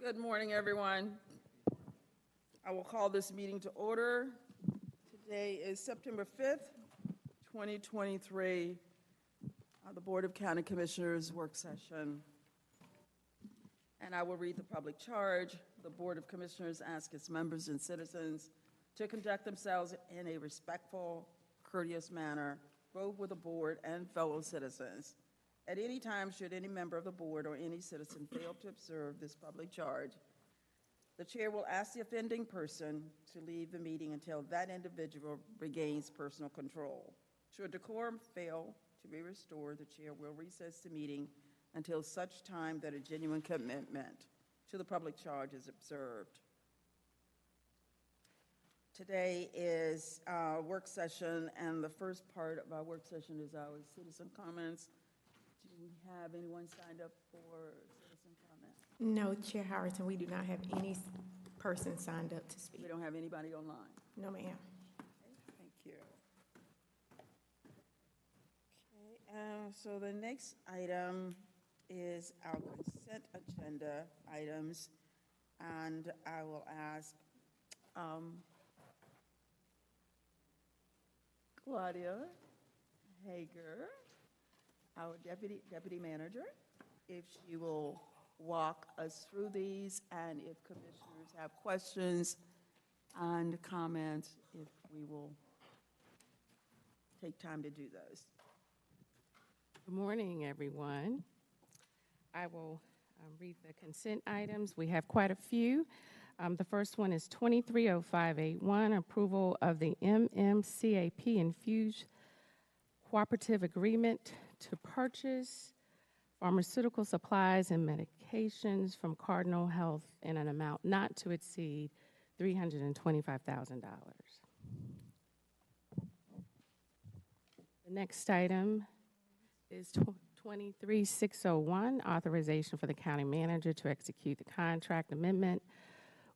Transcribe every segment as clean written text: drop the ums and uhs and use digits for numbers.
Good morning, everyone. I will call this meeting to order. Today is September 5th, 2023, the Board of County Commissioners work session. And I will read the public charge. The Board of Commissioners asks its members and citizens to conduct themselves in a respectful, courteous manner, both with the board and fellow citizens. At any time, should any member of the board or any citizen fail to observe this public charge, the chair will ask the offending person to leave the meeting until that individual regains personal control. Should decorum fail to be restored, the chair will recess the meeting until such time that a genuine commitment to the public charge is observed. Today is our work session, and the first part of our work session is our citizen comments. Do we have anyone signed up for citizen comment? No, Chair Harrison, we do not have any person signed up to speak. We don't have anybody online? No, ma'am. Okay, thank you. Okay, so the next item is our consent agenda items, and I will ask Claudia Hager, our deputy manager, if she will walk us through these, and if commissioners have questions and comments, if we will take time to do those. Good morning, everyone. I will read the consent items. We have quite a few. The first one is 230581, approval of the MMCAP Infuse Cooperative Agreement to purchase pharmaceutical supplies and medications from Cardinal Health in an amount not to exceed $325,000. The next item is 23601, authorization for the county manager to execute the contract amendment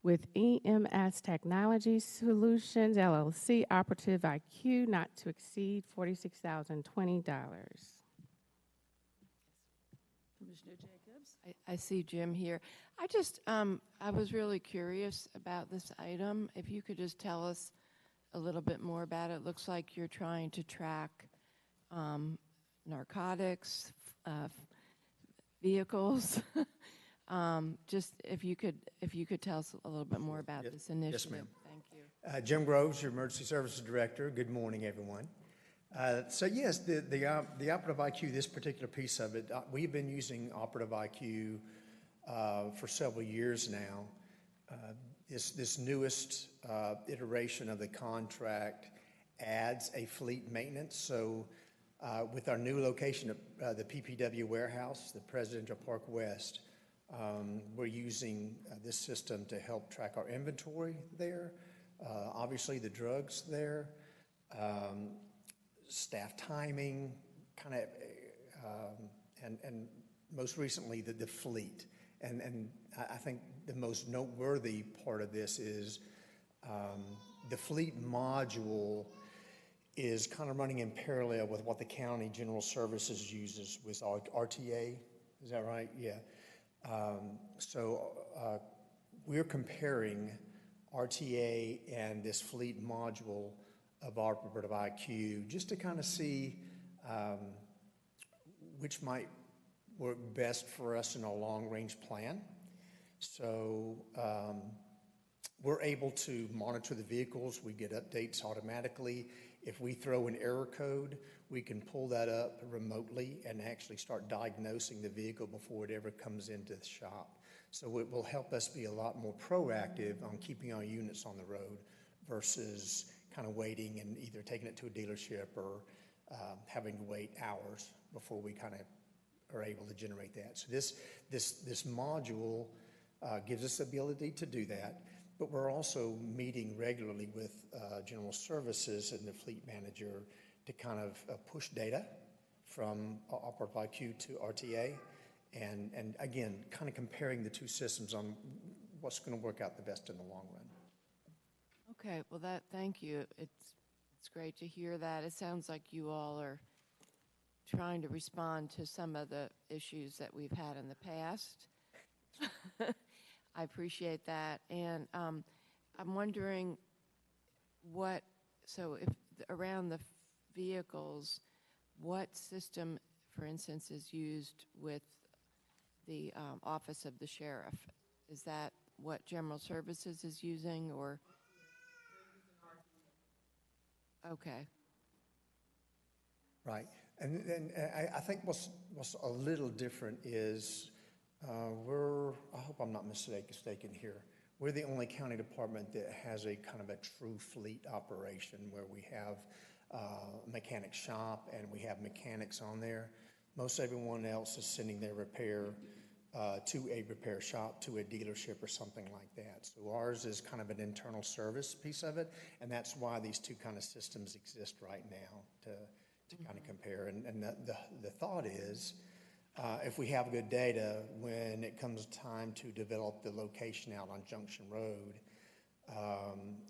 with EMS Technology Solutions, LLC, Operative IQ, not to exceed $46,020. Commissioner Jacobs? I see Jim here. I was really curious about this item. If you could just tell us a little bit more about it. It looks like you're trying to track narcotics, vehicles. Just if you could tell us a little bit more about this initiative. Yes, ma'am. Thank you. Jim Groves, your Emergency Services Director. Good morning, everyone. So yes, the Operative IQ, this particular piece of it, we've been using Operative IQ for several years now. This newest iteration of the contract adds a fleet maintenance. So with our new location at the PPW warehouse, the Presidential Park West, we're using this system to help track our inventory there, obviously the drugs there, staff timing, kind of, and most recently the fleet. And I think the most noteworthy part of this is the fleet module is kind of running in parallel with what the county general services uses with RTA. Is that right? Yeah. So we're comparing RTA and this fleet module of Operative IQ just to kind of see which might work best for us in our long-range plan. So we're able to monitor the vehicles. We get updates automatically. If we throw an error code, we can pull that up remotely and actually start diagnosing the vehicle before it ever comes into the shop. So it will help us be a lot more proactive on keeping our units on the road versus kind of waiting and either taking it to a dealership or having to wait hours before we kind of are able to generate that. So this module gives us the ability to do that, but we're also meeting regularly with General Services and the fleet manager to kind of push data from Operative IQ to RTA, and again, kind of comparing the two systems on what's going to work out the best in the long run. Okay, well thank you. It's great to hear that. It sounds like you all are trying to respond to some of the issues that we've had in the past. I appreciate that. And I'm wondering so if around the vehicles, what system, for instance, is used with the Office of the Sheriff? Is that what General Services is using, or? Okay. Right. And then I think what's a little different is I hope I'm not mistaken here, we're the only county department that has a kind of a true fleet operation where we have a mechanic shop and we have mechanics on there. Most everyone else is sending their repair to a repair shop, to a dealership or something like that. So ours is kind of an internal service piece of it, and that's why these two kind of systems exist right now to kind of compare. And the thought is, if we have good data, when it comes time to develop the location out on Junction Road,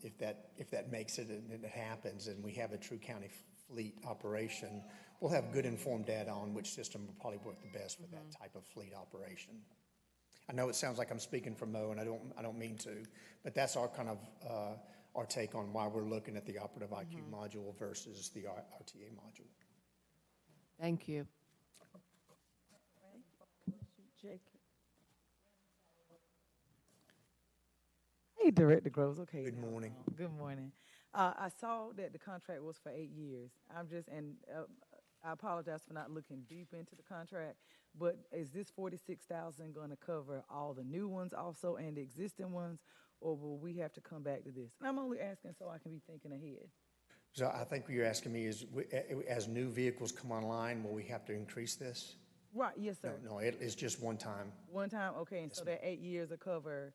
if that makes it and it happens, and we have a true county fleet operation, we'll have good informed data on which system will probably work the best for that type of fleet operation. I know it sounds like I'm speaking for Mo, and I don't mean to, but that's our kind of our take on why we're looking at the Operative IQ module versus the RTA module. Thank you. Jacob. Hey, Director Groves. Okay. Good morning. Good morning. I saw that the contract was for 8 years. I apologize for not looking deep into the contract, but is this 46,000 going to cover all the new ones also and the existing ones, or will we have to come back to this? And I'm only asking so I can be thinking ahead. So I think what you're asking me is, as new vehicles come online, will we have to increase this? Right. Yes, sir. No, it's just one time. One time. Okay. And so that 8 years will cover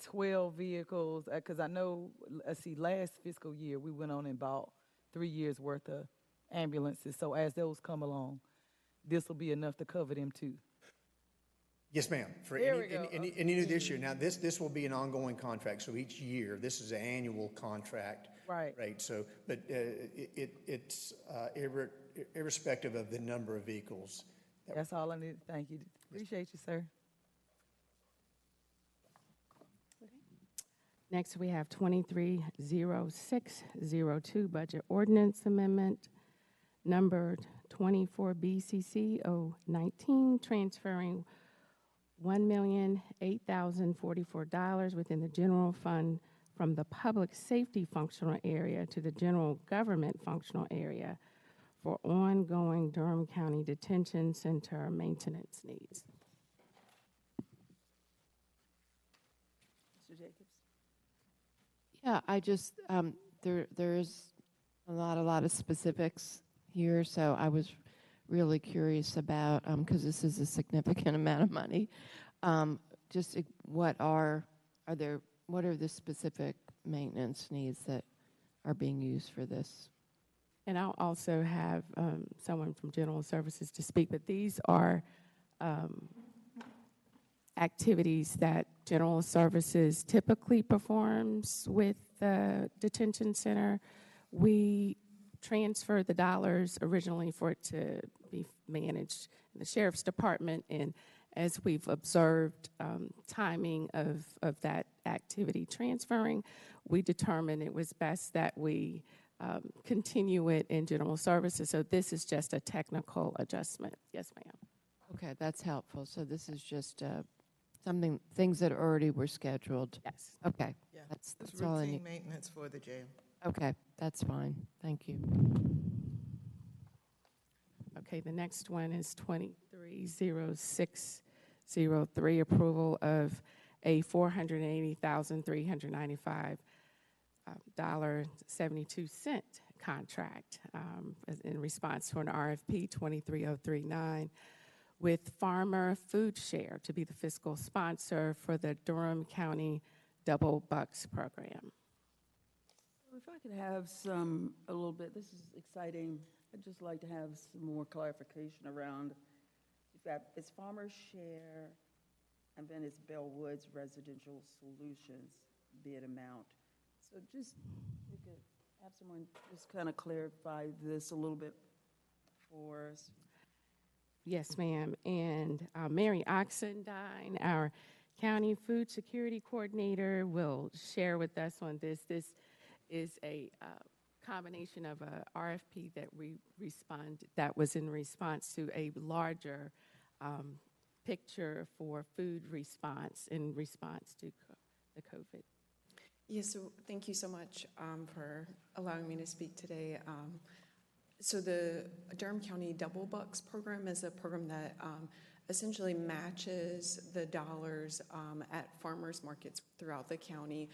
12 vehicles, because I know, let's see, last fiscal year, we went on and bought 3 years worth of ambulances. So as those come along, this will be enough to cover them too. Yes, ma'am. For There we go. any new this year. Now, this will be an ongoing contract, so each year, this is an annual contract. Right. Right, so, but it's irrespective of the number of vehicles. That's all I need. Thank you. Appreciate you, sir. Next, we have 230602, Budget Ordinance Amendment, numbered 24 BCC 019, transferring $1,008,044 within the general fund from the public safety functional area to the general government functional area for ongoing Durham County Detention Center maintenance needs. Mr. Jacobs? Yeah, I just, there is a lot of specifics here, so I was really curious about, because this is a significant amount of money, what are the specific maintenance needs that are being used for this? And I'll also have someone from General Services to speak, but these are activities that General Services typically performs with the detention center. We transferred the dollars originally for it to be managed in the Sheriff's Department, and as we've observed timing of that activity transferring, we determined it was best that we continue it in General Services. So this is just a technical adjustment. Yes, ma'am. Okay, that's helpful. So this is just things that already were scheduled. Yes. Okay, Yeah, that's it's all I routine need. maintenance for the jail. Okay, that's fine. Thank you. Okay, the next one is 230603, approval of a $480,395.72 contract in response to an RFP 23039 with Farmer Food Share to be the fiscal sponsor for the Durham County Double Bucks program. If I could have a little bit, this is exciting. I'd just like to have some more clarification around, it's Farmers Share, and then it's Bellwoods Residential Solutions bid amount. So just, we could have someone just kind of clarify this a little bit for us. Yes, ma'am. And Mary Oxendine, our County Food Security Coordinator will share with us on this. This is a combination of a RFP that was in response to a larger picture for food response in response to the COVID. Yes, so thank you so much for allowing me to speak today. So the Durham County Double Bucks program is a program that essentially matches the dollars at farmers markets throughout the county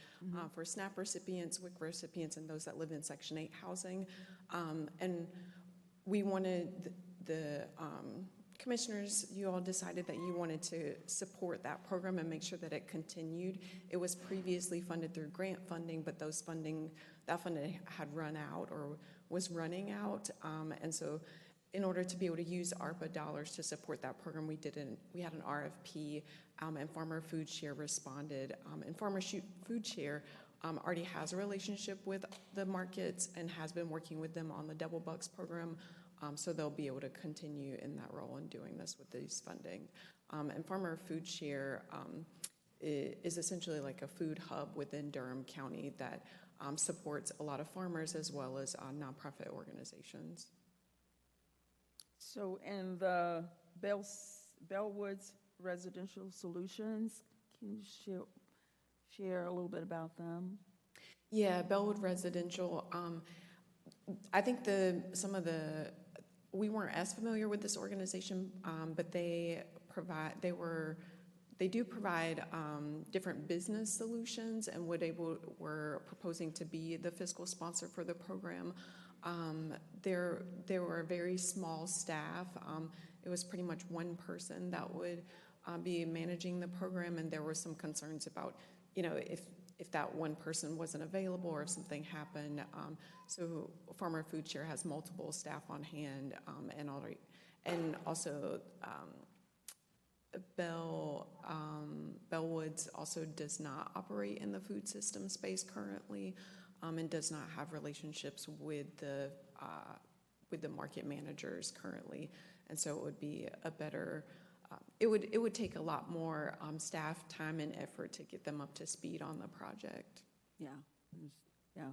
for SNAP recipients, WIC recipients, and those that live in Section 8 housing. And we wanted the commissioners, you all decided that you wanted to support that program and make sure that it continued. It was previously funded through grant funding, but that funding had run out or was running out. And so in order to be able to use ARPA dollars to support that program, we had an RFP, and Farmer Food Share responded. And Farmer Food Share already has a relationship with the markets and has been working with them on the Double Bucks program. So they'll be able to continue in that role in doing this with these funding. And Farmer Food Share is essentially like a food hub within Durham County that supports a lot of farmers as well as nonprofit organizations. So in the Bellwoods Residential Solutions, can you share a little bit about them? Yeah, Bellwood Residential. I think we weren't as familiar with this organization, but they do provide different business solutions, and were proposing to be the fiscal sponsor for the program. There were a very small staff. It was pretty much one person that would be managing the program, and there were some concerns about, if that one person wasn't available or if something happened. So Farmer Food Share has multiple staff on hand, and also Bellwoods also does not operate in the food system space currently, and does not have relationships with the market managers currently, and so it would be a better. It would take a lot more staff time and effort to get them up to speed on the project. Yeah, yeah.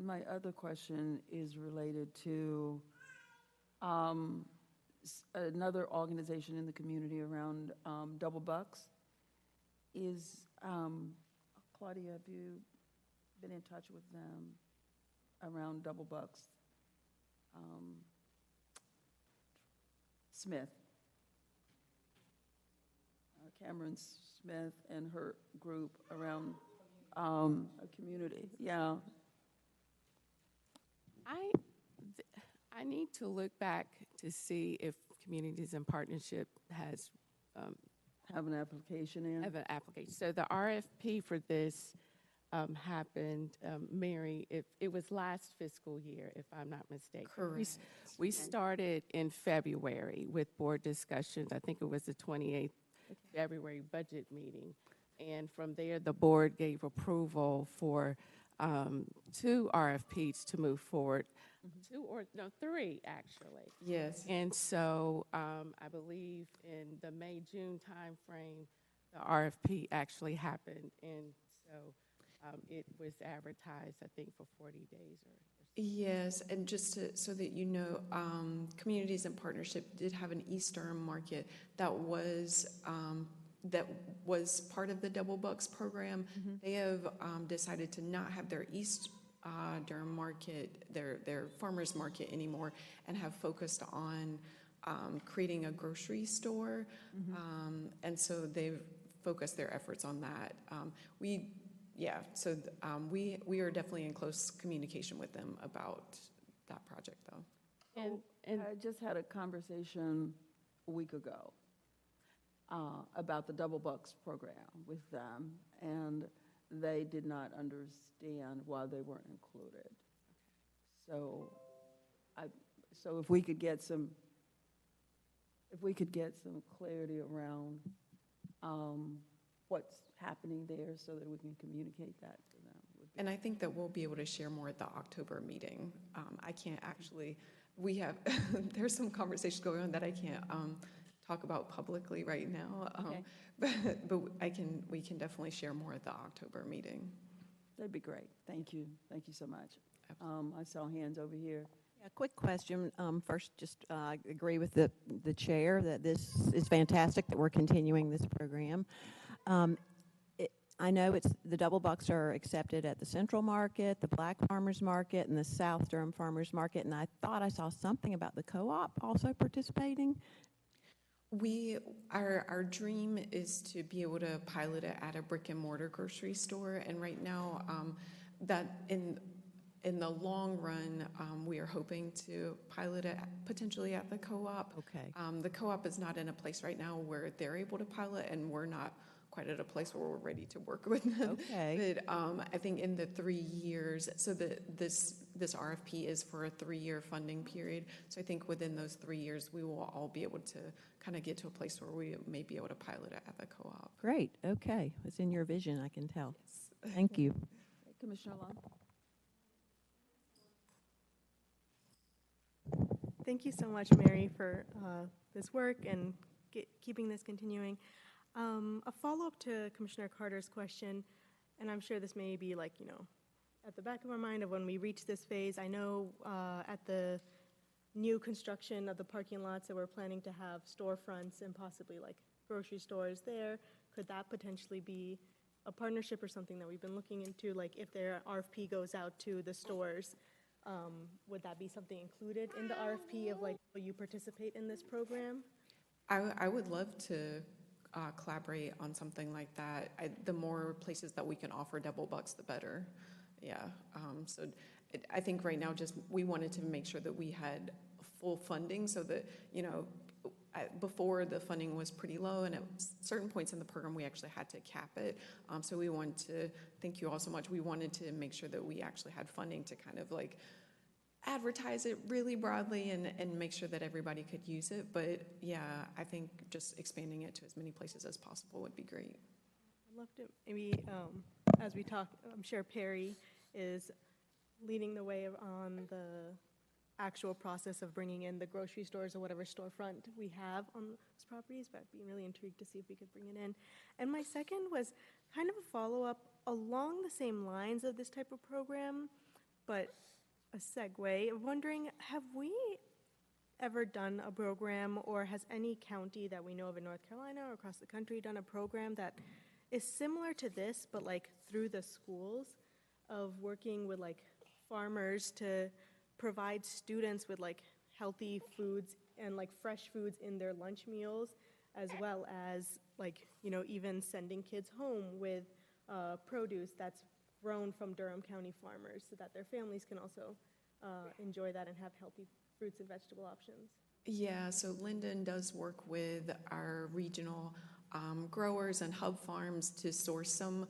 My other question is related to another organization in the community around Double Bucks. Claudia, have you been in touch with them around Double Bucks? Smith. Cameron Smith and her group around a community. Yeah. I need to look back to see if Communities in Partnership has Have an application in? have an application. So the RFP for this happened, Mary, it was last fiscal year, if I'm not mistaken. Correct. We started in February with board discussions. I think it was the 28th February budget meeting. And from there, the board gave approval for 2 RFPs to move forward. 3, actually. Yes. And so I believe in the May-June timeframe, the RFP actually happened. And so it was advertised, I think, for 40 days or Yes, and just so that you know, Communities in Partnership did have an East Durham market that was part of the Double Bucks program. They have decided to not have their East Durham market, their farmers market anymore, and have focused on creating a grocery store. And so they've focused their efforts on that. So we are definitely in close communication with them about that project, though. And I just had a conversation a week ago about the Double Bucks program with them, and they did not understand why they weren't included. So if we could get some clarity around what's happening there so that we can communicate that to them. And I think that we'll be able to share more at the October meeting. I can't actually, there's some conversations going on that I can't talk about publicly right now. Okay. But we can definitely share more at the October meeting. That'd be great. Thank you. Thank you so much. I saw hands over here. A quick question. First, just agree with the chair that this is fantastic that we're continuing this program. I know the double bucks are accepted at the Central Market, the Black Farmers Market, and the South Durham Farmers Market, and I thought I saw something about the co-op also participating. Our dream is to be able to pilot it at a brick and mortar grocery store, and right now, that in the long run, we are hoping to pilot it potentially at the co-op. Okay. The co-op is not in a place right now where they're able to pilot, and we're not quite at a place where we're ready to work with them. Okay. But I think in the 3 years, so this RFP is for a 3-year funding period. So I think within those 3 years, we will all be able to kind of get to a place where we may be able to pilot it at the co-op. Great. Okay. It's in your vision, I can tell. Thank you. Commissioner Long? Thank you so much, Mary, for this work and keeping this continuing. A follow-up to Commissioner Carter's question, and I'm sure this may be like, at the back of our mind of when we reach this phase. I know at the new construction of the parking lots that we're planning to have storefronts and possibly like grocery stores there. Could that potentially be a partnership or something that we've been looking into? Like if their RFP goes out to the stores, would that be something included in the RFP of like, will you participate in this program? I would love to collaborate on something like that. The more places that we can offer double bucks, the better. Yeah. So I think right now we wanted to make sure that we had full funding so that, before the funding was pretty low, and at certain points in the program we actually had to cap it. So we wanted to, thank you all so much, we wanted to make sure that we actually had funding to kind of like advertise it really broadly and make sure that everybody could use it. But yeah, I think just expanding it to as many places as possible would be great. I'd love to maybe, as we talk, I'm sure Perry is leading the way on the actual process of bringing in the grocery stores or whatever storefront we have on those properties, but I'd be really intrigued to see if we could bring it in. And my second was kind of a follow-up along the same lines of this type of program, but a segue. I'm wondering, have we ever done a program, or has any county that we know of in North Carolina or across the country done a program that is similar to this, but like through the schools, of working with like farmers to provide students with like healthy foods and like fresh foods in their lunch meals, as well as like, even sending kids home with produce that's grown from Durham County farmers so that their families can also enjoy that and have healthy fruits and vegetable options? Yeah, so Linden does work with our regional growers and hub farms to source some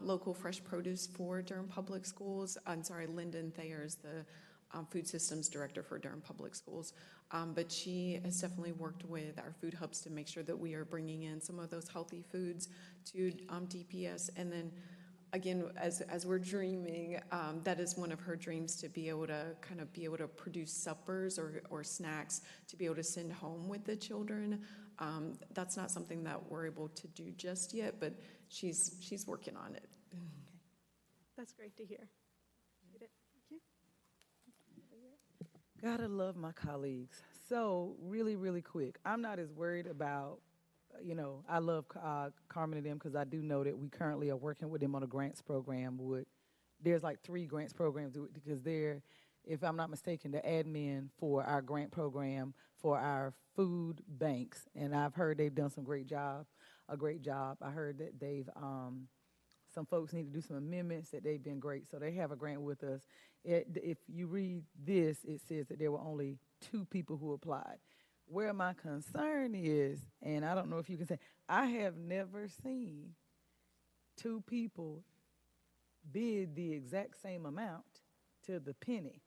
local fresh produce for Durham Public Schools. I'm sorry, Lyndon Thayer is the food systems director for Durham Public Schools. But she has definitely worked with our food hubs to make sure that we are bringing in some of those healthy foods to DPS. And then again, as we're dreaming, that is one of her dreams, to be able to produce suppers or snacks to be able to send home with the children. That's not something that we're able to do just yet, but she's working on it. Okay. That's great to hear. Thank you. Gotta love my colleagues. So really, really quick, I'm not as worried about, I love Carmen and them because I do know that we currently are working with them on a grants program. There's like 3 grants programs because they're, if I'm not mistaken, the admin for our grant program for our food banks. And I've heard they've done a great job. I heard that they've, some folks need to do some amendments, that they've been great. So they have a grant with us. If you read this, it says that there were only 2 people who applied. Where my concern is, and I don't know if you can say, I have never seen 2 people bid the exact same amount to the penny.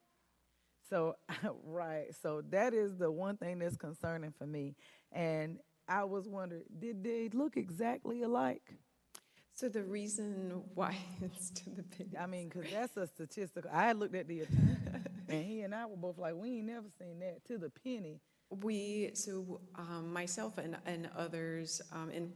So, right, so that is the one thing that's concerning for me. And I was wondering, did they look exactly alike? So the reason why it's to the penny. I mean, because that's a statistical. I looked at the attorney, and he and I were both like, we ain't never seen that to the penny. Myself and others in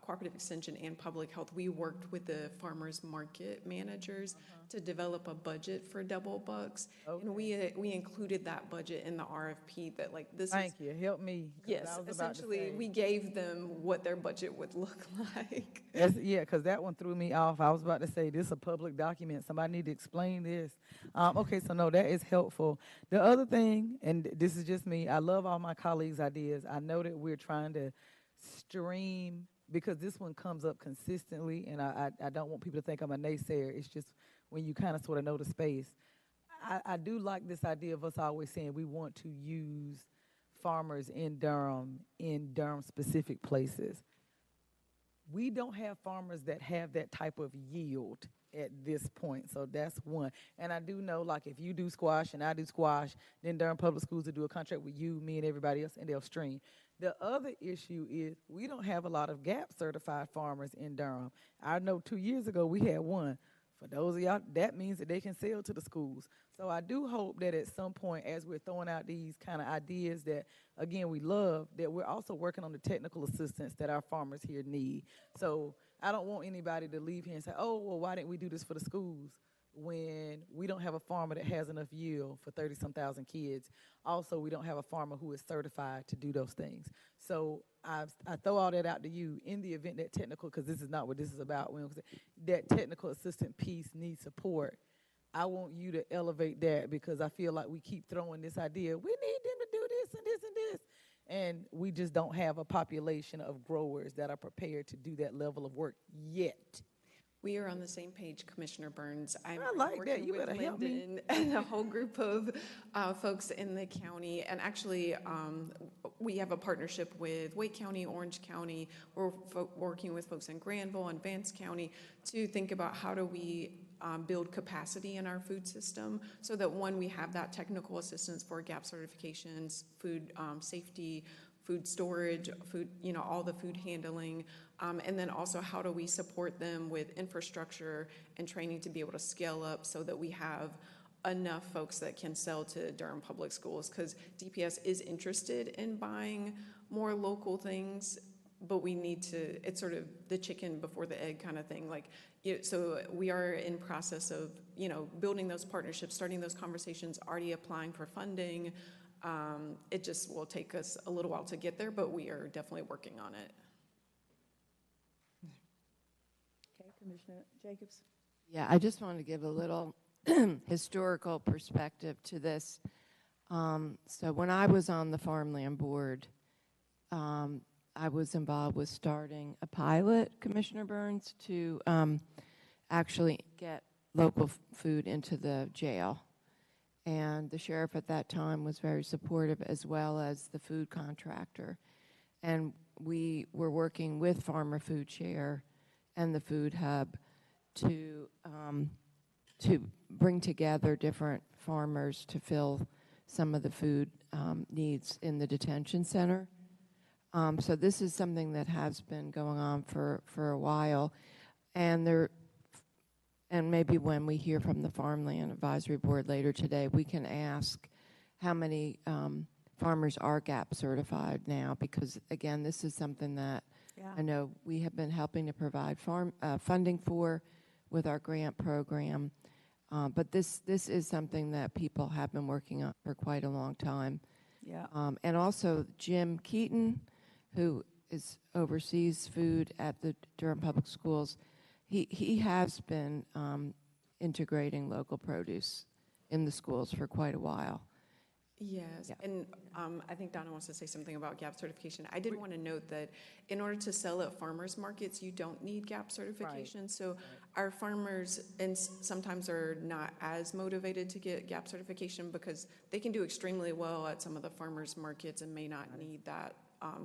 Cooperative Extension and Public Health, we worked with the farmers market managers to develop a budget for double bucks. Okay. And we included that budget in the RFP that like this is. Thank you, help me. 'cause Yes, I was about to essentially, say. we gave them what their budget would look like. Yeah, because that one threw me off. I was about to say, this is a public document. Somebody need to explain this. Okay, so no, that is helpful. The other thing, and this is just me, I love all my colleagues' ideas. I know that we're trying to stream, because this one comes up consistently, and I don't want people to think I'm a naysayer. It's just when you kind of sort of know the space. I do like this idea of us always saying we want to use farmers in Durham specific places. We don't have farmers that have that type of yield at this point, so that's one. And I do know, like, if you do squash and I do squash, then Durham Public Schools will do a contract with you, me, and everybody else, and they'll stream. The other issue is we don't have a lot of GAP certified farmers in Durham. I know 2 years ago we had one. For those of y'all, that means that they can sell to the schools. So I do hope that at some point, as we're throwing out these kind of ideas that, again, we love, that we're also working on the technical assistance that our farmers here need. So I don't want anybody to leave here and say, oh, well, why didn't we do this for the schools, when we don't have a farmer that has enough yield for 30-some thousand kids. Also, we don't have a farmer who is certified to do those things. So I throw all that out to you in the event that technical, because this is not what this is about, that technical assistant piece needs support. I want you to elevate that, because I feel like we keep throwing this idea, we need them to do this and this and this. And we just don't have a population of growers that are prepared to do that level of work yet. We are on the same page, Commissioner Burns. I'm I like that. working You with better help me. Lyndon and a whole group of folks in the county. And actually, we have a partnership with Wake County, Orange County. We're working with folks in Granville and Vance County to think about how do we build capacity in our food system so that, one, we have that technical assistance for GAP certifications, food safety, food storage, food, all the food handling, and then also how do we support them with infrastructure and training to be able to scale up so that we have enough folks that can sell to Durham Public Schools, because DPS is interested in buying more local things, but we need to, it's sort of the chicken before the egg kind of thing. So we are in process of, building those partnerships, starting those conversations, already applying for funding. It just will take us a little while to get there, but we are definitely working on it. Okay, Commissioner Jacobs. Yeah, I just wanted to give a little historical perspective to this. So when I was on the Farmland Board, I was involved with starting a pilot, Commissioner Burns, to actually get local food into the jail. And the sheriff at that time was very supportive, as well as the food contractor. And we were working with Farmer Food Share and the Food Hub to bring together different farmers to fill some of the food needs in the detention center. So this is something that has been going on for a while. And maybe when we hear from the Farmland Advisory Board later today, we can ask how many farmers are GAP certified now, because again, this is something that I know we have been helping to provide funding for with our grant program. But this is something that people have been working on for quite a long time. Yeah. And also Jim Keaton, who oversees food at the Durham Public Schools, he has been integrating local produce in the schools for quite a while. Yes, Yeah. and I think Donna wants to say something about GAP certification. I did want to note that in order to sell at farmers markets, you don't need GAP certification. Right. So our farmers sometimes are not as motivated to get GAP certification because they can do extremely well at some of the farmers markets and may not need that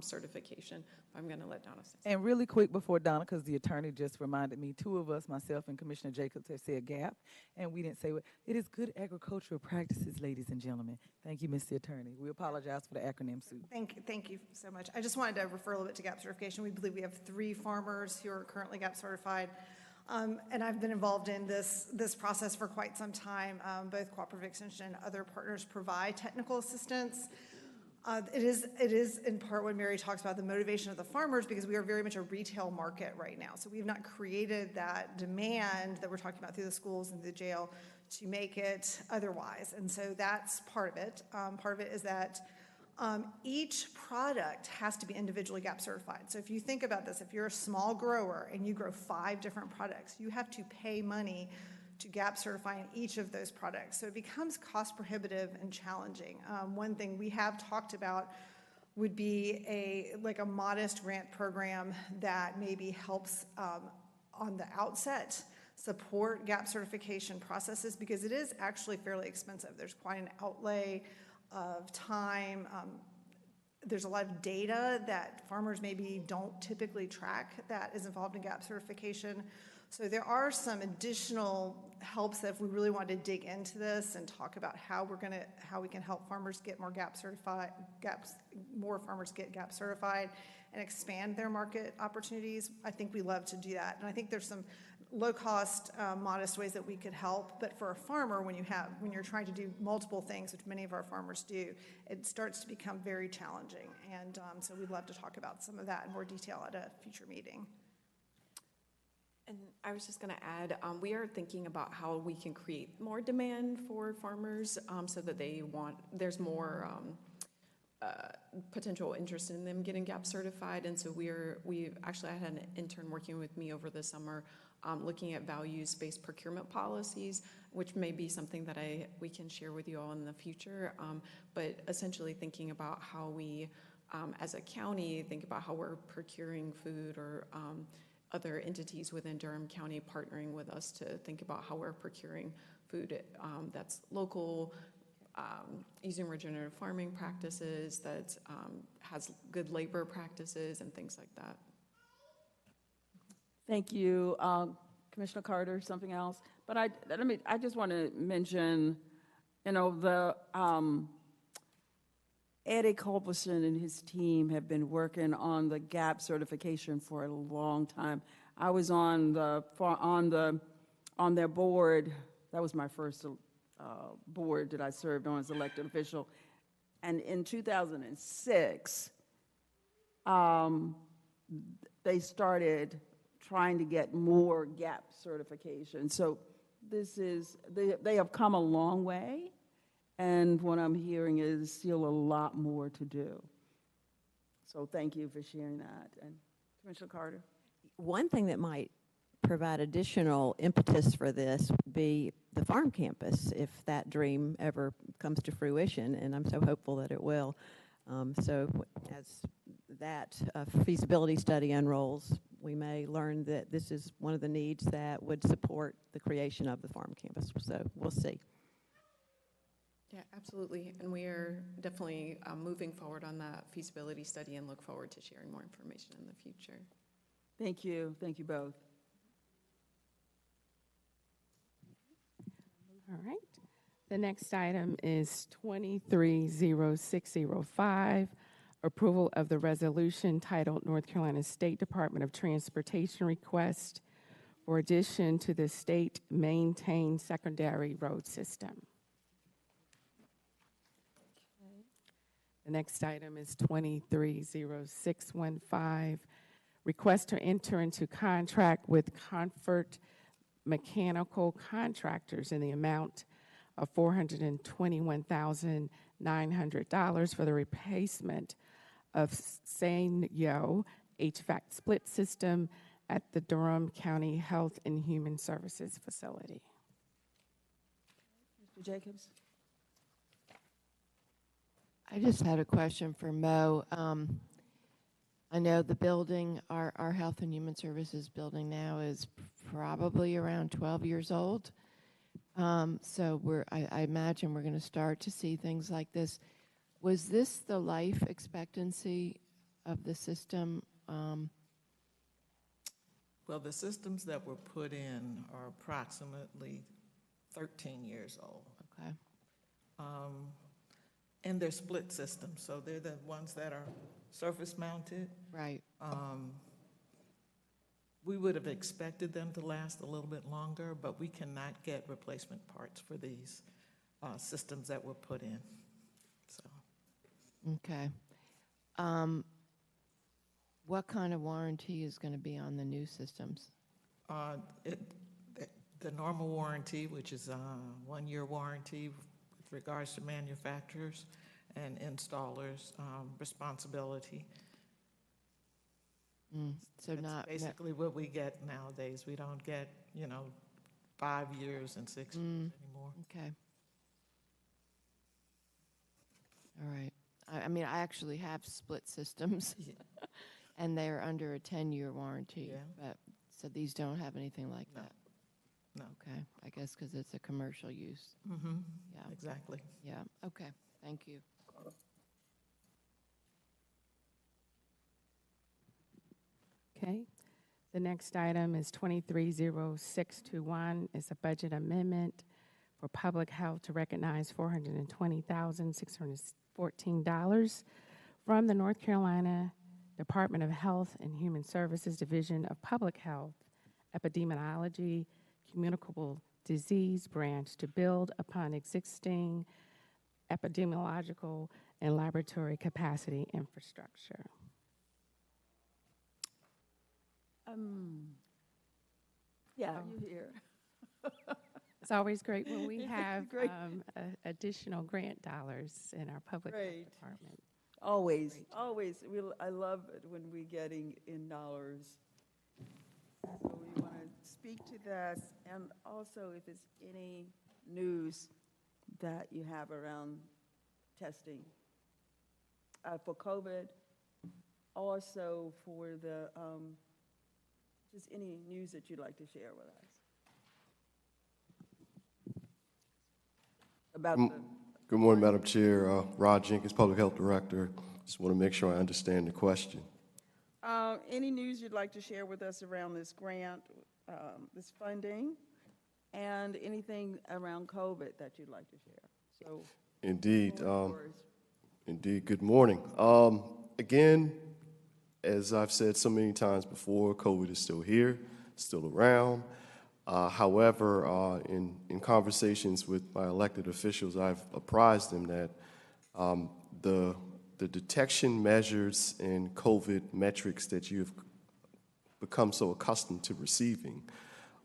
certification. I'm going to let Donna say something. And really quick before Donna, because the attorney just reminded me, two of us, myself and Commissioner Jacobs, have said GAP, and we didn't say it. It is good agricultural practices, ladies and gentlemen. Thank you, Mr. Attorney. We apologize for the acronym suit. Thank you so much. I just wanted to refer a little bit to GAP certification. We believe we have 3 farmers who are currently GAP certified. And I've been involved in this process for quite some time. Both Cooperative Extension and other partners provide technical assistance. It is in part when Mary talks about the motivation of the farmers, because we are very much a retail market right now. So we've not created that demand that we're talking about through the schools and the jail to make it otherwise. And so that's part of it. Part of it is that each product has to be individually GAP certified. So if you think about this, if you're a small grower and you grow 5 different products, you have to pay money to GAP certify each of those products. So it becomes cost prohibitive and challenging. One thing we have talked about would be a modest grant program that maybe helps on the outset support GAP certification processes, because it is actually fairly expensive. There's quite an outlay of time. There's a lot of data that farmers maybe don't typically track that is involved in GAP certification. So there are some additional helps that if we really want to dig into this and talk about how we can help farmers get more more farmers get GAP certified and expand their market opportunities. I think we love to do that. And I think there's some low-cost, modest ways that we could help. But for a farmer, when you're trying to do multiple things, which many of our farmers do, it starts to become very challenging. And so we'd love to talk about some of that in more detail at a future meeting. And I was just going to add, we are thinking about how we can create more demand for farmers so that there's more potential interest in them getting GAP certified. And so we actually had an intern working with me over the summer looking at values-based procurement policies, which may be something that we can share with you all in the future. But essentially thinking about how we, as a county, think about how we're procuring food, or other entities within Durham County partnering with us to think about how we're procuring food that's local, using regenerative farming practices, that has good labor practices and things like that. Thank you, Commissioner Carter. Something else, but I just want to mention, the Eddie Culberson and his team have been working on the GAP certification for a long time. I was on their board. That was my first board that I served on as elected official, and in 2006, they started trying to get more GAP certification. So they have come a long way. And what I'm hearing is still a lot more to do. So thank you for sharing that. And Commissioner Carter? One thing that might provide additional impetus for this would be the farm campus, if that dream ever comes to fruition, and I'm so hopeful that it will. So as that feasibility study unrolls, we may learn that this is one of the needs that would support the creation of the farm campus. So we'll see. Yeah, absolutely. And we are definitely moving forward on that feasibility study and look forward to sharing more information in the future. Thank you. Thank you both. All right. The next item is 230605, approval of the resolution titled North Carolina State Department of Transportation request for addition to the state-maintained secondary road system. The next item is 230615, request to enter into contract with Comfort Mechanical Contractors in the amount of $421,900 for the replacement of Sanyo HVAC split system at the Durham County Health and Human Services Facility. Mr. Jacobs? I just had a question for Mo. I know the building, our Health and Human Services building now is probably around 12 years old. So I imagine we're going to start to see things like this. Was this the life expectancy of the system? Well, the systems that were put in are approximately 13 years old. Okay. And they're split systems, so they're the ones that are surface mounted. Right. We would have expected them to last a little bit longer, but we cannot get replacement parts for these systems that were put in. So. Okay. What kind of warranty is going to be on the new systems? Uh, it- The normal warranty, which is a 1-year warranty with regards to manufacturers and installers' responsibility. So That's not basically what we get nowadays. We don't get, 5 years and 6 years anymore. Okay. All right. I mean, I actually have split systems, and they're under a 10-year warranty. Yeah. But so these don't have anything like No. that. No. Okay. I guess because it's a commercial use. Mm-hmm. Yeah. Exactly. Yeah. Okay. Thank you. Okay. The next item is 230621. It's a budget amendment for public health to recognize $420,614 from the North Carolina Department of Health and Human Services Division of Public Health Epidemiology Communicable Disease Branch to build upon existing epidemiological and laboratory capacity infrastructure. Yeah, you here. It's always great when we have Great. additional grant dollars in our public health Great. department. Always, always. I love it when we're getting in dollars. So we want to speak to that, and also if there's any news that you have around testing for COVID, also for the, just any news that you'd like to share with us. About the, Good morning, Madam Chair. Rod Jenkins, Public Health Director. Just want to make sure I understand the question. any news you'd like to share with us around this grant, this funding, and anything around COVID that you'd like to share? So, Indeed. floor is Indeed. Good morning. Again, as I've said so many times before, COVID is still here, still around. However, in conversations with my elected officials, I've apprised them that the detection measures and COVID metrics that you've become so accustomed to receiving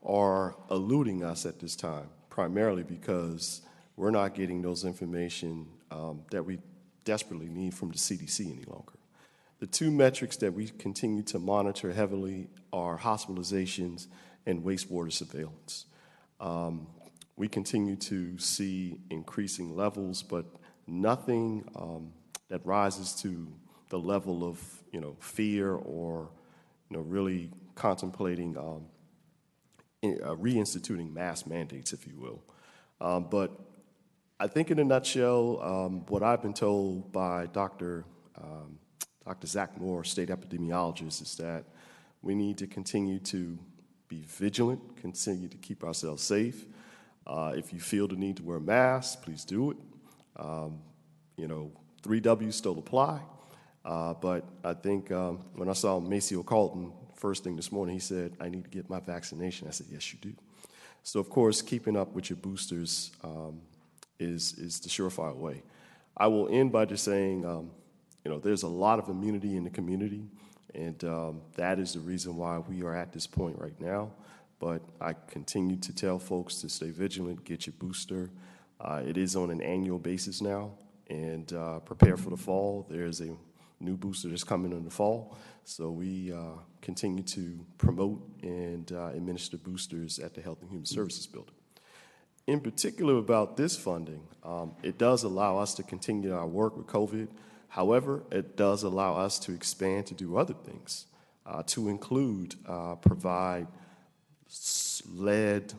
are eluding us at this time, primarily because we're not getting those information that we desperately need from the CDC any longer. The two metrics that we continue to monitor heavily are hospitalizations and wastewater surveillance. We continue to see increasing levels, but nothing that rises to the level of, fear or, really contemplating reinstituting mass mandates, if you will. But I think in a nutshell, what I've been told by Dr. Zach Moore, state epidemiologist, is that we need to continue to be vigilant, continue to keep ourselves safe. If you feel the need to wear a mask, please do it. 3 W's still apply. But I think when I saw Maceo Carlton first thing this morning, he said, "I need to get my vaccination." I said, "Yes, you do." So, of course, keeping up with your boosters is the surefire way. I will end by just saying, there's a lot of immunity in the community, and that is the reason why we are at this point right now. But I continue to tell folks to stay vigilant, get your booster. It is on an annual basis now, and prepare for the fall. There's a new booster that's coming in the fall, so we continue to promote and administer boosters at the Health and Human Services Building. In particular about this funding, it does allow us to continue our work with COVID. However, it does allow us to expand to do other things, to include provide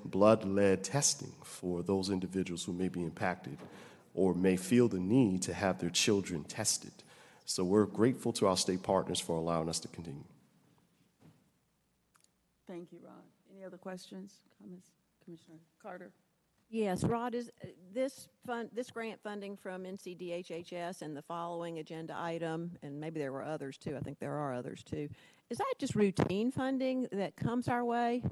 blood lead testing for those individuals who may be impacted or may feel the need to have their children tested. So we're grateful to our state partners for allowing us to continue. Thank you, Rod. Any other questions, comments? Commissioner Carter? Yes, Rod, is this grant funding from NCDHHS and the following agenda item, and maybe there were others too, I think there are others too, is that just routine funding that comes our way?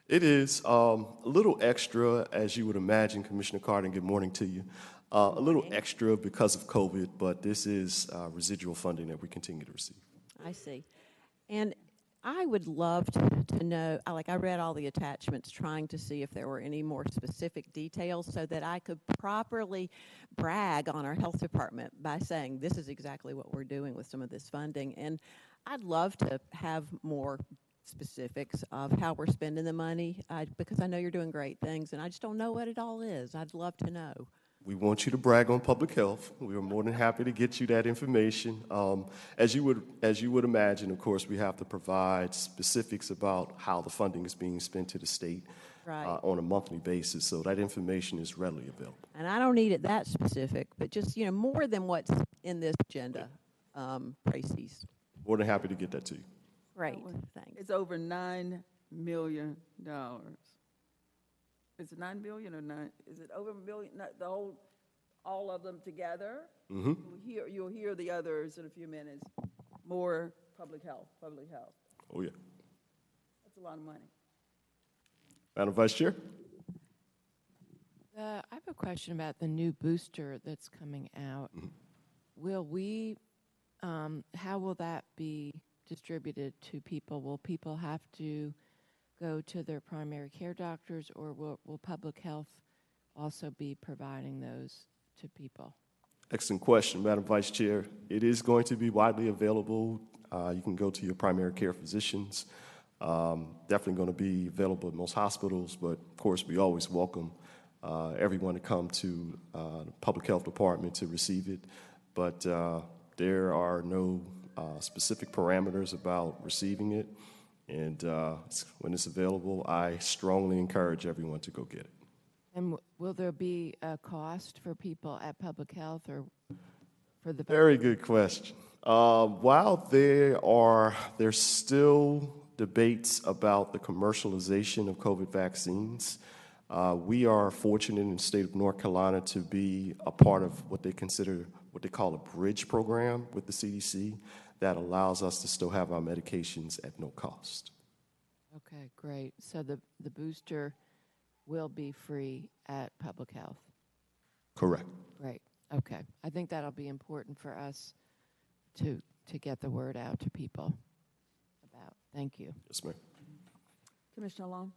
It is a little extra, as you would imagine, Commissioner Carter, and good morning to you. A little extra because of COVID, but this is residual funding that we continue to receive. I see. And I would love to know, I read all the attachments trying to see if there were any more specific details so that I could properly brag on our health department by saying this is exactly what we're doing with some of this funding. And I'd love to have more specifics of how we're spending the money because I know you're doing great things and I just don't know what it all is. I'd love to know. We want you to brag on public health. We are more than happy to get you that information. As you would imagine, of course, we have to provide specifics about how the funding is being spent to the state on a monthly basis, so that information is readily available. And I don't need it that specific, but just, more than what's in this agenda, Tracy's. More than happy to get that to you. Great, thanks. It's over $9 million. Is it 9 billion or 9? Is it over a million? Not the whole, all of them together. Mm-hmm. You'll hear the others in a few minutes. More public health. Oh yeah. That's a lot of money. Madam Vice Chair. I have a question about the new booster that's coming out. Mm-hmm. Will we? How will that be distributed to people? Will people have to go to their primary care doctors, or will public health also be providing those to people? Excellent question, Madam Vice Chair. It is going to be widely available. You can go to your primary care physicians. Definitely going to be available at most hospitals, but of course we always welcome everyone to come to the public health department to receive it. But there are no specific parameters about receiving it. And when it's available, I strongly encourage everyone to go get it. And will there be a cost for people at public health or for the? Very good question. While there's still debates about the commercialization of COVID vaccines, we are fortunate in the state of North Carolina to be a part of what they call a bridge program with the CDC that allows us to still have our medications at no cost. Okay, great. So the booster will be free at public health? Correct. Great. Okay. I think that'll be important for us to get the word out to people about. Thank you. Yes, ma'am. Commissioner Long?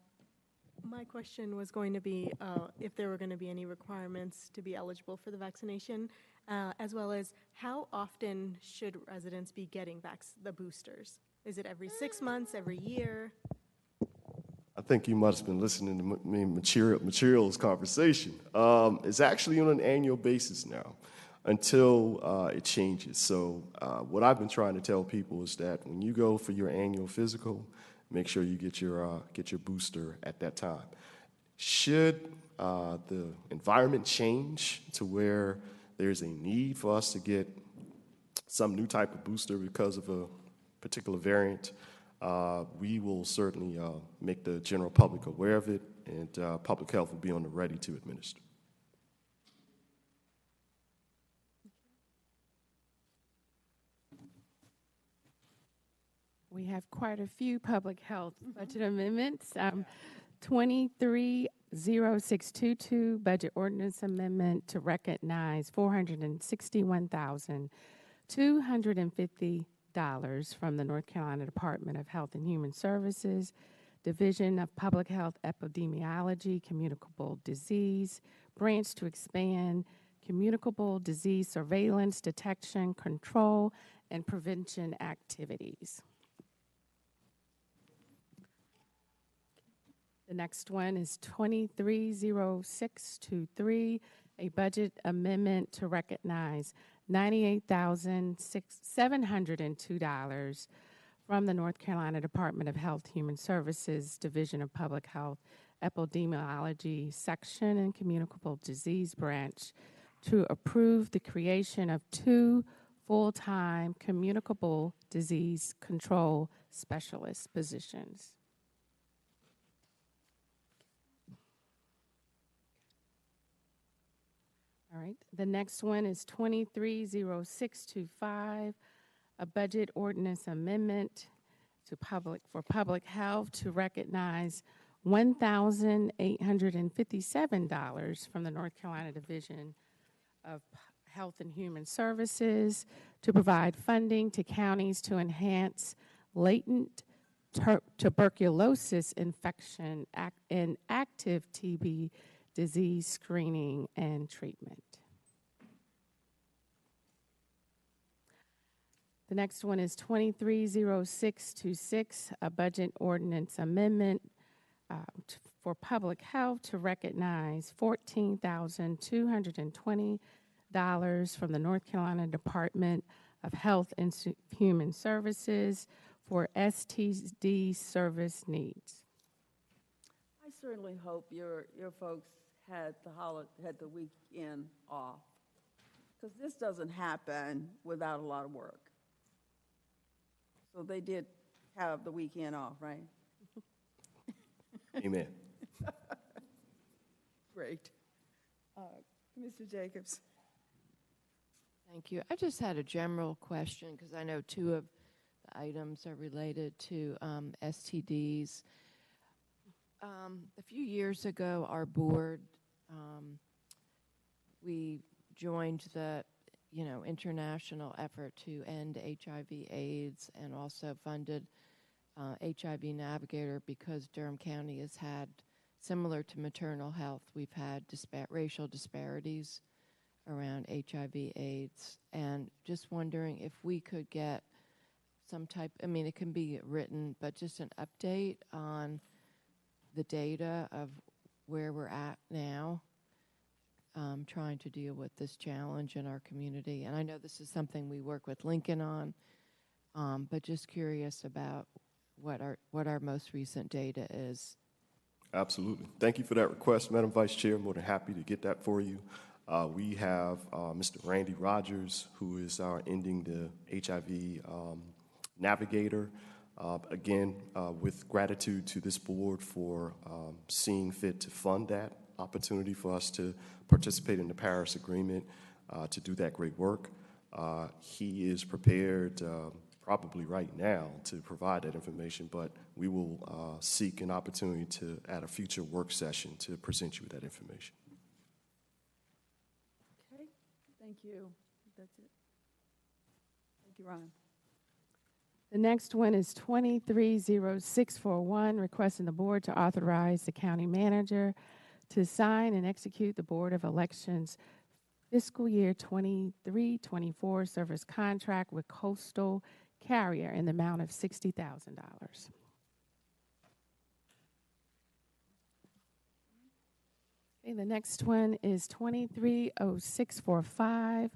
My question was going to be if there were going to be any requirements to be eligible for the vaccination, as well as how often should residents be getting the boosters? Is it every 6 months, every year? I think you must have been listening to me materials conversation. It's actually on an annual basis now until it changes. So what I've been trying to tell people is that when you go for your annual physical, make sure you get your booster at that time. Should the environment change to where there's a need for us to get some new type of booster because of a particular variant, we will certainly make the general public aware of it, and public health will be on the ready to administer. We have quite a few public health budget amendments. 230622, budget ordinance amendment to recognize $461,250 from the North Carolina Department of Health and Human Services, Division of Public Health Epidemiology, Communicable Disease, branch to expand communicable disease surveillance, detection, control, and prevention activities. The next one is 230623, a budget amendment to recognize $98,702 from the North Carolina Department of Health Human Services, Division of Public Health Epidemiology Section and Communicable Disease Branch to approve the creation of 2 full-time communicable disease control specialist positions. All right, the next one is 230625, a budget ordinance amendment to public health to recognize $1,857 from the North Carolina Division of Health and Human Services to provide funding to counties to enhance latent tuberculosis infection and active TB disease screening and treatment. The next one is 230626, a budget ordinance amendment for public health to recognize $14,220 from the North Carolina Department of Health and Human Services for STD service needs. I certainly hope your folks had the weekend off, because this doesn't happen without a lot of work. So they did have the weekend off, right? Amen. Great. Mr. Jacobs. Thank you. I just had a general question because I know two of the items are related to STDs. A few years ago, our board, we joined the international effort to end HIV/AIDS and also funded HIV Navigator because Durham County has had, similar to maternal health, we've had racial disparities around HIV/AIDS, and just wondering if we could get some type, it can be written, but just an update on the data of where we're at now, trying to deal with this challenge in our community. And I know this is something we work with Lincoln on, but just curious about what our most recent data is. Absolutely. Thank you for that request, Madam Vice Chair. More than happy to get that for you. We have Mr. Randy Rogers, who is our Ending the HIV Navigator. Again, with gratitude to this board for seeing fit to fund that opportunity for us to participate in the Paris Agreement to do that great work. He is prepared probably right now to provide that information, but we will seek an opportunity to, at a future work session, to present you with that information. Okay, thank you. That's it. Thank you, Ron. The next one is 230641, requesting the board to authorize the county manager to sign and execute the Board of Elections fiscal year 23-24 service contract with Coastal Carrier in the amount of $60,000. Okay, the next one is 230645,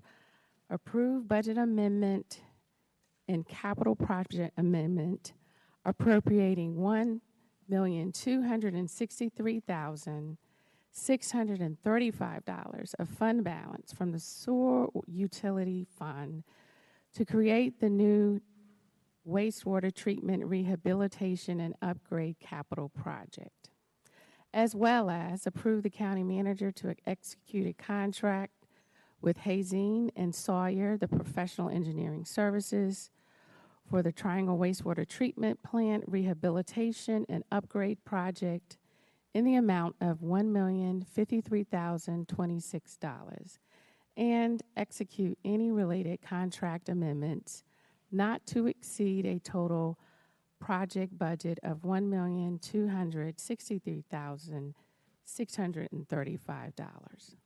approved budget amendment and capital project amendment appropriating $1,263,635 of fund balance from the Sewer Utility Fund to create the new wastewater treatment rehabilitation and upgrade capital project, as well as approve the county manager to execute a contract with Hazine and Sawyer, the professional engineering services, for the Triangle Wastewater Treatment Plant Rehabilitation and Upgrade Project in the amount of $1,053,026, and execute any related contract amendments not to exceed a total project budget of $1,263,635.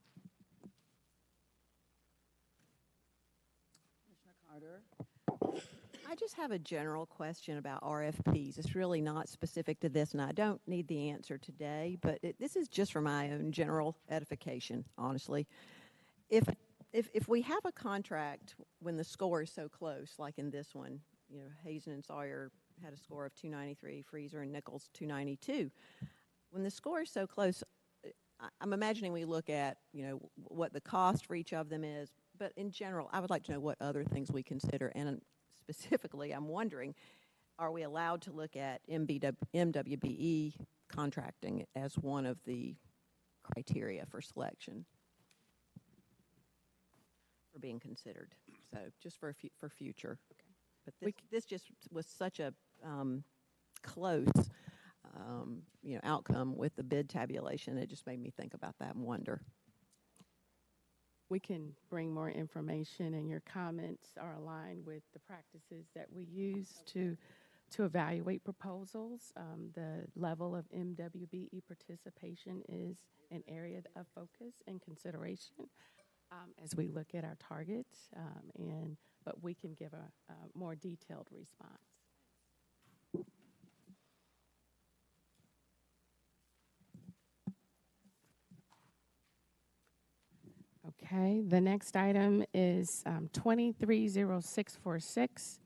Carter. I just have a general question about RFPs. It's really not specific to this, and I don't need the answer today, but this is just for my own general edification, honestly. If we have a contract when the score is so close, like in this one, Hazen and Sawyer had a score of 293, Freezer and Nichols 292. When the score is so close, I'm imagining we look at, what the cost for each of them is, but in general, I would like to know what other things we consider, and specifically, I'm wondering, are we allowed to look at MWBE contracting as one of the criteria for selection for being considered? So just for future. Okay. But this just was such a close outcome with the bid tabulation. It just made me think about that and wonder. We can bring more information, and your comments are aligned with the practices that we use to evaluate proposals. The level of MWBE participation is an area of focus and consideration as we look at our targets, but we can give a more detailed response. Okay, the next item is 230646.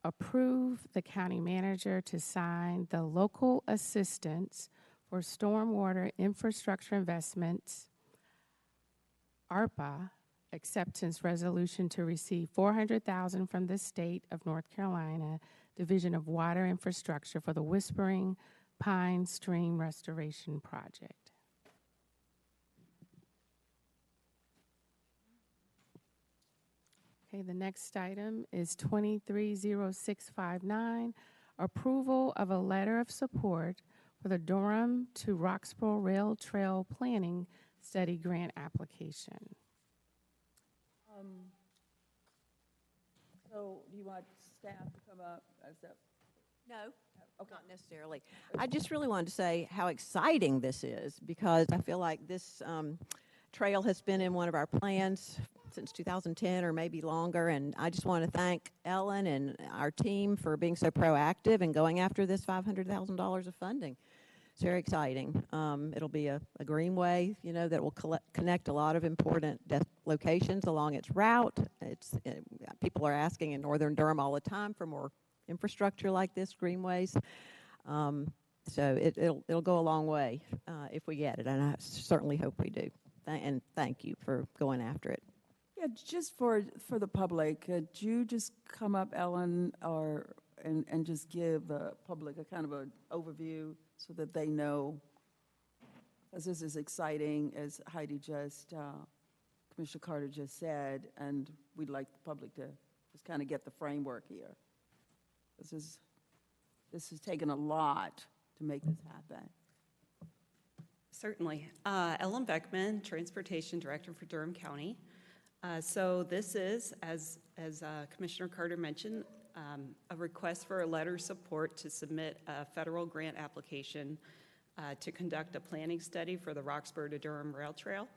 Approve the county manager to sign the local assistance for stormwater infrastructure investments, ARPA acceptance resolution to receive $400,000 from the state of North Carolina Division of Water Infrastructure for the Whispering Pine Stream Restoration Project. Okay, the next item is 230659, approval of a letter of support for the Durham to Roxborough Rail Trail Planning Study Grant application. So do you want staff to come up? No, not necessarily. I just really wanted to say how exciting this is, because I feel like this trail has been in one of our plans since 2010 or maybe longer, and I just want to thank Ellen and our team for being so proactive and going after this $500,000 of funding. It's very exciting. It'll be a greenway, that will connect a lot of important locations along its route. People are asking in northern Durham all the time for more infrastructure like this, greenways. So it'll go a long way if we get it, and I certainly hope we do. And thank you for going after it. Yeah, just for the public, could you just come up, Ellen, and just give the public a kind of an overview so that they know, as this is exciting, as Heidi Commissioner Carter just said, and we'd like the public to just kind of get the framework here. This has taken a lot to make this happen. Certainly. Ellen Beckman, Transportation Director for Durham County. So this is, as Commissioner Carter mentioned, a request for a letter of support to submit a federal grant application to conduct a planning study for the Roxborough to Durham Rail Trail.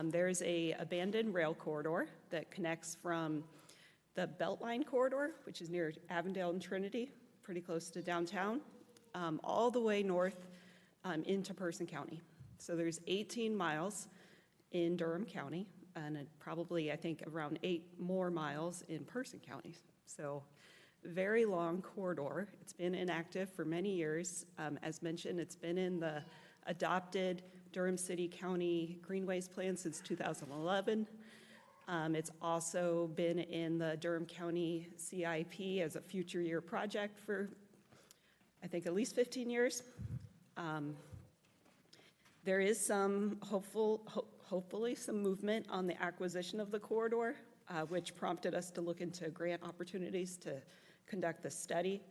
There is an abandoned rail corridor that connects from the Beltline corridor, which is near Avondale and Trinity, pretty close to downtown, all the way north into Person County. So there's 18 miles in Durham County, and probably, I think, around 8 more miles in Person County. So very long corridor. It's been inactive for many years. As mentioned, it's been in the adopted Durham City County Greenways Plan since 2011. It's also been in the Durham County CIP as a future year project for, I think, at least 15 years. There is some hopefully some movement on the acquisition of the corridor, which prompted us to look into grant opportunities to conduct the study.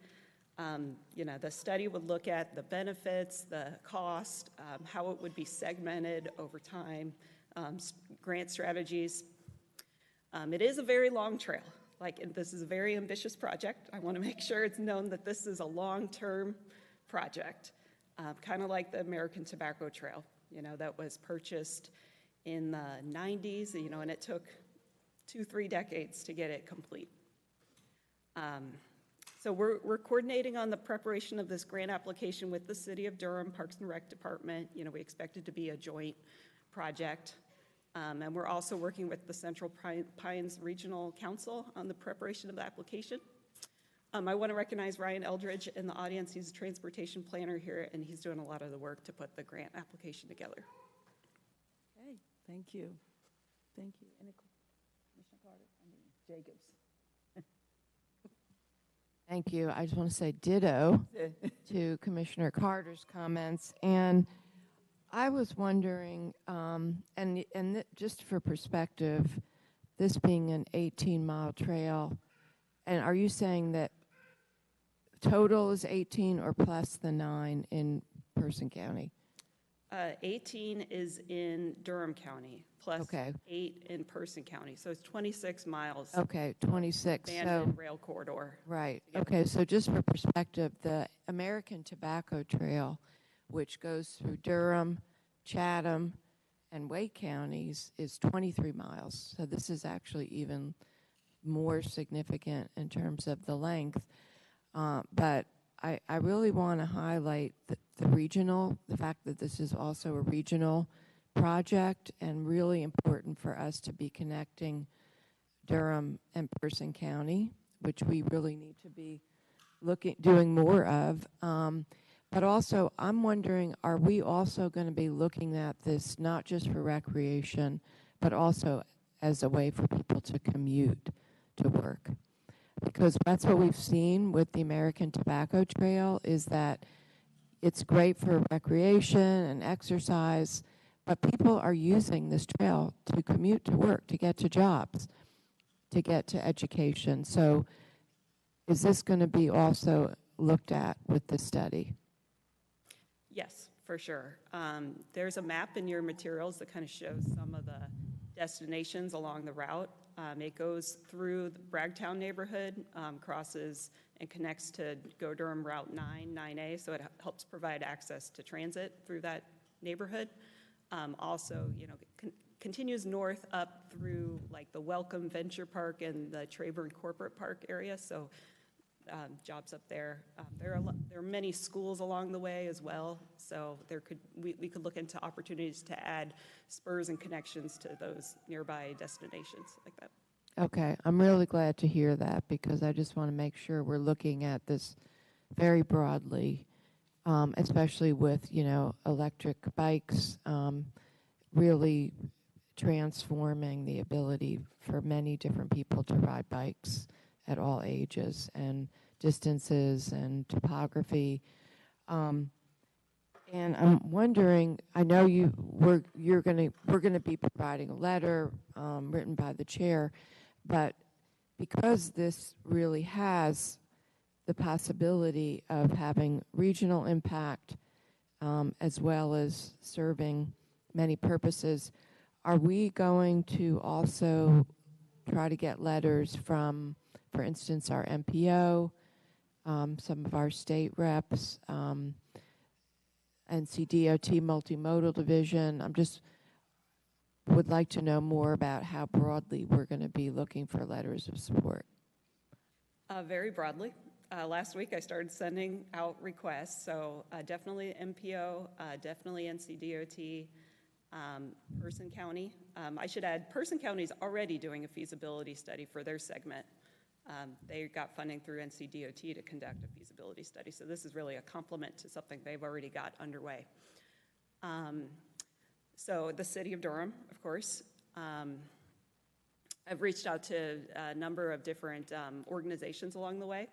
The study would look at the benefits, the cost, how it would be segmented over time, grant strategies. It is a very long trail. This is a very ambitious project. I want to make sure it's known that this is a long-term project, kind of like the American Tobacco Trail, that was purchased in the 90s, and it took 2-3 decades to get it complete. So we're coordinating on the preparation of this grant application with the City of Durham Parks and Rec Department. We expect it to be a joint project. And we're also working with the Central Pines Regional Council on the preparation of the application. I want to recognize Ryan Eldridge in the audience. He's a transportation planner here, and he's doing a lot of the work to put the grant application together. Okay, thank you. Thank you. Any Commissioner Carter? Jacobs. Thank you. I just want to say ditto to Commissioner Carter's comments. And I was wondering, just for perspective, this being an 18-mile trail, and are you saying that total is 18 or plus the 9 in Person County? 18 is in Durham County, plus Okay. 8 in Person County. So it's 26 miles. Okay, 26. Abandoned So, rail corridor. right. Okay, so just for perspective, the American Tobacco Trail, which goes through Durham, Chatham, and Wake counties, is 23 miles. So this is actually even more significant in terms of the length. But I really want to highlight the regional, the fact that this is also a regional project and really important for us to be connecting Durham and Person County, which we really need to be doing more of. But also, I'm wondering, are we also going to be looking at this not just for recreation, but also as a way for people to commute to work? Because that's what we've seen with the American Tobacco Trail, is that it's great for recreation and exercise, but people are using this trail to commute to work, to get to jobs, to get to education. So is this going to be also looked at with this study? Yes, for sure. There's a map in your materials that kind of shows some of the destinations along the route. It goes through the Bragtown neighborhood, crosses and connects to Go Durham Route 9A, so it helps provide access to transit through that neighborhood. Also, continues north up through like the Welcome Venture Park and the Trayburn Corporate Park area, so jobs up there. There are many schools along the way as well, so we could look into opportunities to add spurs and connections to those nearby destinations like that. Okay, I'm really glad to hear that, because I just want to make sure we're looking at this very broadly, especially with, electric bikes, really transforming the ability for many different people to ride bikes at all ages and distances and topography. And I'm wondering, I know we're going to be providing a letter written by the chair, but because this really has the possibility of having regional impact as well as serving many purposes, are we going to also try to get letters from, for instance, our MPO, some of our state reps, NCDOT Multimodal Division? Would like to know more about how broadly we're going to be looking for letters of support. Very broadly. Last week I started sending out requests, so definitely MPO, definitely NCDOT, Person County. I should add, Person County is already doing a feasibility study for their segment. They got funding through NCDOT to conduct a feasibility study, so this is really a complement to something they've already got underway. So the city of Durham, of course. I've reached out to a number of different organizations along the way,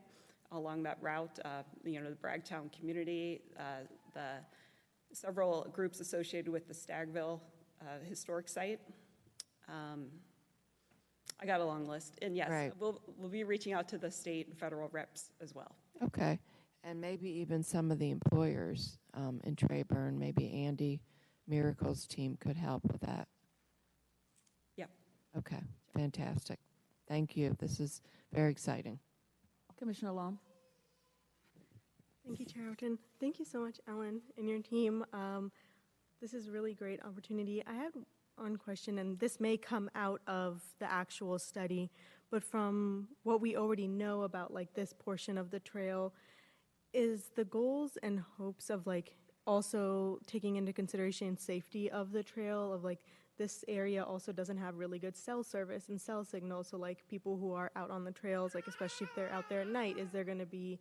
along that route, the Bragtown community, the several groups associated with the Stagville historic site. I got a long list, and yes, Right. we'll be reaching out to the state and federal reps as well. Okay, and maybe even some of the employers in Trayburn, maybe Andy Miracle's team could help with that. Yep. Okay, fantastic. Thank you. This is very exciting. Commissioner Long. Thank you, Chair Overton. Thank you so much, Ellen, and your team. This is a really great opportunity. I have one question, and this may come out of the actual study, but from what we already know about this portion of the trail, is the goals and hopes of also taking into consideration safety of the trail, of this area also doesn't have really good cell service and cell signal, so people who are out on the trails, especially if they're out there at night, is there going to be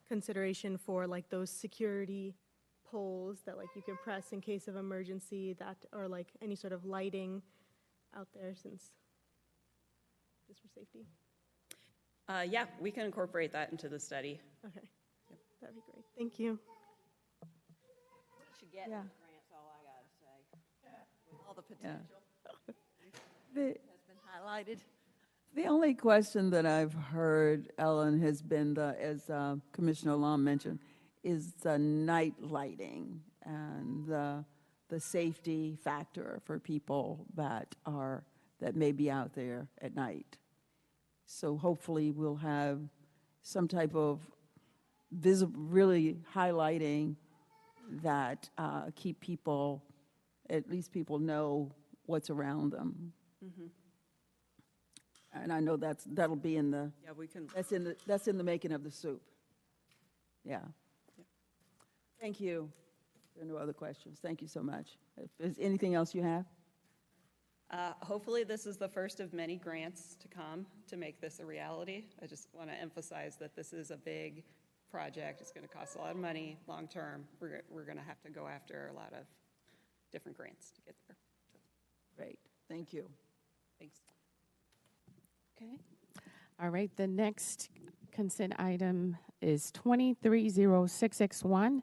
consideration for those security poles that you can press in case of emergency, that or any sort of lighting out there, since just for safety? Yeah, we can incorporate that into the study. Okay, that'd be great. Thank you. Should get Yeah. grants, all I gotta say. With all the Yeah. potential has been highlighted. The only question that I've heard, Ellen, has been, as Commissioner Long mentioned, is the night lighting and the safety factor for people that may be out there at night. So hopefully we'll have some type of really highlighting that keep people, at least people know what's around them. Mhm. And I know that'll be in the, Yeah, we can. that's in the making of the soup. Yeah. Thank you. There are no other questions. Thank you so much. If there's anything else you have? Hopefully, this is the first of many grants to come to make this a reality. I just want to emphasize that this is a big project. It's going to cost a lot of money long-term. We're going to have to go after a lot of different grants to get there. Great. Thank you. Thanks. Okay. All right, the next consent item is 230661,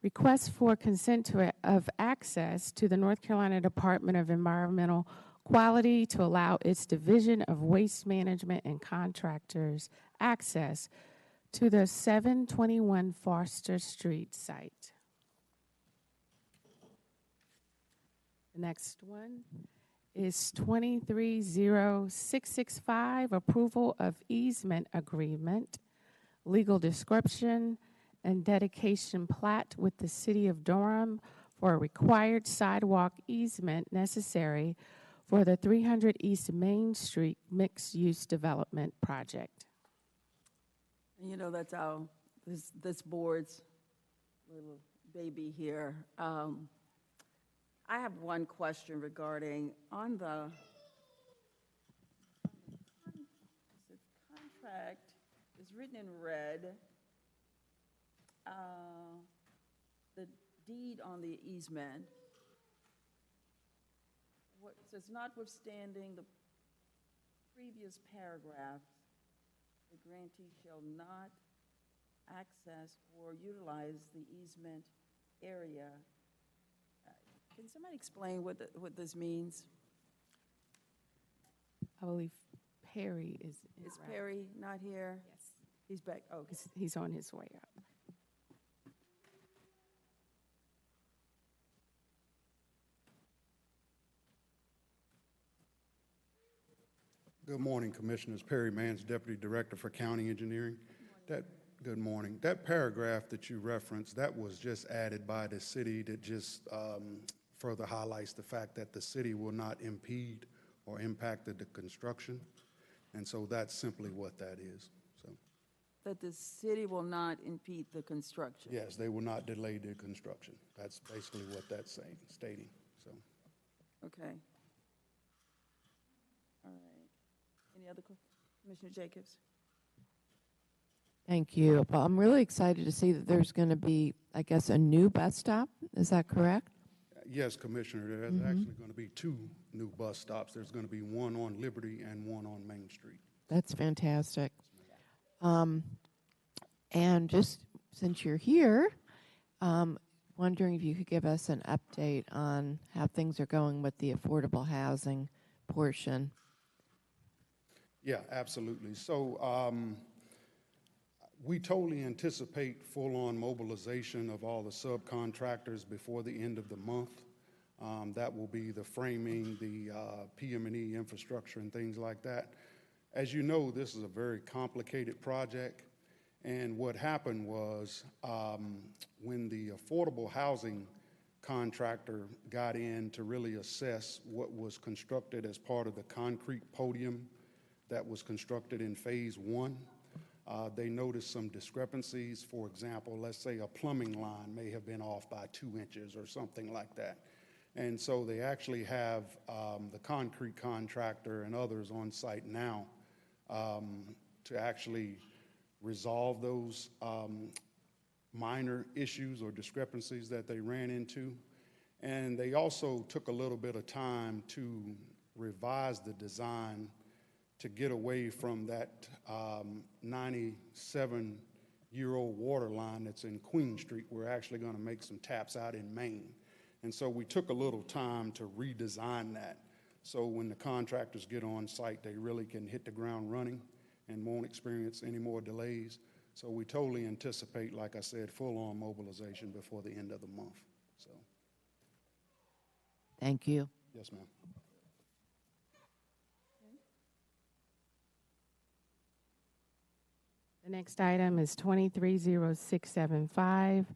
request for consent of access to the North Carolina Department of Environmental Quality to allow its Division of Waste Management and Contractors access to the 721 Foster Street site. The next one is 230665, approval of easement agreement, legal description, and dedication plat with the City of Durham for a required sidewalk easement necessary for the 300 East Main Street mixed-use development project. And you know, that's this board's little baby here. I have one question regarding on the contract is written in red. The deed on the easement. What says notwithstanding the previous paragraph, the grantee shall not access or utilize the easement area. Can somebody explain what this means? I believe Perry is. Is Perry not here? Yes. He's back. Oh, He's on his way up. Good morning, Commissioners. Perry Mans, Deputy Director for County Engineering. Good morning. That paragraph that you referenced, that was just added by the city that just further highlights the fact that the city will not impede or impact the construction. And so that's simply what that is. So, that the city will not impede the construction. yes, they will not delay the construction. That's basically what that's stating. So, Okay. All right. Any other questions? Commissioner Jacobs? Thank you. Well, I'm really excited to see that there's going to be, I guess, a new bus stop. Is that correct? yes, Commissioner, there's actually going to be 2 new bus stops. There's going to be one on Liberty and one on Main Street. That's fantastic. And just since you're here, wondering if you could give us an update on how things are going with the affordable housing portion. Yeah, absolutely. So we totally anticipate full-on mobilization of all the subcontractors before the end of the month. That will be the framing, the PM&E infrastructure and things like that. As you know, this is a very complicated project. And what happened was when the affordable housing contractor got in to really assess what was constructed as part of the concrete podium that was constructed in phase 1, they noticed some discrepancies. For example, let's say a plumbing line may have been off by 2 inches or something like that. And so they actually have the concrete contractor and others on site now to actually resolve those minor issues or discrepancies that they ran into. And they also took a little bit of time to revise the design to get away from that 97-year-old water line that's in Queen Street. We're actually going to make some taps out in Maine. And so we took a little time to redesign that. So when the contractors get on site, they really can hit the ground running and won't experience any more delays. So we totally anticipate, like I said, full-on mobilization before the end of the month. So, Thank you. yes, ma'am. The next item is 230675,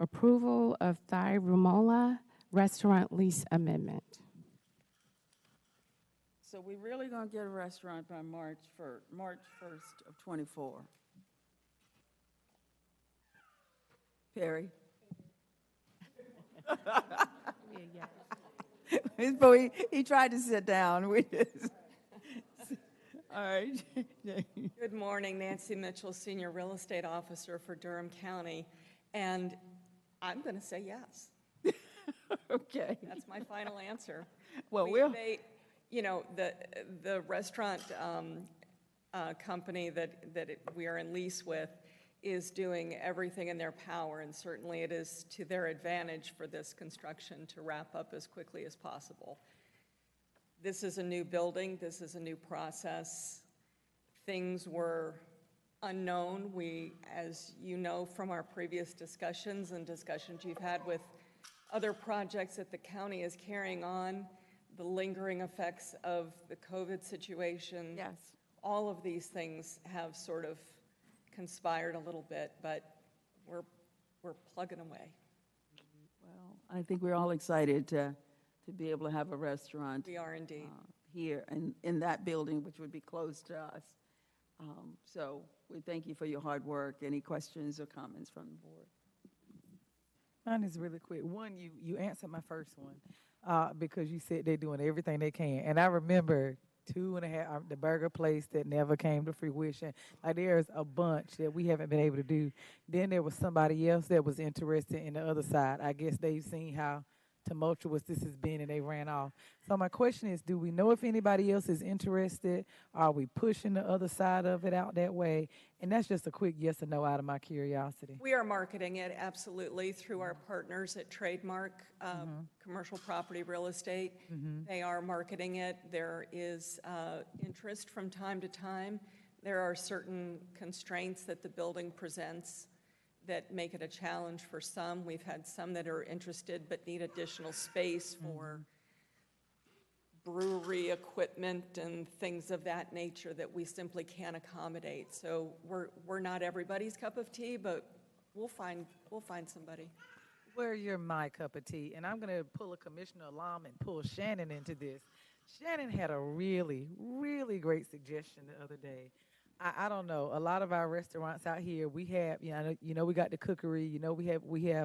approval of Thai Rumola Restaurant Lease Amendment. So we really gonna get a restaurant by March 1st of '24. Perry? Before he tried to sit down. All right. Good morning, Nancy Mitchell, Senior Real Estate Officer for Durham County, and I'm going to say yes. Okay. That's my final answer. Well, you know, the restaurant company that we are in lease with is doing everything in their power, and certainly it is to their advantage for this construction to wrap up as quickly as possible. This is a new building. This is a new process. Things were unknown. We, as you know from our previous discussions and discussions you've had with other projects that the county is carrying on, the lingering effects of the COVID situation. Yes. All of these things have sort of conspired a little bit, but we're plugging away. Well, I think we're all excited to be able to have a restaurant. We are indeed. Here in that building, which would be close to us. So we thank you for your hard work. Any questions or comments from the board? Mine is really quick. One, you answered my first one because you said they're doing everything they can. And I remember 2.5, the burger place that never came to fruition. Like there's a bunch that we haven't been able to do. Then there was somebody else that was interested in the other side. I guess they've seen how tumultuous this has been and they ran off. So my question is, do we know if anybody else is interested? Are we pushing the other side of it out that way? And that's just a quick yes or no out of my curiosity. We are marketing it absolutely through our partners at Trademark Commercial Property Real Estate. They are marketing it. There is interest from time to time. There are certain constraints that the building presents that make it a challenge for some. We've had some that are interested but need additional space for brewery equipment and things of that nature that we simply can't accommodate. So we're not everybody's cup of tea, but we'll find somebody. Well, you're my cup of tea, and I'm going to pull a Commissioner alum and pull Shannon into this. Shannon had a really, really great suggestion the other day. I don't know. A lot of our restaurants out here, we have, you know, we got the cookery. You know, we have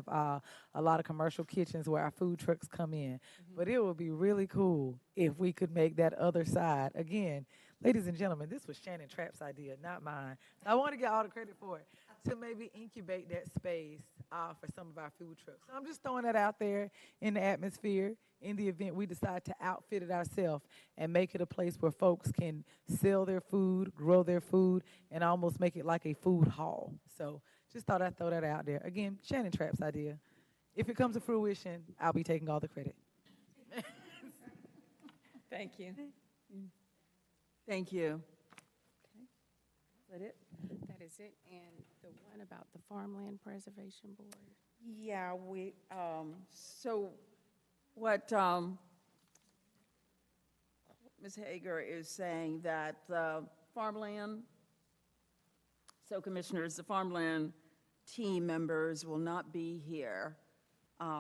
a lot of commercial kitchens where our food trucks come in. But it would be really cool if we could make that other side. Again, ladies and gentlemen, this was Shannon Trapp's idea, not mine. I want to get all the credit for it. To maybe incubate that space for some of our food trucks. So I'm just throwing that out there in the atmosphere in the event we decide to outfit it ourselves and make it a place where folks can sell their food, grow their food, and almost make it like a food hall. So just thought I'd throw that out there. Again, Shannon Trapp's idea. If it comes to fruition, I'll be taking all the credit. Thank you. Thank you. Okay. Is that it? That is it. And the one about the Farmland Preservation Board. Yeah, so what Ms. Hager is saying that the farmland, so commissioners, the farmland team members will not be here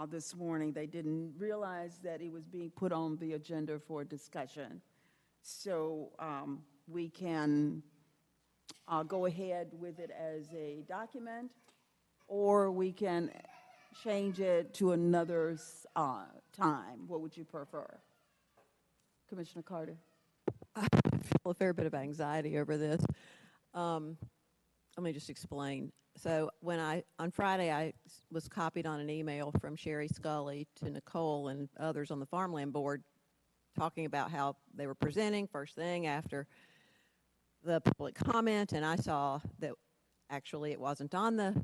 this morning. They didn't realize that it was being put on the agenda for discussion. So we can go ahead with it as a document, or we can change it to another time. What would you prefer? Commissioner Carter? I feel a fair bit of anxiety over this. Let me just explain. So on Friday, I was copied on an email from Sherry Scully to Nicole and others on the Farmland Board talking about how they were presenting first thing after the public comment, and I saw that actually it wasn't on the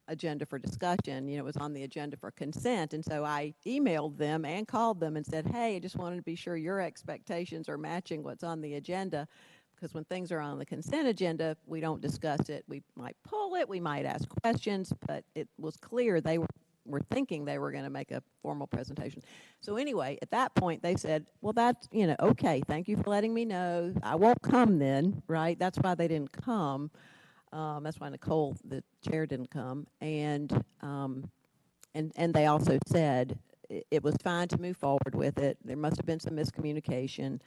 agenda for discussion. It was on the agenda for consent. And so I emailed them and called them and said, hey, I just wanted to be sure your expectations are matching what's on the agenda. Because when things are on the consent agenda, we don't discuss it. We might pull it, we might ask questions, but it was clear they were thinking they were going to make a formal presentation. So anyway, at that point, they said, well, that's, okay, thank you for letting me know. I won't come then, right? That's why they didn't come. That's why Nicole, the chair, didn't come. And they also said it was fine to move forward with it. There must have been some miscommunication.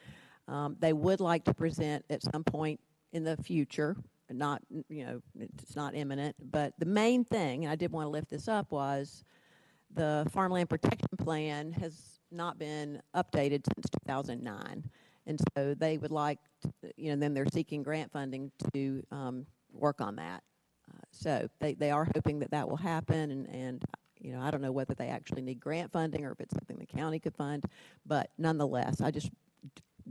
They would like to present at some point in the future, not, it's not imminent, but the main thing, and I did want to lift this up, was the Farmland Protection Plan has not been updated since 2009. And so they would like, then they're seeking grant funding to work on that. So they are hoping that will happen, and I don't know whether they actually need grant funding or if it's something the county could fund, but nonetheless, I just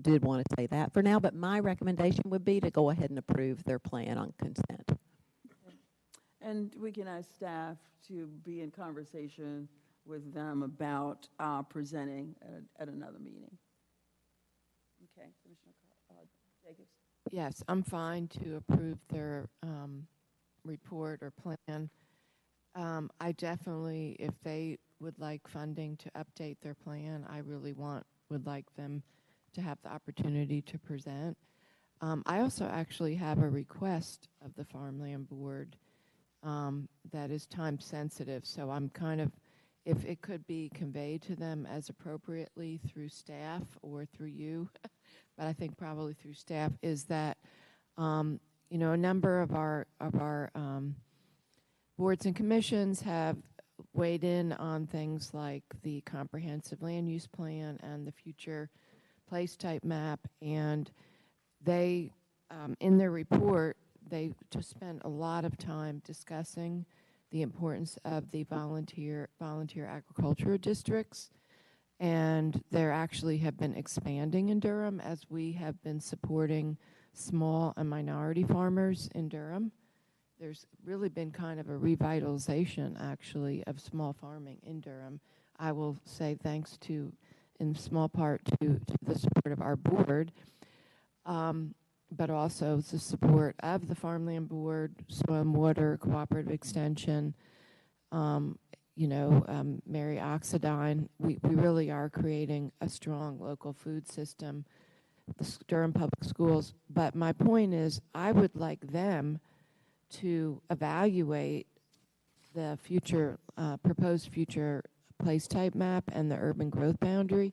did want to say that for now, but my recommendation would be to go ahead and approve their plan on consent. And we can ask staff to be in conversation with them about presenting at another meeting. Okay, Commissioner Jacobs? Yes, I'm fine to approve their report or plan. I definitely, if they would like funding to update their plan, I really would like them to have the opportunity to present. I also actually have a request of the Farmland Board that is time sensitive, so I'm kind of, if it could be conveyed to them as appropriately through staff or through you, but I think probably through staff, is that a number of our boards and commissions have weighed in on things like the comprehensive land use plan and the future place type map, and they, in their report, they just spent a lot of time discussing the importance of the volunteer agricultural districts, and they actually have been expanding in Durham as we have been supporting small and minority farmers in Durham. There's really been kind of a revitalization, actually, of small farming in Durham. I will say thanks to, in small part, to the support of our board, but also the support of the Farmland Board, Soil and Water, Cooperative Extension, Mary Oxidine. We really are creating a strong local food system, the Durham Public Schools. But my point is, I would like them to evaluate the future, proposed future place type map and the urban growth boundary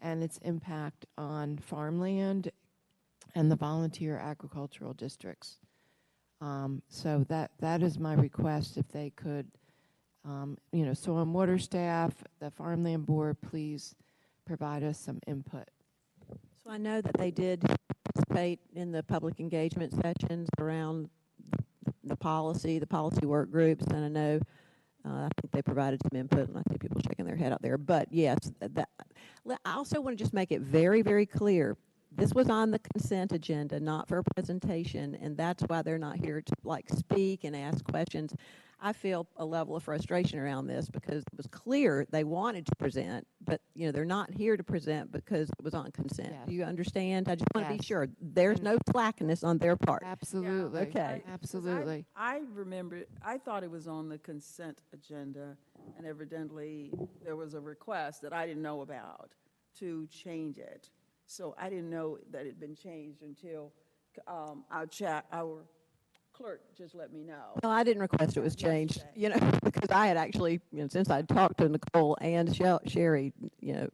and its impact on farmland and the volunteer agricultural districts. So that is my request. If they could, Soil and Water staff, the Farmland Board, please provide us some input. So I know that they did participate in the public engagement sessions around the policy work groups, and I know I think they provided some input, and I see people shaking their head out there. But yes, I also want to just make it very, very clear. This was on the consent agenda, not for a presentation, and that's why they're not here to speak and ask questions. I feel a level of frustration around this because it was clear they wanted to present, but they're not here to present because it was on consent. Yes. Do you understand? I just want to Yes. be sure there's no slackness on their part. Absolutely. Okay. Absolutely. I remember, I thought it was on the consent agenda, and evidently there was a request that I didn't know about to change it. So I didn't know that it had been changed until our clerk just let me know. Well, I didn't request it was changed, because I had actually, since I'd talked to Nicole and Sherry,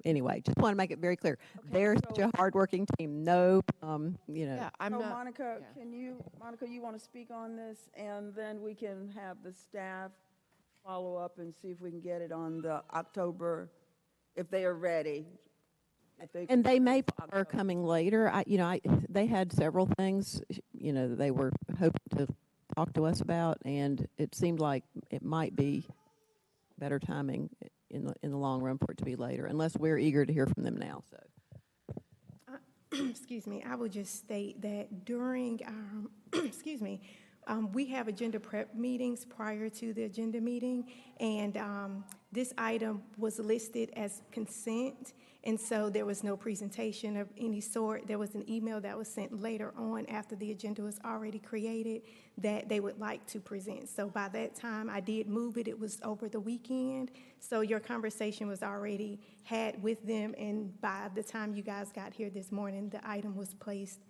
anyway, just want to make it very clear. Okay, They're so- such a hardworking team. No, Yeah, I'm So not. Monica, yeah. Monica, you want to speak on this? And then we can have the staff follow up and see if we can get it on the October, if they are ready. And they may are coming later. They had several things, that they were hoping to talk to us about, and it seemed like it might be better timing in the long run for it to be later, unless we're eager to hear from them now. So, Excuse me, I would just state that during our, We have agenda prep meetings prior to the agenda meeting, and this item was listed as consent, and so there was no presentation of any sort. There was an email that was sent later on after the agenda was already created that they would like to present. So by that time, I did move it. It was over the weekend, so your conversation was already had with them, and by the time you guys got here this morning, the item was placed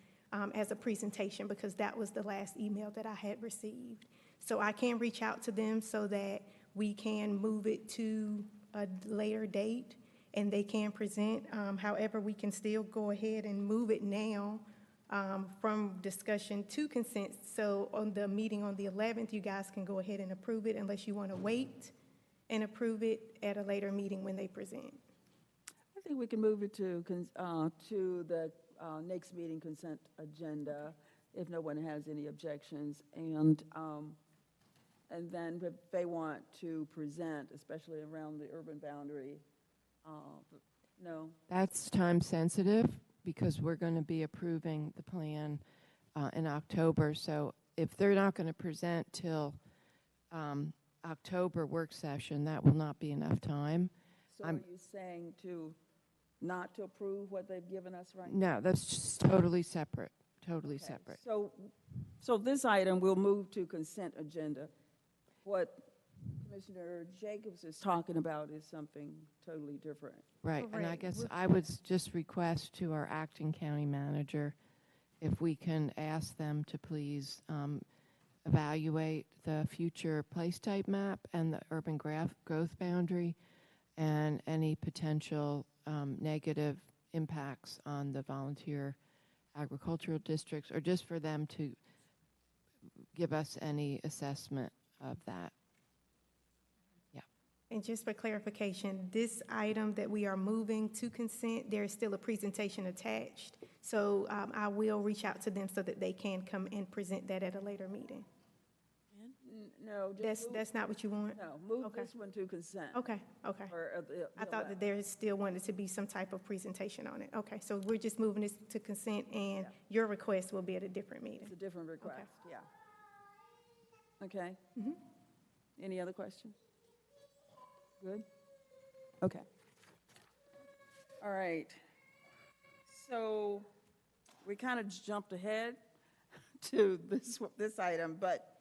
as a presentation because that was the last email that I had received. So I can reach out to them so that we can move it to a later date and they can present. However, we can still go ahead and move it now from discussion to consent. So on the meeting on the 11th, you guys can go ahead and approve it unless you want to wait and approve it at a later meeting when they present. I think we can move it to the next meeting consent agenda if no one has any objections. And then if they want to present, especially around the urban boundary, no. That's time sensitive because we're going to be approving the plan in October. So if they're not going to present till October work session, that will not be enough time. So are you saying not to approve what they've given us right now? No, that's just totally separate, totally separate. So this item will move to consent agenda. What Commissioner Jacobs is talking about is something totally different. Right, and I guess I would just request to our acting county manager if we can ask them to please evaluate the future place type map and the urban growth boundary and any potential negative impacts on the volunteer agricultural districts, or just for them to give us any assessment of that. Yeah. And just for clarification, this item that we are moving to consent, there is still a presentation attached. So I will reach out to them so that they can come and present that at a later meeting. No, That's not what you want? No, move this one to consent. Okay. I thought that there still wanted to be some type of presentation on it. Okay, so we're just moving this to consent, and your request will be at a different meeting. It's a different request, yeah. Okay. Any other questions? Good? Okay. All right. So we kind of jumped ahead to this item, but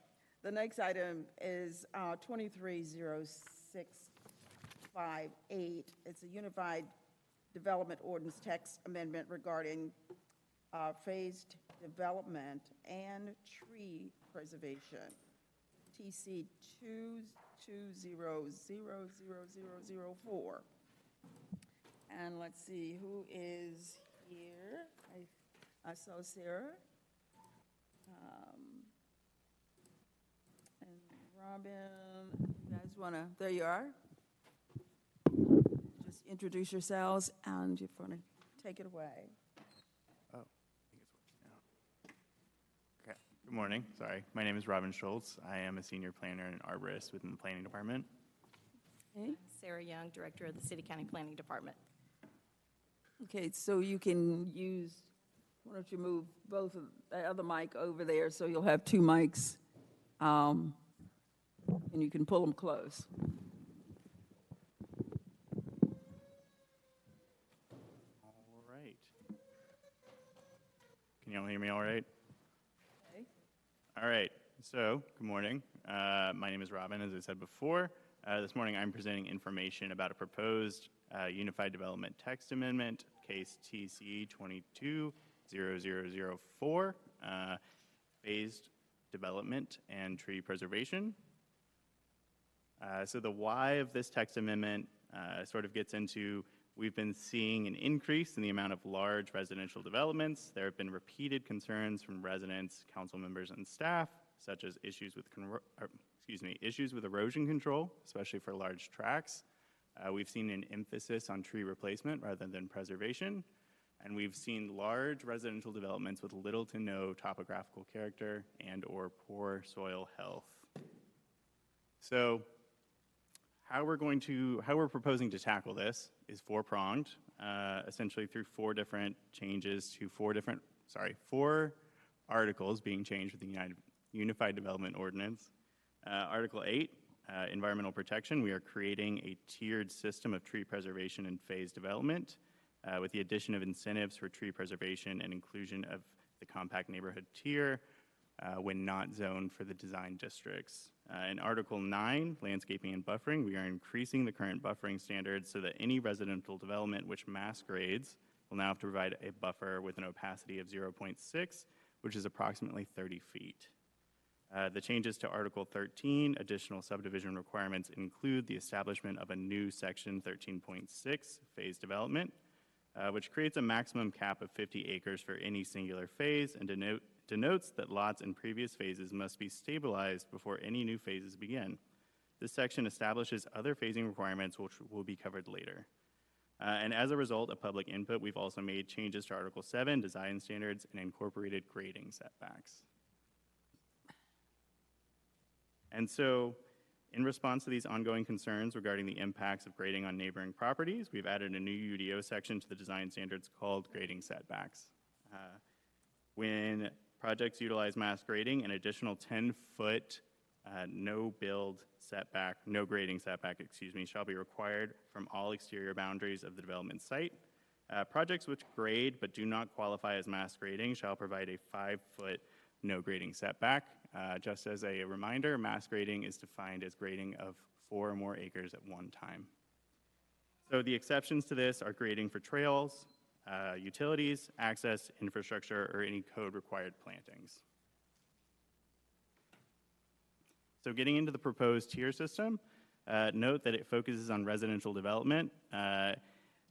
the next item is 230658. It's a Unified Development Ordinance Text Amendment regarding phased development and tree preservation. TC 220000004. And let's see who is here. I saw Sarah. And Robin, you guys want to, there you are. Just introduce yourselves and you're going to take it away. Oh, I think it's working now. Okay, good morning. Sorry, my name is Robin Schultz. I am a senior planner and arborist within the planning department. Okay. Sarah Young, Director of the City County Planning Department. Okay, so you can use, why don't you move both of the other mic over there so you'll have two mics, and you can pull them close. All right. Can you all hear me all right? Okay. All right, so good morning. My name is Robin, as I said before. This morning I'm presenting information about a proposed Unified Development Text Amendment, case TC 220004, phased development and tree preservation. So the why of this text amendment sort of gets into, we've been seeing an increase in the amount of large residential developments. There have been repeated concerns from residents, council members, and staff, such as issues with erosion control, especially for large tracts. We've seen an emphasis on tree replacement rather than preservation, and we've seen large residential developments with little to no topographical character and or poor soil health. So how we're proposing to tackle this is four-pronged, essentially through four different changes to four articles being changed with the Unified Development Ordinance. Article 8, environmental protection. We are creating a tiered system of tree preservation and phase development with the addition of incentives for tree preservation and inclusion of the compact neighborhood tier when not zoned for the design districts. In Article 9, landscaping and buffering, we are increasing the current buffering standards so that any residential development which masquerades will now have to provide a buffer with an opacity of 0.6, which is approximately 30 feet. The changes to Article 13, additional subdivision requirements include the establishment of a new Section 13.6 phase development, which creates a maximum cap of 50 acres for any singular phase and denotes that lots in previous phases must be stabilized before any new phases begin. This section establishes other phasing requirements which will be covered later. And as a result of public input, we've also made changes to Article 7, design standards, and incorporated grading setbacks. And so, in response to these ongoing concerns regarding the impacts of grading on neighboring properties, we've added a new UDO section to the design standards called grading setbacks. When projects utilize mass grading, an additional 10-foot no grading setback, shall be required from all exterior boundaries of the development site. Projects which grade but do not qualify as mass grading shall provide a 5-foot no grading setback. Just as a reminder, mass grading is defined as grading of 4 or more acres at one time. So the exceptions to this are grading for trails, utilities, access, infrastructure, or any code-required plantings. So getting into the proposed tier system, note that it focuses on residential development.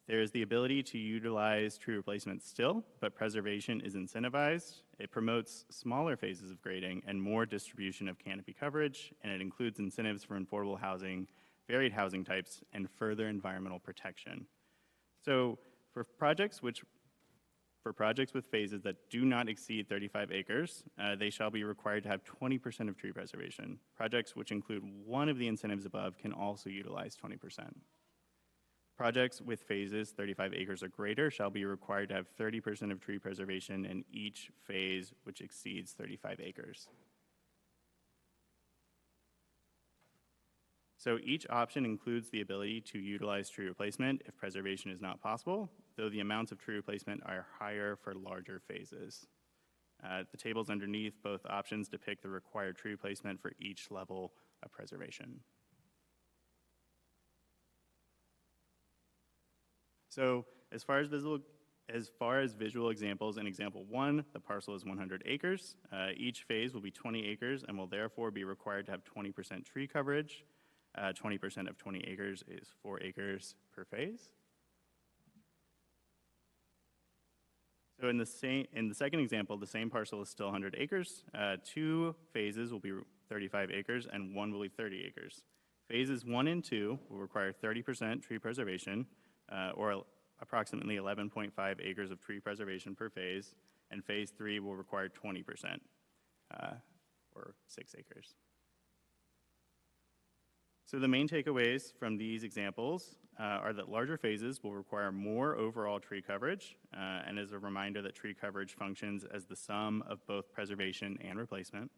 There is the ability to utilize tree replacement still, but preservation is incentivized. It promotes smaller phases of grading and more distribution of canopy coverage, and it includes incentives for affordable housing, varied housing types, and further environmental protection. So for projects with phases that do not exceed 35 acres, they shall be required to have 20% of tree preservation. Projects which include one of the incentives above can also utilize 20%. Projects with phases 35 acres or greater shall be required to have 30% of tree preservation in each phase which exceeds 35 acres. So each option includes the ability to utilize tree replacement if preservation is not possible, though the amounts of tree replacement are higher for larger phases. The tables underneath both options depict the required tree replacement for each level of preservation. So as far as visual examples, in example 1, the parcel is 100 acres. Each phase will be 20 acres and will therefore be required to have 20% tree coverage. 20% of 20 acres is 4 acres per phase. So in the second example, the same parcel is still 100 acres. 2 phases will be 35 acres and 1 will be 30 acres. Phases 1 and 2 will require 30% tree preservation, or approximately 11.5 acres of tree preservation per phase, and phase 3 will require 20%, or 6 acres. So the main takeaways from these examples are that larger phases will require more overall tree coverage, and as a reminder that tree coverage functions as the sum of both preservation and replacement.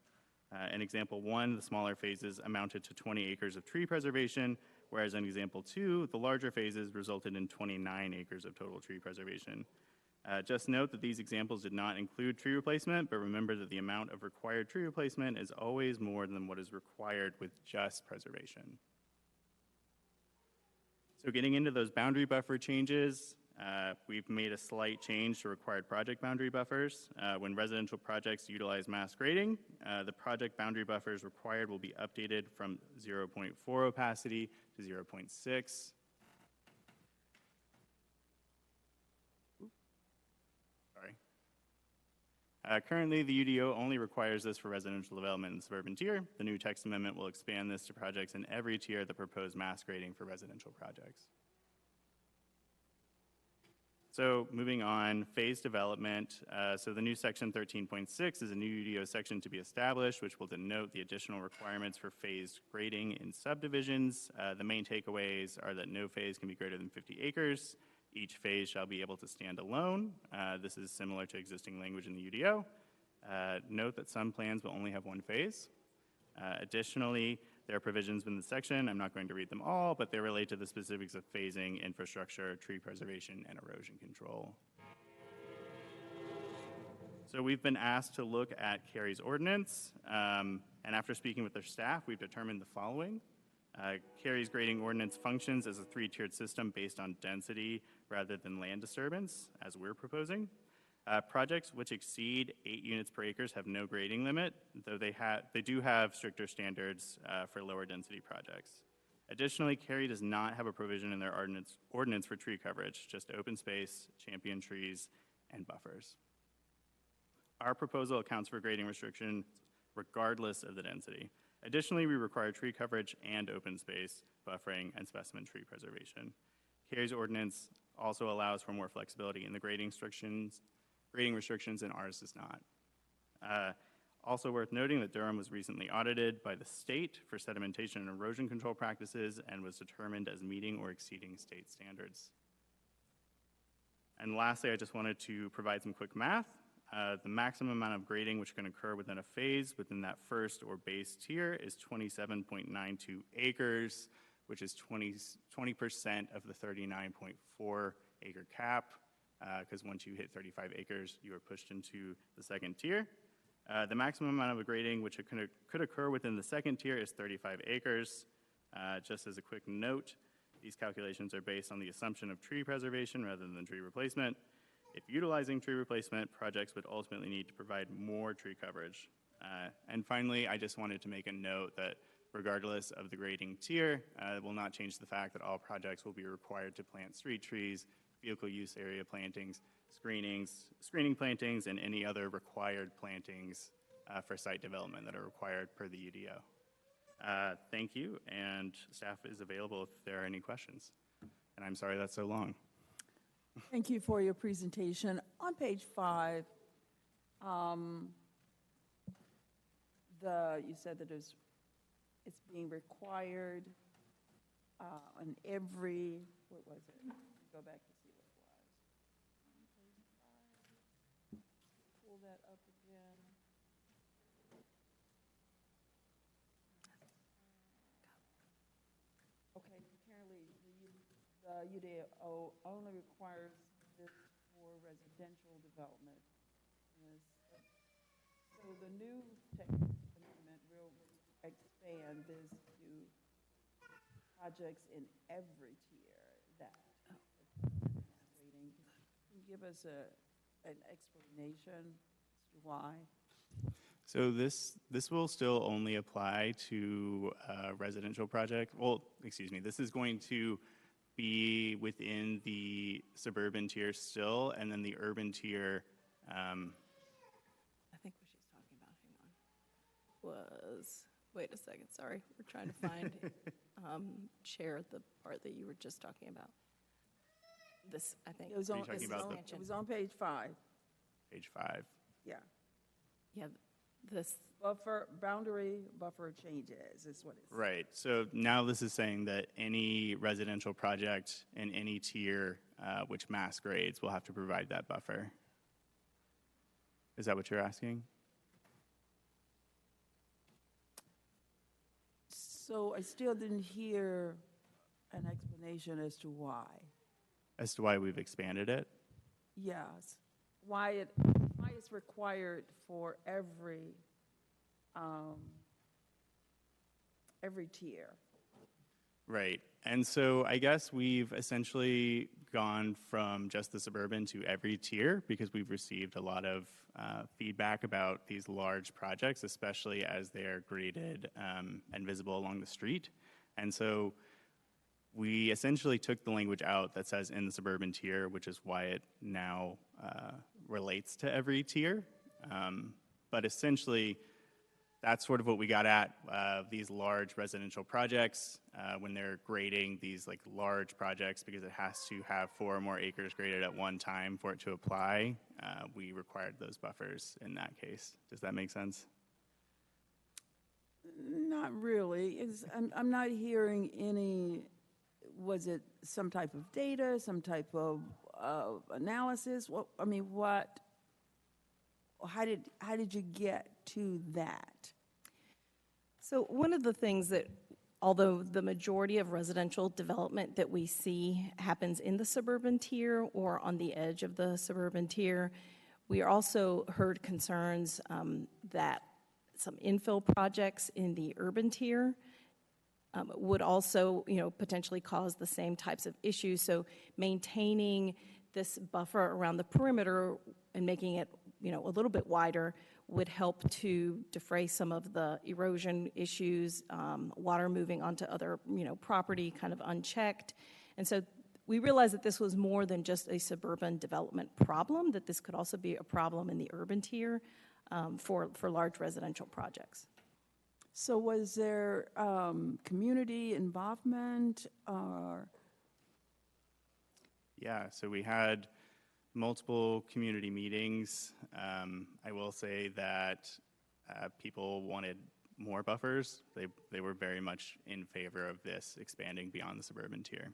In example 1, the smaller phases amounted to 20 acres of tree preservation, whereas in example 2, the larger phases resulted in 29 acres of total tree preservation. Just note that these examples did not include tree replacement, but remember that the amount of required tree replacement is always more than what is required with just preservation. So getting into those boundary buffer changes, we've made a slight change to required project boundary buffers. When residential projects utilize mass grading, the project boundary buffers required will be updated from 0.4 opacity to 0.6. Currently, the UDO only requires this for residential development in the suburban tier. The new text amendment will expand this to projects in every tier that propose mass grading for residential projects. So moving on, phase development. So the new section 13.6 is a new UDO section to be established, which will denote the additional requirements for phased grading in subdivisions. The main takeaways are that no phase can be greater than 50 acres. Each phase shall be able to stand alone. This is similar to existing language in the UDO. Note that some plans will only have one phase. Additionally, there are provisions in the section, I'm not going to read them all, but they relate to the specifics of phasing, infrastructure, tree preservation, and erosion control. So we've been asked to look at Cary's ordinance, and after speaking with their staff, we've determined the following. Cary's grading ordinance functions as a three-tiered system based on density rather than land disturbance, as we're proposing. Projects which exceed 8 units per acre have no grading limit, though they do have stricter standards for lower density projects. Additionally, Cary does not have a provision in their ordinance for tree coverage, just open space, champion trees, and buffers. Our proposal accounts for grading restrictions regardless of the density. Additionally, we require tree coverage and open space, buffering, and specimen tree preservation. Cary's ordinance also allows for more flexibility in the grading restrictions, and ours does not. Also worth noting that Durham was recently audited by the state for sedimentation and erosion control practices and was determined as meeting or exceeding state standards. And lastly, I just wanted to provide some quick math. The maximum amount of grading which can occur within a phase within that first or base tier is 27.92 acres, which is 20% of the 39.4 acre cap, because once you hit 35 acres, you are pushed into the second tier. The maximum amount of grading which could occur within the second tier is 35 acres. Just as a quick note, these calculations are based on the assumption of tree preservation rather than tree replacement. If utilizing tree replacement, projects would ultimately need to provide more tree coverage. And finally, I just wanted to make a note that regardless of the grading tier, it will not change the fact that all projects will be required to plant street trees, vehicle use area plantings, screening plantings, and any other required plantings for site development that are required per the UDO. Thank you, and staff is available if there are any questions. And I'm sorry that's so long. Thank you for your presentation. On page 5, you said that it's being required on every, what was it? Go back to see what it was. Pull that up again. Okay, apparently the UDO only requires this for residential development. Yes. So the new text amendment will expand this to projects in every tier that rating. Can you give us an explanation as to why? So this will still only apply to residential project. Well, excuse me, this is going to be within the suburban tier still, and then the urban tier. I think what she's talking about, hang on, was, wait a second, sorry. We're trying to find, share the part that you were just talking about. This, I think. It was on page 5. Page 5. Yeah. Yeah, this. Boundary buffer changes is what it's. Right. So now this is saying that any residential project in any tier which mass grades will have to provide that buffer. Is that what you're asking? So I still didn't hear an explanation as to why. As to why we've expanded it? Yes. Why it's required for every tier. Right. And so I guess we've essentially gone from just the suburban to every tier because we've received a lot of feedback about these large projects, especially as they are graded and visible along the street. And so we essentially took the language out that says in the suburban tier, which is why it now relates to every tier. But essentially, that's sort of what we got at these large residential projects when they're grading these like large projects, because it has to have 4 or more acres graded at one time for it to apply. We required those buffers in that case. Does that make sense? Not really. I'm not hearing any. Was it some type of data, some type of analysis? What? how did you get to that? So one of the things that, although the majority of residential development that we see happens in the suburban tier or on the edge of the suburban tier, we also heard concerns that some infill projects in the urban tier would also, potentially cause the same types of issues. So maintaining this buffer around the perimeter and making it, a little bit wider would help to defray some of the erosion issues, water moving onto other, property kind of unchecked. And so we realized that this was more than just a suburban development problem, that this could also be a problem in the urban tier for large residential projects. So was there community involvement or? Yeah, so we had multiple community meetings. I will say that people wanted more buffers. They were very much in favor of this expanding beyond the suburban tier.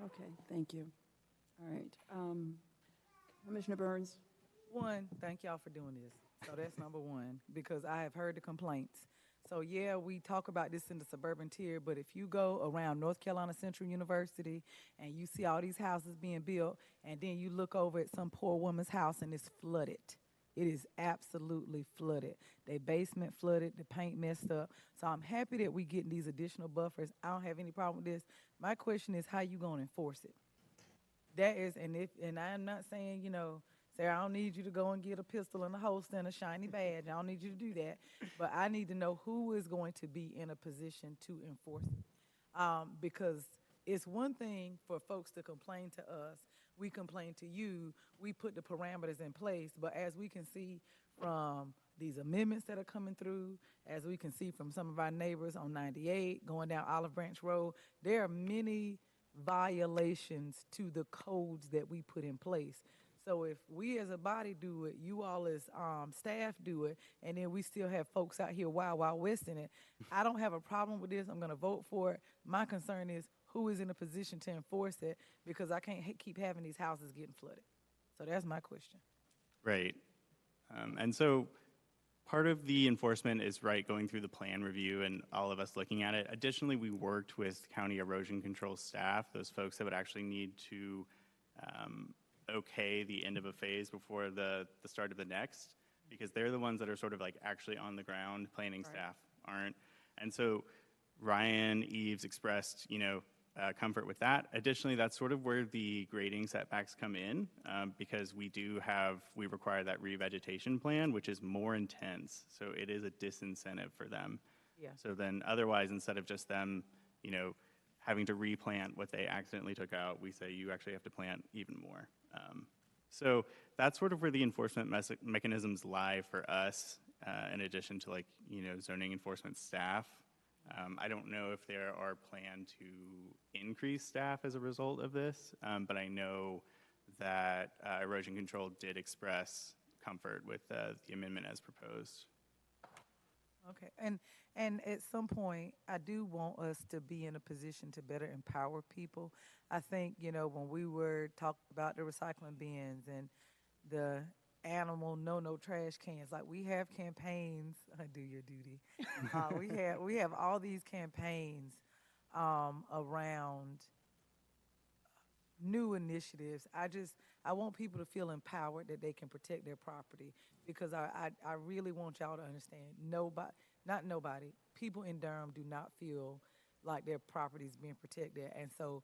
Okay, thank you. All right. Commissioner Burns? One, thank y'all for doing this. So that's number one, because I have heard the complaints. So yeah, we talk about this in the suburban tier, but if you go around North Carolina Central University and you see all these houses being built, and then you look over at some poor woman's house and it's flooded. It is absolutely flooded. Their basement flooded, the paint messed up. So I'm happy that we getting these additional buffers. I don't have any problem with this. My question is, how you gonna enforce it? That is, and I'm not saying, Sarah, I don't need you to go and get a pistol and a holster and a shiny badge. I don't need you to do that. But I need to know who is going to be in a position to enforce it. Because it's one thing for folks to complain to us. We complain to you. We put the parameters in place. But as we can see from these amendments that are coming through, as we can see from some of our neighbors on 98, going down Olive Branch Road, there are many violations to the codes that we put in place. So if we as a body do it, you all as staff do it, and then we still have folks out here wild west in it, I don't have a problem with this. I'm going to vote for it. My concern is who is in a position to enforce it, because I can't keep having these houses getting flooded. So that's my question. Right. And so part of the enforcement is, going through the plan review and all of us looking at it. Additionally, we worked with county erosion control staff, those folks that would actually need to okay the end of a phase before the start of the next, because they're the ones that are sort of actually on the ground. Planning staff aren't. And so Ryan Eves expressed, comfort with that. Additionally, that's sort of where the grading setbacks come in, because we require that revegetation plan, which is more intense. So it is a disincentive for them. Yeah. So then otherwise, instead of just them, having to replant what they accidentally took out, we say you actually have to plant even more. So that's sort of where the enforcement mechanisms lie for us, in addition to zoning enforcement staff. I don't know if there are plans to increase staff as a result of this, but I know that erosion control did express comfort with the amendment as proposed. Okay, and at some point, I do want us to be in a position to better empower people. I think, when we were talking about the recycling bins and the animal no trash cans, we have campaigns. Do your duty. We have all these campaigns around new initiatives. I want people to feel empowered that they can protect their property, because I really want y'all to understand, people in Durham do not feel like their property is being protected. And so,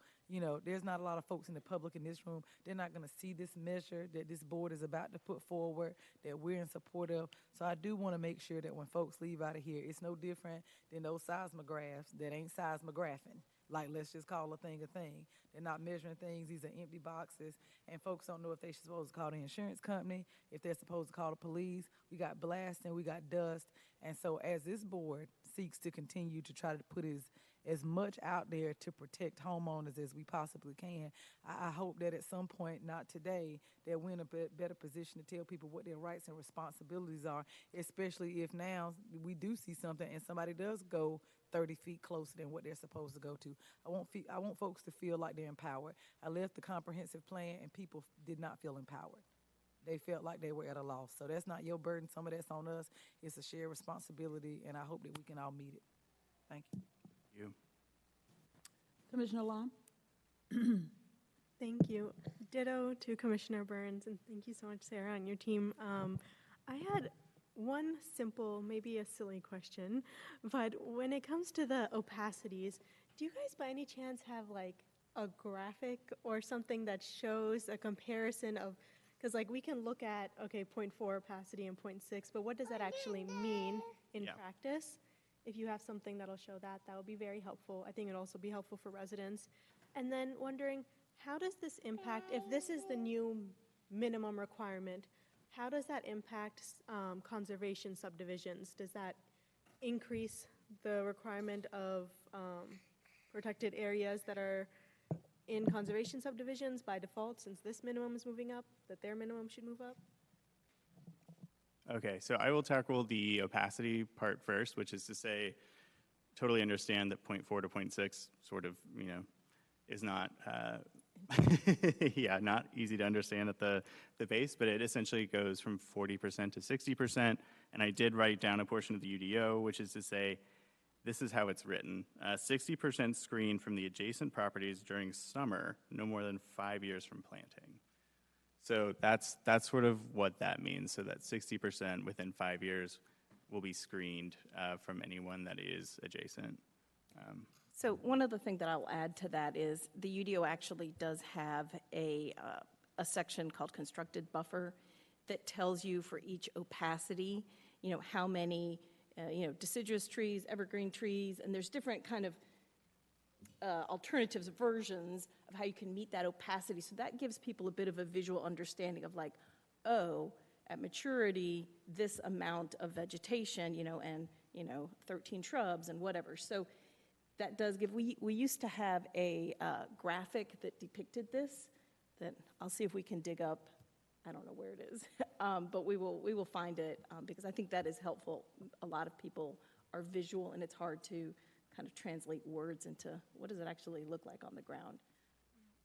there's not a lot of folks in the public in this room. They're not going to see this measure that this board is about to put forward, that we're in support of. So I do want to make sure that when folks leave out of here, it's no different than those seismographs that ain't seismographing. Let's just call a thing a thing. They're not measuring things. These are empty boxes. And folks don't know if they're supposed to call the insurance company, if they're supposed to call the police. We got blasting, we got dust. And so as this board seeks to continue to try to put as much out there to protect homeowners as we possibly can, I hope that at some point, not today, that we're in a better position to tell people what their rights and responsibilities are, especially if now we do see something and somebody does go 30 feet closer than what they're supposed to go to. I want folks to feel like they're empowered. I left the comprehensive plan and people did not feel empowered. they felt like they were at a loss. So that's not your burden, some of that's on us. It's a shared responsibility, and I hope that we can all meet it. Thank you. You. Commissioner Lum? Thank you. Ditto to Commissioner Burns, and thank you so much, Sarah, and your team. I had one simple, maybe a silly question, but when it comes to the opacities, do you guys by any chance have like a graphic or something that shows a comparison of, because like we can look at, okay, 0.4 opacity and 0.6, but what does that actually mean in practice? If you have something that'll show that, that would be very helpful. I think it'd also be helpful for residents. And then wondering, how does this impact, if this is the new minimum requirement, how does that impact conservation subdivisions? Does that increase the requirement of protected areas that are in conservation subdivisions by default, since this minimum is moving up, that their minimum should move up? Okay, so I will tackle the opacity part first, which is to say, totally understand that 0.4 to 0.6 sort of, is not, not easy to understand at the base, but it essentially goes from 40% to 60%. And I did write down a portion of the UDO, which is to say, this is how it's written. 60% screened from the adjacent properties during summer, no more than 5 years from planting. So that's sort of what that means. So that 60% within 5 years will be screened from anyone that is adjacent. So one other thing that I'll add to that is the UDO actually does have a section called constructed buffer that tells you for each opacity, how many, deciduous trees, evergreen trees, and there's different kind of alternatives, versions of how you can meet that opacity. So that gives people a bit of a visual understanding of like, oh, at maturity, this amount of vegetation, and 13 shrubs and whatever. So that does give, we used to have a graphic that depicted this, that I'll see if we can dig up. I don't know where it is, but we will find it because I think that is helpful. A lot of people are visual, and it's hard to kind of translate words into what does it actually look like on the ground.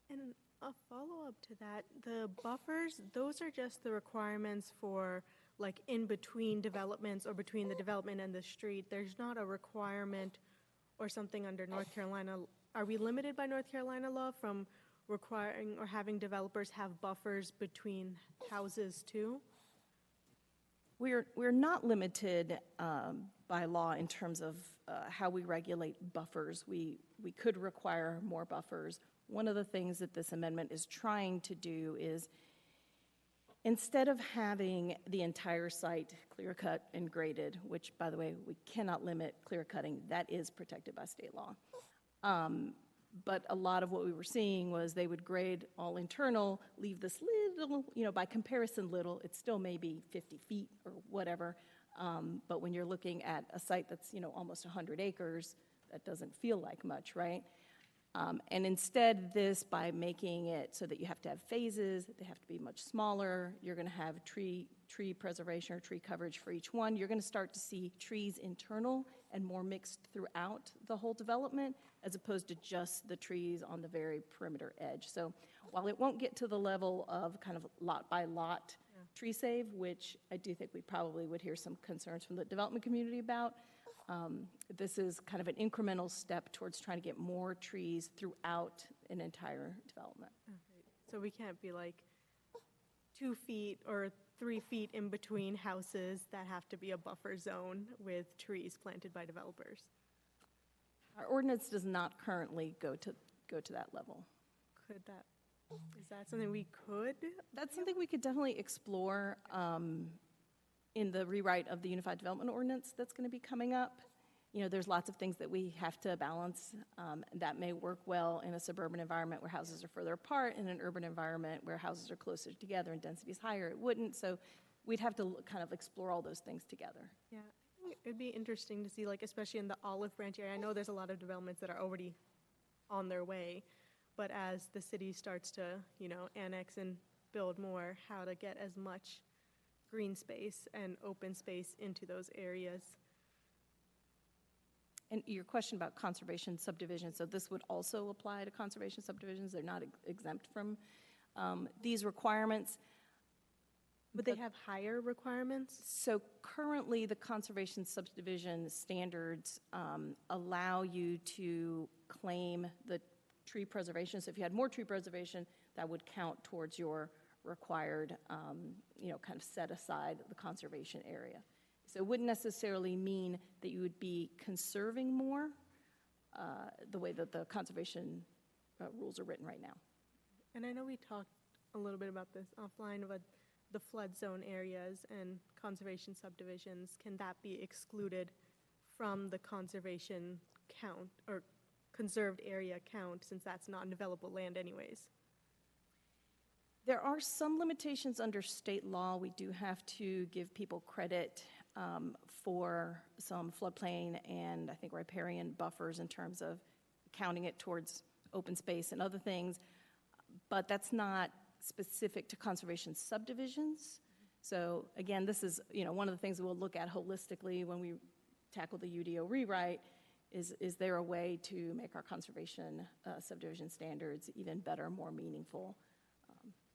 And a follow-up to that, the buffers, those are just the requirements for like in between developments or between the development and the street. There's not a requirement or something under North Carolina. Are we limited by North Carolina law from requiring or having developers have buffers between houses too? We're not limited by law in terms of how we regulate buffers. We could require more buffers. One of the things that this amendment is trying to do is, instead of having the entire site clear cut and graded, which, by the way, we cannot limit clear cutting, that is protected by state law. But a lot of what we were seeing was they would grade all internal, leave this little, by comparison little, it's still maybe 50 feet or whatever. But when you're looking at a site that's, almost 100 acres, that doesn't feel like much, right? And instead, this, by making it so that you have to have phases, they have to be much smaller, you're going to have tree preservation or tree coverage for each one. You're going to start to see trees internal and more mixed throughout the whole development, as opposed to just the trees on the very perimeter edge. So while it won't get to the level of kind of lot by lot tree save, which I do think we probably would hear some concerns from the development community about, this is kind of an incremental step towards trying to get more trees throughout an entire development. Okay. So we can't be like 2 feet or 3 feet in between houses that have to be a buffer zone with trees planted by developers. Our ordinance does not currently go to that level. Is that something we could? That's something we could definitely explore in the rewrite of the Unified Development Ordinance that's going to be coming up. There's lots of things that we have to balance that may work well in a suburban environment where houses are further apart, in an urban environment where houses are closer together and density is higher. It wouldn't. So we'd have to kind of explore all those things together. Yeah, I think it'd be interesting to see, like, especially in the Olive Branch area. I know there's a lot of developments that are already on their way, but as the city starts to, annex and build more, how to get as much green space and open space into those areas. And your question about conservation subdivisions, so this would also apply to conservation subdivisions. They're not exempt from these requirements. Would they have higher requirements? So currently, the conservation subdivision standards allow you to claim the tree preservation. So if you had more tree preservation, that would count towards your required, kind of set aside the conservation area. So it wouldn't necessarily mean that you would be conserving more, the way that the conservation rules are written right now. And I know we talked a little bit about this offline about the flood zone areas and conservation subdivisions. Can that be excluded from the conservation count or conserved area count, since that's not developable land anyways? There are some limitations under state law. We do have to give people credit for some floodplain and I think riparian buffers in terms of counting it towards open space and other things, but that's not specific to conservation subdivisions. So again, this is one of the things that we'll look at holistically when we tackle the UDO rewrite. Is there a way to make our conservation subdivision standards even better, more meaningful?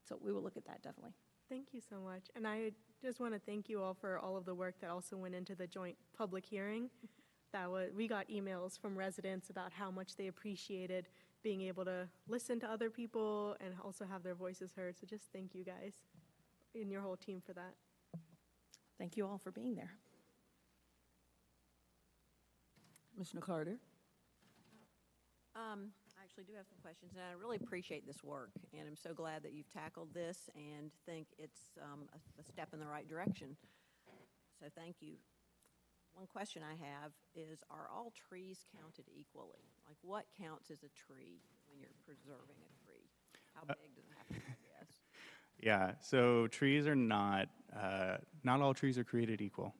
So we will look at that, definitely. Thank you so much. And I just want to thank you all for all of the work that also went into the joint public hearing. We got emails from residents about how much they appreciated being able to listen to other people and also have their voices heard. So just thank you guys and your whole team for that. Thank you all for being there. Commissioner Carter? I actually do have some questions, and I really appreciate this work, and I'm so glad that you've tackled this and think it's a step in the right direction. So thank you. One question I have is, are all trees counted equally? Like, what counts as a tree when you're preserving a tree? How big does it have to be, I guess? Yeah, so trees are not all trees are created equal.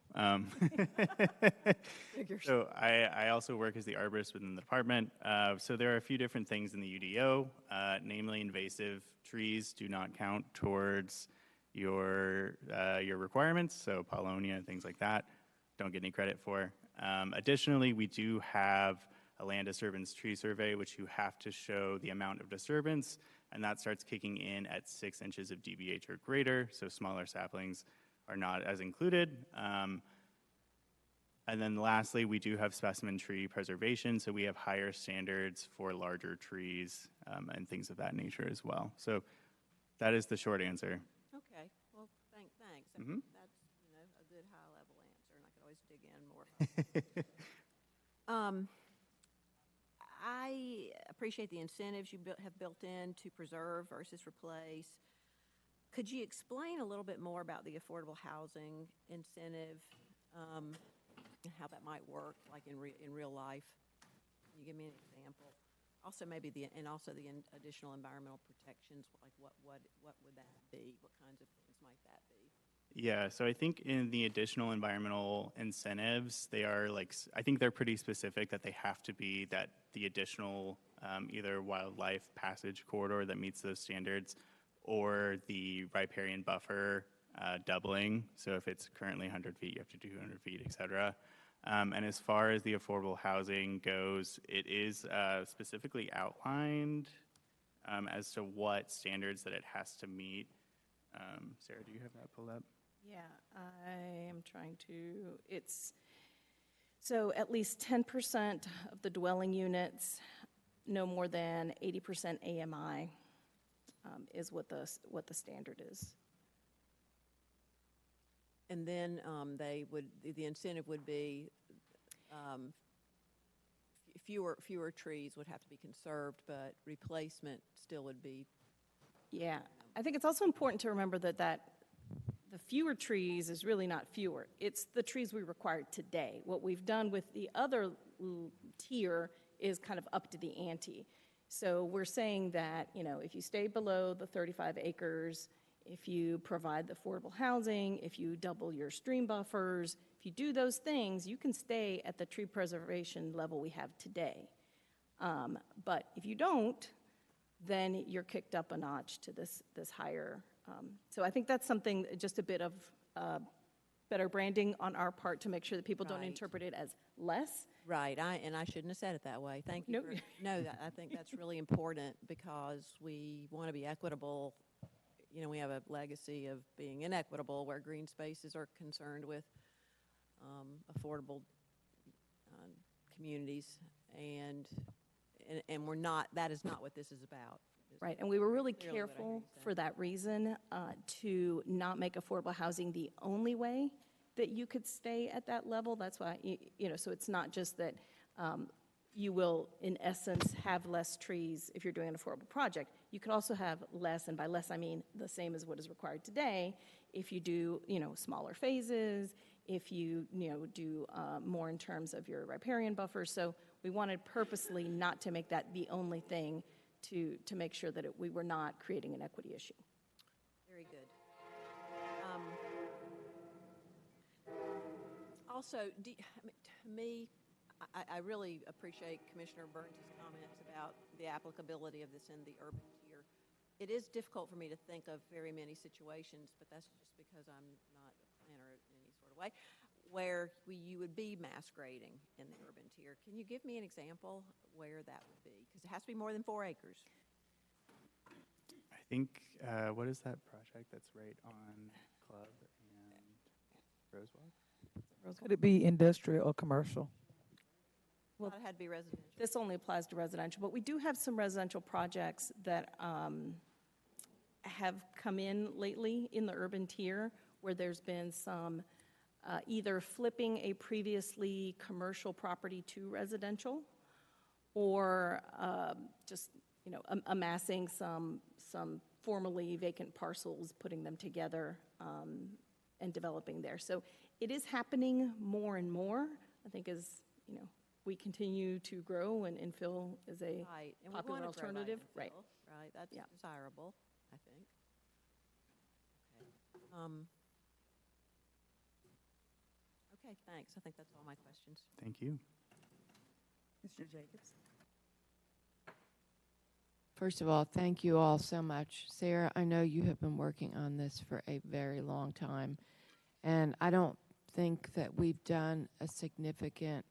So I also work as the arborist within the department. So there are a few different things in the UDO, namely invasive trees do not count towards your requirements. So paulownia, things like that, don't get any credit for. Additionally, we do have a land disturbance tree survey, which you have to show the amount of disturbance, and that starts kicking in at 6 inches of DBH or greater, so smaller saplings are not as included. And then lastly, we do have specimen tree preservation, so we have higher standards for larger trees and things of that nature as well. So that is the short answer. Okay, well, thanks. Mm-hmm. That's a good high-level answer, and I could always dig in more. I appreciate the incentives you have built in to preserve versus replace. Could you explain a little bit more about the affordable housing incentive and how that might work, like in real life? Can you give me an example? Also, maybe the additional environmental protections. Like, what would that be? What kinds of things might that be? Yeah, so I think in the additional environmental incentives, I think they're pretty specific that they have to be that the additional either wildlife passage corridor that meets those standards or the riparian buffer doubling. So if it's currently 100 feet, you have to do 200 feet, et cetera. And as far as the affordable housing goes, it is specifically outlined as to what standards that it has to meet. Sarah, do you have that pulled up? Yeah, I am trying to, so at least 10% of the dwelling units, no more than 80% AMI is what the standard is. And then the incentive would be fewer trees would have to be conserved, but replacement still would be. Yeah, I think it's also important to remember that the fewer trees is really not fewer. It's the trees we require today. What we've done with the other tier is kind of up to the ante. So we're saying that, if you stay below the 35 acres, if you provide the affordable housing, if you double your stream buffers, if you do those things, you can stay at the tree preservation level we have today. But if you don't, then you're kicked up a notch to this higher. So I think that's something, just a bit of better branding on our part to make sure that people don't interpret it as less. Right, and I shouldn't have said it that way. Thank you. Nope. No, I think that's really important because we want to be equitable you know, we have a legacy of being inequitable where green spaces are concerned with affordable communities, and we're not, that is not what this is about. Right, and we were really Clearly what I hear careful you say. for that reason to not make affordable housing the only way that you could stay at that level. That's why, you know, so it's not just that you will, in essence, have less trees if you're doing an affordable project. You could also have less, and by less I mean the same as what is required today, if you do, you know, smaller phases, if you know, do more in terms of your riparian buffers. So we wanted purposely not to make that the only thing to make sure that we were not creating an equity issue. Very good. Also, to me, I really appreciate Commissioner Burns' comments about the applicability of this in the urban tier. It is difficult for me to think of very many situations, but that's just because I'm not a planner in any sort of way, where you would be mass grading in the urban tier. Can you give me an example where that would be? Because it has to be more than 4 acres. I think, what is that project that's right on Club and Rosewalk? Could it be industrial or commercial? Well, It had to be residential. this only applies to residential, but we do have some residential projects that have come in lately in the urban tier where there's been some either flipping a previously commercial property to residential or just, you know, amassing some formerly vacant parcels, putting them together and developing there. So it is happening more and more, I think, as, you know, we continue to grow and infill is a Right, and we popular want to grow by alternative. Right. infill, right, that's Yeah. desirable, I think. Okay, thanks. I think that's all my questions. Thank you. Mr. Jacobs? First of all, thank you all so much. Sarah, I know you have been working on this for a very long time, and I don't think that we've done a significant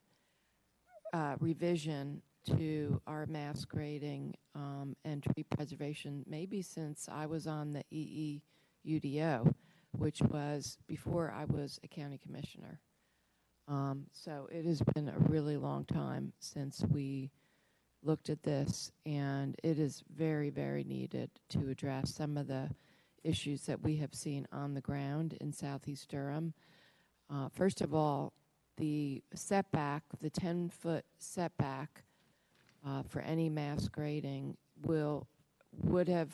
revision to our mass grading and tree preservation maybe since I was on the EEUDO, which was before I was a county commissioner. So it has been a really long time since we looked at this, and it is very, very needed to address some of the issues that we have seen on the ground in Southeast Durham. First of all, the setback, the 10-foot setback for any mass grading would have,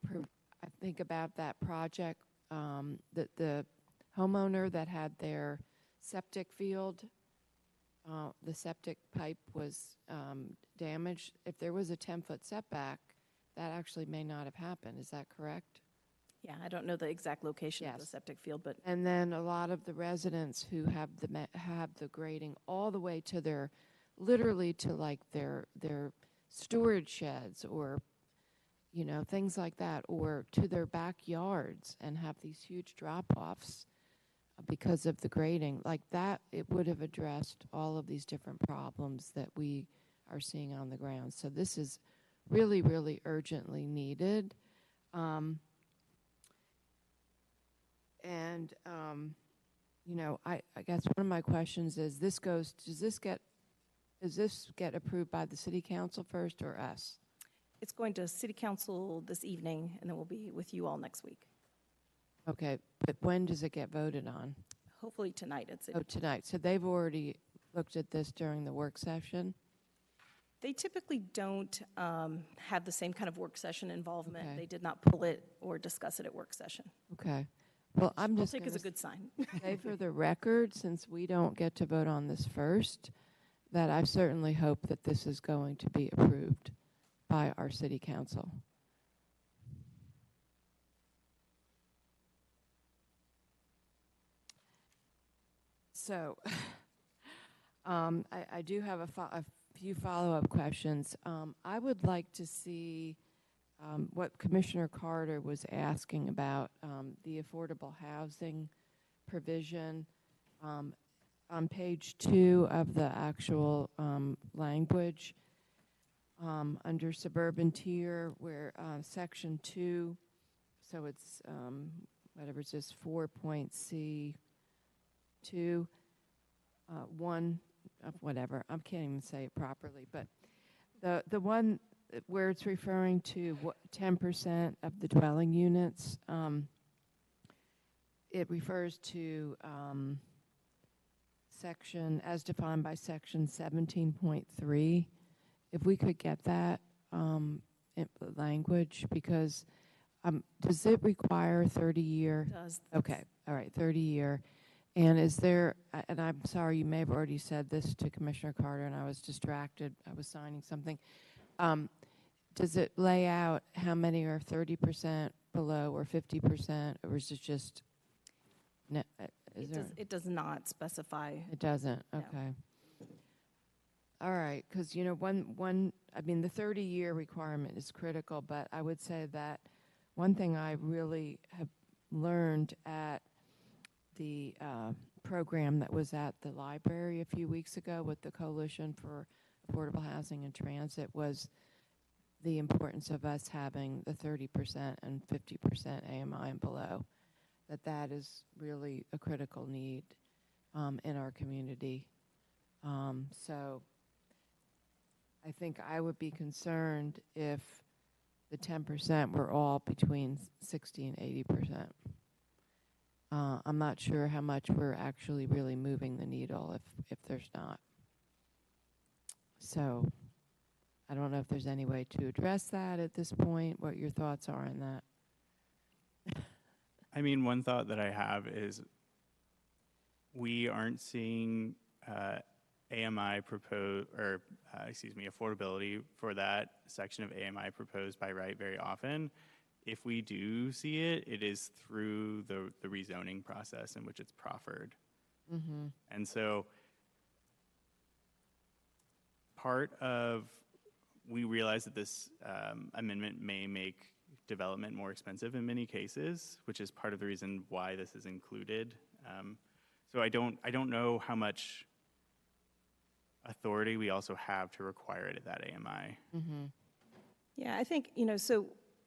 I think about that project, the homeowner that had their septic field, the septic pipe was damaged. If there was a 10-foot setback, that actually may not have happened. Is that correct? Yeah, I don't know the exact location of the Yes. septic field, but And then a lot of the residents who have the grading all the way to their, literally to like their storage sheds or, you know, things like that, or to their backyards and have these huge drop-offs because of the grading, like that, it would have addressed all of these different problems that we are seeing on the ground. So this is really, really urgently needed. You know, I guess one of my questions is, does this get approved by the city council first or us? it's going to city council this evening, and then we'll be with you all next week. Okay, but when does it get voted on? Hopefully tonight. Oh, tonight. So they've already looked at this during the work session? They typically don't have the same kind of work session involvement. Okay. They did not pull it or discuss it at work session. Okay. Well, I'm I'll just take going as a good sign. say for the record, since we don't get to vote on this first, that I certainly hope that this is going to be approved by our city council. So, I do have a few follow-up questions. I would like to see what Commissioner Carter was asking about, the affordable housing provision. On page 2 of the actual language, under suburban tier, where section 2 so it's, whatever it says, 4.C2, one, whatever, I can't even say it properly, but the one where it's referring to 10% of the dwelling units, it refers to section, as defined by section 17.3. If we could get that language, because does it require 30-year? It does. Okay, all right, 30-year. And is there, and I'm sorry, you may have already said this to Commissioner Carter, and I was distracted. I was signing something. Does it lay out how many are 30% below or 50%, or is it just? It does not specify. It doesn't. No. Okay. All right, because the 30-year requirement is critical, but I would say that one thing I really have learned at the program that was at the library a few weeks ago with the Coalition for Affordable Housing and Transit was the importance of us having the 30% and 50% AMI and below. That is really a critical need in our community. So I think I would be concerned if the 10% were all between 60 and 80%. I'm not sure how much we're actually really moving the needle if there's not. So I don't know if there's any way to address that at this point, what your thoughts are on that. I mean, one thought that I have is we aren't seeing AMI proposed, or affordability for that section of AMI proposed by right very often. If we do see it, it is through the rezoning process in which it's proffered. Mm-hmm. And so we realize that this amendment may make development more expensive in many cases, which is part of the reason why this is included. So I don't know how much authority we also have to require it at that AMI. Mm-hmm. Yeah, I think, so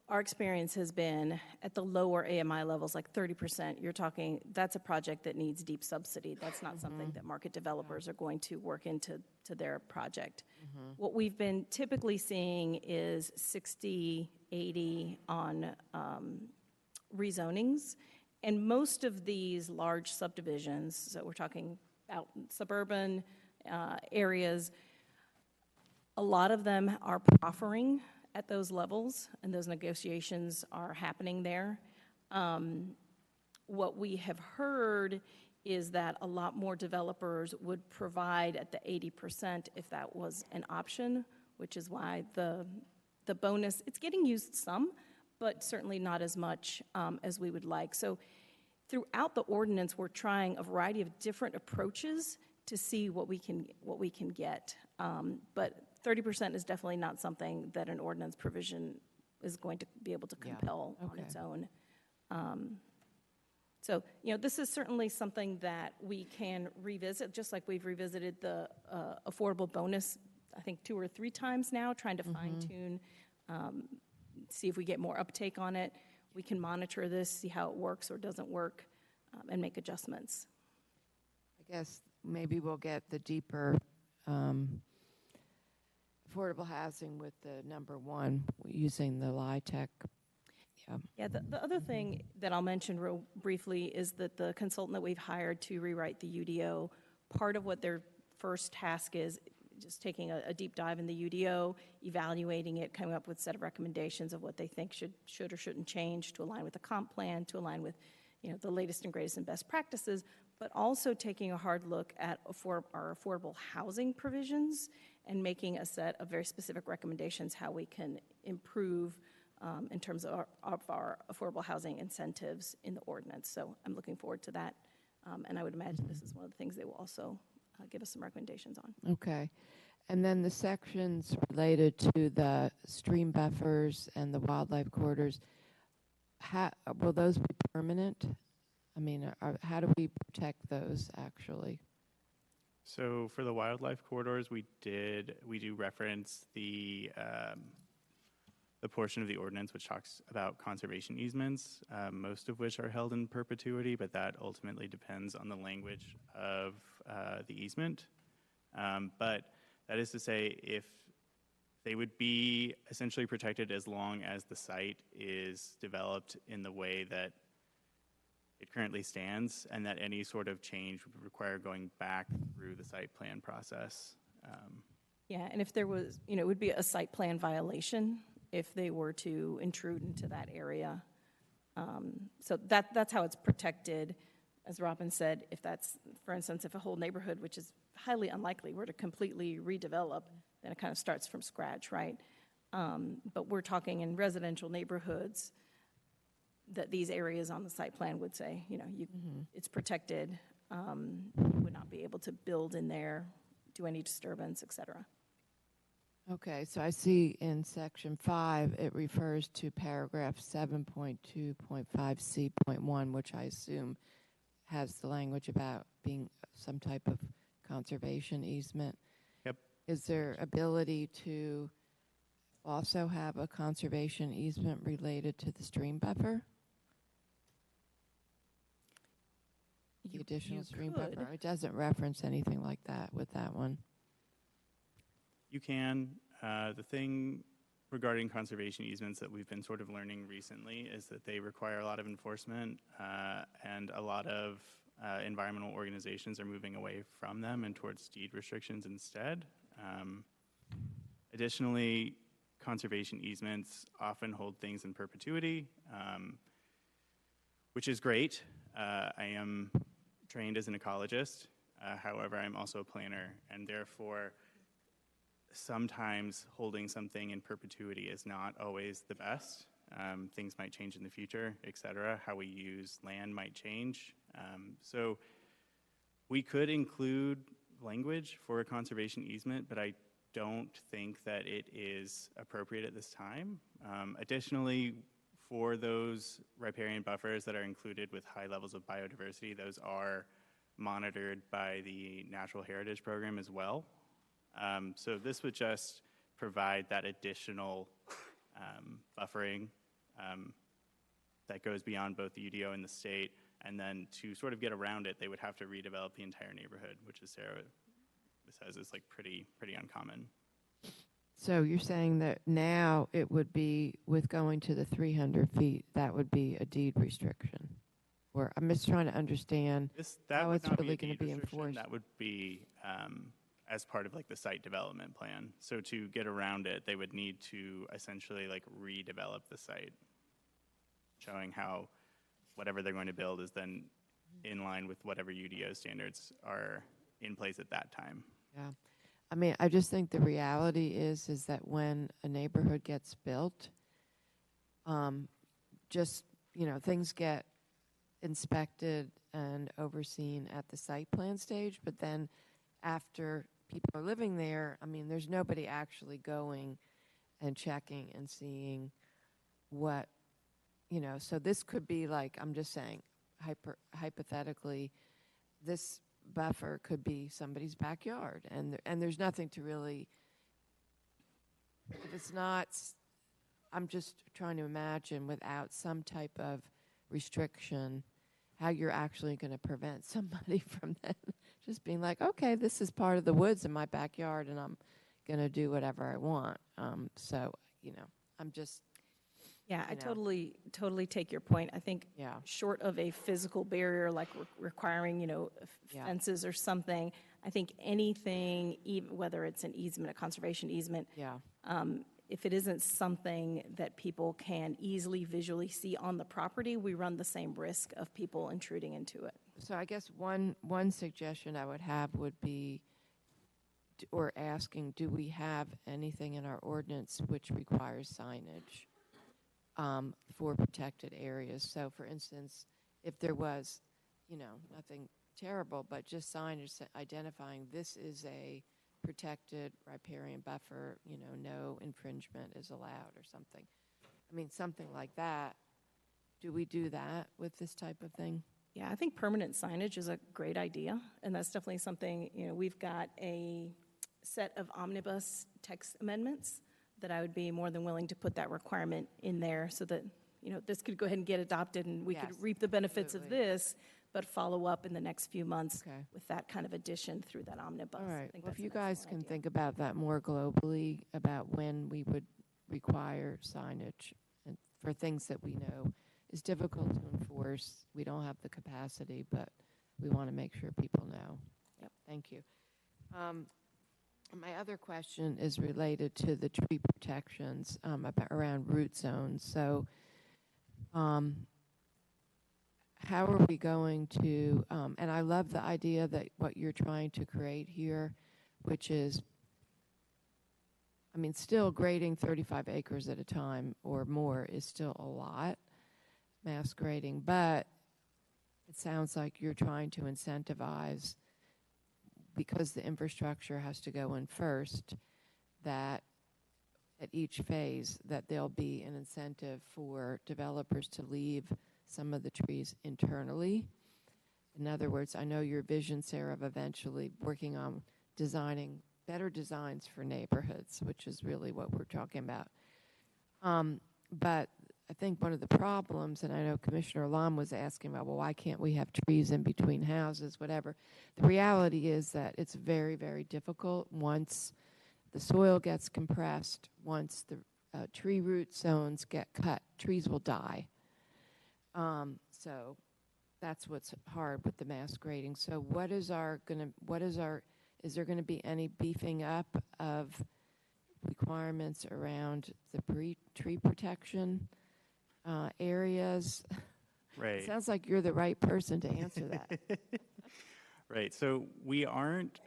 our experience has been at the lower AMI levels, like 30%, you're talking, that's a project that needs deep subsidy. That's not something that market developers are going to work into their project. What we've been typically seeing is 60, 80 on rezonings. And most of these large subdivisions, so we're talking out suburban areas, a lot of them are proffering at those levels, and those negotiations are happening there. What we have heard is that a lot more developers would provide at the 80% if that was an option, which is why the bonus, it's getting used some, but certainly not as much as we would like. So throughout the ordinance, we're trying a variety of different approaches to see what we can get. But 30% is definitely not something that an ordinance provision is going to be able to compel on its own. So, this is certainly something that we can revisit, just like we've revisited the affordable bonus, I think 2 or 3 times now, trying to fine-tune, see if we get more uptake on it. We can monitor this, see how it works or doesn't work, and make adjustments. I guess maybe we'll get the deeper affordable housing with the number 1 using the LIHTC. Yeah, the other thing that I'll mention real briefly is that the consultant that we've hired to rewrite the UDO, part of what their first task is just taking a deep dive in the UDO, evaluating it, coming up with a set of recommendations of what they think should or shouldn't change to align with the comp plan, to align with the latest and greatest and best practices, but also taking a hard look at our affordable housing provisions and making a set of very specific recommendations how we can improve in terms of our affordable housing incentives in the ordinance. So I'm looking forward to that, and I would imagine this is one of the things they will also give us some recommendations on. Okay. And then the sections related to the stream buffers and the wildlife corridors, will those be permanent? I mean, how do we protect those actually? So for the wildlife corridors, we do reference the the portion of the ordinance which talks about conservation easements, most of which are held in perpetuity, but that ultimately depends on the language of the easement. But that is to say, if they would be essentially protected as long as the site is developed in the way that it currently stands, and that any sort of change would require going back through the site plan process. Yeah, and if there was, it would be a site plan violation if they were to intrude into that area. So that's how it's protected. As Robin said, if that's, for instance, if a whole neighborhood, which is highly unlikely, were to completely redevelop, then it kind of starts from scratch, right? But we're talking in residential neighborhoods that these areas on the site plan would say, it's protected. You would not be able to build in there, do any disturbance, et cetera. Okay, so I see in section 5, it refers to paragraph 7.2.5C.1, which I assume has the language about being some type of conservation easement. Yep. Is there ability to also have a conservation easement related to the stream buffer? The additional stream buffer? It doesn't reference anything like that with that one. You can. The thing regarding conservation easements that we've been sort of learning recently is that they require a lot of enforcement, and a lot of environmental organizations are moving away from them and towards deed restrictions instead. Additionally, conservation easements often hold things in perpetuity, which is great. I am trained as an ecologist. However, I'm also a planner, and therefore sometimes holding something in perpetuity is not always the best. Things might change in the future, et cetera. How we use land might change. So we could include language for a conservation easement, but I don't think that it is appropriate at this time. Additionally, for those riparian buffers that are included with high levels of biodiversity, those are monitored by the Natural Heritage Program as well. So this would just provide that additional buffering that goes beyond both the UDO and the state. And then to sort of get around it, they would have to redevelop the entire neighborhood, which, as Sarah says, is like pretty uncommon. So you're saying that now it would be, with going to the 300 feet, that would be a deed restriction? Or I'm just trying to understand how it's really going to be enforced. That would be as part of like the site development plan. So to get around it, they would need to essentially like redevelop the site, showing how whatever they're going to build is then in line with whatever UDO standards are in place at that time. Yeah. I mean, I just think the reality is that when a neighborhood gets built, things get inspected and overseen at the site plan stage, but then after people are living there, I mean, there's nobody actually going and checking and seeing what, so this could be like, I'm just saying, hypothetically, this buffer could be somebody's backyard, and there's nothing to really, if it's not, I'm just trying to imagine without some type of restriction how you're actually going to prevent somebody from then just being like, okay, this is part of the woods in my backyard and I'm going to do whatever I want. So, I'm just... Yeah, I totally take your point. I think short of a physical barrier, like requiring, fences or something, I think anything, even whether it's an easement, a conservation easement, if it isn't something that people can easily visually see on the property, we run the same risk of people intruding into it. So I guess one suggestion I would have would be, or asking, do we have anything in our ordinance which requires signage for protected areas? So for instance, if there was, nothing terrible, but just signage identifying this is a protected riparian buffer, no infringement is allowed or something. I mean, something like that. Do we do that with this type of thing? Yeah, I think permanent signage is a great idea, and that's definitely something, we've got a set of omnibus text amendments that I would be more than willing to put that requirement in there so that, this could go ahead and get adopted and we could Yes, reap the benefits of absolutely. this, but follow up in the next few months Okay. with that kind of addition through that omnibus. All I right, think well, if that's you an guys excellent can idea. think about that more globally, about when we would require signage and for things that we know is difficult to enforce. We don't have the capacity, but we want to make sure people know. Yep. Thank you. My other question is related to the tree protections around root zones. So how are we going to, and I love the idea that what you're trying to create here, which is, still grading 35 acres at a time or more is still a lot, mass grading, but it sounds like you're trying to incentivize, because the infrastructure has to go in first, that at each phase, that there'll be an incentive for developers to leave some of the trees internally. In other words, I know your vision, Sarah, of eventually working on designing better designs for neighborhoods, which is really what we're talking about. But I think one of the problems, and I know Commissioner Lum was asking about, well, why can't we have trees in between houses, whatever. The reality is that it's very, very difficult once the soil gets compressed, once the tree root zones get cut, trees will die. So that's what's hard with the mass grading. So is there going to be any beefing up of requirements around the tree protection areas? Right. Sounds like you're the right person to answer that. Right. So we aren't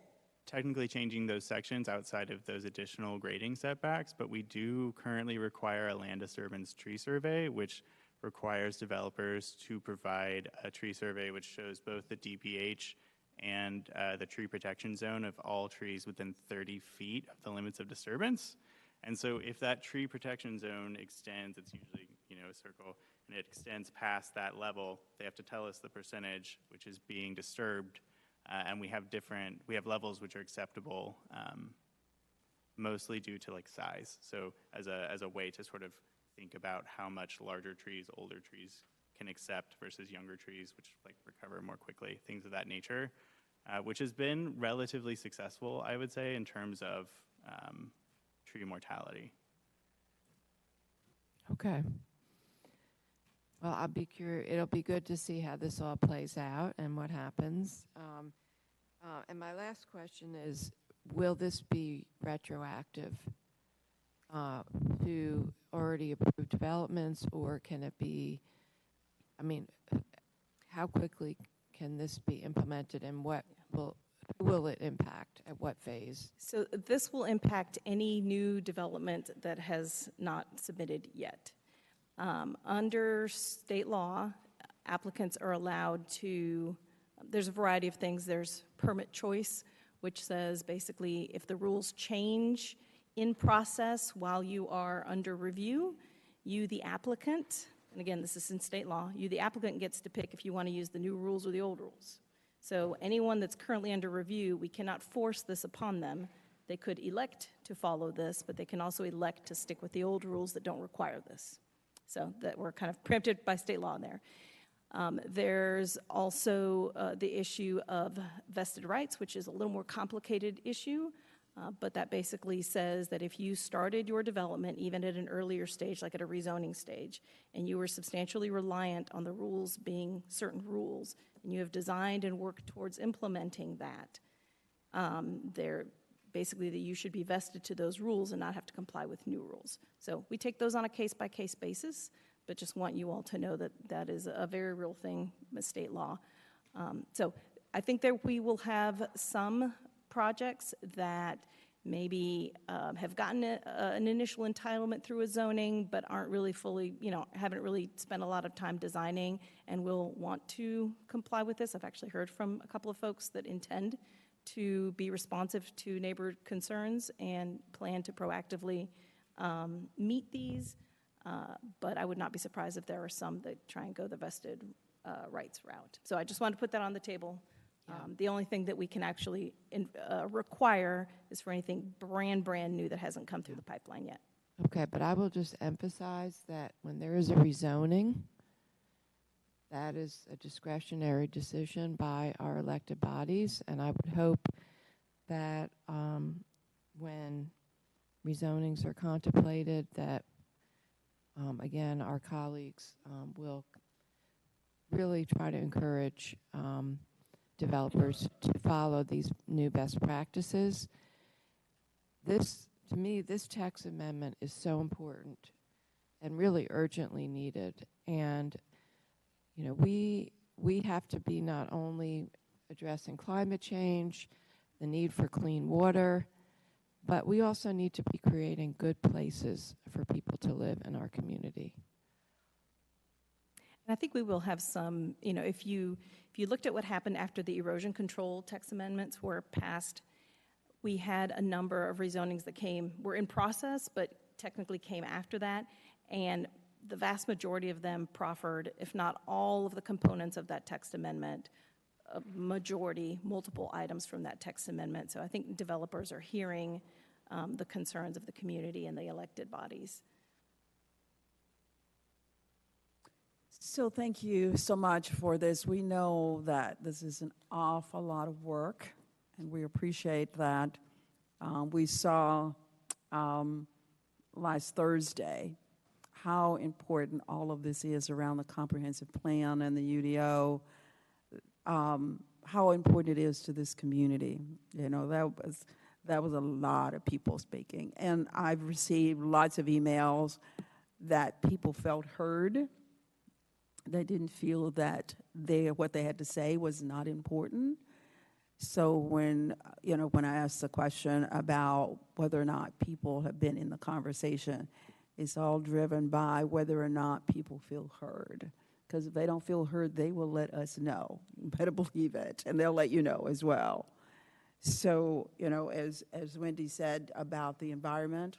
technically changing those sections outside of those additional grading setbacks, but we do currently require a land disturbance tree survey, which requires developers to provide a tree survey which shows both the DPH and the tree protection zone of all trees within 30 feet of the limits of disturbance. And so if that tree protection zone extends, it's usually a circle, and it extends past that level, they have to tell us the percentage which is being disturbed. And we have levels which are acceptable, mostly due to size. So as a way to sort of think about how much larger trees, older trees can accept versus younger trees, which recover more quickly, things of that nature, which has been relatively successful, I would say, in terms of tree mortality. Okay. Well, I'll be curious. It'll be good to see how this all plays out and what happens. And my last question is, will this be retroactive to already approved developments, or can it be, how quickly can this be implemented, and who will it impact at what phase? So this will impact any new development that has not submitted yet. Under state law, applicants are allowed to, there's a variety of things. There's permit choice, which says basically if the rules change in process while you are under review, you, the applicant, and again, this is in state law, you, the applicant, gets to pick if you want to use the new rules or the old rules. So anyone that's currently under review, we cannot force this upon them. They could elect to follow this, but they can also elect to stick with the old rules that don't require this. So that we're kind of preempted by state law there. There's also the issue of vested rights, which is a little more complicated issue, but that basically says that if you started your development even at an earlier stage, like at a rezoning stage, and you were substantially reliant on the rules being certain rules, and you have designed and worked towards implementing that, they're basically that you should be vested to those rules and not have to comply with new rules. So we take those on a case-by-case basis, but just want you all to know that that is a very real thing with state law. So I think that we will have some projects that maybe have gotten an initial entitlement through a zoning, but aren't really fully, haven't really spent a lot of time designing and will want to comply with this. I've actually heard from a couple of folks that intend to be responsive to neighbor concerns and plan to proactively meet these. But I would not be surprised if there are some that try and go the vested rights route. So I just wanted to put that on the table. The only thing that we can actually require is for anything brand new that hasn't come through the pipeline yet. Okay, but I will just emphasize that when there is a rezoning, that is a discretionary decision by our elected bodies, and I would hope that when rezonings are contemplated, that, again, our colleagues will really try to encourage developers to follow these new best practices. This, to me, this tax amendment is so important and really urgently needed. And, you know, we have to be not only addressing climate change, the need for clean water, but we also need to be creating good places for people to live in our community. And I think we will have some, you know, if you looked at what happened after the erosion control text amendments were passed, we had a number of rezonings that were in process, but technically came after that. And the vast majority of them proffered, if not all of the components of that text amendment, a majority, multiple items from that text amendment. So I think developers are hearing the concerns of the community and the elected bodies. So thank you so much for this. We know that this is an awful lot of work, and we appreciate that. We saw last Thursday how important all of this is around the comprehensive plan and the UDO, how important it is to this community. You know, that was a lot of people speaking. And I've received lots of emails that people felt heard. They didn't feel that what they had to say was not important. So when I asked the question about whether or not people have been in the conversation, it's all driven by whether or not people feel heard. Because if they don't feel heard, they will let us know. You better believe it, and they'll let you know as well. So, you know, as Wendy said about the environment,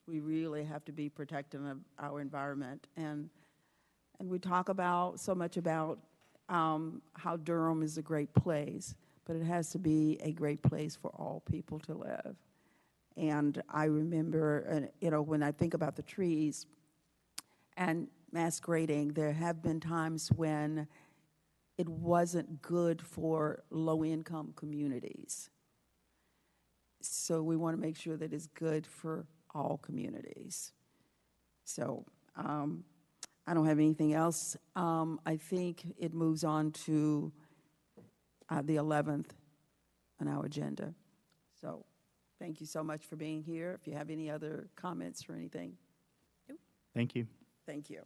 we really have to be protective of our environment. And we talk so much about how Durham is a great place, but it has to be a great place for all people to live. And I remember, you know, when I think about the trees and mass grading, there have been times when it wasn't good for low-income communities. So we want to make sure that it's good for all communities. So I don't have anything else. I think it moves on to the 11th on our agenda. So thank you so much for being here. If you have any other comments or anything. Thank you. Thank you.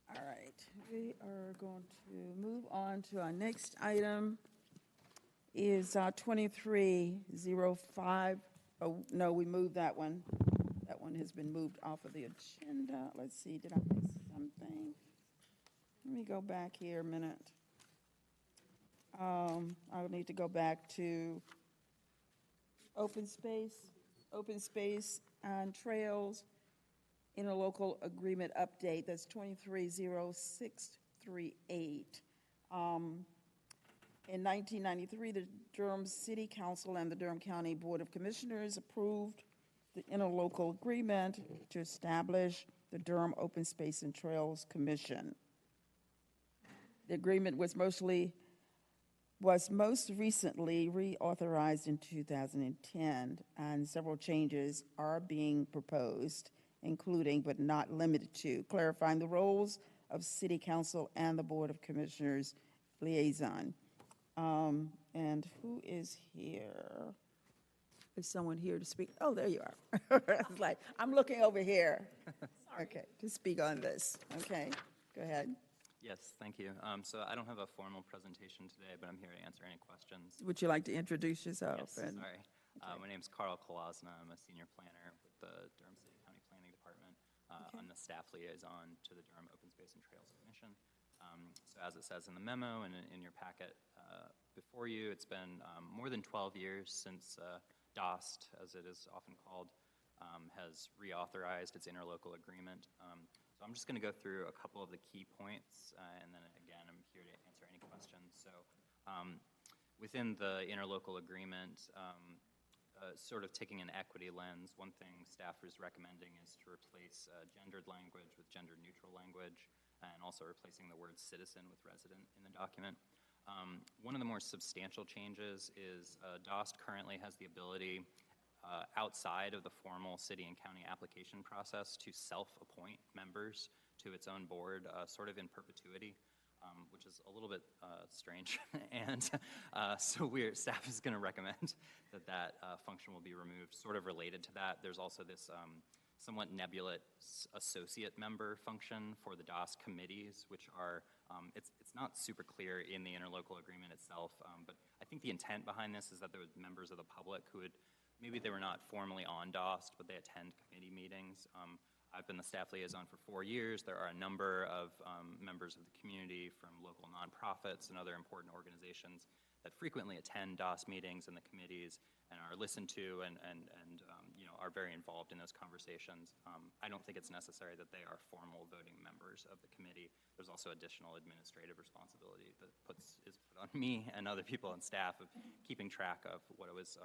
All right, we are going to move on to our next item is 2305. Oh, no, we moved that one. That one has been moved off of the agenda. Let's see, did I miss something? Let me go back here a minute. I'll need to go back to open space and trails, interlocal agreement update. That's 230638. In 1993, the Durham City Council and the Durham County Board of Commissioners approved the interlocal agreement to establish the Durham Open Space and Trails Commission. The agreement was most recently reauthorized in 2010, and several changes are being proposed, including but not limited to clarifying the roles of City Council and the Board of Commissioners liaison. And who is here? Is someone here to speak? Oh, there you are. It's like, I'm looking over here. Okay, to speak on this. Okay, go ahead. Yes, thank you. So I don't have a formal presentation today, but I'm here to answer any questions. Would you like to introduce yourself? Yes, sorry. My name is Carl Kolosna. I'm a senior planner with the Durham City County Planning Department. I'm the staff liaison to the Durham Open Space and Trails Commission. So as it says in the memo and in your packet before you, it's been more than 12 years since DOST, as it is often called, has reauthorized its interlocal agreement. So I'm just going to go through a couple of the key points, and then again, I'm here to answer any questions. So within the interlocal agreement, sort of taking an equity lens, one thing staff is recommending is to replace gendered language with gender-neutral language, and also replacing the word citizen with resident in the document. One of the more substantial changes is DOST currently has the ability, outside of the formal city and county application process, to self-appoint members to its own board, sort of in perpetuity, which is a little bit strange. And so staff is going to recommend that that function will be removed. Sort of related to that, there's also this somewhat nebulous associate member function for the DOST committees, which are, it's not super clear in the interlocal agreement itself, but I think the intent behind this is that there were members of the public who would, maybe they were not formally on DOST, but they attend committee meetings. I've been the staff liaison for 4 years. There are a number of members of the community from local nonprofits and other important organizations that frequently attend DOST meetings and the committees and are listened to and you know, are very involved in those conversations. I don't think it's necessary that they are formal voting members of the committee. There's also additional administrative responsibility that is put on me and other people on staff of keeping track of what it was.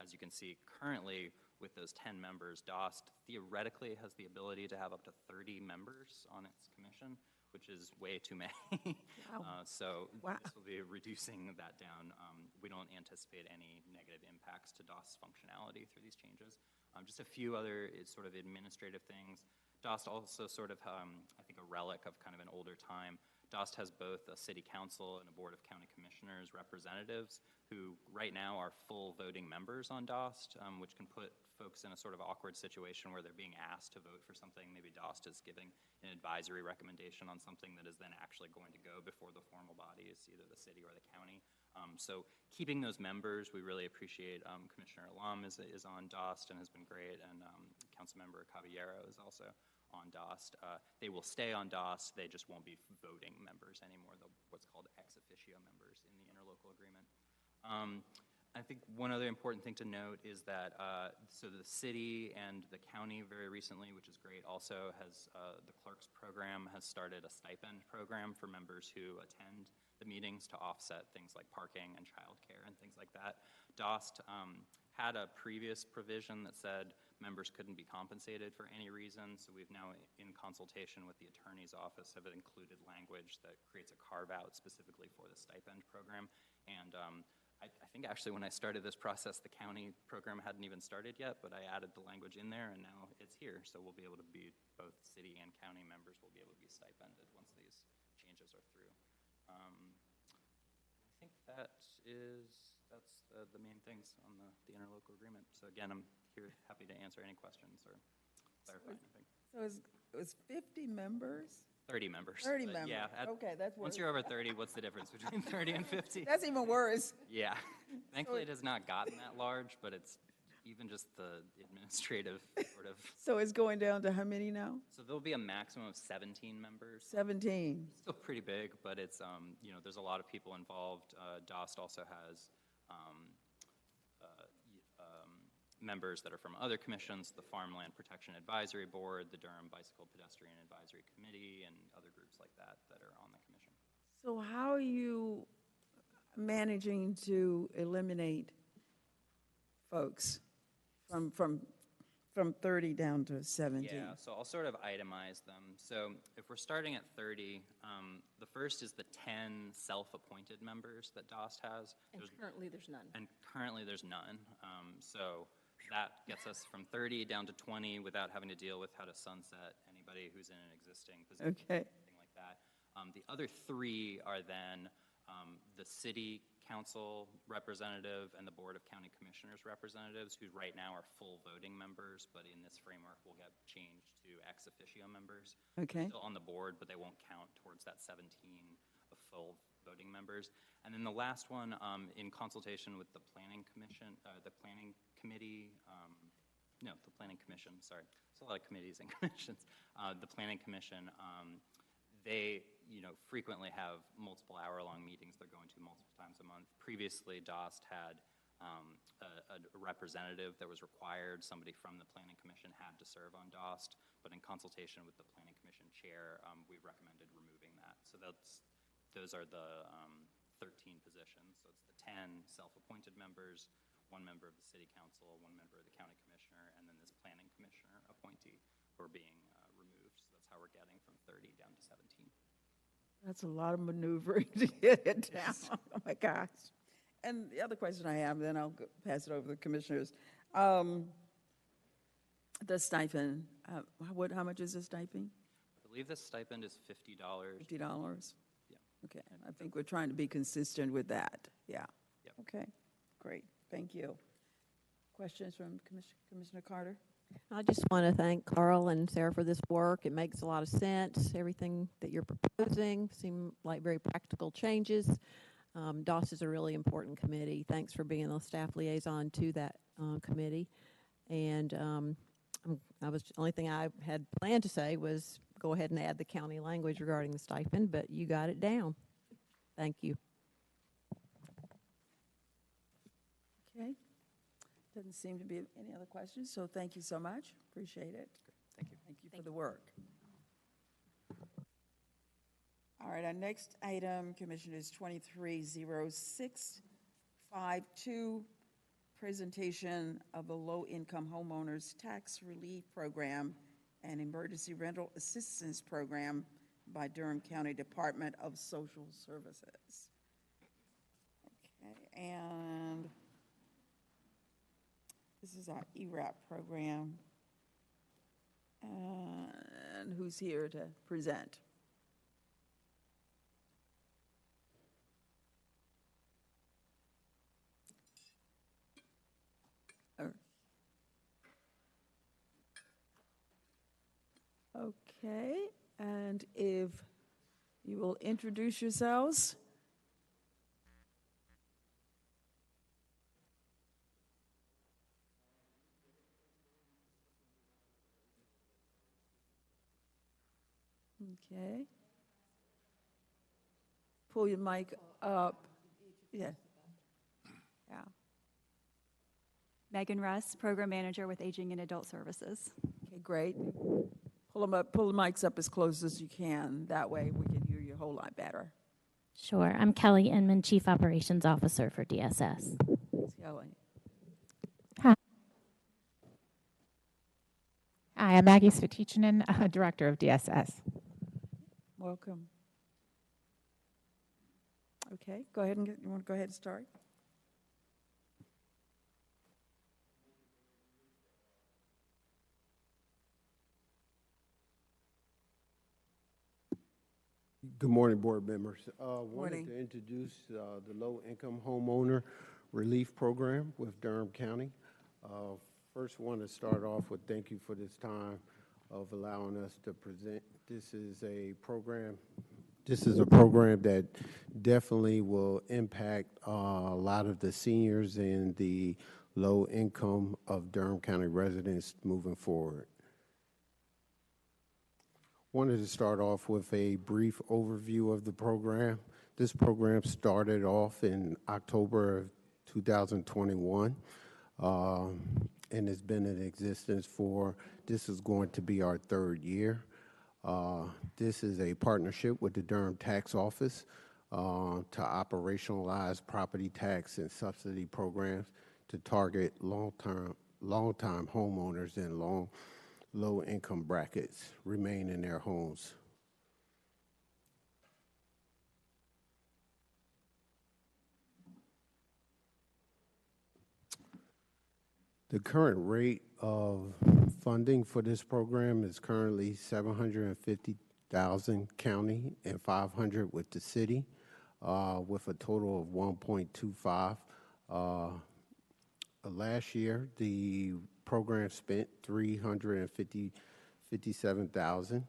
As you can see, currently with those 10 members, DOST theoretically has the ability to have up to 30 members on its commission, which is way too many. Wow. So this will be reducing that down. We don't anticipate any negative impacts to DOST's functionality through these changes. Just a few other sort of administrative things. DOST also sort of, I think, a relic of kind of an older time. DOST has both a city council and a board of county commissioners representatives who right now are full voting members on DOST, which can put folks in a sort of awkward situation where they're being asked to vote for something. Maybe DOST is giving an advisory recommendation on something that is then actually going to go before the formal body is either the city or the county. So keeping those members, we really appreciate. Commissioner Alam is on DOST and has been great, and Councilmember Caballero is also on DOST. They will stay on DOST, they just won't be voting members anymore. They'll what's called ex officio members in the interlocal agreement. I think one other important thing to note is that so the city and the county very recently, which is great, also has the clerk's program has started a stipend program for members who attend the meetings to offset things like parking and childcare and things like that. DOST had a previous provision that said members couldn't be compensated for any reason, so we've now, in consultation with the attorney's office, have included language that creates a carve-out specifically for the stipend program. And I think actually when I started this process, the county program hadn't even started yet, but I added the language in there, and now it's here. So we'll be able to be, both city and county members will be able to be stipended once these changes are through. I think that's the main things on the interlocal agreement. So again, I'm here happy to answer any questions or clarify anything. So it was 50 members? 30 members. 30 But members. Yeah. Okay, that's Once worse. you're over 30, what's the difference between 30 and 50? That's even worse. Yeah. Thankfully, it has not gotten that large, but it's even just the administrative sort of. So it's going down to how many now? So there'll be a maximum of 17 members. 17. Still pretty big, but it's, you know, there's a lot of people involved. DOST also has members that are from other commissions, the Farmland Protection Advisory Board, the Durham Bicycle Pedestrian Advisory Committee, and other groups like that that are on the commission. So how are you managing to eliminate folks from 30 down to 17? Yeah, so I'll sort of itemize them. So if we're starting at 30, the first is the 10 self-appointed members that DOST has. And currently there's none. And currently there's none. So that gets us from 30 down to 20 without having to deal with how to sunset anybody who's in an existing position. Okay. Something like that. The other 3 are then the city council representative and the board of county commissioners representatives, who right now are full voting members, but in this framework will get changed to ex officio members. Okay. They're still on the board, but they won't count towards that 17 of full voting members. And then the last one, in consultation with the planning commission, the planning committee, the planning commission, sorry. There's a lot of committees and commissions. The planning commission, they, frequently have multiple hour-long meetings they're going to multiple times a month. Previously, DOST had a representative that was required. Somebody from the Planning Commission had to serve on DOST, but in consultation with the Planning Commission chair, we recommended removing that. So those are the 13 positions. So it's the 10 self-appointed members, one member of the city council, one member of the county commissioner, and then this planning commissioner appointee who are being removed. So that's how we're getting from 30 down to 17. That's a lot of maneuvering to get it down. Oh, my gosh. And the other question I have, then I'll pass it over to the commissioners. The stipend, how much is the stipend? I believe the stipend is $50. $50? Yeah. Okay, I think we're trying to be consistent with that. Yeah. Yep. Okay, great, thank you. Questions from Commissioner Carter? I just want to thank Carl and Sarah for this work. It makes a lot of sense. Everything that you're proposing seem like very practical changes. DOS is a really important committee. Thanks for being the staff liaison to that committee. And the only thing I had planned to say was go ahead and add the county language regarding the stipend, but you got it down. Thank you. Okay. Doesn't seem to be any other questions, so thank you so much. Appreciate it. Thank you. Thank you for the work. All right, our next item, Commissioners, 230652, presentation of the Low-Income Homeowners Tax Relief Program and Emergency Rental Assistance Program by Durham County Department of Social Services. Okay, and this is our ERAP program. And who's here to present? Okay, and if you will introduce yourselves. Okay. Pull your mic up. Yeah. Yeah. Megan Russ, Program Manager with Aging and Adult Services. Okay, great. Pull them up, pull the mics up as close as you can. That way we can hear you a whole lot better. Sure. I'm Kelly Inman, Chief Operations Officer for DSS. Thanks, Kelly. Hi, I'm Maggie Svetichinen, Director of DSS. Welcome. Okay, go ahead and you want to go ahead and start? Good morning, board members. Wanted Morning. to introduce the low-income homeowner relief program with Durham County. First, want to start off with thank you for this time of allowing us to present. This is a program that definitely will impact a lot of the seniors and the low income of Durham County residents moving forward. Wanted to start off with a brief overview of the program. This program started off in October of 2021 and has been in existence this is going to be our third year. This is a partnership with the Durham Tax Office to operationalize property tax and subsidy programs to target long-time homeowners in low-income brackets remain in their homes. The current rate of funding for this program is currently $750,000 county and $500,000 with the city, with a total of $1.25. Last year, the program spent $357,000,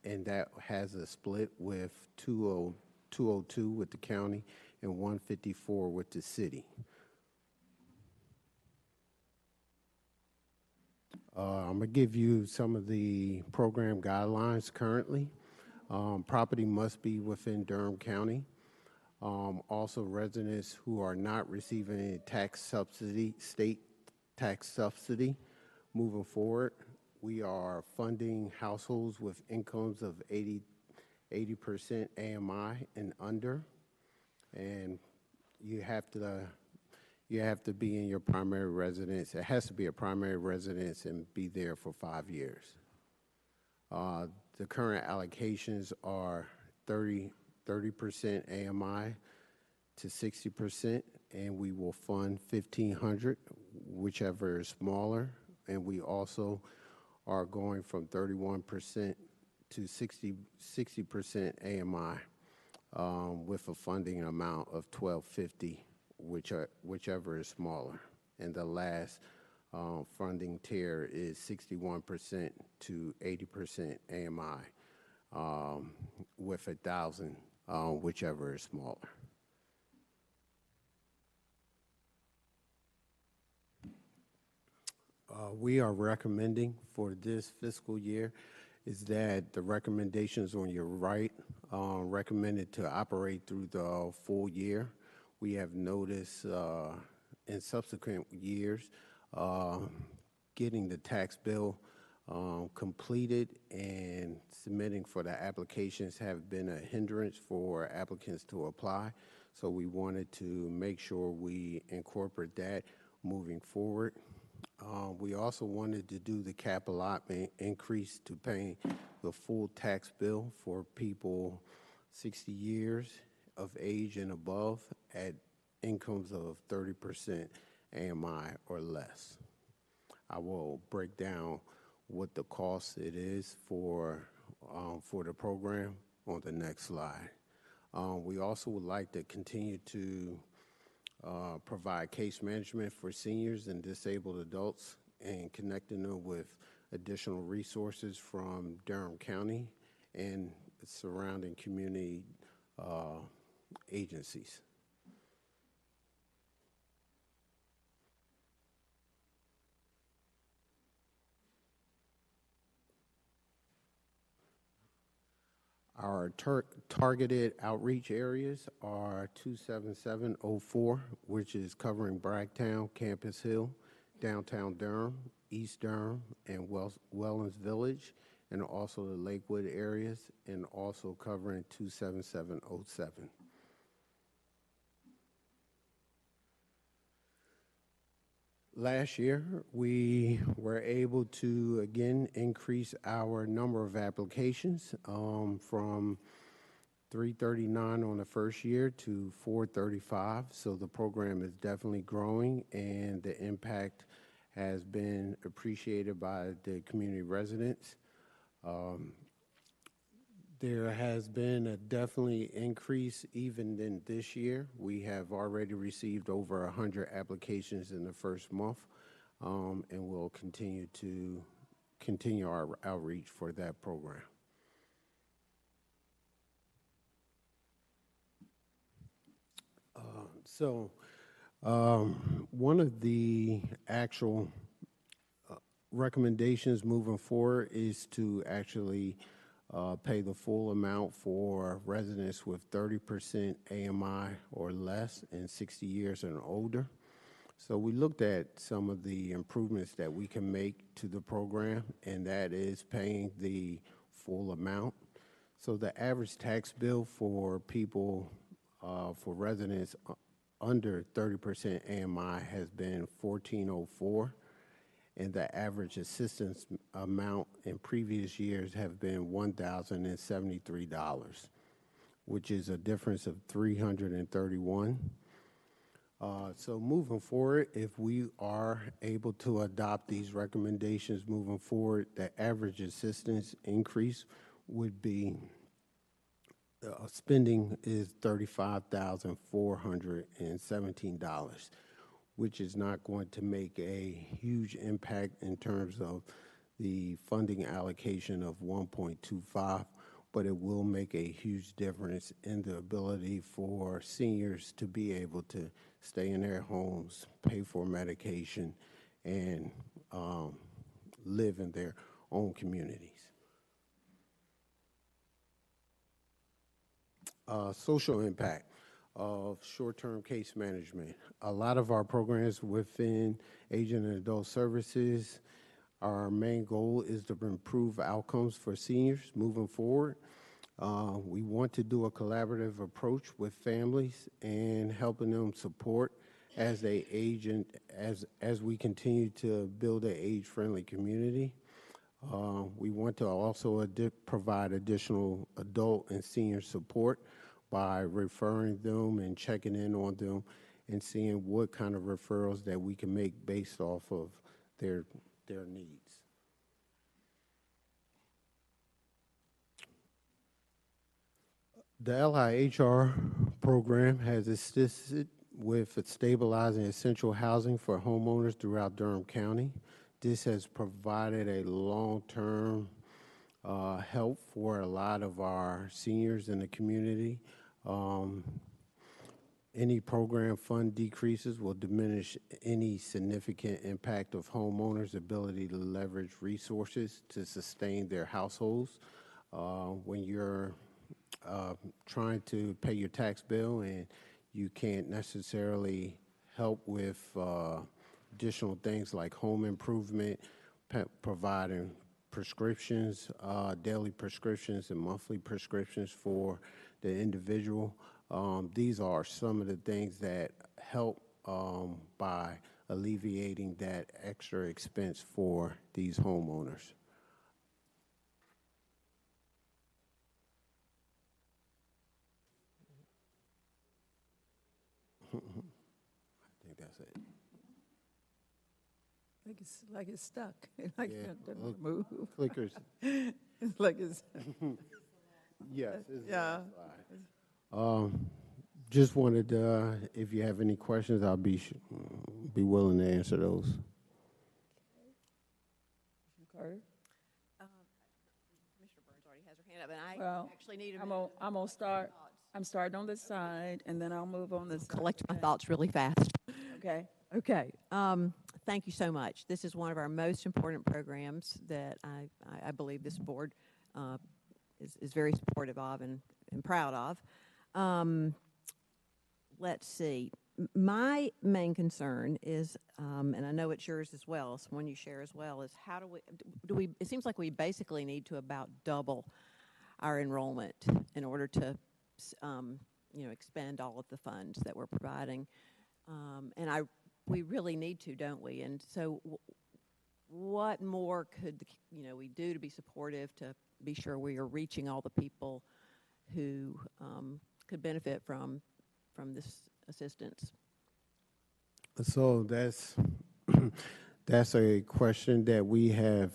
and that has a split with 202 with the county and 154 with the city. I'm going to give you some of the program guidelines currently. Property must be within Durham County. Also, residents who are not receiving any tax subsidy, state tax subsidy, moving forward. We are funding households with incomes of 80% AMI and under. And you have to you have to be in your primary residence. It has to be a primary residence and be there for 5 years. The current allocations are 30% AMI to 60%, and we will fund 1,500, whichever is smaller. And we also are going from 31% to 60% AMI with a funding amount of $1,250, whichever is smaller. And the last funding tier is 61% to 80% AMI with 1,000, whichever is smaller. We are recommending for this fiscal year is that the recommendations on your right recommended to operate through the full year. We have noticed in subsequent years getting the tax bill completed and submitting for the applications have been a hindrance for applicants to apply. So we wanted to make sure we incorporate that moving forward. We also wanted to do the cap allotment increase to paying the full tax bill for people 60 years of age and above at incomes of 30% AMI or less. I will break down what the cost it is for the program on the next slide. We also would like to continue to provide case management for seniors and disabled adults and connecting them with additional resources from Durham County and surrounding community agencies. Our targeted outreach areas are 27704, which is covering Bragtown, Campus Hill, downtown Durham, East Durham, and Wellens Village, and also the Lakewood areas, and also covering 27707. Last year, we were able to, again, increase our number of applications from 339 on the first year to 435. So the program is definitely growing, and the impact has been appreciated by the community residents. There has been a definitely increase even in this year. We have already received over 100 applications in the first month, and we'll continue our outreach for that program. One of the actual recommendations moving forward is to actually pay the full amount for residents with 30% AMI or less and 60 years and older. So we looked at some of the improvements that we can make to the program, and that is paying the full amount. So the average tax bill for people, for residents under 30% AMI has been $1,404. And the average assistance amount in previous years have been $1,073, which is a difference of $331. So moving forward, if we are able to adopt these recommendations moving forward, the average assistance increase would be spending is $35,417. Which is not going to make a huge impact in terms of the funding allocation of 1.25, but it will make a huge difference in the ability for seniors to be able to stay in their homes, pay for medication, and live in their own communities. Social impact of short-term case management. A lot of our programs within Aging and Adult Services, our main goal is to improve outcomes for seniors moving forward. We want to do a collaborative approach with families and helping them support as they age and as we continue to build an age-friendly community. We want to also provide additional adult and senior support by referring them and checking in on them and seeing what kind of referrals that we can make based off of their needs. The LIHR program has assisted with stabilizing essential housing for homeowners throughout Durham County. This has provided a long-term help for a lot of our seniors in the community. Any program fund decreases will diminish any significant impact of homeowners' ability to leverage resources to sustain their households. When you're trying to pay your tax bill and you can't necessarily help with additional things like home improvement, providing prescriptions, daily prescriptions and monthly prescriptions for the individual. These are some of the things that help by alleviating that extra expense for these homeowners. I think that's it. Like it's stuck. Like Yeah, it doesn't look, move. clickers. It's like it's. Yes. It's Yeah. Just wanted, if you have any questions, I'll be willing to answer those. Carter? Commissioner Burns already has her hand up, and I Well, actually need a I'm minute. gonna start. I'm starting on this side, and then I'll move on this side. Collect my thoughts really fast. Okay. Okay. Thank you so much. This is one of our most important programs that I believe this board is very supportive of and proud of. Let's see. My main concern is, and I know it's yours as well, it's one you share as well, is how do we, it seems like we basically need to about double our enrollment in order to, expend all of the funds that we're providing. And we really need to, don't we? And so what more could, we do to be supportive, to be sure we are reaching all the people who could benefit from this assistance? So that's a question that we have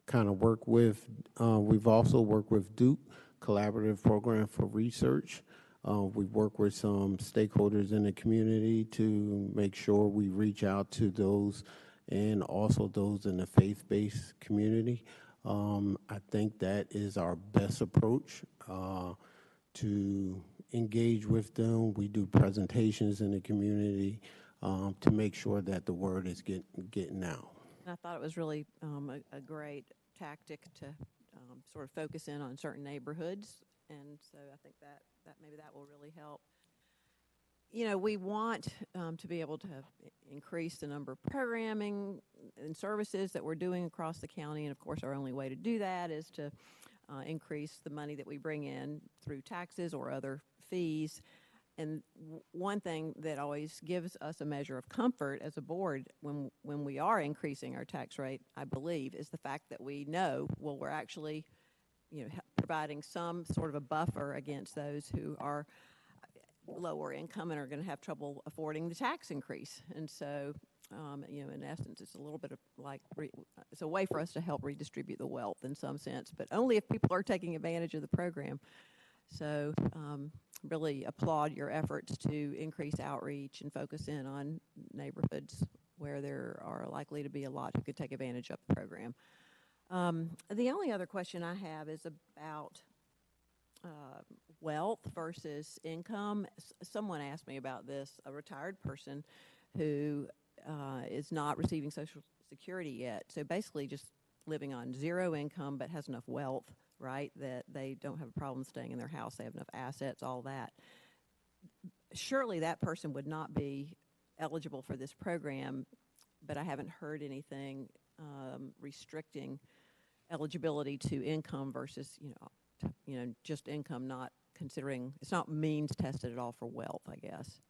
kind of worked with. We've also worked with Duke Collaborative Program for Research. We've worked with some stakeholders in the community to make sure we reach out to those and also those in the faith-based community. I think that is our best approach to engage with them. We do presentations in the community to make sure that the word is getting out. And I thought it was really a great tactic to sort of focus in on certain neighborhoods, and so I think that maybe that will really help. We want to be able to increase the number of programming and services that we're doing across the county, and of course our only way to do that is to increase the money that we bring in through taxes or other fees. And one thing that always gives us a measure of comfort as a board when we are increasing our tax rate, I believe, is the fact that we know, well, we're actually, providing some sort of a buffer against those who are lower income and are going to have trouble affording the tax increase. And so, in essence, it's a little bit of like, it's a way for us to help redistribute the wealth in some sense, but only if people are taking advantage of the program. So really applaud your efforts to increase outreach and focus in on neighborhoods where there are likely to be a lot who could take advantage of the program. The only other question I have is about wealth versus income. Someone asked me about this, a retired person who is not receiving Social Security yet. So basically just living on zero income but has enough wealth, right, that they don't have a problem staying in their house, they have enough assets, all that. Surely that person would not be eligible for this program, but I haven't heard anything restricting eligibility to income versus, just income, not considering, it's not means tested at all for wealth, I guess.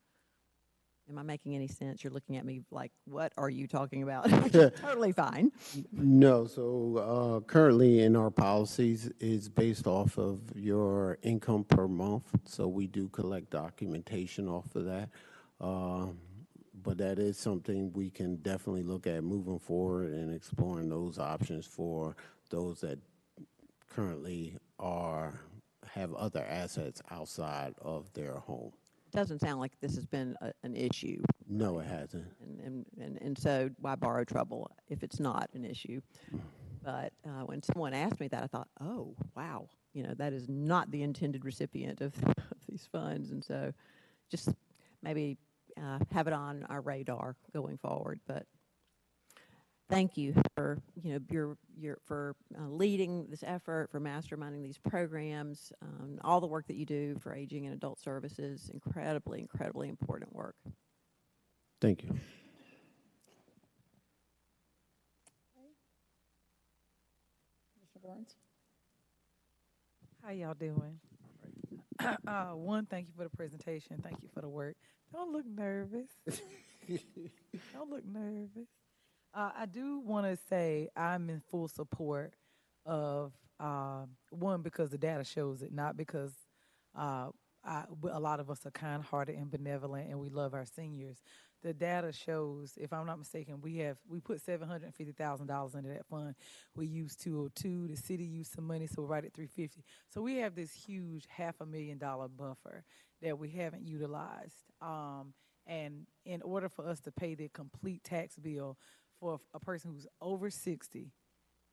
Am I making any sense? You're looking at me like, what are you talking about? Which is totally fine. No, so currently in our policies is based off of your income per month. So we do collect documentation off of that. But that is something we can definitely look at moving forward and exploring those options for those that currently have other assets outside of their home. Doesn't sound like this has been an issue. No, it hasn't. And so why borrow trouble if it's not an issue? But when someone asked me that, I thought, oh, wow, that is not the intended recipient of these funds. And so just maybe have it on our radar going forward. But thank you for, for leading this effort, for masterminding these programs, all the work that you do for aging and adult services. Incredibly, incredibly important work. Thank you. Commissioner Barnes? How y'all doing? One, thank you for the presentation. Thank you for the work. Don't look nervous. Don't look nervous. I do want to say I'm in full support of, one, because the data shows it, not because a lot of us are kind-hearted and benevolent and we love our seniors. The data shows, if I'm not mistaken, we put $750,000 into that fund. We used 202. The city used some money, so we're right at 350. So we have this huge $500,000 buffer that we haven't utilized. And in order for us to pay the complete tax bill for a person who's over 60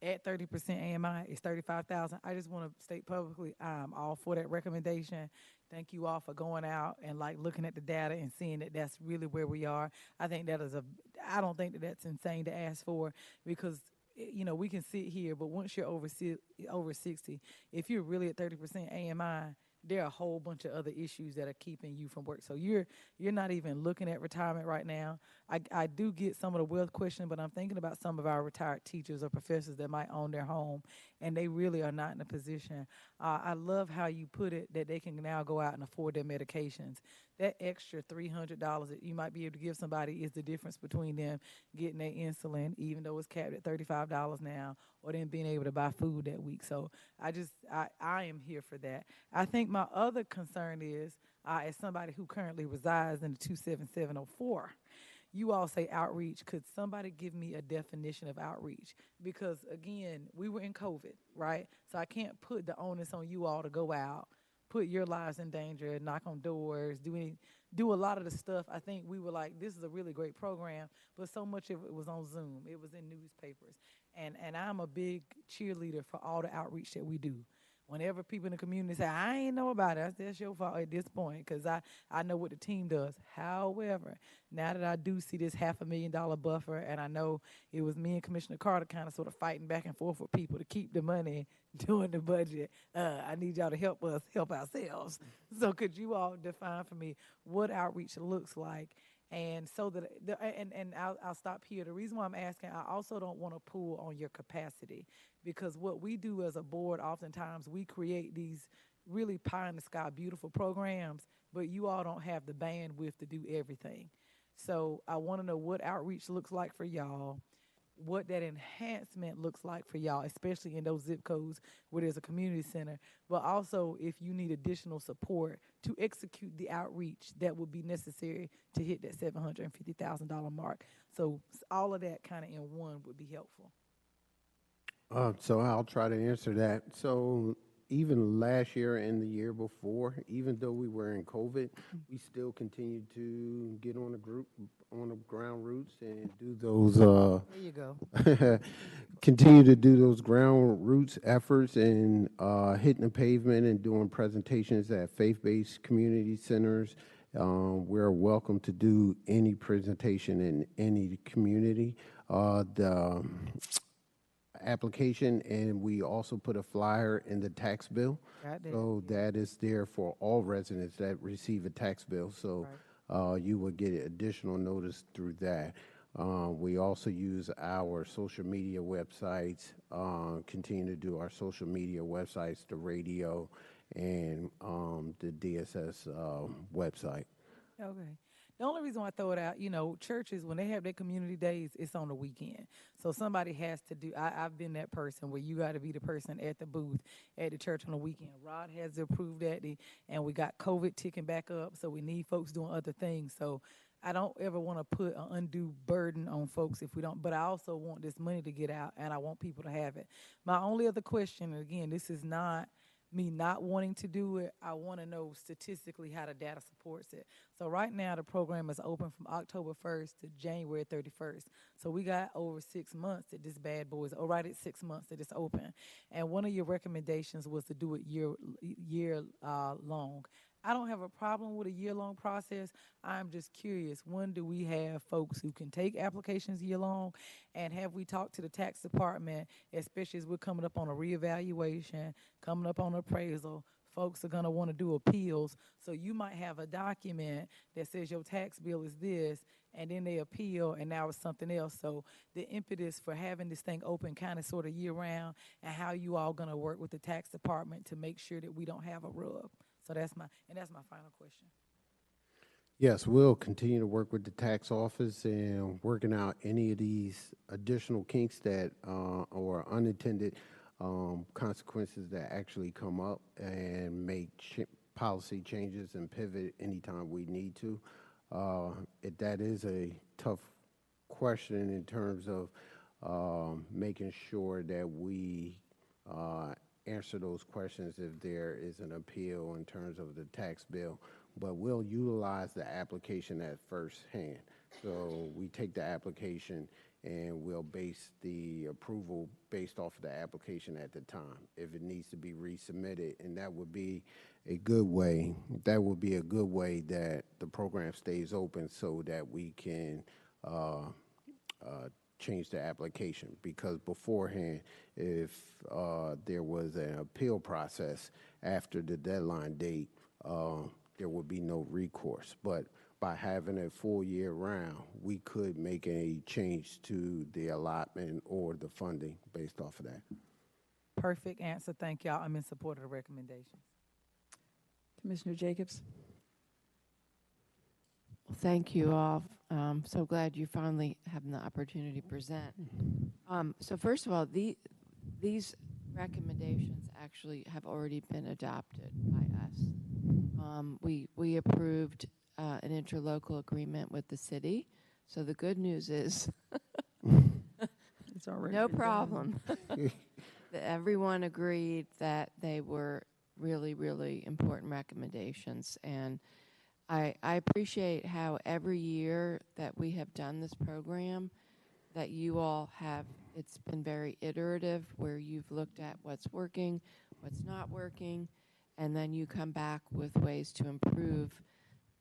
at 30% AMI is $35,000. I just want to state publicly, I'm all for that recommendation. Thank you all for going out and looking at the data and seeing that that's really where we are. I don't think that that's insane to ask for, because we can sit here, but once you're over 60, if you're really at 30% AMI, there are a whole bunch of other issues that are keeping you from work. So you're not even looking at retirement right now. I do get some of the wealth question, but I'm thinking about some of our retired teachers or professors that might own their home, and they really are not in a position. I love how you put it, that they can now go out and afford their medications. That extra $300 that you might be able to give somebody is the difference between them getting their insulin, even though it's capped at $35 now, or them being able to buy food that week. So I am here for that. I think my other concern is, as somebody who currently resides in the 27704, you all say outreach. Could somebody give me a definition of outreach? Because, again, we were in COVID, right? So I can't put the onus on you all to go out, put your lives in danger, knock on doors, do a lot of the stuff. I think we were like, this is a really great program, but so much of it was on Zoom. It was in newspapers. And I'm a big cheerleader for all the outreach that we do. Whenever people in the community say, I ain't know about it, that's your fault at this point, because I know what the team does. However, now that I do see this $500,000 buffer, and I know it was me and Commissioner Carter kind of sort of fighting back and forth with people to keep the money during the budget, I need y'all to help us help ourselves. So could you all define for me what outreach looks like? And so that, I'll stop here. The reason why I'm asking, I also don't want to pull on your capacity, because what we do as a board, oftentimes we create these really pie-in-the-sky beautiful programs, but you all don't have the bandwidth to do everything. So I want to know what outreach looks like for y'all, what that enhancement looks like for y'all, especially in those zip codes where there's a community center, but also if you need additional support to execute the outreach that would be necessary to hit that $750,000 mark. So all of that kind of in one would be helpful. So I'll try to answer that. So even last year and the year before, even though we were in COVID, we still continued to get on the ground roots and do those. There you go. Continue to do those ground roots efforts and hitting the pavement and doing presentations at faith-based community centers. We're welcome to do any presentation in any community. The application, and we also put a flyer in the tax bill. So that is there for all residents that receive a tax bill. So you will get additional notice through that. We also use our social media websites, continue to do our social media websites, the radio, and the DSS website. Okay. The only reason why I throw it out, you know, churches, when they have their community days, it's on the weekend. So somebody has to do, I've been that person where you got to be the person at the booth at the church on the weekend. Rod has approved that, and we got COVID ticking back up, so we need folks doing other things. So I don't ever want to put an undue burden on folks if we don't, but I also want this money to get out, and I want people to have it. My only other question, and again, this is not me not wanting to do it. I want to know statistically how the data supports it. So right now, the program is open from October 1st to January 31st. So we got over 6 months that this bad boy is, right at 6 months that it's open. And one of your recommendations was to do it year long. I don't have a problem with a year-long process. I'm just curious, when do we have folks who can take applications year-long? And have we talked to the tax department, especially as we're coming up on a reevaluation, coming up on appraisal? Folks are going to want to do appeals. So you might have a document that says your tax bill is this, and then they appeal, and now it's something else. So the impetus for having this thing open kind of sort of year-round, and how you all going to work with the tax department to make sure that we don't have a rub. So that's my final question. Yes, we'll continue to work with the tax office and working out any of these additional kinks that or unintended consequences that actually come up, and make policy changes and pivot anytime we need to. That is a tough question in terms of making sure that we answer those questions if there is an appeal in terms of the tax bill, but we'll utilize the application at first hand. So we take the application and we'll base the approval based off of the application at the time. If it needs to be resubmitted, and that would be a good way, that the program stays open so that we can change the application, because beforehand, if there was an appeal process after the deadline date, there would be no recourse. But by having a full year round, we could make a change to the allotment or the funding based off of that. Perfect answer. Thank y'all. I'm in support of the recommendation. Commissioner Jacobs? Well, thank you all. So glad you finally have the opportunity to present. So first of all, these recommendations actually have already been adopted by us. We approved an interlocal agreement with the city. So the good news is It's already no been problem. Everyone agreed that they were really, really important recommendations. And I appreciate how every year that we have done this program, that you all have, it's been very iterative, where you've looked at what's working, what's not working, and then you come back with ways to improve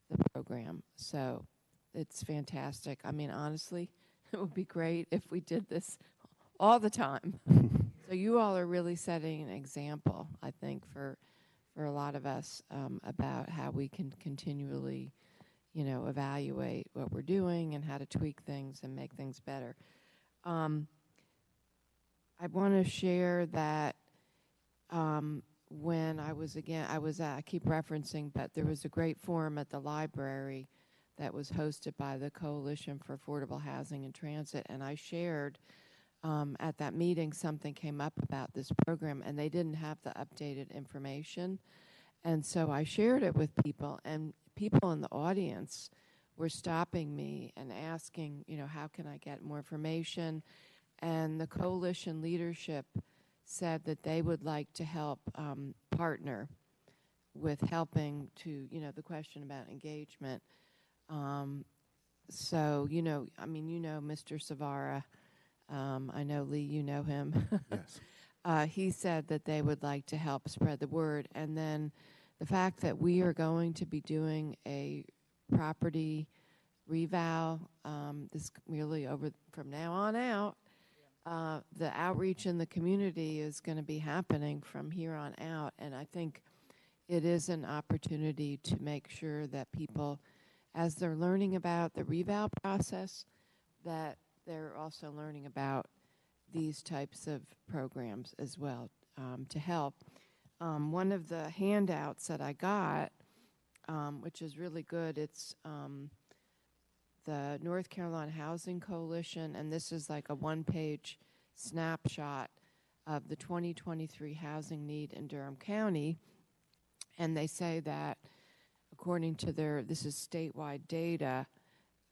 the program. So it's fantastic. I mean, honestly, it would be great if we did this all the time. So you all are really setting an example, I think, for a lot of us about how we can continually, evaluate what we're doing and how to tweak things and make things better. I want to share that when I keep referencing, but there was a great forum at the library that was hosted by the Coalition for Affordable Housing and Transit, and I shared at that meeting, something came up about this program, and they didn't have the updated information. And so I shared it with people, and people in the audience were stopping me and asking, how can I get more information? And the coalition leadership said that they would like to help partner with helping to, the question about engagement. So, Mr. Savara, I know, Lee, you know him. Yes. He said that they would like to help spread the word. And then the fact that we are going to be doing a property reval, this really from now on out, the outreach in the community is going to be happening from here on out. And I think it is an opportunity to make sure that people, as they're learning about the reval process, that they're also learning about these types of programs as well to help. One of the handouts that I got, which is really good, it's the North Carolina Housing Coalition, and this is like a one-page snapshot of the 2023 housing need in Durham County. And they say that, according to this is statewide data,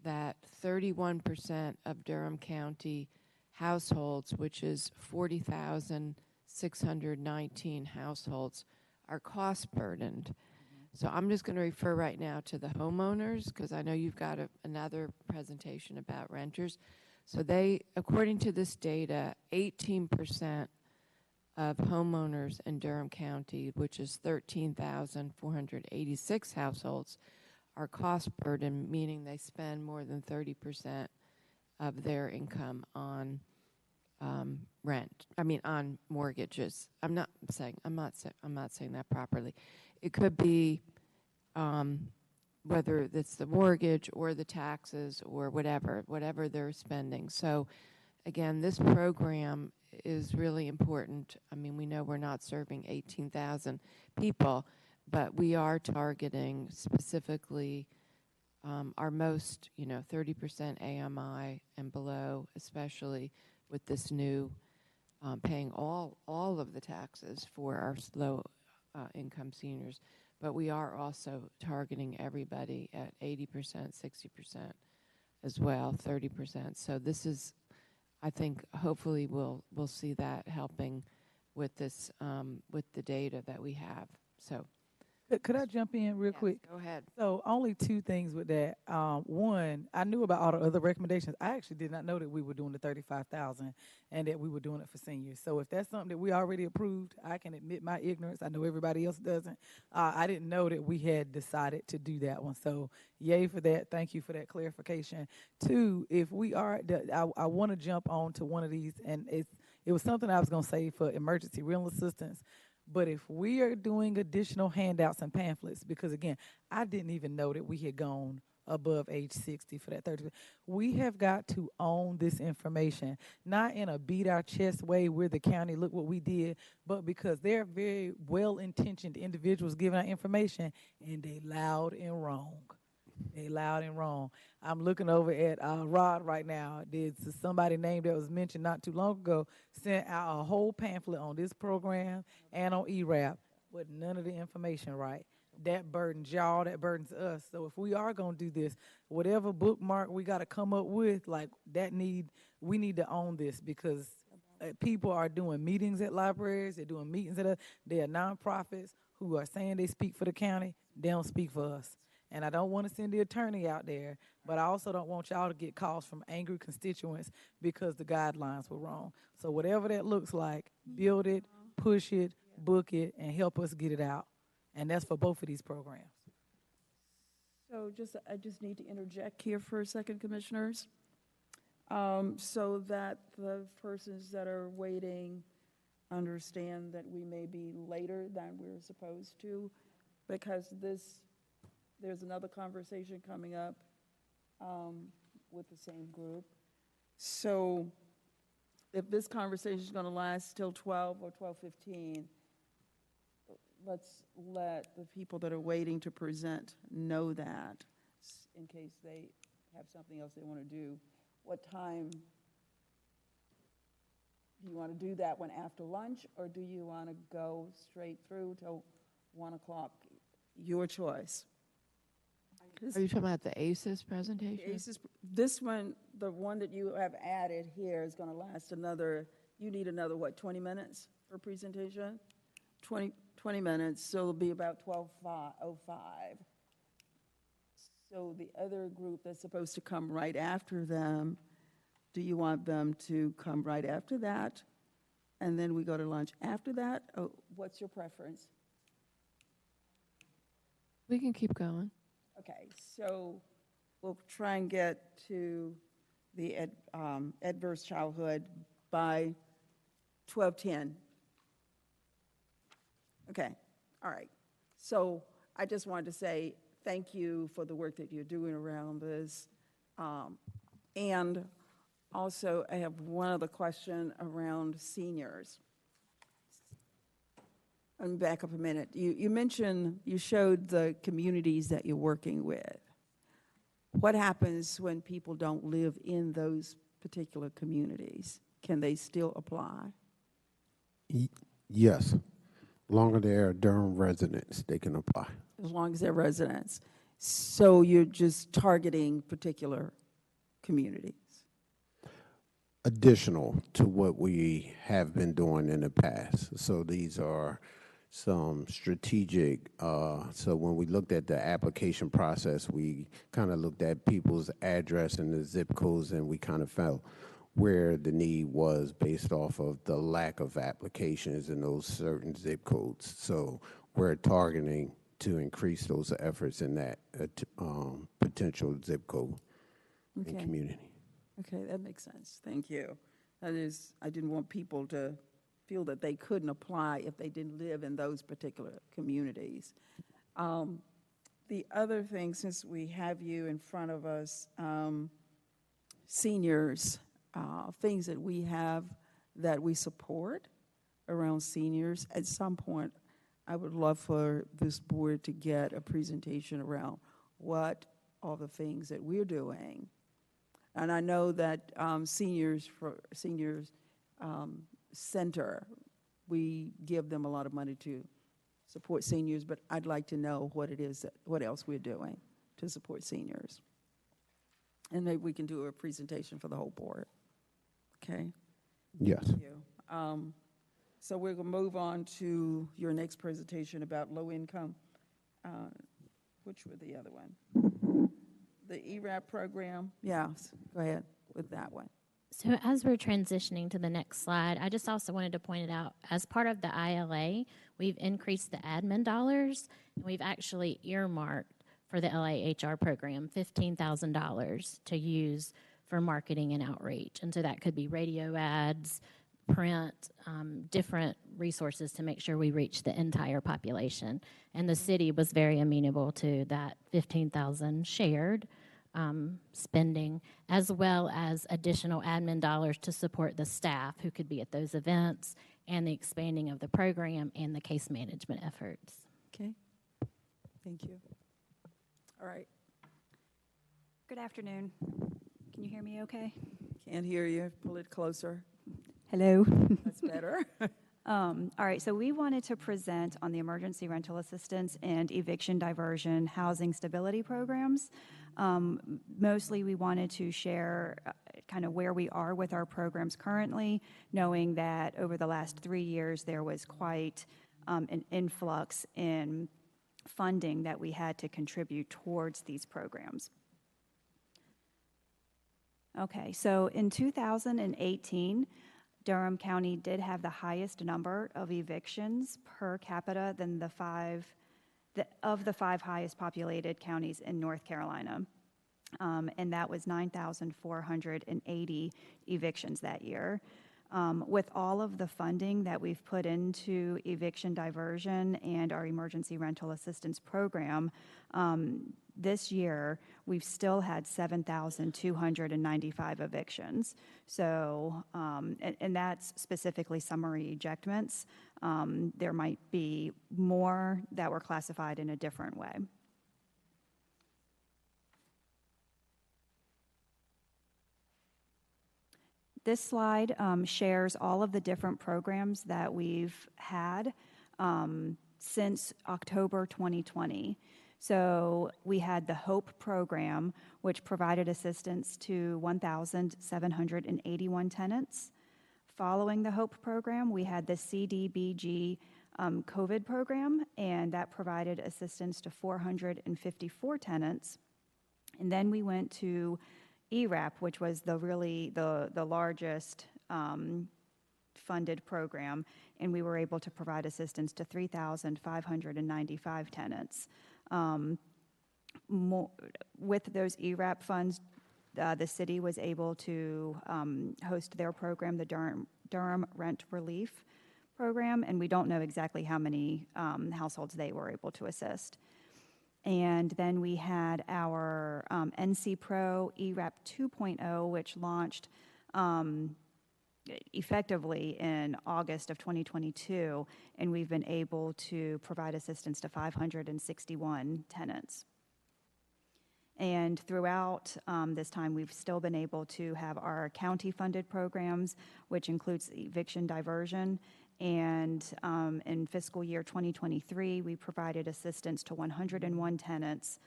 that 31% of Durham County households, which is 40,619 households, are cost burdened. So I'm just going to refer right now to the homeowners, because I know you've got another presentation about renters. So according to this data, 18% of homeowners in Durham County, which is 13,486 households, are cost burdened, meaning they spend more than 30% of their income on on mortgages. I'm not saying that properly. It could be whether it's the mortgage or the taxes or whatever they're spending. So again, this program is really important. I mean, we know we're not serving 18,000 people, but we are targeting specifically our most, 30% AMI and below, especially with this new paying all of the taxes for our low income seniors. But we are also targeting everybody at 80%, 60% as well, 30%. So this is, I think, hopefully we'll see that helping with this, with the data that we have. So. Could I jump in real quick? Go ahead. So only two things with that. One, I knew about all the other recommendations. I actually did not know that we were doing the 35,000 and that we were doing it for seniors. So if that's something that we already approved, I can admit my ignorance. I know everybody else doesn't. I didn't know that we had decided to do that one. So yay for that. Thank you for that clarification. Two, if we are, I want to jump on to one of these, and it was something I was going to say for emergency rental assistance. But if we are doing additional handouts and pamphlets, because again, I didn't even know that we had gone above age 60 for that 30. We have got to own this information, not in a beat our chest way where the county, look what we did, but because they're very well-intentioned individuals giving out information, and they loud and wrong. They loud and wrong. I'm looking over at Rod right now. There's somebody named that was mentioned not too long ago, sent out a whole pamphlet on this program and on ERAP with none of the information right. That burdens y'all, that burdens us. So if we are going to do this, whatever bookmark we got to come up with, like we need to own this, because people are doing meetings at libraries, they're doing meetings they are nonprofits who are saying they speak for the county. They don't speak for us. And I don't want to send the attorney out there, but I also don't want y'all to get calls from angry constituents because the guidelines were wrong. So whatever that looks like, build it, push it, book it, and help us get it out. And that's for both of these programs. So I just need to interject here for a second, commissioners, so that the persons that are waiting understand that we may be later than we're supposed to, because there's another conversation coming up with the same group. So if this conversation is going to last till 12 or 12:15, let's let the people that are waiting to present know that, in case they have something else they want to do. What time do you want to do that one, after lunch, or do you want to go straight through till 1 o'clock? Your choice. Are you talking about the ACES presentation? This one, the one that you have added here, is going to last you need another, what, 20 minutes for presentation? 20 minutes, so it'll be about 12:05. So the other group that's supposed to come right after them, do you want them to come right after that? And then we go to lunch after that? Oh, what's your preference? We can keep going. Okay, so we'll try and get to the adverse childhood by 12:10. Okay, all right. So I just wanted to say thank you for the work that you're doing around this. And also, I have one other question around seniors. Let me back up a minute. You mentioned, you showed the communities that you're working with. what happens when people don't live in those particular communities? Can they still apply? Yes. Longer they're Durham residents, they can apply. As long as they're residents. So you're just targeting particular communities? Additional to what we have been doing in the past. So these are some strategic, so when we looked at the application process, we kind of looked at people's address and the zip codes, and we kind of felt where the need was based off of the lack of applications in those certain zip codes. So we're targeting to increase those efforts in that potential zip code and community. Okay, that makes sense. Thank you. That is, I didn't want people to feel that they couldn't apply if they didn't live in those particular communities. The other thing, since we have you in front of us, seniors, things that we have that we support around seniors. At some point, I would love for this board to get a presentation around what all the things that we're doing. And I know that Seniors Center, we give them a lot of money to support seniors, but I'd like to know what it is, what else we're doing to support seniors. And maybe we can do a presentation for the whole board. Okay? Yes. Thank you. So we're going to move on to your next presentation about low income. Which were the other one? The ERAP program? Yes, go ahead with that one. So as we're transitioning to the next slide, I just also wanted to point it out, as part of the ILA, we've increased the admin dollars, and we've actually earmarked for the LAHR program $15,000 to use for marketing and outreach. And so that could be radio ads, print, different resources to make sure we reach the entire population. And the city was very amenable to that $15,000 shared spending, as well as additional admin dollars to support the staff who could be at those events, and the expanding of the program and the case management efforts. Okay, thank you. All right. Good afternoon. Can you hear me okay? Can't hear you. Pull it closer. Hello. That's better. All right, so we wanted to present on the emergency rental assistance and eviction diversion housing stability programs. Mostly we wanted to share kind of where we are with our programs currently, knowing that over the last 3 years there was quite an influx in funding that we had to contribute towards these programs. Okay, so in 2018, Durham County did have the highest number of evictions per capita than the five highest populated counties in North Carolina. And that was 9,480 evictions that year. With all of the funding that we've put into eviction diversion and our emergency rental assistance program, this year we've still had 7,295 evictions. So, and that's specifically summary ejectments. There might be more that were classified in a different way. This slide shares all of the different programs that we've had since October 2020. So we had the HOPE program, which provided assistance to 1,781 tenants. Following the HOPE program, we had the CDBG COVID program, and that provided assistance to 454 tenants. And then we went to ERAP, which was the largest funded program, and we were able to provide assistance to 3,595 tenants. With those ERAP funds, the city was able to host their program, the Durham Rent Relief Program, and we don't know exactly how many households they were able to assist. And then we had our NC Pro ERAP 2.0, which launched effectively in August of 2022, and we've been able to provide assistance to 561 tenants. And throughout this time, we've still been able to have our county-funded programs, which includes eviction diversion. And in fiscal year 2023, we provided assistance to 101 tenants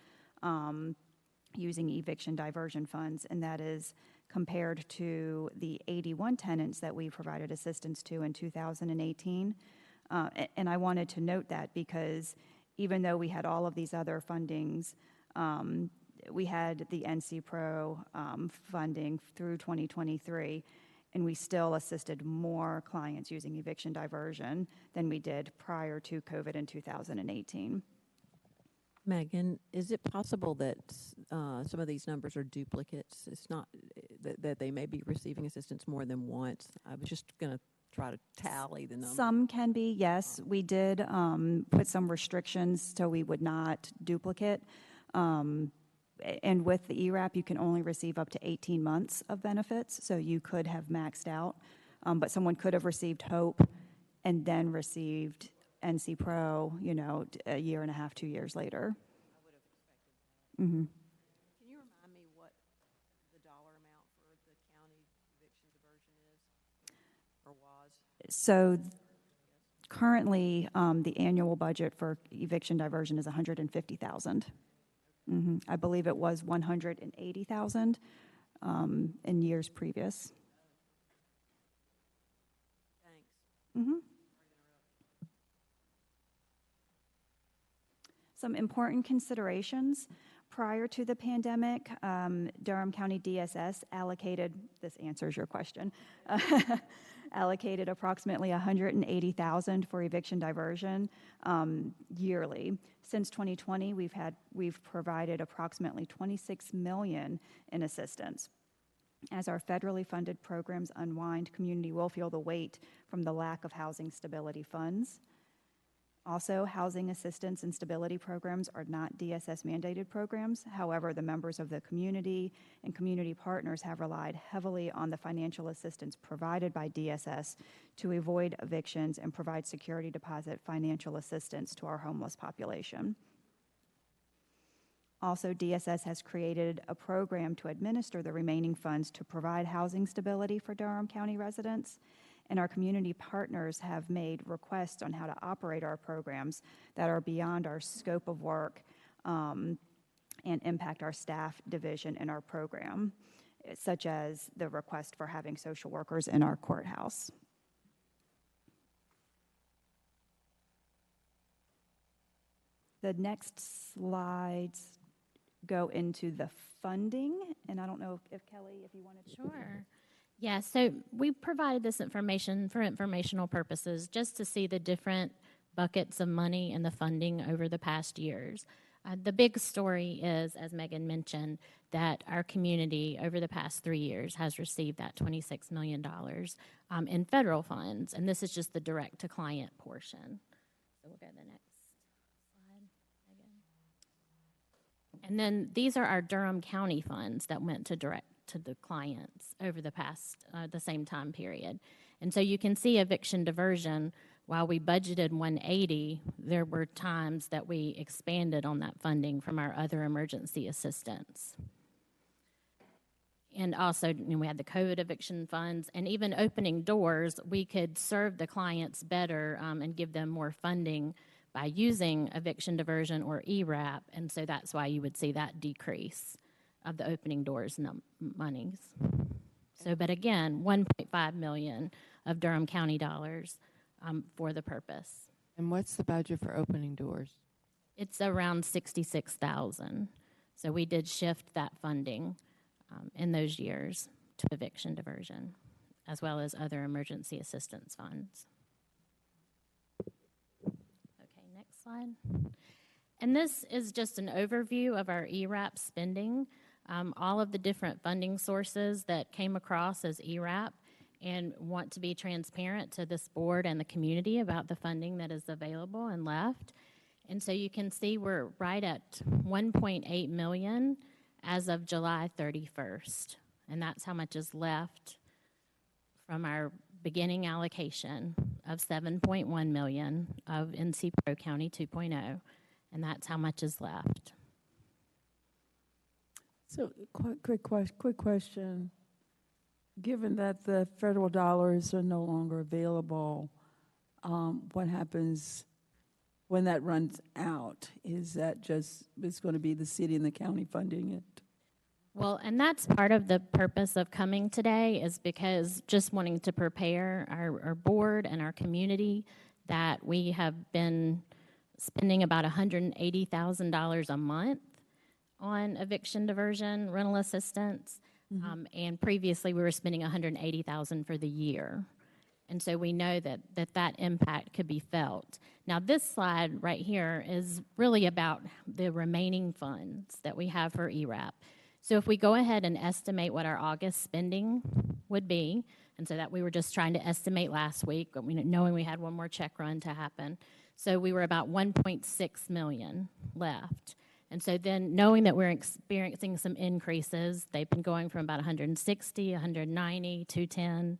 using eviction diversion funds, and that is compared to the 81 tenants that we provided assistance to in 2018. And I wanted to note that because even though we had all of these other fundings, we had the NC Pro funding through 2023, and we still assisted more clients using eviction diversion than we did prior to COVID in 2018. Megan, is it possible that some of these numbers are duplicates? It's not that they may be receiving assistance more than once. I was just going to try to tally the numbers. Some can be, yes. We did put some restrictions so we would not duplicate. And with the ERAP, you can only receive up to 18 months of benefits, so you could have maxed out. But someone could have received HOPE and then received NC Pro, you know, a year and a half, 2 years later. I would have expected that. Mm-hmm. Can you remind me what the dollar amount for the county eviction diversion is or was? So currently, the annual budget for eviction diversion is $150,000. Mm-hmm. I believe it was $180,000 in years previous. Thanks. Mm-hmm. Some important considerations. Prior to the pandemic, Durham County DSS allocated, this answers your question, allocated approximately $180,000 for eviction diversion yearly. Since 2020, we've provided approximately $26 million in assistance. As our federally funded programs unwind, community will feel the weight from the lack of housing stability funds. Also, housing assistance and stability programs are not DSS mandated programs. However, the members of the community and community partners have relied heavily on the financial assistance provided by DSS to avoid evictions and provide security deposit financial assistance to our homeless population. Also, DSS has created a program to administer the remaining funds to provide housing stability for Durham County residents. And our community partners have made requests on how to operate our programs that are beyond our scope of work and impact our staff division in our program, such as the request for having social workers in our courthouse. The next slides go into the funding, and I don't know if Kelly, if you wanted to. Sure. Yeah, so we provided this information for informational purposes just to see the different buckets of money and the funding over the past years. The big story is, as Megan mentioned, that our community over the past 3 years has received that $26 million in federal funds, and this is just the direct-to-client portion. So we'll go to the next slide, Megan. And then these are our Durham County funds that went to direct to the clients over the past, the same time period. And so you can see eviction diversion, while we budgeted 180, there were times that we expanded on that funding from our other emergency assistance. And also, you know, we had the COVID eviction funds, and even opening doors, we could serve the clients better and give them more funding by using eviction diversion or ERAP, and so that's why you would see that decrease of the opening doors monies. So, but again, $1.5 million of Durham County dollars for the purpose. And what's the budget for opening doors? It's around $66,000. So we did shift that funding in those years to eviction diversion, as well as other emergency assistance funds. Okay, next slide. And this is just an overview of our ERAP spending. All of the different funding sources that came across as ERAP, and want to be transparent to this board and the community about the funding that is available and left. And so you can see we're right at $1.8 million as of July 31st. And that's how much is left from our beginning allocation of $7.1 million of NC Pro County 2.0. And that's how much is left. So, quick question. Given that the federal dollars are no longer available, what happens when that runs out? Is that just, it's going to be the city and the county funding it? Well, and that's part of the purpose of coming today, is because just wanting to prepare our board and our community that we have been spending about $180,000 a month on eviction diversion, rental assistance, and previously we were spending $180,000 for the year. And so we know that impact could be felt. Now, this slide right here is really about the remaining funds that we have for ERAP. So if we go ahead and estimate what our August spending would be, and so that we were just trying to estimate last week, but knowing we had one more check run to happen. So we were about 1.6 million left. And so then knowing that we're experiencing some increases, they've been going from about 160, 190, 210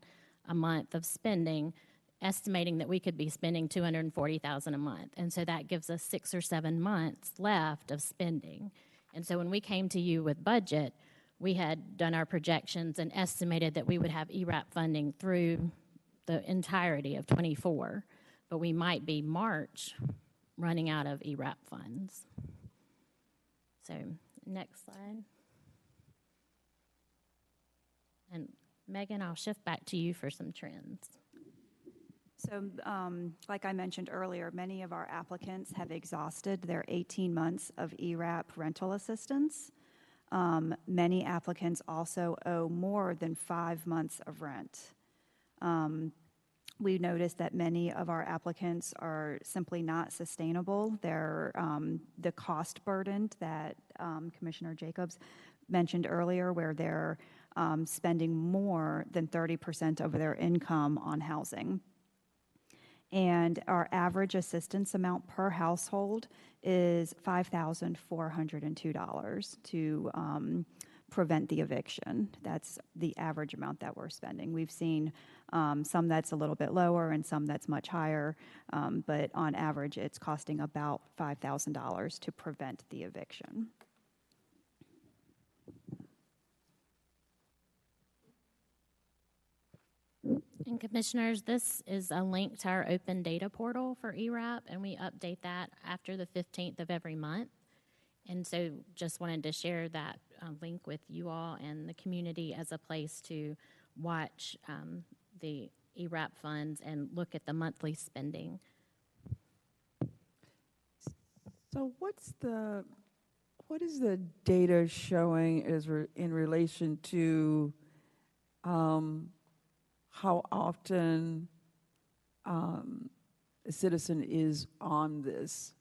a month of spending, estimating that we could be spending $240,000 a month. And so that gives us 6 or 7 months left of spending. And so when we came to you with budget, we had done our projections and estimated that we would have ERAP funding through the entirety of 24, but we might be March running out of ERAP funds. So next slide. And Megan, I'll shift back to you for some trends. So like I mentioned earlier, many of our applicants have exhausted their 18 months of ERAP rental assistance. Many applicants also owe more than 5 months of rent. We noticed that many of our applicants are simply not sustainable. They're the cost burdened that Commissioner Jacobs mentioned earlier, where they're spending more than 30% of their income on housing. And our average assistance amount per household is $5,402 to prevent the eviction. That's the average amount that we're spending. We've seen some that's a little bit lower and some that's much higher, but on average it's costing about $5,000 to prevent the eviction. And Commissioners, this is a link to our open data portal for ERAP, and we update that after the 15th of every month. And so just wanted to share that link with you all and the community as a place to watch the ERAP funds and look at the monthly spending. So what is the data showing in relation to how often a citizen is on this?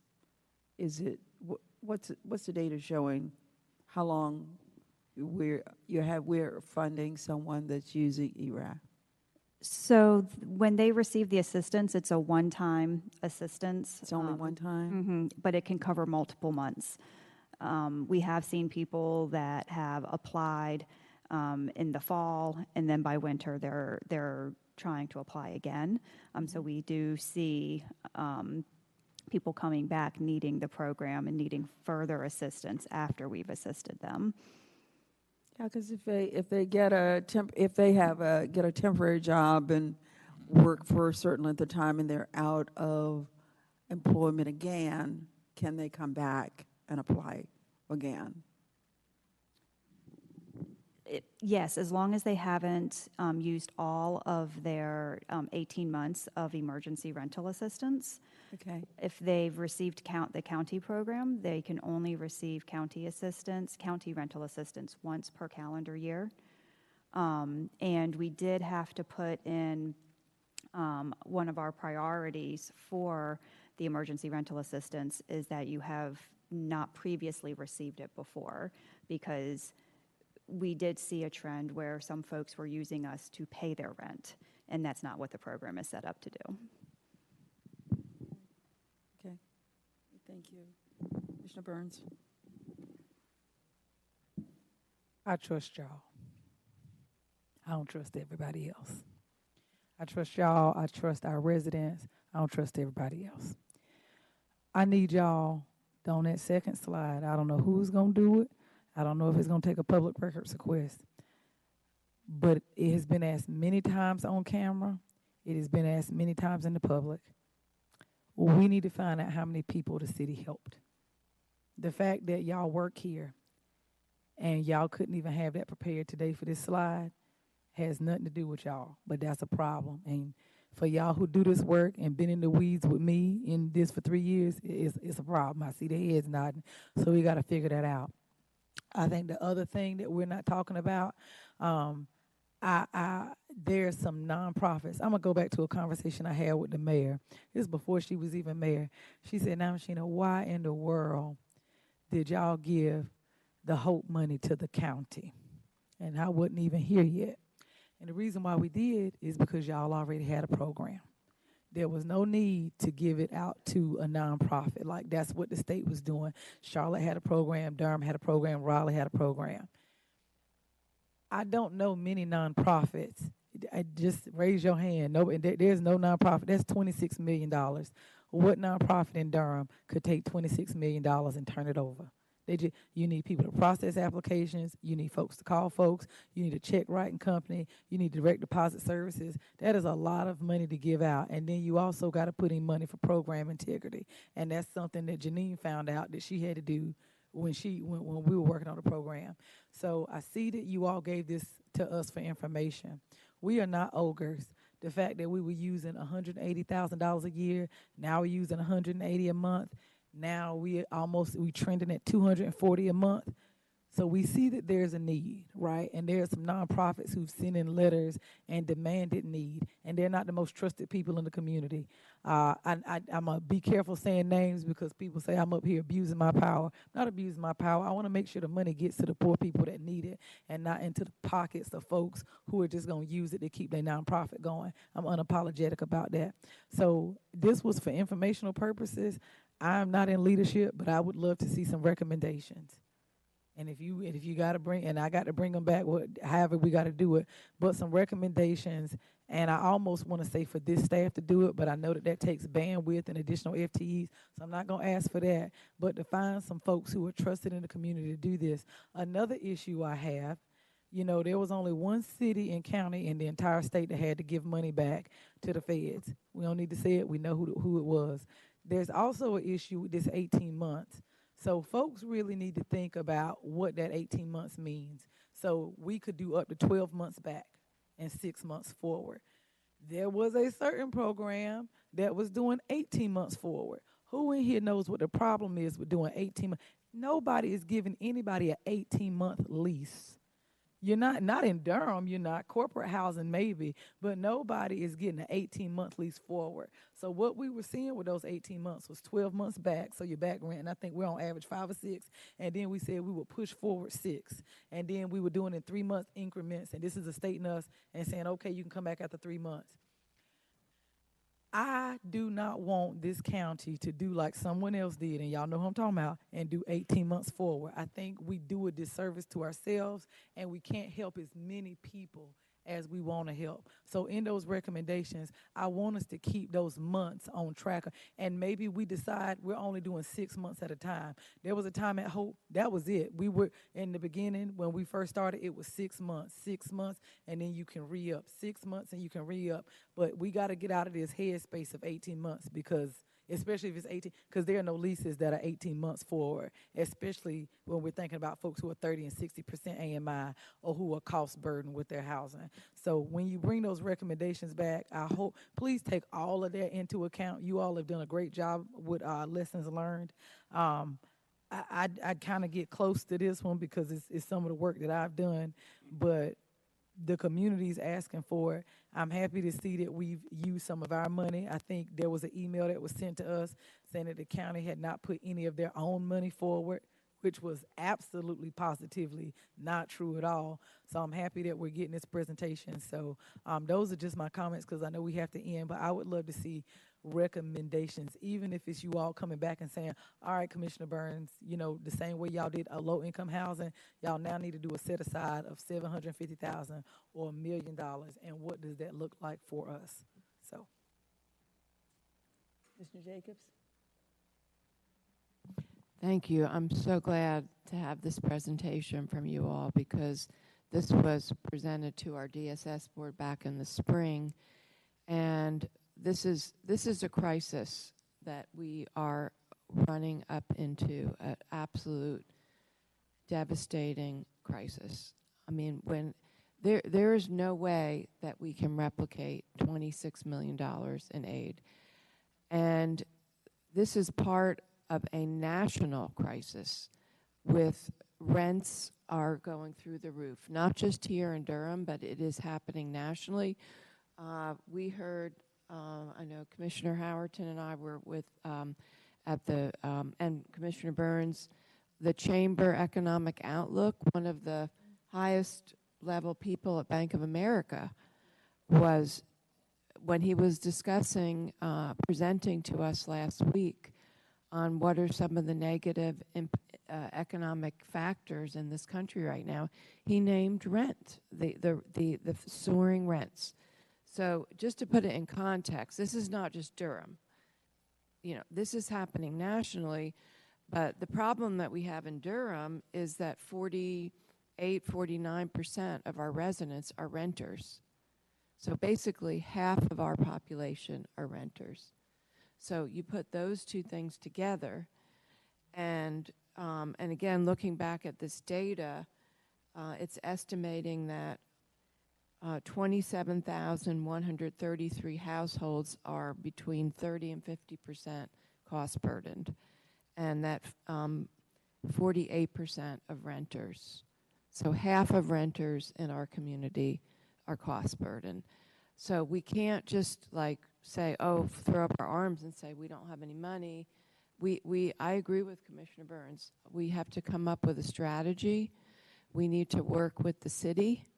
Is it, what's the data showing? How long we're funding someone that's using ERAP? So when they receive the assistance, it's a one-time assistance. It's only one time? But it can cover multiple months. We have seen people that have applied in the fall, and then by winter they're trying to apply again. So we do see people coming back needing the program and needing further assistance after we've assisted them. Yeah, because if they get a temporary job and work for a certain length of time and they're out of employment again, can they come back and apply again? Yes, as long as they haven't used all of their 18 months of emergency rental assistance. Okay. If they've received the county program, they can only receive county rental assistance once per calendar year. And we did have to put in one of our priorities for the emergency rental assistance is that you have not previously received it before, because we did see a trend where some folks were using us to pay their rent, and that's not what the program is set up to do. Okay. Thank you. Commissioner Burns. I trust y'all. I don't trust everybody else. I trust y'all. I trust our residents. I don't trust everybody else. I need y'all on that second slide. I don't know who's going to do it. I don't know if it's going to take a public records request, but it has been asked many times on camera. It has been asked many times in the public. We need to find out how many people the city helped. The fact that y'all work here and y'all couldn't even have that prepared today for this slide has nothing to do with y'all, but that's a problem. And for y'all who do this work and been in the weeds with me in this for 3 years, it's a problem. I see the heads nodding, so we got to figure that out. I think the other thing that we're not talking about, there's some nonprofits. I'm gonna go back to a conversation I had with the mayor. This is before she was even mayor. She said, "Now, Sheena, why in the world did y'all give the Hope money to the county?" And I wasn't even here yet. And the reason why we did is because y'all already had a program. There was no need to give it out to a nonprofit. Like that's what the state was doing. Charlotte had a program, Durham had a program, Raleigh had a program. I don't know many nonprofits. Just raise your hand. No, there's no nonprofit. That's $26 million. What nonprofit in Durham could take $26 million and turn it over? You need people to process applications. You need folks to call folks. You need a check writing company. You need direct deposit services. That is a lot of money to give out. And then you also got to put in money for program integrity. And that's something that Janine found out that she had to do when we were working on the program. So I see that you all gave this to us for information. We are not ogres. The fact that we were using $180,000 a year, now we're using $180 a month. Now we trending at $240 a month. So we see that there's a need, right? And there are some nonprofits who've sent in letters and demanded need, and they're not the most trusted people in the community. I'm going to be careful saying names because people say I'm up here abusing my power. I'm not abusing my power. I want to make sure the money gets to the poor people that need it and not into the pockets of folks who are just going to use it to keep their nonprofit going. I'm unapologetic about that. So this was for informational purposes. I'm not in leadership, but I would love to see some recommendations. And if you got to bring, and I got to bring them back, however we got to do it, but some recommendations. And I almost want to say for this staff to do it, but I know that takes bandwidth and additional FTEs, so I'm not going to ask for that. But to find some folks who are trusted in the community to do this. Another issue I have, there was only one city and county in the entire state that had to give money back to the feds. We don't need to say it. We know who it was. There's also an issue with this 18 months. So folks really need to think about what that 18 months means. So we could do up to 12 months back and 6 months forward. There was a certain program that was doing 18 months forward. Who in here knows what the problem is with doing 18 months? Nobody is giving anybody an 18-month lease. You're not in Durham, you're not. Corporate housing maybe, but nobody is getting an 18-month lease forward. So what we were seeing with those 18 months was 12 months back, so you're back rent, and I think we're on average 5 or 6, and then we said we would push forward 6, and then we were doing it in 3-month increments, and this is a stating us and saying, okay, you can come back after 3 months. I do not want this county to do like someone else did, and y'all know who I'm talking about, and do 18 months forward. I think we do a disservice to ourselves, and we can't help as many people as we want to help. So in those recommendations, I want us to keep those months on track, and maybe we decide we're only doing 6 months at a time. There was a time at Hope, that was it. We were, in the beginning, when we first started, it was 6 months, and then you can re-up. 6 months and you can re-up, but we got to get out of this headspace of 18 months because especially if it's 18, because there are no leases that are 18 months forward, especially when we're thinking about folks who are 30 and 60% AMI or who are cost burdened with their housing. So when you bring those recommendations back, I hope, please take all of that into account. You all have done a great job with lessons learned. I kind of get close to this one because it's some of the work that I've done, but the community's asking for it. I'm happy to see that we've used some of our money. I think there was an email that was sent to us saying that the county had not put any of their own money forward, which was absolutely positively not true at all. So I'm happy that we're getting this presentation. So those are just my comments because I know we have to end, but I would love to see recommendations, even if it's you all coming back and saying, all right, Commissioner Burns, the same way y'all did a low-income housing, y'all now need to do a set-aside of $750,000 or $1 million, and what does that look like for us? So, Mr. Jacobs? Thank you. I'm so glad to have this presentation from you all because this was presented to our DSS board back in the spring, and this is a crisis that we are running up into, an absolute devastating crisis. I mean, when there is no way that we can replicate $26 million in aid. And this is part of a national crisis with rents are going through the roof, not just here in Durham, but it is happening nationally. We heard, I know Commissioner Howerton and I were with at the, and Commissioner Burns, the Chamber Economic Outlook, one of the highest level people at Bank of America, was, when he was discussing, presenting to us last week on what are some of the negative economic factors in this country right now, he named rent, the soaring rents. So just to put it in context, this is not just Durham. You know, this is happening nationally, but the problem that we have in Durham is that 49% of our residents are renters. So basically half of our population are renters. So you put those two things together, and again, looking back at this data, it's estimating that 27,133 households are between 30 and 50% cost burdened, and that 48% of renters. So half of renters in our community are cost burdened. So we can't just like say, oh, throw up our arms and say we don't have any money. I agree with Commissioner Burns. We have to come up with a strategy. We need to work with the city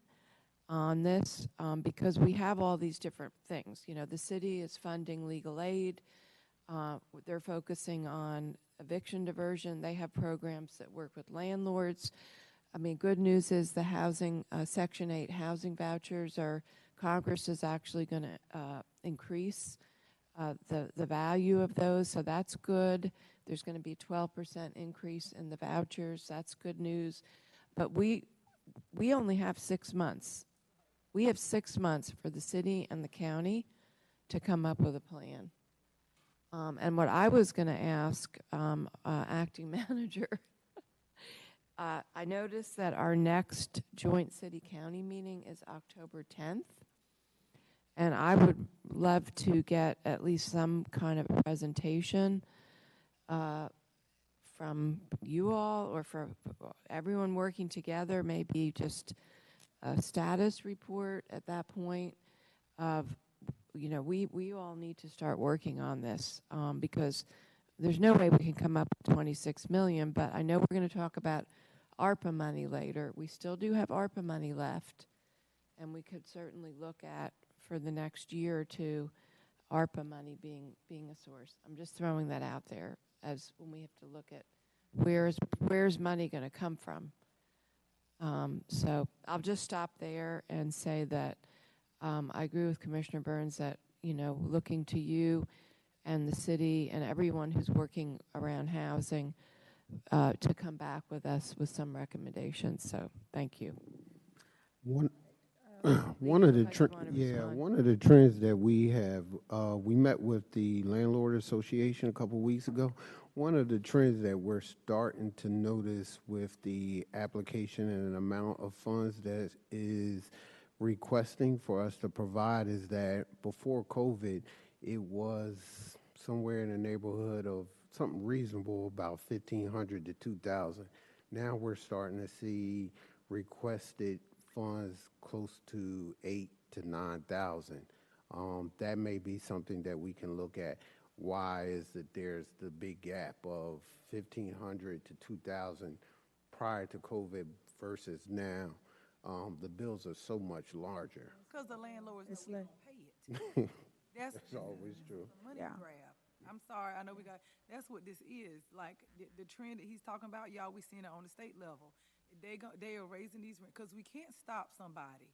on this because we have all these different things. You know, the city is funding legal aid. They're focusing on eviction diversion. They have programs that work with landlords. I mean, good news is the housing, Section 8 housing vouchers are, Congress is actually going to increase the value of those, so that's good. There's going to be a 12% increase in the vouchers. That's good news. But we only have 6 months. We have 6 months for the city and the county to come up with a plan. And what I was going to ask acting manager, I noticed that our next joint city-county meeting is October 10th. And I would love to get at least some kind of presentation from you all or from everyone working together, maybe just a status report at that point of, you know, we all need to start working on this because there's no way we can come up with 26 million, but I know we're going to talk about ARPA money later. We still do have ARPA money left, and we could certainly look at, for the next year or two, ARPA money being a source. I'm just throwing that out there as when we have to look at where's money going to come from. So I'll just stop there and say that I agree with Commissioner Burns that, you know, looking to you and the city and everyone who's working around housing to come back with us with some recommendations. So thank you. One of the trends that we have, we met with the Landlord Association a couple weeks ago. One of the trends that we're starting to notice with the application and the amount of funds that is requesting for us to provide is that before COVID, it was somewhere in the neighborhood of something reasonable, about 1,500 to 2,000. Now we're starting to see requested funds close to 8,000 to 9,000. That may be something that we can look at. Why is that there's the big gap of 1,500 to 2,000 prior to COVID versus now? The bills are so much larger. Because the landlords know we don't pay it. That's always true. Money grab. I'm sorry, I know that's what this is. Like, the trend that he's talking about, y'all, we seeing it on the state level. They are raising these rent, because we can't stop somebody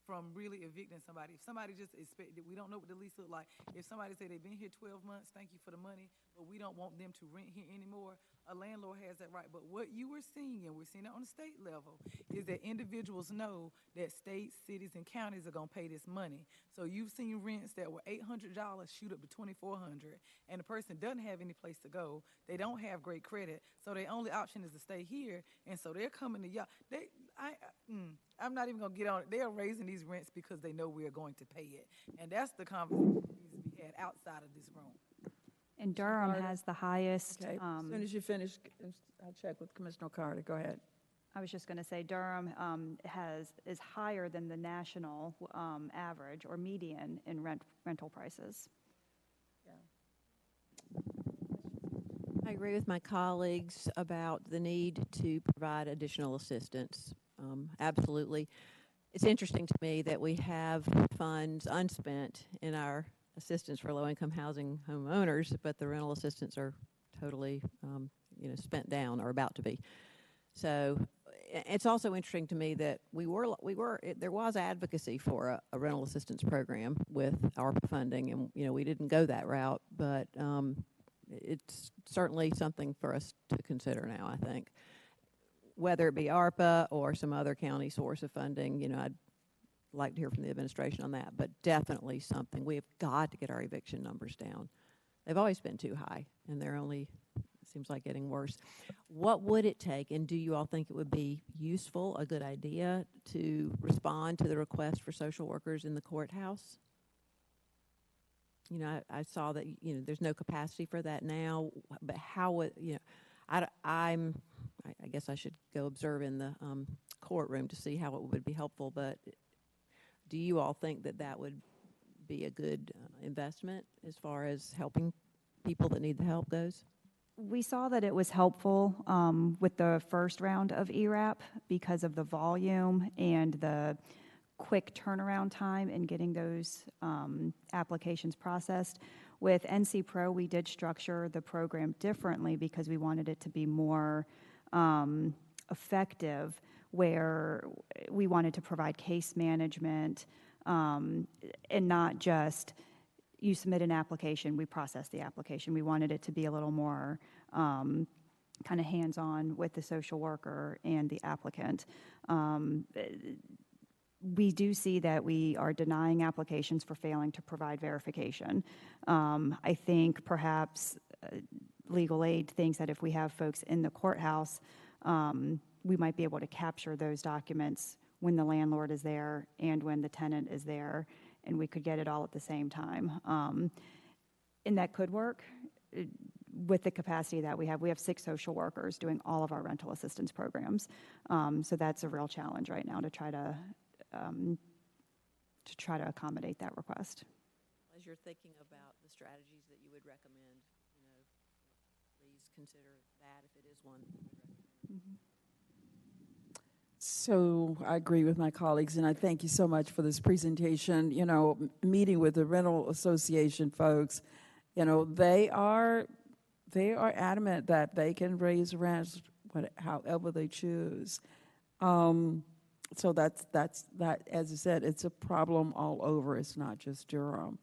from really evicting somebody. If somebody just expect, we don't know what the lease look like. If somebody say they've been here 12 months, thank you for the money, but we don't want them to rent here anymore, a landlord has that right. But what you were seeing, and we're seeing it on the state level, is that individuals know that states, cities, and counties are gonna pay this money. So you've seen rents that were $800 shoot up to $2,400, and the person doesn't have any place to go. They don't have great credit, so their only option is to stay here, and so they're coming to y'all. I'm not even gonna get on it. They are raising these rents because they know we are going to pay it, and that's the conversation that needs to be had outside of this room. And Durham has the highest. Okay, as soon as you finish, I'll check with Commissioner Carter. Go ahead. I was just going to say Durham is higher than the national average or median in rental prices. I agree with my colleagues about the need to provide additional assistance. Absolutely. It's interesting to me that we have funds unspent in our assistance for low-income housing homeowners, but the rental assistance are totally, spent down or about to be. So it's also interesting to me that there was advocacy for a rental assistance program with ARPA funding, and we didn't go that route, but it's certainly something for us to consider now, I think. Whether it be ARPA or some other county source of funding, I'd like to hear from the administration on that, but definitely something. We have got to get our eviction numbers down. They've always been too high, and they're only, it seems like, getting worse. What would it take, and do you all think it would be useful, a good idea, to respond to the request for social workers in the courthouse? I saw that, there's no capacity for that now, but how would, I guess I should go observe in the courtroom to see how it would be helpful, but do you all think that that would be a good investment as far as helping people that need the help goes? We saw that it was helpful with the first round of ERAP because of the volume and the quick turnaround time in getting those applications processed. With NC Pro, we did structure the program differently because we wanted it to be more effective, where we wanted to provide case management and not just you submit an application, we process the application. We wanted it to be a little more kind of hands-on with the social worker and the applicant. We do see that we are denying applications for failing to provide verification. I think perhaps legal aid thinks that if we have folks in the courthouse, we might be able to capture those documents when the landlord is there and when the tenant is there, and we could get it all at the same time. And that could work with the capacity that we have. We have 6 social workers doing all of our rental assistance programs. So that's a real challenge right now to try to accommodate that request. As you're thinking about the strategies that you would recommend, please consider that if it is one. Mm-hmm. So I agree with my colleagues, and I thank you so much for this presentation. Meeting with the rental association folks, they are adamant that they can raise rents however they choose. So that's that. As I said, it's a problem all over. It's not just Durham.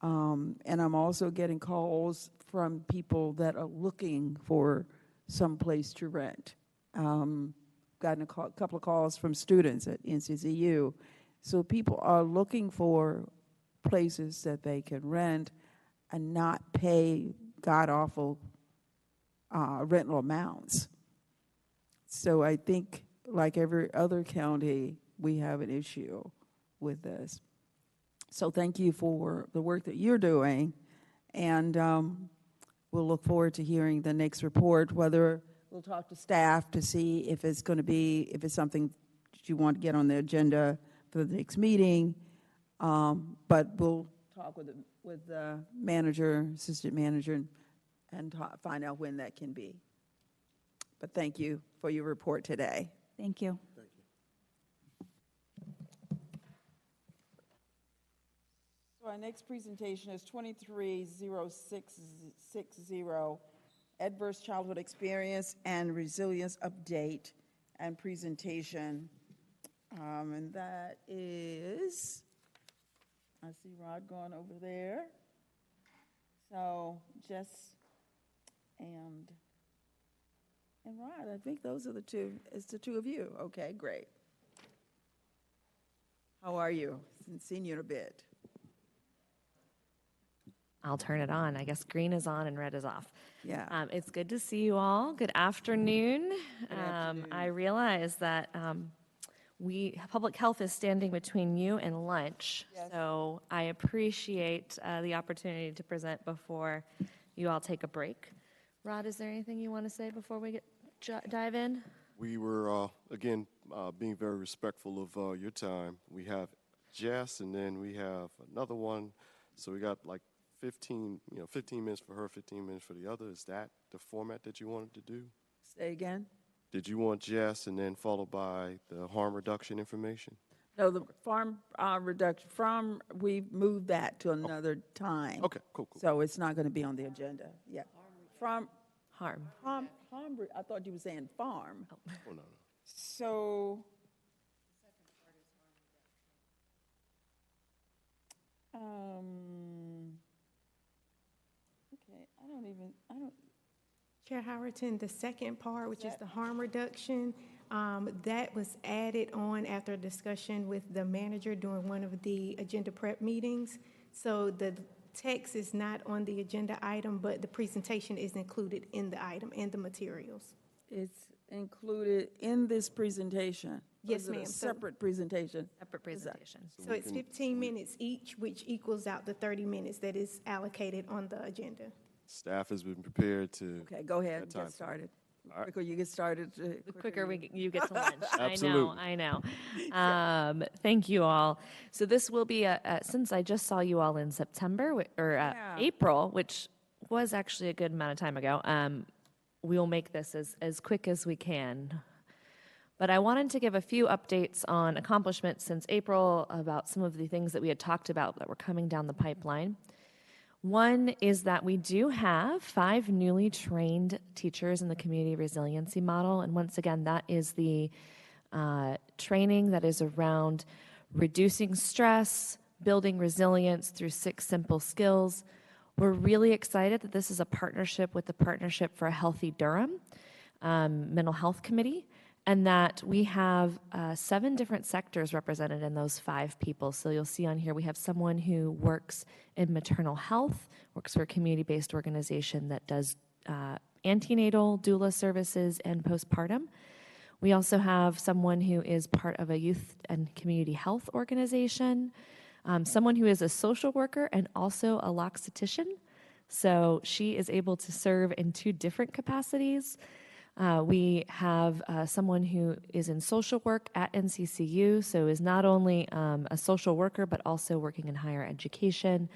And I'm also getting calls from people that are looking for some place to rent. Gotten a couple of calls from students at NCCU. So people are looking for places that they can rent and not pay god-awful rental amounts. So I think, like every other county, we have an issue with this. So thank you for the work that you're doing, and we'll look forward to hearing the next report, whether we'll talk to staff to see if it's going to be, if it's something that you want to get on the agenda for the next meeting, but we'll talk with the manager, assistant manager, and find out when that can be. But thank you for your report today. Thank you. Thank you. So our next presentation is 230660, Adverse Childhood Experience and Resilience Update and Presentation. And that is, I see Rod going over there. So Jess and Rod, I think those are the two, it's the two of you. Okay, great. How are you? Since seen you in a bit. I'll turn it on. I guess green is on and red is off. Yeah. It's good to see you all. Good afternoon. I realize that public health is standing between you and lunch. Yes. So I appreciate the opportunity to present before you all take a break. Rod, is there anything you want to say before we dive in? We were, again, being very respectful of your time. We have Jess, and then we have another one. So we got like 15 minutes for her, 15 minutes for the other. Is that the format that you wanted to do? Say again? Did you want Jess and then followed by the harm reduction information? No, the farm reduction, we've moved that to another time. Okay, cool. So it's not going to be on the agenda. Yeah. Harm. I thought you were saying farm. Oh, no. So, okay, I don't. Chair Howerton, the second part, which is the harm reduction, that was added on after a discussion with the manager during one of the agenda prep meetings. So the text is not on the agenda item, but the presentation is included in the item and the materials. It's included in this presentation? Yes, Or is it a ma'am. separate presentation? Separate presentation. So it's 15 minutes each, which equals out the 30 minutes that is allocated on the agenda. Staff has been prepared to. Okay, go ahead and time. get started. All right. Quicker you get started, The quicker you get to lunch. Absolutely. I know. Thank you all. So this will be, since I just saw you all in September, or April, which was actually a good amount of time ago, we will make this as quick as we can. But I wanted to give a few updates on accomplishments since April about some of the things that we had talked about that were coming down the pipeline. One is that we do have 5 newly trained teachers in the community resiliency model. And once again, that is the training that is around reducing stress, building resilience through 6 simple skills. We're really excited that this is a partnership with the Partnership for a Healthy Durham Mental Health Committee, and that we have 7 different sectors represented in those 5 people. So you'll see on here we have someone who works in maternal health, works for a community-based organization that does antenatal, doula services, and postpartum. We also have someone who is part of a youth and community health organization, someone who is a social worker and also a loxetician. So she is able to serve in 2 different capacities. We have someone who is in social work at NCCU, so is not only a social worker, but also working in higher education,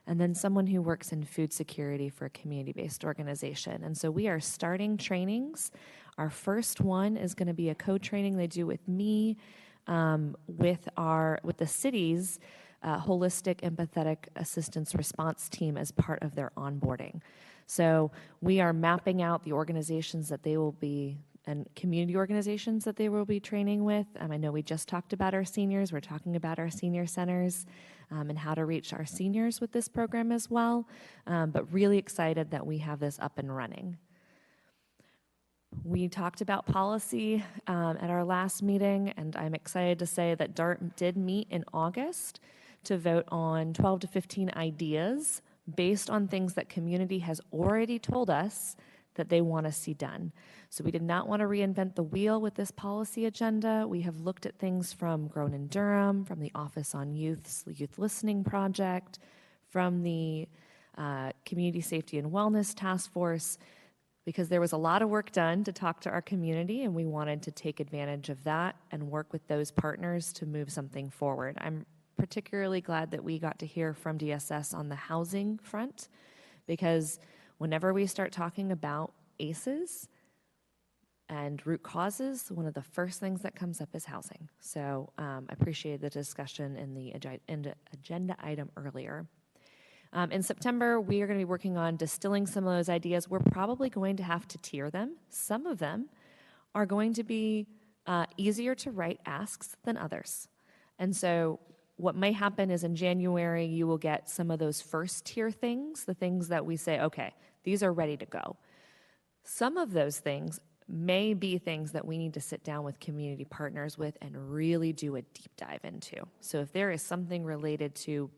and then someone who works in food security for a community-based organization. And so we are starting trainings. Our first one is going to be a co-training they do with me, with the city's holistic empathetic assistance response team as part of their onboarding. So we are mapping out the organizations that they will be, and community organizations that they will be training with. I know we just talked about our seniors. We're talking about our senior centers and how to reach our seniors with this program as well. But really excited that we have this up and running. We talked about policy at our last meeting, and I'm excited to say that DART did meet in August to vote on 12 to 15 ideas based on things that community has already told us that they want to see done. So we did not want to reinvent the wheel with this policy agenda. We have looked at things from Grown in Durham, from the Office on Youth's Youth Listening Project, from the Community Safety and Wellness Task Force, because there was a lot of work done to talk to our community, and we wanted to take advantage of that and work with those partners to move something forward. I'm particularly glad that we got to hear from DSS on the housing front, because whenever we start talking about ACEs and root causes, one of the first things that comes up is housing. So I appreciate the discussion in the agenda item earlier. In September, we are going to be working on distilling some of those ideas. We're probably going to have to tier them. Some of them are going to be easier to write asks than others. And so what may happen is in January, you will get some of those first tier things, the things that we say, okay, these are ready to go. Some of those things may be things that we need to sit down with community partners with and really do a deep dive into. So if there is something related to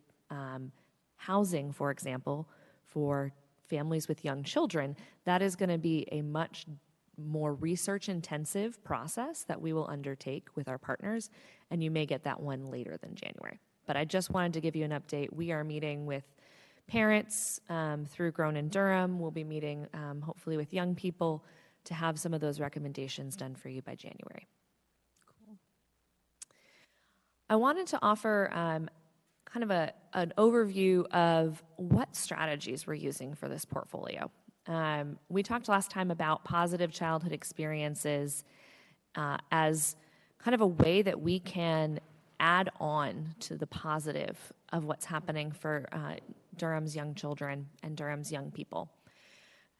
housing, for example, for families with young children, that is going to be a much more research-intensive process that we will undertake with our partners, and you may get that one later than January. But I just wanted to give you an update. We are meeting with parents through Grown in Durham. We'll be meeting hopefully with young people to have some of those recommendations done for you by January. Cool. I wanted to offer kind of an overview of what strategies we're using for this portfolio. We talked last time about positive childhood experiences as kind of a way that we can add on to the positive of what's happening for Durham's young children and Durham's young people.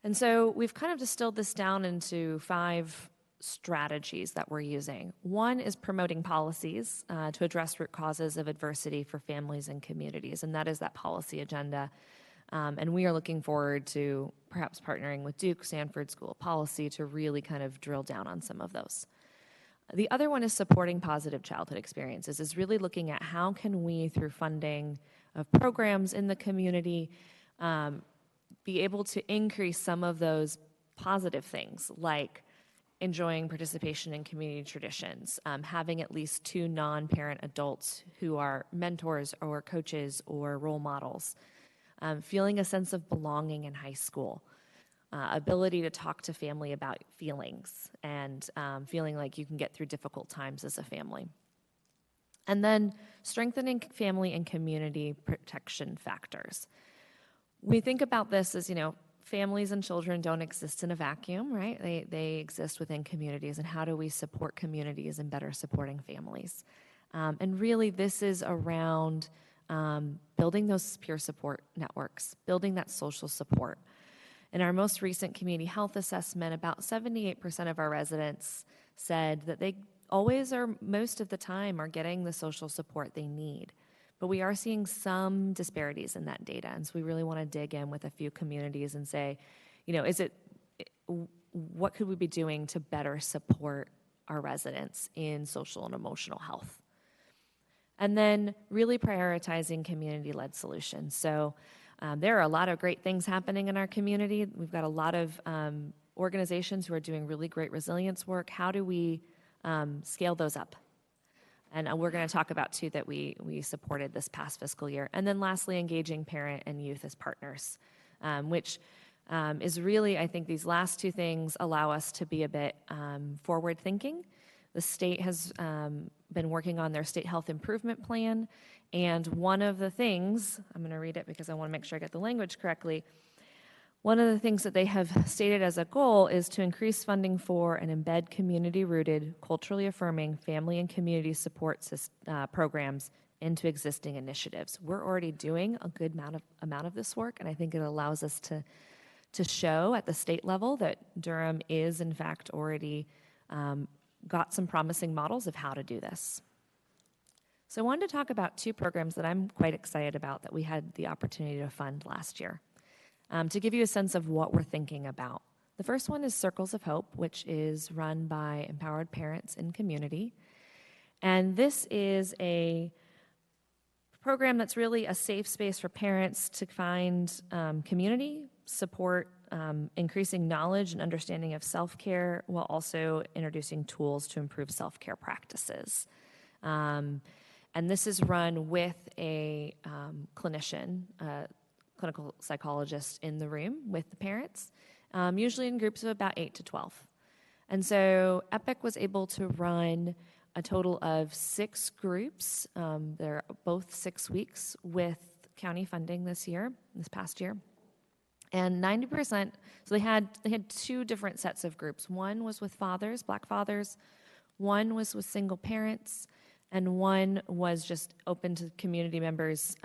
And so we've kind of distilled this down into 5 strategies that we're using. One is promoting policies to address root causes of adversity for families and communities, and that is that policy agenda. And we are looking forward to perhaps partnering with Duke, Sanford School of Policy to really kind of drill down on some of those. The other one is supporting positive childhood experiences, is really looking at how can we, through funding of programs in the community, be able to increase some of those positive things, like enjoying participation in community traditions, having at least 2 non-parent adults who are mentors or coaches or role models, feeling a sense of belonging in high school, ability to talk to family about feelings, and feeling like you can get through difficult times as a family. And then strengthening family and community protection factors. We think about this as, families and children don't exist in a vacuum, right? They exist within communities, and how do we support communities in better supporting families? And really, this is around building those peer support networks, building that social support. In our most recent community health assessment, about 78% of our residents said that they always or most of the time are getting the social support they need. But we are seeing some disparities in that data, and so we really want to dig in with a few communities and say, what could we be doing to better support our residents in social and emotional health? And then really prioritizing community-led solutions. So there are a lot of great things happening in our community. We've got a lot of organizations who are doing really great resilience work. How do we scale those up? And we're going to talk about 2 that we supported this past fiscal year. And then lastly, engaging parent and youth as partners, which is really, I think these last 2 things allow us to be a bit forward-thinking. The state has been working on their state health improvement plan, and one of the things, I'm going to read it because I want to make sure I get the language correctly, one of the things that they have stated as a goal is to increase funding for and embed community-rooted, culturally affirming family and community support programs into existing initiatives. We're already doing a good amount of this work, and I think it allows us to show at the state level that Durham is, in fact, already got some promising models of how to do this. So I wanted to talk about 2 programs that I'm quite excited about that we had the opportunity to fund last year. To give you a sense of what we're thinking about. The first one is Circles of Hope, which is run by Empowered Parents in Community. And this is a program that's really a safe space for parents to find community, support, increasing knowledge and understanding of self-care, while also introducing tools to improve self-care practices. And this is run with a clinician, clinical psychologist in the room with the parents, usually in groups of about 8 to 12. And so EPIC was able to run a total of 6 groups. They're both 6 weeks with county funding this past year. And 90%, so they had 2 different sets of groups. One was with fathers, Black fathers, one was with single parents, and one was just open to community members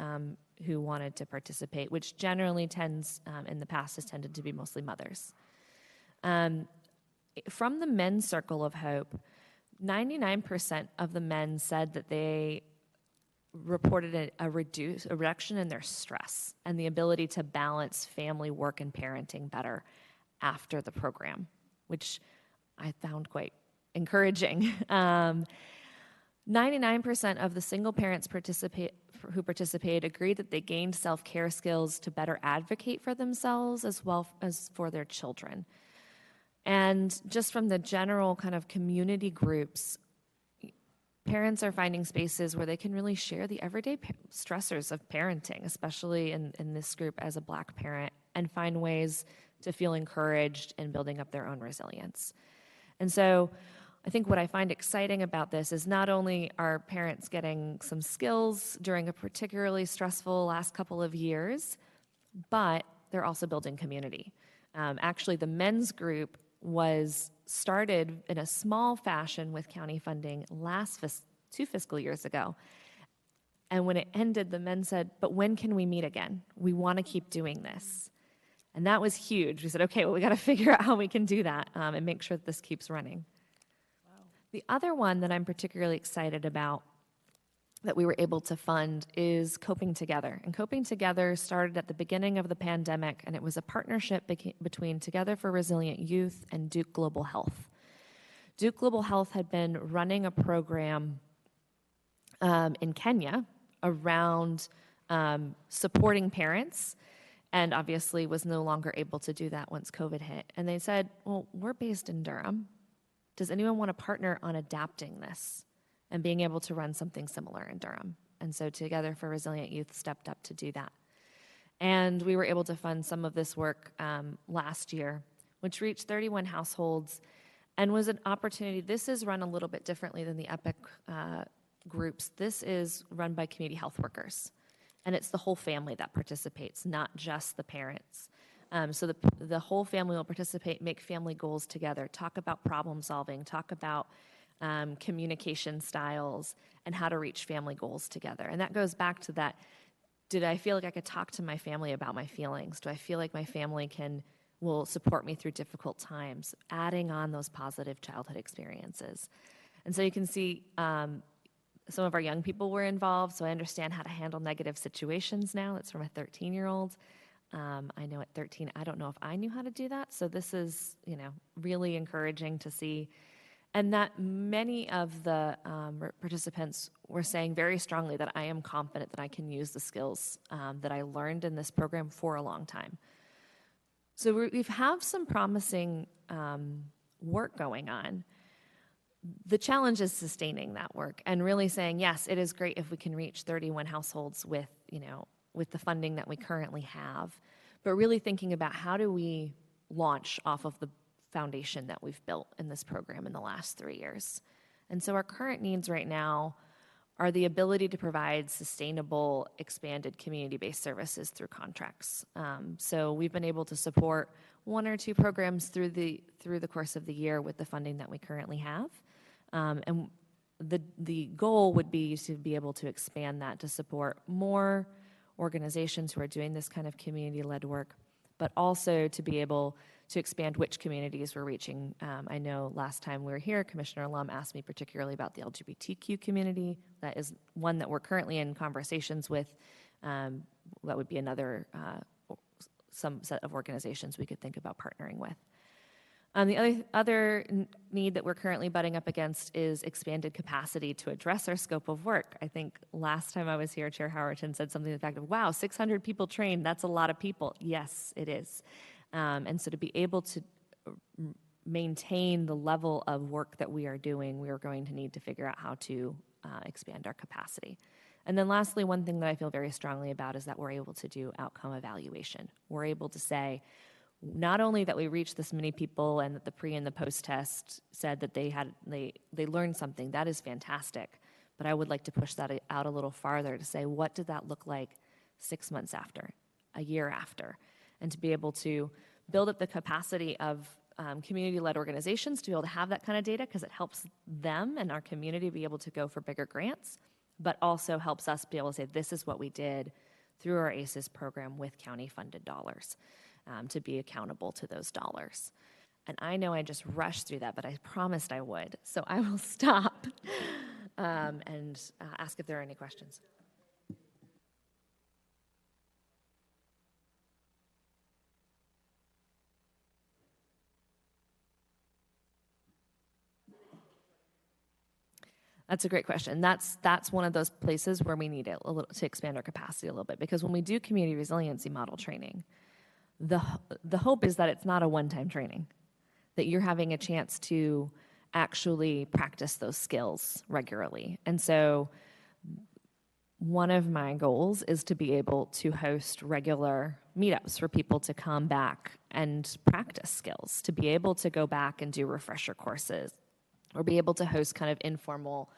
who wanted to participate, which generally tends, in the past, has tended to be mostly mothers. From the Men's Circle of Hope, 99% of the men said that they reported a reduction in their stress and the ability to balance family, work, and parenting better after the program, which I found quite encouraging. 99% of the single parents who participated agreed that they gained self-care skills to better advocate for themselves as well as for their children. And just from the general kind of community groups, parents are finding spaces where they can really share the everyday stressors of parenting, especially in this group as a Black parent, and find ways to feel encouraged in building up their own resilience. And so I think what I find exciting about this is not only are parents getting some skills during a particularly stressful last couple of years, but they're also building community. Actually, the men's group was started in a small fashion with county funding two fiscal years ago. And when it ended, the men said, but when can we meet again? We want to keep doing this. And that was huge. We said, okay, well, we got to figure out how we can do that and make sure that this keeps running. Wow. The other one that I'm particularly excited about that we were able to fund is Coping Together. And Coping Together started at the beginning of the pandemic, and it was a partnership between Together for Resilient Youth and Duke Global Health. Duke Global Health had been running a program in Kenya around supporting parents, and obviously was no longer able to do that once COVID hit. And they said, well, we're based in Durham. Does anyone want to partner on adapting this and being able to run something similar in Durham? And so Together for Resilient Youth stepped up to do that. And we were able to fund some of this work last year, which reached 31 households and was an opportunity. This is run a little bit differently than the EPIC groups. This is run by community health workers. And it's the whole family that participates, not just the parents. So the whole family will participate, make family goals together, talk about problem solving, talk about communication styles, and how to reach family goals together. And that goes back to that, did I feel like I could talk to my family about my feelings? Do I feel like my family will support me through difficult times? Adding on those positive childhood experiences. And so you can see some of our young people were involved, so I understand how to handle negative situations now. That's from a 13-year-old. I know at 13, I don't know if I knew how to do that. So this is, really encouraging to see. And that many of the participants were saying very strongly that I am confident that I can use the skills that I learned in this program for a long time. So we have some promising work going on. The challenge is sustaining that work and really saying, yes, it is great if we can reach 31 households with the funding that we currently have, but really thinking about how do we launch off of the foundation that we've built in this program in the last 3 years. And so our current needs right now are the ability to provide sustainable, expanded community-based services through contracts. So we've been able to support 1 or 2 programs through the course of the year with the funding that we currently have. And the goal would be to be able to expand that to support more organizations who are doing this kind of community-led work, but also to be able to expand which communities we're reaching. I know last time we were here, Commissioner Lum asked me particularly about the LGBTQ community. That is one that we're currently in conversations with. That would be another some set of organizations we could think about partnering with. The other need that we're currently butting up against is expanded capacity to address our scope of work. I think last time I was here, Chair Howerton said something to the fact of, wow, 600 people trained, that's a lot of people. Yes, it is. And so to be able to maintain the level of work that we are doing, we are going to need to figure out how to expand our capacity. And then lastly, one thing that I feel very strongly about is that we're able to do outcome evaluation. We're able to say, not only that we reached this many people and that the pre and the post test said that they learned something, that is fantastic. But I would like to push that out a little farther to say, what did that look like 6 months after, a year after? And to be able to build up the capacity of community-led organizations to be able to have that kind of data, because it helps them and our community be able to go for bigger grants, but also helps us be able to say, this is what we did through our ACES program with county-funded dollars. To be accountable to those dollars. And I know I just rushed through that, but I promised I would. So I will stop and ask if there are any questions. That's a great question. That's one of those places where we need it a little to expand our capacity a little bit, because when we do community resiliency model training, the hope is that it's not a one-time training, that you're having a chance to actually practice those skills regularly. And so one of my goals is to be able to host regular meetups for people to come back and practice skills, to be able to go back and do refresher courses, or be able to host kind of informal,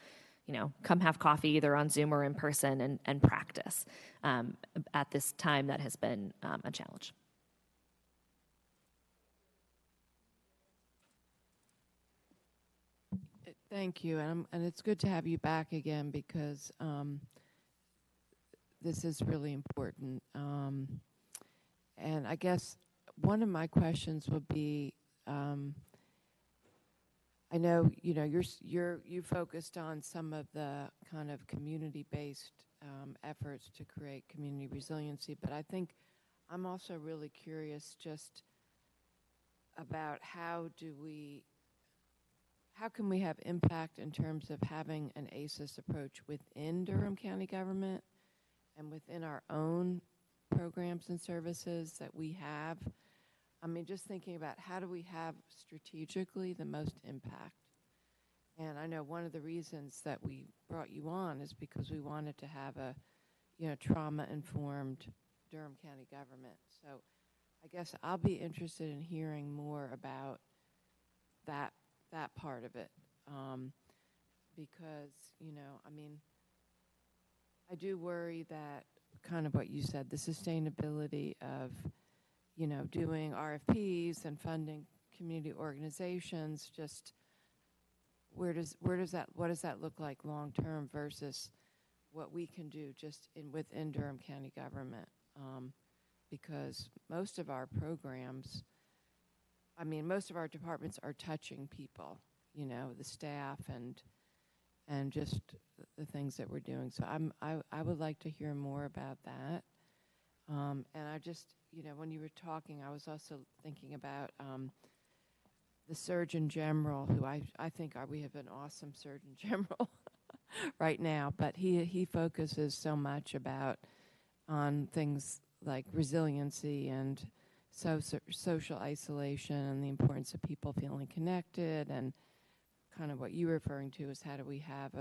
come have coffee either on Zoom or in person and practice at this time that has been a challenge. Thank you, and it's good to have you back again, because this is really important. And I guess one of my questions would be, I know you focused on some of the kind of community-based efforts to create community resiliency, but I think I'm also really curious just about how can we have impact in terms of having an ACES approach within Durham County government and within our own programs and services that we have. I mean, just thinking about how do we have strategically the most impact. And I know one of the reasons that we brought you on is because we wanted to have a, trauma-informed Durham County government. So I guess I'll be interested in hearing more about that part of it. Because, I do worry that kind of what you said, the sustainability of, doing RFPs and funding community organizations, just what does that look like long term versus what we can do just within Durham County government? Because most of our programs, most of our departments are touching people, the staff and just the things that we're doing. So I would like to hear more about that. And I just, when you were talking, I was also thinking about the Surgeon General, who I think we have an awesome Surgeon General right now, but he focuses so much on things like resiliency and social isolation and the importance of people feeling connected, and kind of what you were referring to is how do we have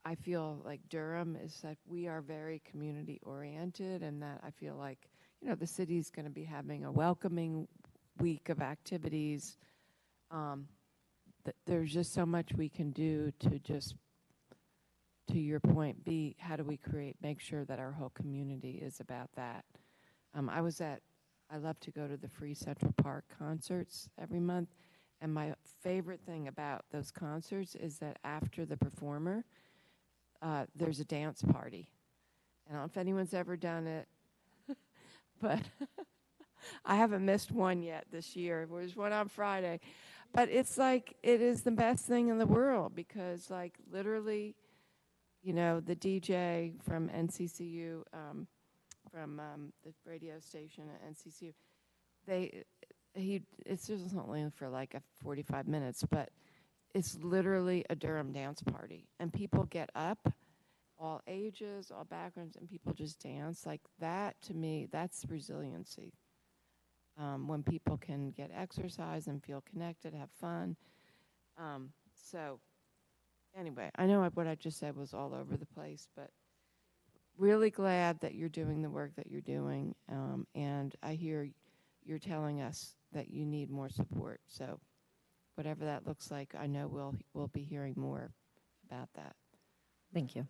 I feel like Durham is that we are very community oriented, and that I feel like, the city's going to be having a welcoming week of activities. That there's just so much we can do to just, to your point, how do we make sure that our whole community is about that. I love to go to the Free Central Park concerts every month, and my favorite thing about those concerts is that after the performer, there's a dance party. I don't know if anyone's ever done it, but I haven't missed one yet this year. There's one on Friday. But it's like, it is the best thing in the world, because literally, the DJ from NCCU, from the radio station at NCCU, it's just only for like 45 minutes, but it's literally a Durham dance party, and people get up, all ages, all backgrounds, and people just dance. Like that, to me, that's resiliency. When people can get exercise and feel connected, have fun. So anyway, I know what I just said was all over the place, but really glad that you're doing the work that you're doing. And I hear you're telling us that you need more support. So whatever that looks like, I know we'll be hearing more about that. Thank you.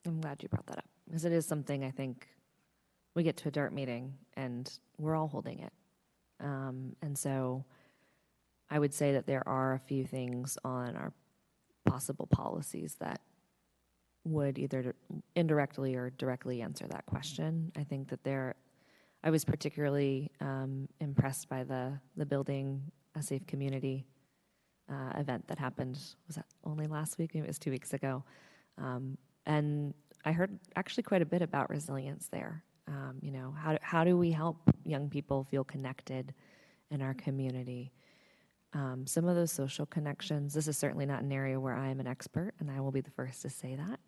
I'm glad you brought that up, because it is something I think we get to a DART meeting and we're all holding it. And so I would say that there are a few things on our possible policies that would either indirectly or directly answer that question. I think that I was particularly impressed by the Building a Safe Community event that happened, was that only last week? Maybe it was 2 weeks ago. And I heard actually quite a bit about resilience there. You know, how do we help young people feel connected in our community? Some of those social connections, this is certainly not an area where I am an expert, and I will be the first to say that,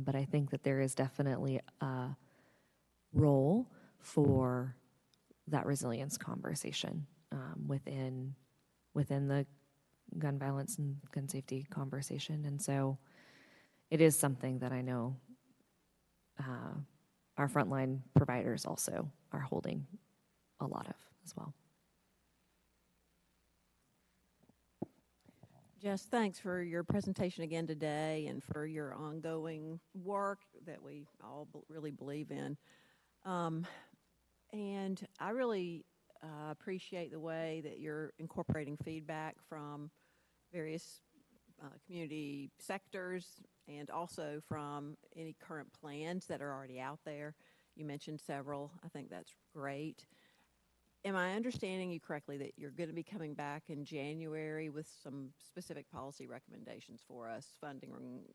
but I think that there is definitely a role for that resilience conversation within the gun violence and gun safety conversation. And so it is something that I know our frontline providers also are holding a lot of as well. Jess, thanks for your presentation again today and for your ongoing work that we all really believe in. And I really appreciate the way that you're incorporating feedback from various community sectors and also from any current plans that are already out there. You mentioned several. I think that's great. Am I understanding you correctly that you're going to be coming back in January with some specific policy recommendations for us, funding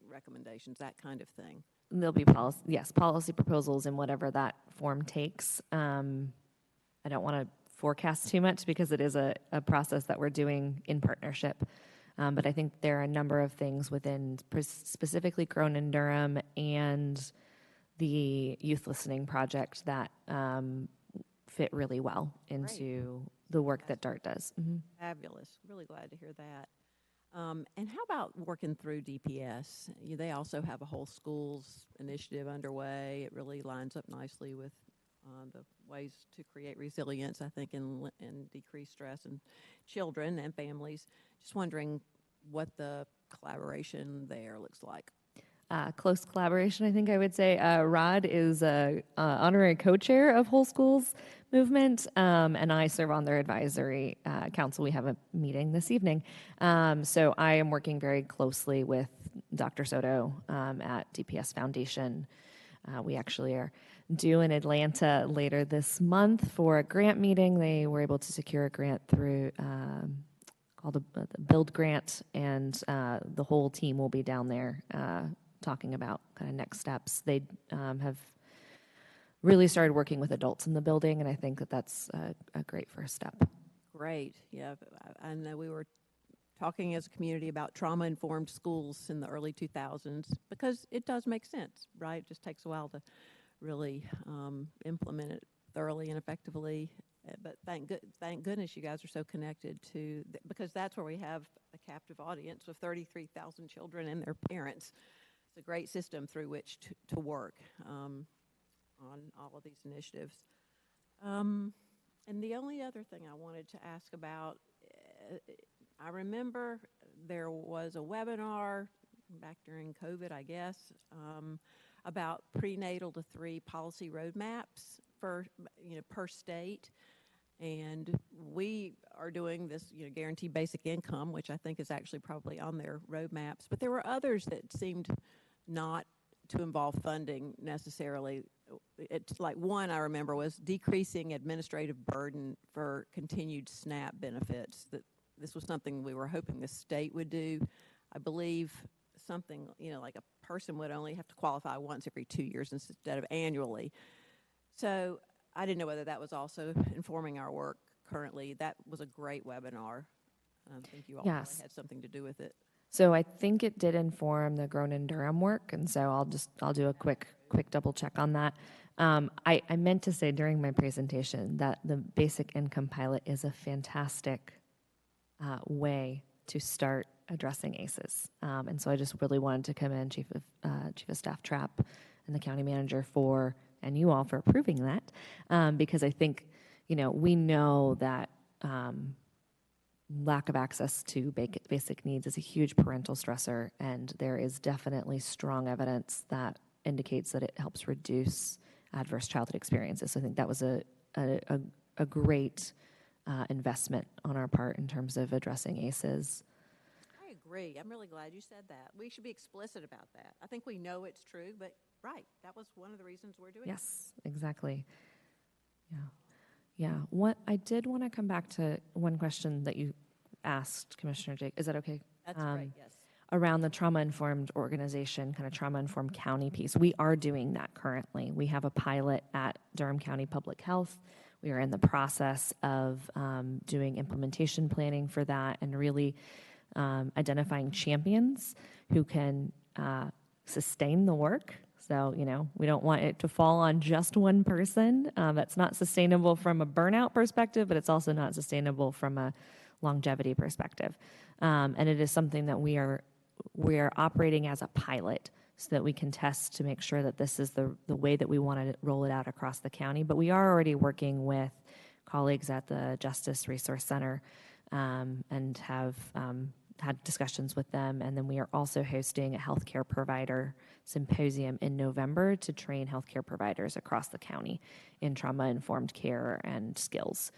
recommendations, that kind of thing? There'll be policy proposals in whatever that form takes. I don't want to forecast too much because it is a process that we're doing in partnership. But I think there are a number of things within specifically Groningen-Durham and the Youth Listening Project that fit really well into the work that DART does. Mm-hmm. Fabulous. Really glad to hear that. And how about working through DPS? They also have a whole schools initiative underway. It really lines up nicely with the ways to create resilience, I think, and decrease stress in children and families. Just wondering what the collaboration there looks like. Close collaboration, I think I would say. Rod is honorary co-chair of Whole Schools Movement, and I serve on their advisory council. We have a meeting this evening. So I am working very closely with Dr. Soto at DPS Foundation. We actually are due in Atlanta later this month for a grant meeting. They were able to secure a grant through called the Build Grant, and the whole team will be down there talking about kind of next steps. They have really started working with adults in the building, and I think that that's a great first step. Great. Yeah, I know we were talking as a community about trauma-informed schools in the early 2000s because it does make sense, right? It just takes a while to really implement it thoroughly and effectively. But thank goodness you guys are so connected to, because that's where we have a captive audience of 33,000 children and their parents. It's a great system through which to work on all of these initiatives. And the only other thing I wanted to ask about, I remember there was a webinar back during COVID, I guess, about prenatal to 3 policy roadmaps for, per state. And we are doing this, guaranteed basic income, which I think is actually probably on their roadmaps. But there were others that seemed not to involve funding necessarily. It's like one I remember was decreasing administrative burden for continued SNAP benefits. That this was something we were hoping the state would do. I believe something, like a person would only have to qualify once every 2 years instead of annually. So I didn't know whether that was also informing our work currently. That was a great webinar. I think you all Yes. probably had something to do with it. So I think it did inform the Groningen-Durham work, and so I'll do a quick double check on that. I meant to say during my presentation that the basic income pilot is a fantastic way to start addressing ACEs, and so I just really wanted to commend Chief of Staff Trapp and the county manager and you all for approving that, because I think we know that lack of access to basic needs is a huge parental stressor, and there is definitely strong evidence that indicates that it helps reduce adverse childhood experiences. So I think that was a great investment on our part in terms of addressing ACEs. I agree. I'm really glad you said that. We should be explicit about that. I think we know it's true, but right, that was one of the reasons we're doing it. Yes, exactly. Yeah. What I did want to come back to one question that you asked, Commissioner Jake. Is that okay? That's right, yes. Around the trauma-informed organization, kind of trauma-informed county piece. We are doing that currently. We have a pilot at Durham County Public Health. We are in the process of doing implementation planning for that and really identifying champions who can sustain the work. So, we don't want it to fall on just one person. That's not sustainable from a burnout perspective, but it's also not sustainable from a longevity perspective. And it is something that we are operating as a pilot so that we can test to make sure that this is the way that we want to roll it out across the county. But we are already working with colleagues at the Justice Resource Center and have had discussions with them. And then we are also hosting a healthcare provider symposium in November to train healthcare providers across the county in trauma-informed care and skills.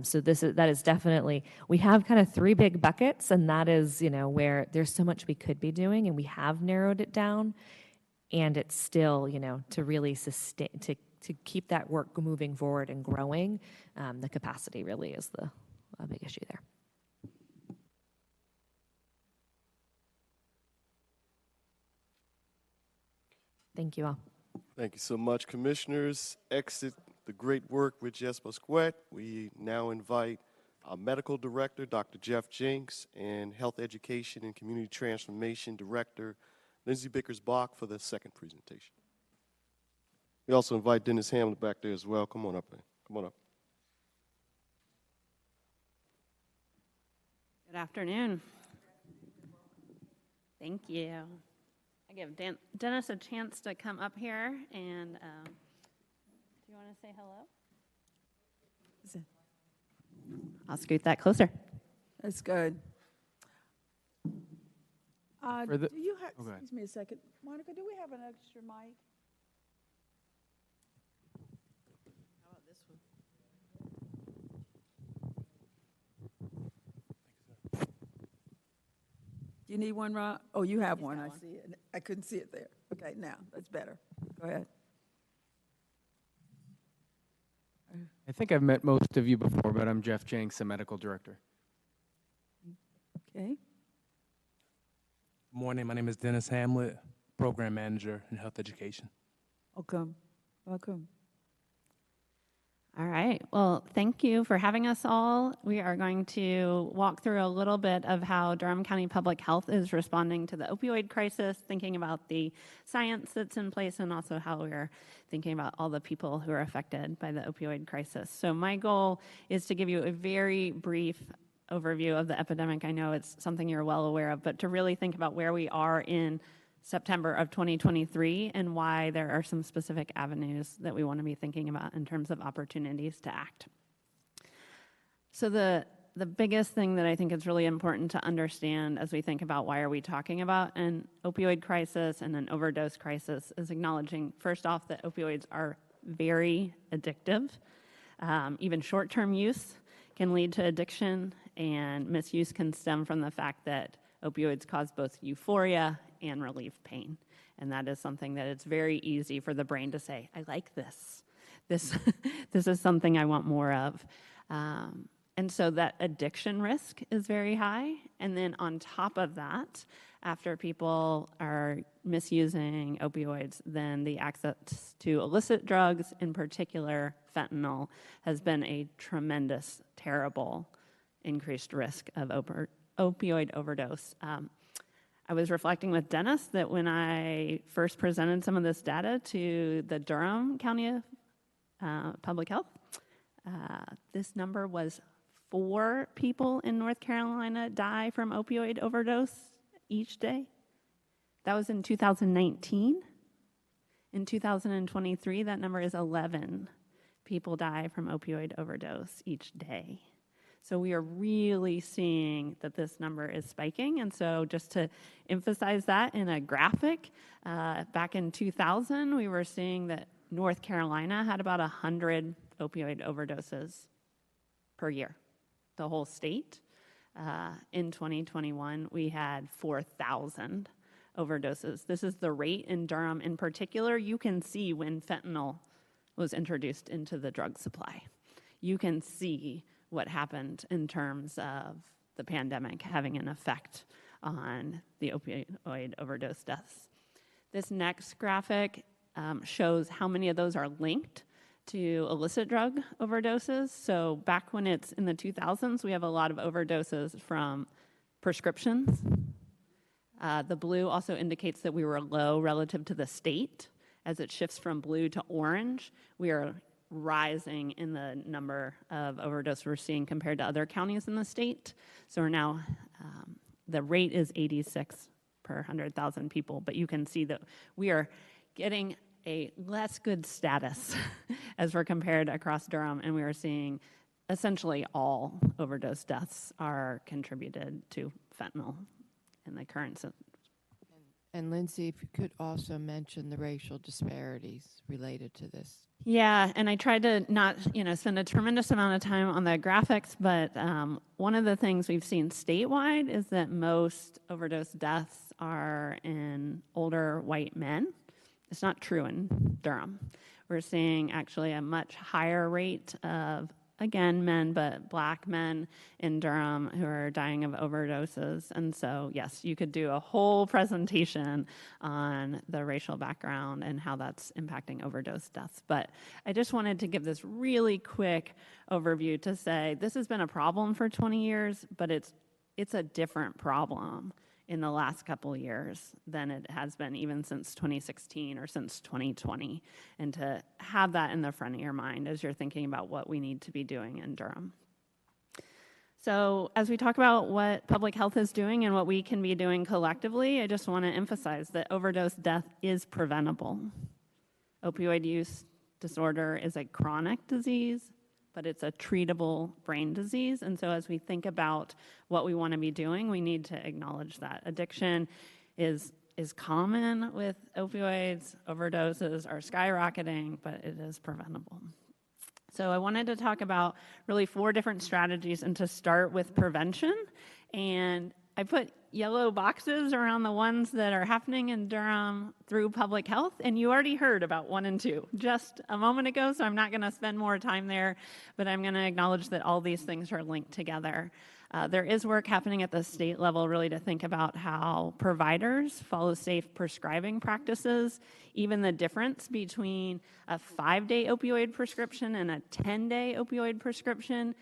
So that is definitely, we have kind of three big buckets, and that is, where there's so much we could be doing, and we have narrowed it down, and it's still, to really sustain, to keep that work moving forward and growing, the capacity really is a big issue there. Thank you all. Thank you so much, commissioners. Exit the great work with Jess Busquet. We now invite our medical director, Dr. Jeff Jenks, and health education and community transformation director, Lindsay Bickers-Bach, for the second presentation. We also invite Dennis Hamlet back there as well. Come on up, man. Come on up. Good afternoon. Thank you. I give Dennis a chance to come up here, and do you want to say hello? I'll scoot that closer. That's good. Do you have, Okay. excuse me a second, Monica, do we have an extra mic? How about this one? Do you need one, Ron? Oh, you have one, I see it. I couldn't see it there. Okay, now, that's better. Go ahead. I think I've met most of you before, but I'm Jeff Jenks, the medical director. Okay. Good morning. My name is Dennis Hamlet, program manager in health education. Welcome. Welcome. All right. Well, thank you for having us all. We are going to walk through a little bit of how Durham County Public Health is responding to the opioid crisis, thinking about the science that's in place, and also how we're thinking about all the people who are affected by the opioid crisis. So my goal is to give you a very brief overview of the epidemic. I know it's something you're well aware of, but to really think about where we are in September of 2023 and why there are some specific avenues that we want to be thinking about in terms of opportunities to act. So the biggest thing that I think is really important to understand as we think about why are we talking about an opioid crisis and an overdose crisis is acknowledging, first off, that opioids are very addictive. Even short-term use can lead to addiction, and misuse can stem from the fact that opioids cause both euphoria and relieve pain. And that is something that it's very easy for the brain to say, I like this. This is something I want more of. And so that addiction risk is very high. And then on top of that, after people are misusing opioids, then the access to illicit drugs, in particular fentanyl, has been a tremendous, terrible increased risk of opioid overdose. I was reflecting with Dennis that when I first presented some of this data to the Durham County Public Health, this number was 4 people in North Carolina die from opioid overdose each day. That was in 2019. In 2023, that number is 11 people die from opioid overdose each day. So we are really seeing that this number is spiking. And so just to emphasize that in a graphic, back in 2000, we were seeing that North Carolina had about 100 opioid overdoses per year, the whole state. In 2021, we had 4,000 overdoses. This is the rate in Durham in particular. You can see when fentanyl was introduced into the drug supply. You can see what happened in terms of the pandemic having an effect on the opioid overdose deaths. This next graphic shows how many of those are linked to illicit drug overdoses. So back when it's in the 2000s, we have a lot of overdoses from prescriptions. The blue also indicates that we were low relative to the state. As it shifts from blue to orange, we are rising in the number of overdoses we're seeing compared to other counties in the state. So we're now, the rate is 86 per 100,000 people, but you can see that we are getting a less good status as we're compared across Durham, and we are seeing essentially all overdose deaths are contributed to fentanyl in the current system. And Lindsay, if you could also mention the racial disparities related to this. Yeah, and I tried to not, spend a tremendous amount of time on the graphics, but one of the things we've seen statewide is that most overdose deaths are in older white men. It's not true in Durham. We're seeing actually a much higher rate of, again, men, but Black men in Durham who are dying of overdoses. And so, yes, you could do a whole presentation on the racial background and how that's impacting overdose deaths. But I just wanted to give this really quick overview to say this has been a problem for 20 years, but it's a different problem in the last couple of years than it has been even since 2016 or since 2020, and to have that in the front of your mind as you're thinking about what we need to be doing in Durham. So as we talk about what public health is doing and what we can be doing collectively, I just want to emphasize that overdose death is preventable. Opioid use disorder is a chronic disease, but it's a treatable brain disease. And so as we think about what we want to be doing, we need to acknowledge that addiction is common with opioids. Overdoses are skyrocketing, but it is preventable. So I wanted to talk about really 4 different strategies, and to start with prevention. And I put yellow boxes around the ones that are happening in Durham through public health, and you already heard about 1 and 2 just a moment ago, so I'm not going to spend more time there, but I'm going to acknowledge that all these things are linked together. There is work happening at the state level really to think about how providers follow safe prescribing practices. Even the difference between a 5-day opioid prescription and a 10-day opioid prescription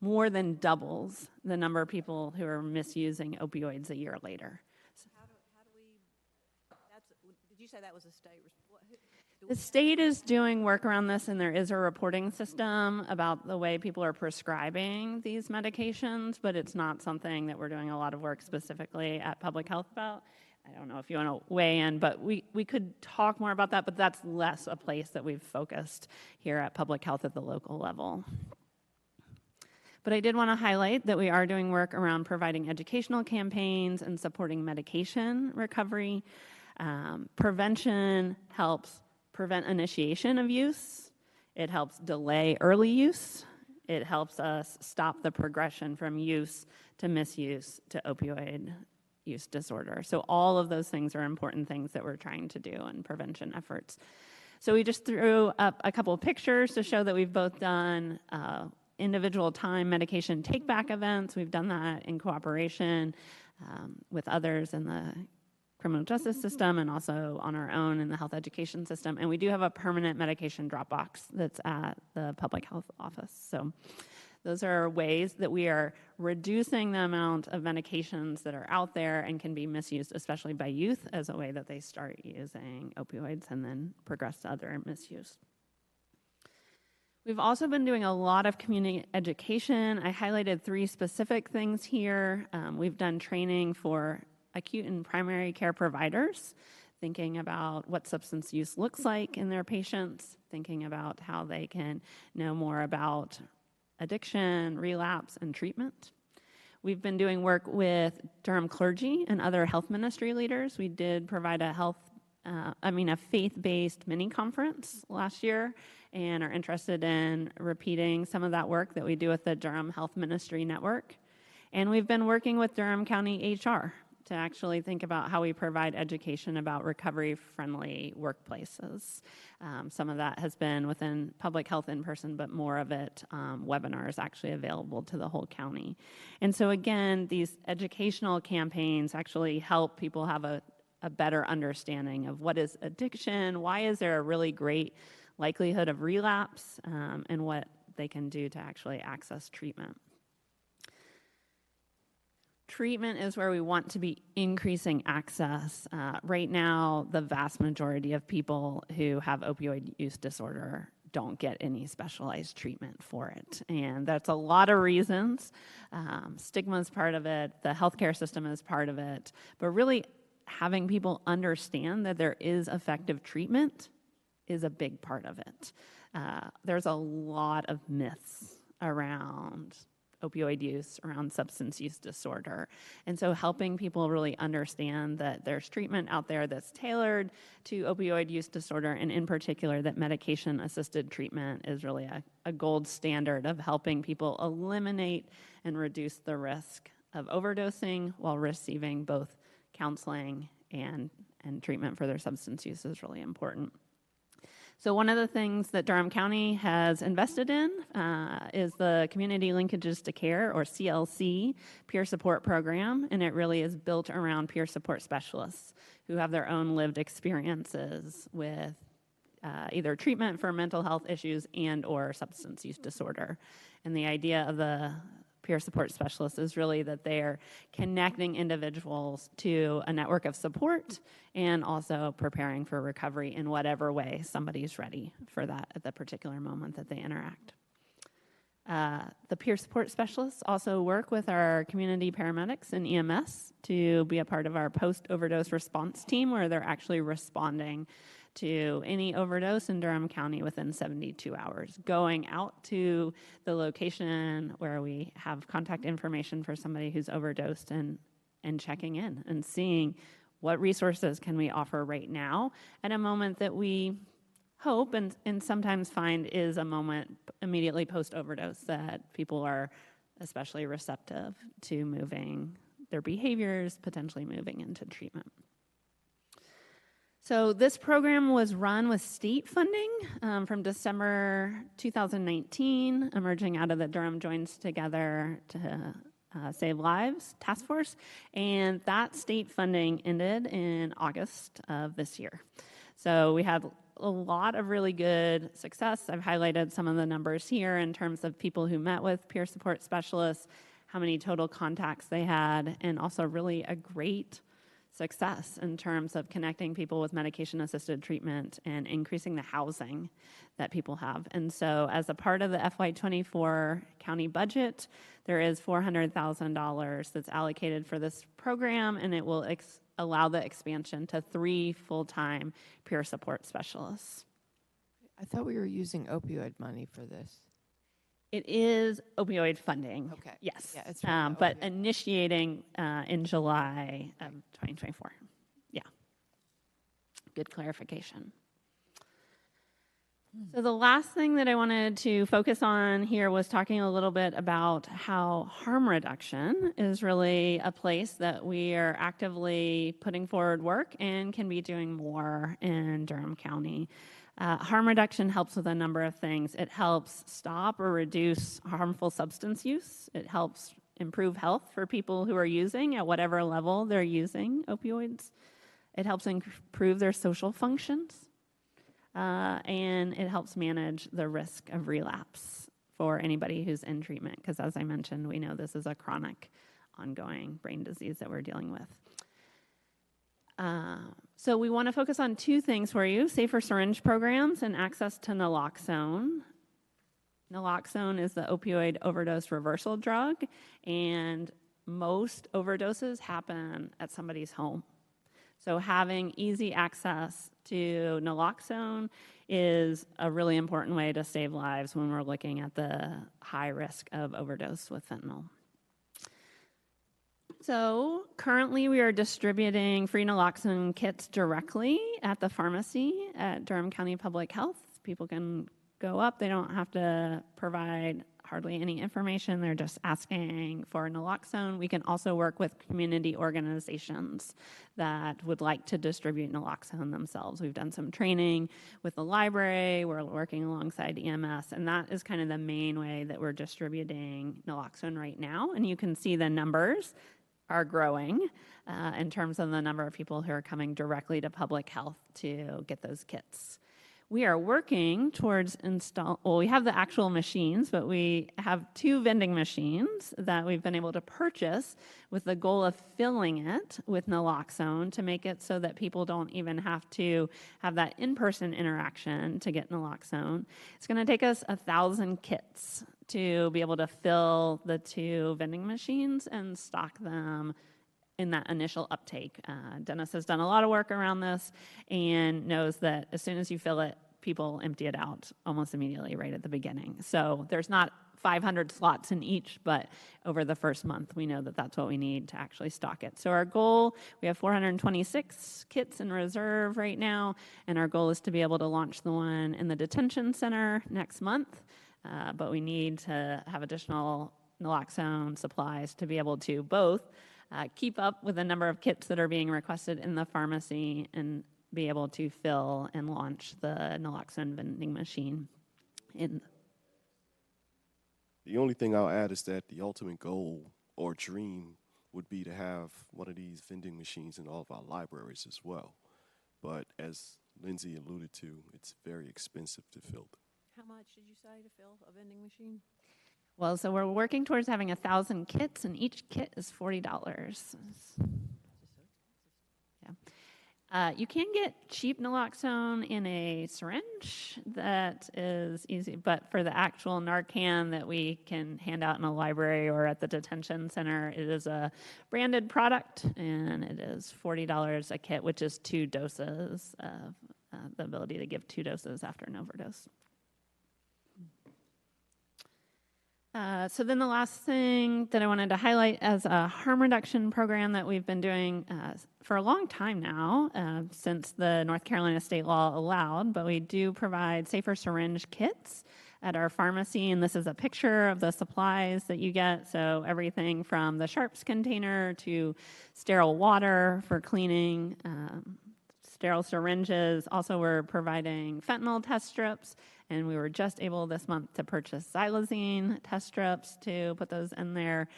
more than doubles the number of people who are misusing opioids a year later. How do we, did you say that was a state? The state is doing work around this, and there is a reporting system about the way people are prescribing these medications, but it's not something that we're doing a lot of work specifically at public health about. I don't know if you want to weigh in, but we could talk more about that, but that's less a place that we've focused here at public health at the local level. But I did want to highlight that we are doing work around providing educational campaigns and supporting medication recovery. Prevention helps prevent initiation of use. It helps delay early use. It helps us stop the progression from use to misuse to opioid use disorder. So all of those things are important things that we're trying to do in prevention efforts. So we just threw up a couple of pictures to show that we've both done individual time medication take-back events. We've done that in cooperation with others in the criminal justice system and also on our own in the health education system. And we do have a permanent medication drop box that's at the public health office. So those are ways that we are reducing the amount of medications that are out there and can be misused, especially by youth, as a way that they start using opioids and then progress to other misuse. We've also been doing a lot of community education. I highlighted 3 specific things here. We've done training for acute and primary care providers, thinking about what substance use looks like in their patients, thinking about how they can know more about addiction, relapse, and treatment. We've been doing work with Durham clergy and other health ministry leaders. We did provide a faith-based mini conference last year and are interested in repeating some of that work that we do with the Durham Health Ministry Network. And we've been working with Durham County HR to actually think about how we provide education about recovery-friendly workplaces. Some of that has been within public health in person, but more of it webinars actually available to the whole county. And so again, these educational campaigns actually help people have a better understanding of what is addiction, why is there a really great likelihood of relapse, and what they can do to actually access treatment. Treatment is where we want to be increasing access. Right now, the vast majority of people who have opioid use disorder don't get any specialized treatment for it. And that's a lot of reasons. Stigma is part of it, the healthcare system is part of it, but really having people understand that there is effective treatment is a big part of it. There's a lot of myths around opioid use, around substance use disorder. And so helping people really understand that there's treatment out there that's tailored to opioid use disorder, and in particular that medication-assisted treatment is really a gold standard of helping people eliminate and reduce the risk of overdosing while receiving both counseling and treatment for their substance use is really important. So one of the things that Durham County has invested in is the Community Linkages to Care, or CLC, peer support program, and it really is built around peer support specialists who have their own lived experiences with either treatment for mental health issues and or substance use disorder. And the idea of the peer support specialists is really that they're connecting individuals to a network of support and also preparing for recovery in whatever way somebody's ready for that at the particular moment that they interact. The peer support specialists also work with our community paramedics and EMS to be a part of our post-overdose response team, where they're actually responding to any overdose in Durham County within 72 hours, going out to the location where we have contact information for somebody who's overdosed and checking in and seeing what resources can we offer right now at a moment that we hope and sometimes find is a moment immediately post-overdose that people are especially receptive to moving their behaviors, potentially moving into treatment. So this program was run with state funding from December 2019, emerging out of the Durham Joins Together to Save Lives task force, and that state funding ended in August of this year. So we had a lot of really good success. I've highlighted some of the numbers here in terms of people who met with peer support specialists, how many total contacts they had, and also really a great success in terms of connecting people with medication-assisted treatment and increasing the housing that people have. And so as a part of the FY24 county budget, there is $400,000 that's allocated for this program, and it will allow the expansion to 3 full-time peer support specialists. I thought we were using opioid money for this. It is opioid funding. Okay. Yes. Yeah, it's really but initiating in July of 2024. Yeah. Good clarification. So the last thing that I wanted to focus on here was talking a little bit about how harm reduction is really a place that we are actively putting forward work and can be doing more in Durham County. Harm reduction helps with a number of things. It helps stop or reduce harmful substance use. It helps improve health for people who are using at whatever level they're using opioids. It helps improve their social functions. And it helps manage the risk of relapse for anybody who's in treatment, because as I mentioned, we know this is a chronic, ongoing brain disease that we're dealing with. So we want to focus on 2 things for you: safer syringe programs and access to naloxone. Naloxone is the opioid overdose reversal drug, and most overdoses happen at somebody's home. So having easy access to naloxone is a really important way to save lives when we're looking at the high risk of overdose with fentanyl. So currently we are distributing free naloxone kits directly at the pharmacy at Durham County Public Health. People can go up, they don't have to provide hardly any information, they're just asking for naloxone. We can also work with community organizations that would like to distribute naloxone themselves. We've done some training with the library, we're working alongside EMS, and that is kind of the main way that we're distributing naloxone right now. And you can see the numbers are growing in terms of the number of people who are coming directly to public health to get those kits. We are working towards we have the actual machines, but we have 2 vending machines that we've been able to purchase with the goal of filling it with naloxone to make it so that people don't even have to have that in-person interaction to get naloxone. It's going to take us 1,000 kits to be able to fill the 2 vending machines and stock them in that initial uptake. Dennis has done a lot of work around this and knows that as soon as you fill it, people empty it out almost immediately right at the beginning. So there's not 500 slots in each, but over the first month, we know that that's what we need to actually stock it. So our goal, we have 426 kits in reserve right now, and our goal is to be able to launch the one in the detention center next month, but we need to have additional naloxone supplies to be able to both keep up with the number of kits that are being requested in the pharmacy and be able to fill and launch the naloxone vending machine. The only thing I'll add is that the ultimate goal or dream would be to have one of these vending machines in all of our libraries as well. But as Lindsay alluded to, it's very expensive to fill them. How much did you say to fill a vending machine? Well, so we're working towards having 1,000 kits, and each kit is $40. Yeah. You can get cheap naloxone in a syringe. That is easy, but for the actual Narcan that we can hand out in a library or at the detention center, it is a branded product, and it is $40 a kit, which is 2 doses of the ability to give 2 doses after an overdose. So then the last thing that I wanted to highlight as a harm reduction program that we've been doing for a long time now, since the North Carolina state law allowed, but we do provide safer syringe kits at our pharmacy, and this is a picture of the supplies that you get. So everything from the Sharps container to sterile water for cleaning, sterile syringes. Also, we're providing fentanyl test strips, and we were just able this month to purchase xylazine test strips to put those in there.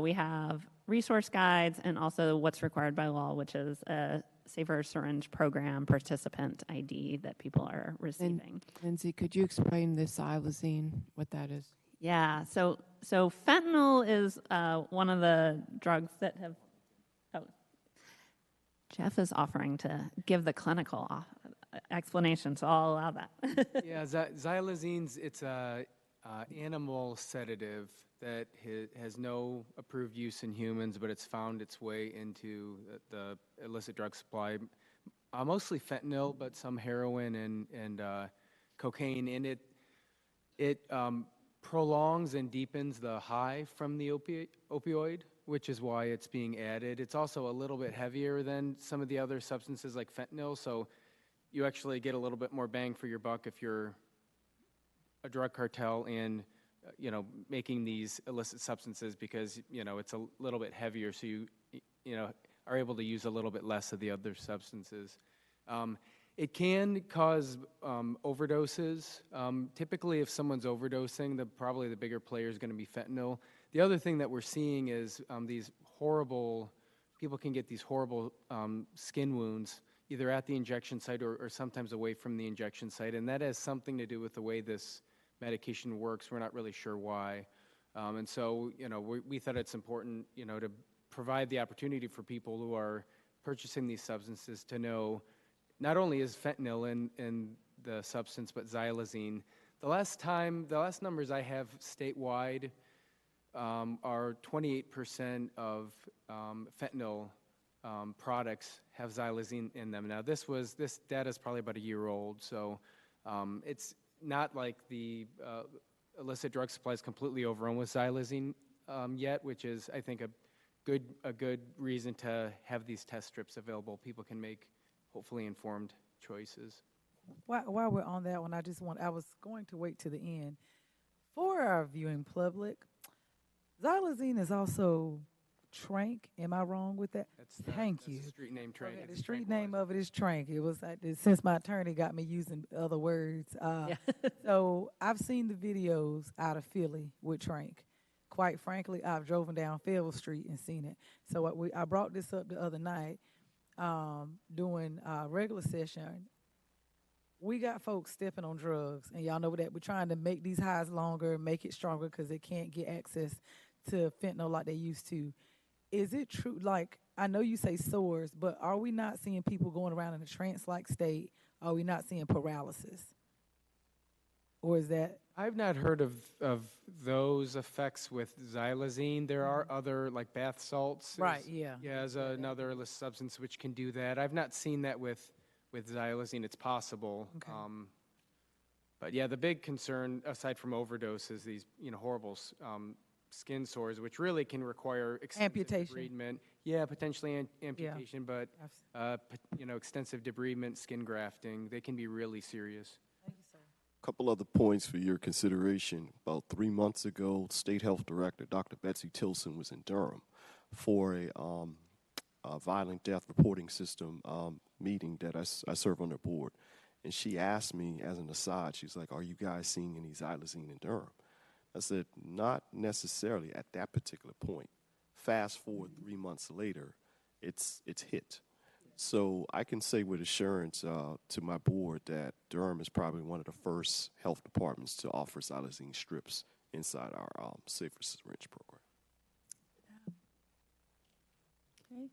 We have resource guides and also what's required by law, which is a safer syringe program participant ID that people are receiving. Lindsay, could you explain this xylazine, what that is? Yeah, so fentanyl is one of the drugs that have, Jeff is offering to give the clinical explanation, so I'll allow that. Yeah, xylazine, it's a animal sedative that has no approved use in humans, but it's found its way into the illicit drug supply, mostly fentanyl, but some heroin and cocaine. And it prolongs and deepens the high from the opioid, which is why it's being added. It's also a little bit heavier than some of the other substances like fentanyl, so you actually get a little bit more bang for your buck if you're a drug cartel and making these illicit substances, because it's a little bit heavier, so you are able to use a little bit less of the other substances. It can cause overdoses. Typically, if someone's overdosing, probably the bigger player is going to be fentanyl. The other thing that we're seeing is people can get these horrible skin wounds, either at the injection site or sometimes away from the injection site, and that has something to do with the way this medication works. We're not really sure why. And so, we thought it's important, to provide the opportunity for people who are purchasing these substances to know not only is fentanyl in the substance, but xylazine. The last numbers I have statewide are 28% of fentanyl products have xylazine in them. Now, this data is probably about a year old, so it's not like the illicit drug supply is completely overrun with xylazine yet, which is, I think, a good reason to have these test strips available. People can make hopefully informed choices. While we're on that one, I was going to wait to the end. For our viewing public, xylazine is also Trank. Am I wrong with that? Thank you. The street name Trank. Okay, the street name of it is Trank. It was since my attorney got me using other words. So I've seen the videos out of Philly with Trank. Quite frankly, I've driven down Fayetteville Street and seen it. So I brought this up the other night doing a regular session. We got folks stepping on drugs, and y'all know that we're trying to make these highs longer, make it stronger because they can't get access to fentanyl like they used to. Is it true, like, I know you say sores, but are we not seeing people going around in a trance-like state? Are we not seeing paralysis? Or is that? I've not heard of those effects with xylazine. There are other, like bath salts. Right, yeah. Yeah, as another illicit substance which can do that. I've not seen that with xylazine. It's possible. Okay. But yeah, the big concern, aside from overdoses, these horrible skin sores, which really can require extensive debridement. Yeah, potentially amputation, but extensive debridement, skin grafting, they can be really serious. A couple other points for your consideration. About 3 months ago, State Health Director Dr. Betsy Tilson was in Durham for a violent death reporting system meeting that I serve on the board. And she asked me as an aside, she's like, "Are you guys seeing any xylazine in Durham?" I said, "Not necessarily at that particular point." Fast forward 3 months later, it's hit. So I can say with assurance to my board that Durham is probably one of the first health departments to offer xylazine strips inside our Safer Syringe program. Okay.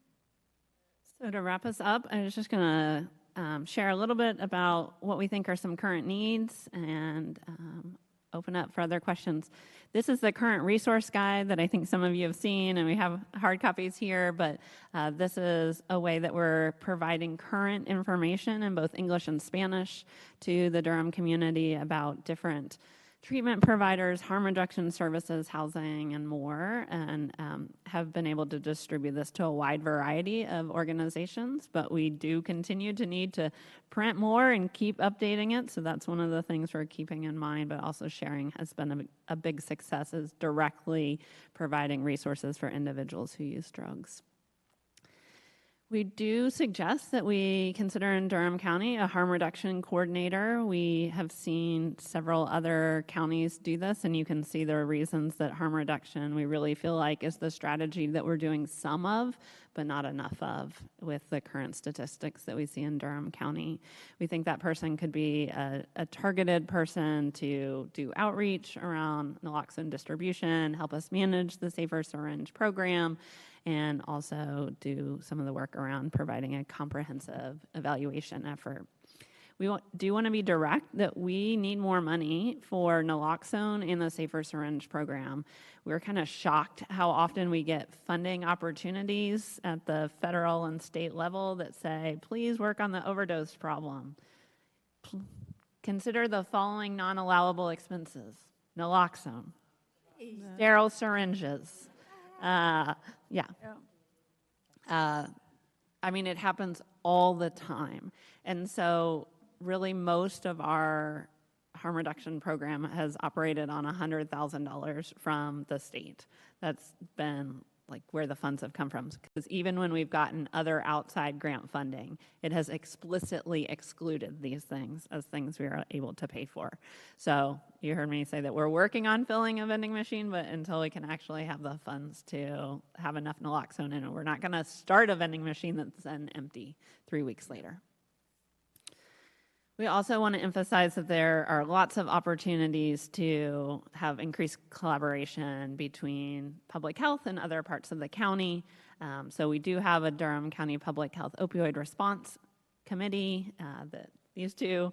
So to wrap us up, I was just going to share a little bit about what we think are some current needs and open up for other questions. This is the current resource guide that I think some of you have seen, and we have hard copies here, but this is a way that we're providing current information in both English and Spanish to the Durham community about different treatment providers, harm reduction services, housing, and more, and have been able to distribute this to a wide variety of organizations, but we do continue to need to print more and keep updating it, so that's one of the things we're keeping in mind, but also sharing has been a big success, is directly providing resources for individuals who use drugs. We do suggest that we consider in Durham County a harm reduction coordinator. We have seen several other counties do this, and you can see the reasons that harm reduction, we really feel like, is the strategy that we're doing some of, but not enough of with the current statistics that we see in Durham County. We think that person could be a targeted person to do outreach around naloxone distribution, help us manage the Safer Syringe program, and also do some of the work around providing a comprehensive evaluation effort. We do want to be direct that we need more money for naloxone in the Safer Syringe program. We're kind of shocked how often we get funding opportunities at the federal and state level that say, please work on the overdose problem. Consider the following non-allowable expenses: naloxone, sterile syringes. I mean, it happens all the time. And so really most of our harm reduction program has operated on $100,000 from the state. That's been like where the funds have come from. Because even when we've gotten other outside grant funding, it has explicitly excluded these things as things we are able to pay for. So you heard me say that we're working on filling a vending machine, but until we can actually have the funds to have enough naloxone in it, we're not going to start a vending machine that's then empty 3 weeks later. We also want to emphasize that there are lots of opportunities to have increased collaboration between public health and other parts of the county. So we do have a Durham County Public Health Opioid Response Committee that these two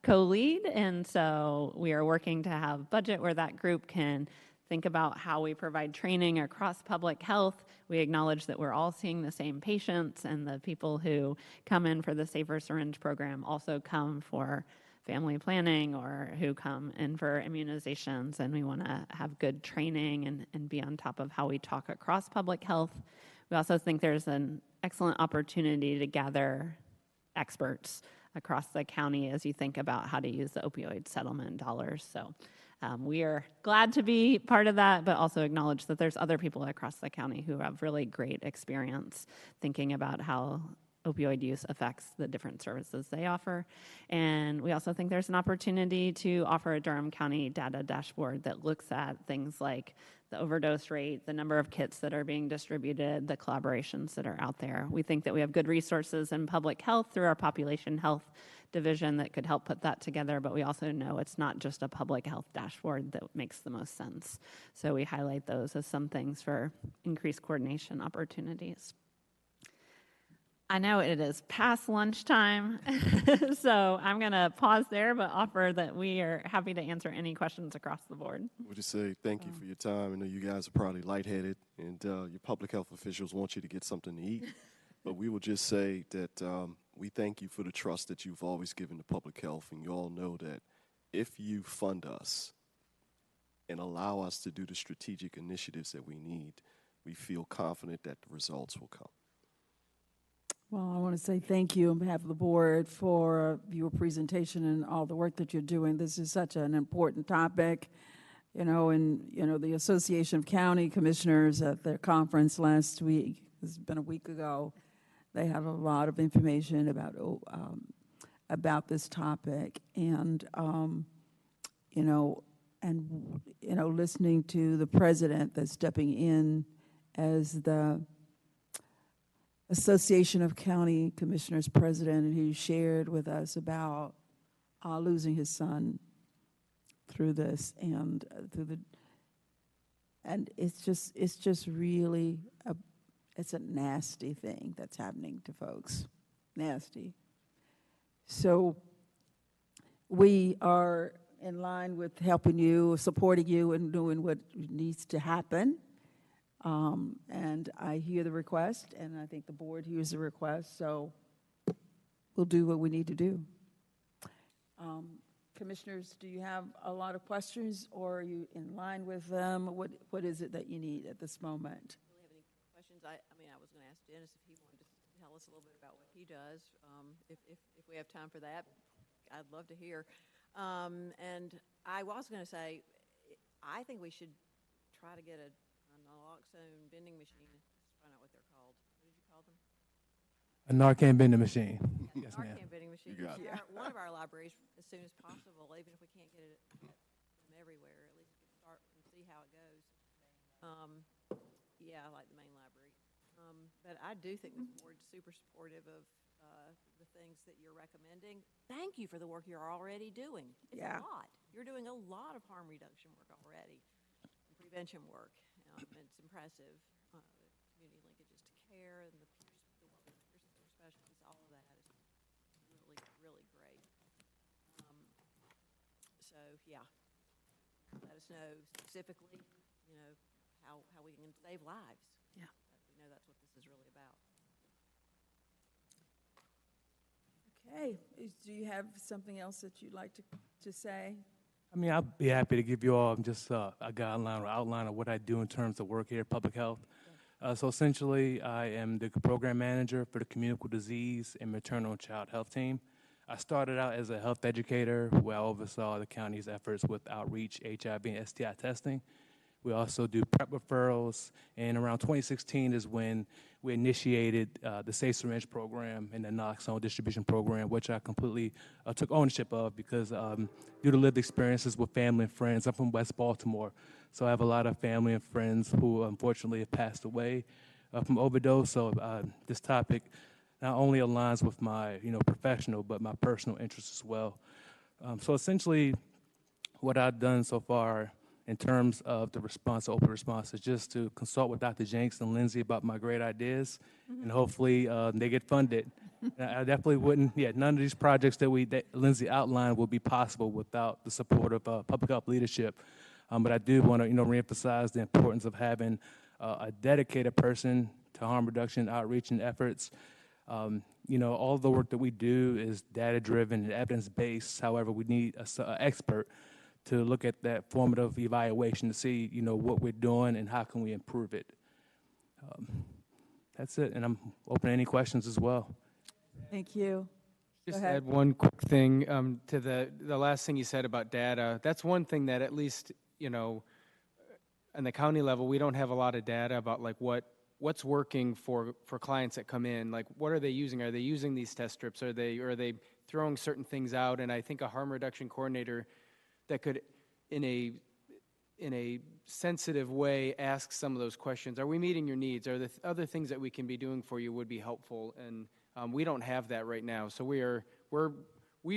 co-lead, and so we are working to have budget where that group can think about how we provide training across public health. We acknowledge that we're all seeing the same patients, and the people who come in for the Safer Syringe program also come for family planning or who come in for immunizations, and we want to have good training and be on top of how we talk across public health. We also think there's an excellent opportunity to gather experts across the county as you think about how to use the opioid settlement dollars. So we are glad to be part of that, but also acknowledge that there's other people across the county who have really great experience thinking about how opioid use affects the different services they offer. And we also think there's an opportunity to offer a Durham County data dashboard that looks at things like the overdose rate, the number of kits that are being distributed, the collaborations that are out there. We think that we have good resources in public health through our population health division that could help put that together, but we also know it's not just a public health dashboard that makes the most sense. So we highlight those as some things for increased coordination opportunities. I know it is past lunchtime, so I'm going to pause there, but offer that we are happy to answer any questions across the board. We'll just say thank you for your time. I know you guys are probably lightheaded, and your public health officials want you to get something to eat. But we will just say that we thank you for the trust that you've always given to public health, and you all know that if you fund us and allow us to do the strategic initiatives that we need, we feel confident that the results will come. Well, I want to say thank you on behalf of the board for your presentation and all the work that you're doing. This is such an important topic, and, the Association of County Commissioners at their conference last week, this has been a week ago, they had a lot of information about this topic. And, listening to the president that's stepping in as the Association of County Commissioners president, and he shared with us about losing his son through this, and it's just really it's a nasty thing that's happening to folks, nasty. So we are in line with helping you, supporting you, and doing what needs to happen. And I hear the request, and I think the board hears the request, so we'll do what we need to do. Commissioners, do you have a lot of questions, or are you in line with them? What is it that you need at this moment? Do you have any questions? I was going to ask Dennis if he wanted to tell us a little bit about what he does. If we have time for that, I'd love to hear. And I was going to say, I think we should try to get a naloxone vending machine. Let's find out what they're called. What did you call them? A Narcan vending machine. Yeah, Yes, Narcan ma'am. vending machine. You got it. One of our libraries, as soon as possible, even if we can't get it them everywhere, at least we can start and see how it goes. Yeah, I like the main library. But I do think the board's super supportive of the things that you're recommending. Thank you for the work you're already doing. It's a lot. You're doing a lot of harm reduction work already, and prevention work. It's impressive. Community linkages to care and the peer specialists, all of that is really, really great. So, yeah, let us know specifically, how we can save lives. Yeah. We know that's what this is really about. Okay, do you have something else that you'd like to say? I mean, I'll be happy to give you all just a guideline or outline of what I do in terms of work here at Public Health. So essentially, I am the program manager for the Communicable Disease and Maternal and Child Health team. I started out as a health educator where I oversaw the county's efforts with outreach, HIV, and STI testing. We also do PrEP referrals, and around 2016 is when we initiated the Safe Syringe program and the naloxone distribution program, which I completely took ownership of because due to lived experiences with family and friends, I'm from West Baltimore, so I have a lot of family and friends who unfortunately have passed away from overdose. So this topic not only aligns with my professional, but my personal interests as well. So essentially, what I've done so far in terms of the response, open response, is just to consult with Dr. Jenks and Lindsay about my great ideas, and hopefully they get funded. I definitely wouldn't, none of these projects that Lindsay outlined would be possible without the support of public health leadership. But I do want to, reemphasize the importance of having a dedicated person to harm reduction outreach and efforts. All the work that we do is data-driven and evidence-based. However, we need an expert to look at that formative evaluation to see, what we're doing and how can we improve it. That's it, and I'm open to any questions as well. Thank you. Just add one quick thing to the last thing you said about data. That's one thing that at least, on the county level, we don't have a lot of data about like what's working for clients that come in. Like, what are they using? Are they using these test strips? Are they throwing certain things out? And I think a harm reduction coordinator that could, in a sensitive way, ask some of those questions. Are we meeting your needs? Are the other things that we can be doing for you would be helpful? And we don't have that right now. So we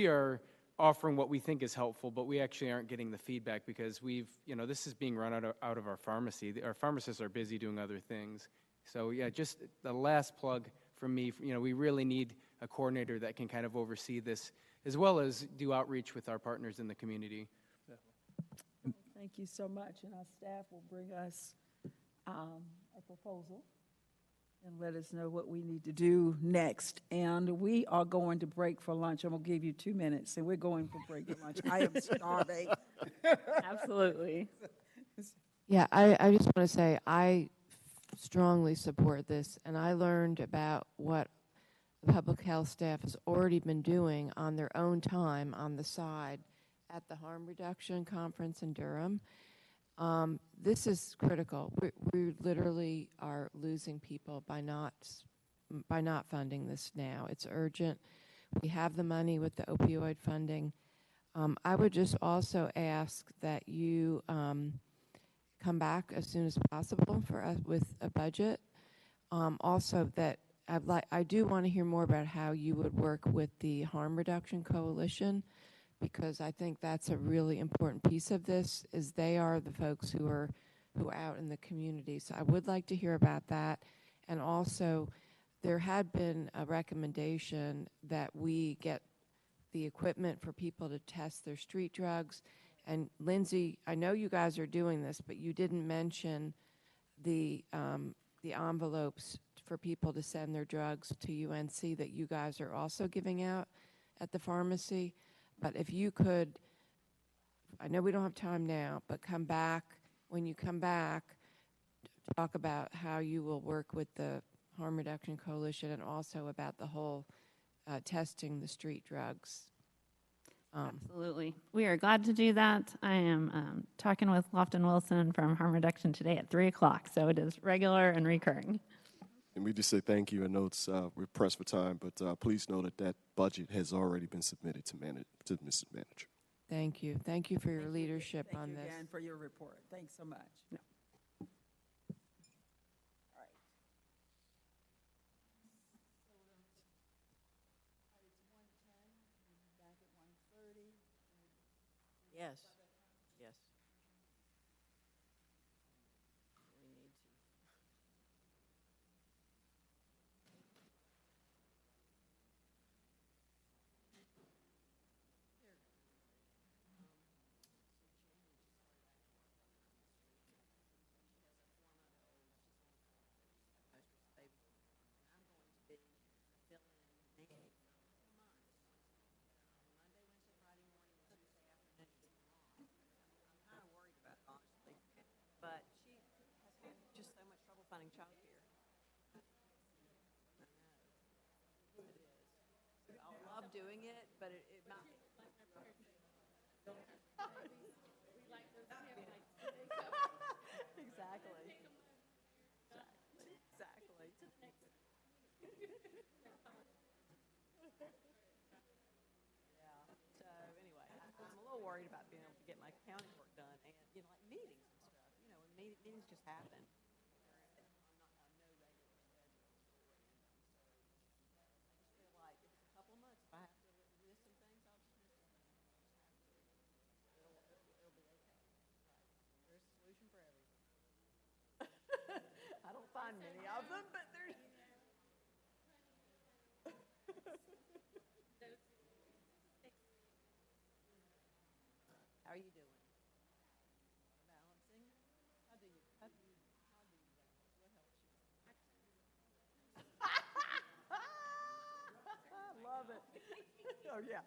are offering what we think is helpful, but we actually aren't getting the feedback because this is being run out of our pharmacy. Our pharmacists are busy doing other things. So yeah, just the last plug from me, we really need a coordinator that can kind of oversee this as well as do outreach with our partners in the community. Thank you so much. And our staff will bring us a proposal and let us know what we need to do next. And we are going to break for lunch. I'm going to give you 2 minutes, and we're going for break for lunch. I am starving. Absolutely. Yeah, I just want to say I strongly support this, and I learned about what the public health staff has already been doing on their own time on the side at the harm reduction conference in Durham. This is critical. We literally are losing people by not funding this now. It's urgent. We have the money with the opioid funding. I would just also ask that you come back as soon as possible for us with a budget. Also, that I do want to hear more about how you would work with the Harm Reduction Coalition, because I think that's a really important piece of this, is they are the folks who are out in the community. So I would like to hear about that. And also, there had been a recommendation that we get the equipment for people to test their street drugs. And Lindsay, I know you guys are doing this, but you didn't mention the envelopes for people to send their drugs to UNC that you guys are also giving out at the pharmacy. But if you could, I know we don't have time now, but come back, when you come back, talk about how you will work with the Harm Reduction Coalition and also about the whole testing the street drugs. Absolutely. We are glad to do that. I am talking with Lofton Wilson from Harm Reduction today at 3 o'clock, so it is regular and recurring. And we just say thank you. I know we're pressed for time, but please know that budget has already been submitted to Mrs. Manager. Thank you. Thank you for your leadership on this. Thank you again for your report. Thanks so much. No. Yes. Yes. We need to. But she has had just so much trouble finding childcare. I know. It is. I love doing it, but it might. Exactly. Yeah. So anyway, I'm a little worried about being able to get my county work done and, like meetings and stuff. When meetings just happen. On no regular schedule. I just feel like if it's a couple of months, if I have to miss some things, I'll just miss them. It'll be okay. Right. There's a solution for everything. I don't find many of them, but there's. How are you doing? Oh, yeah.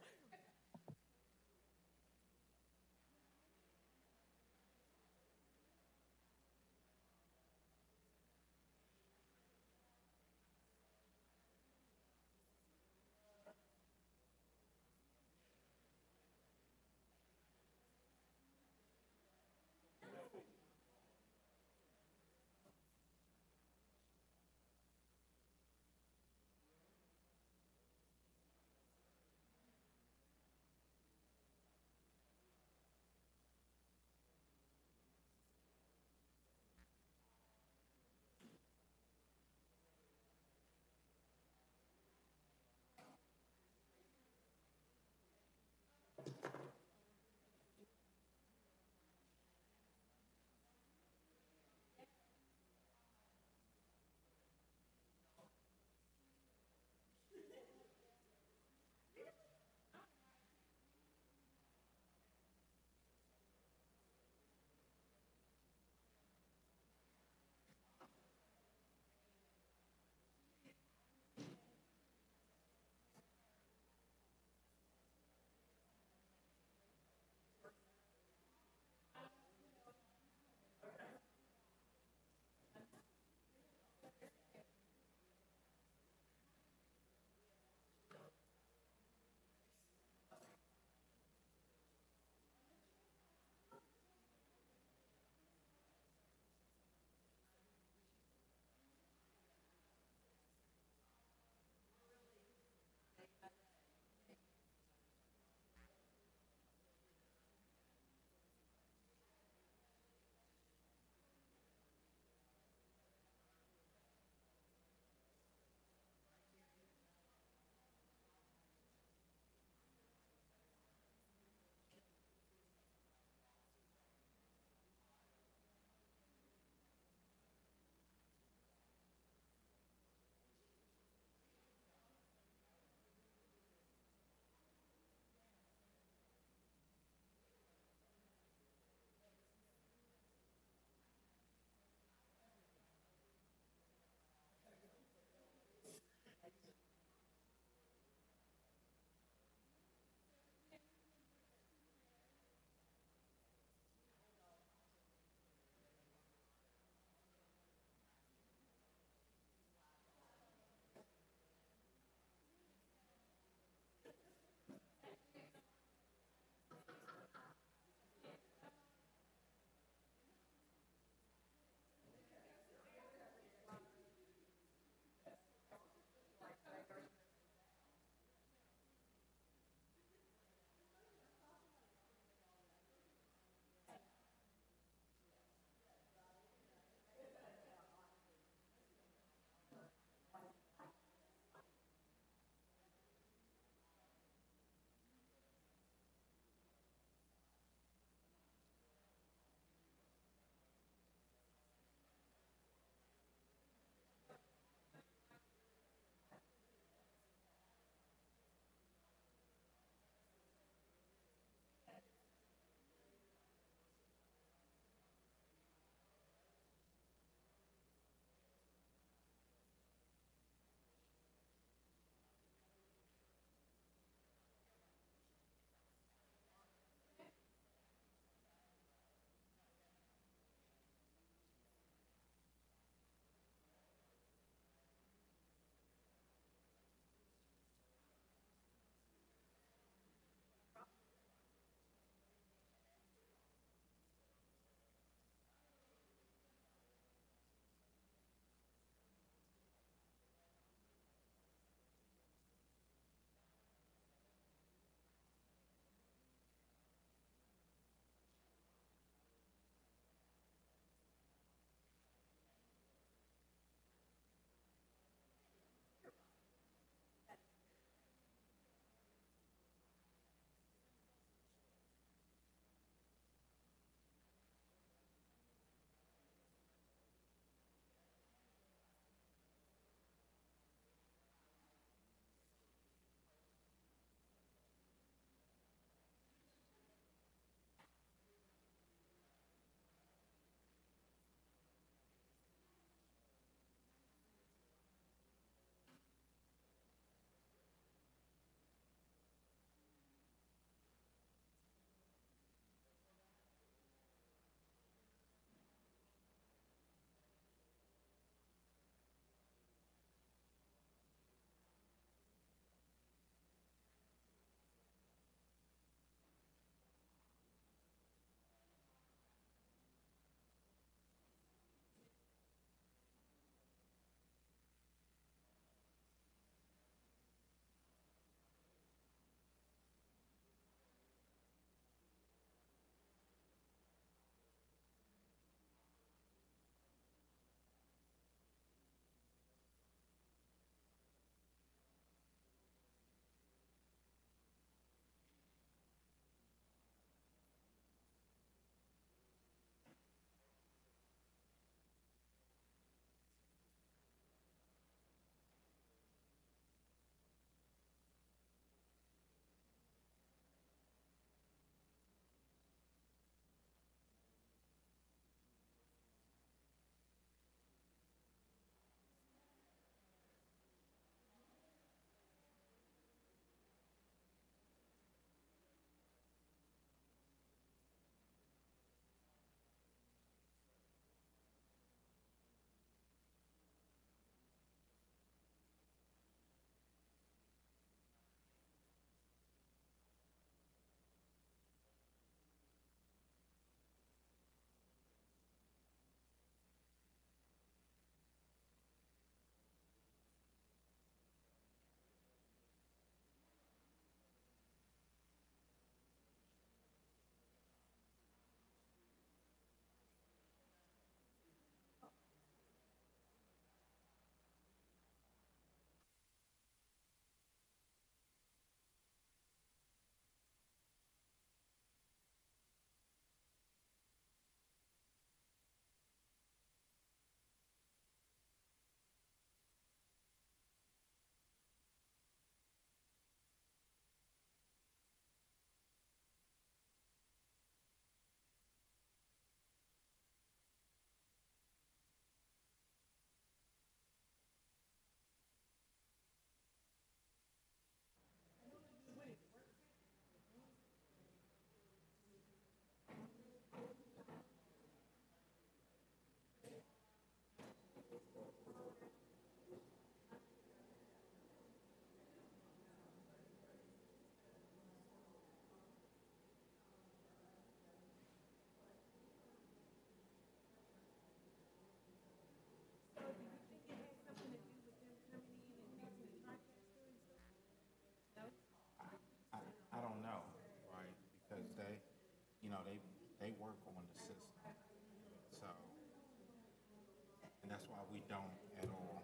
don't at all.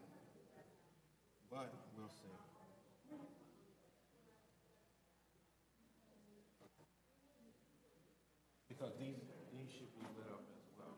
But we'll see. Because these should be lit up as well.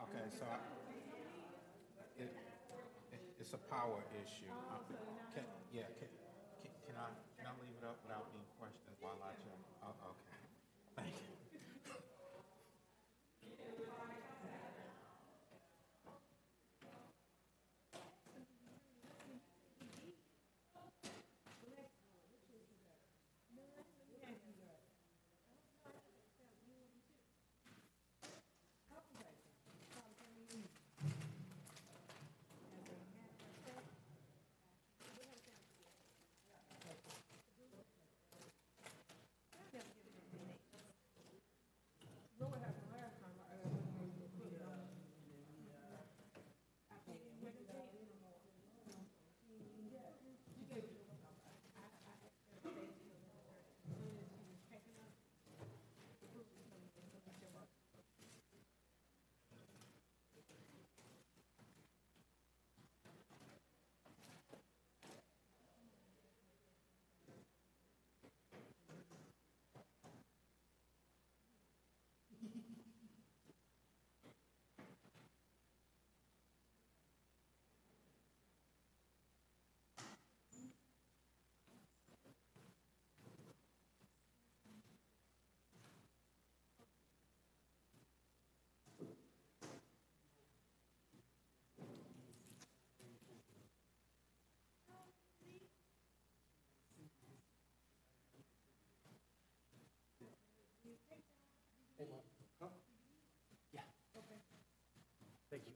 Okay, so it's a power issue. Can I leave it up without any questions while I check? Oh, okay. Thank you. Thank you.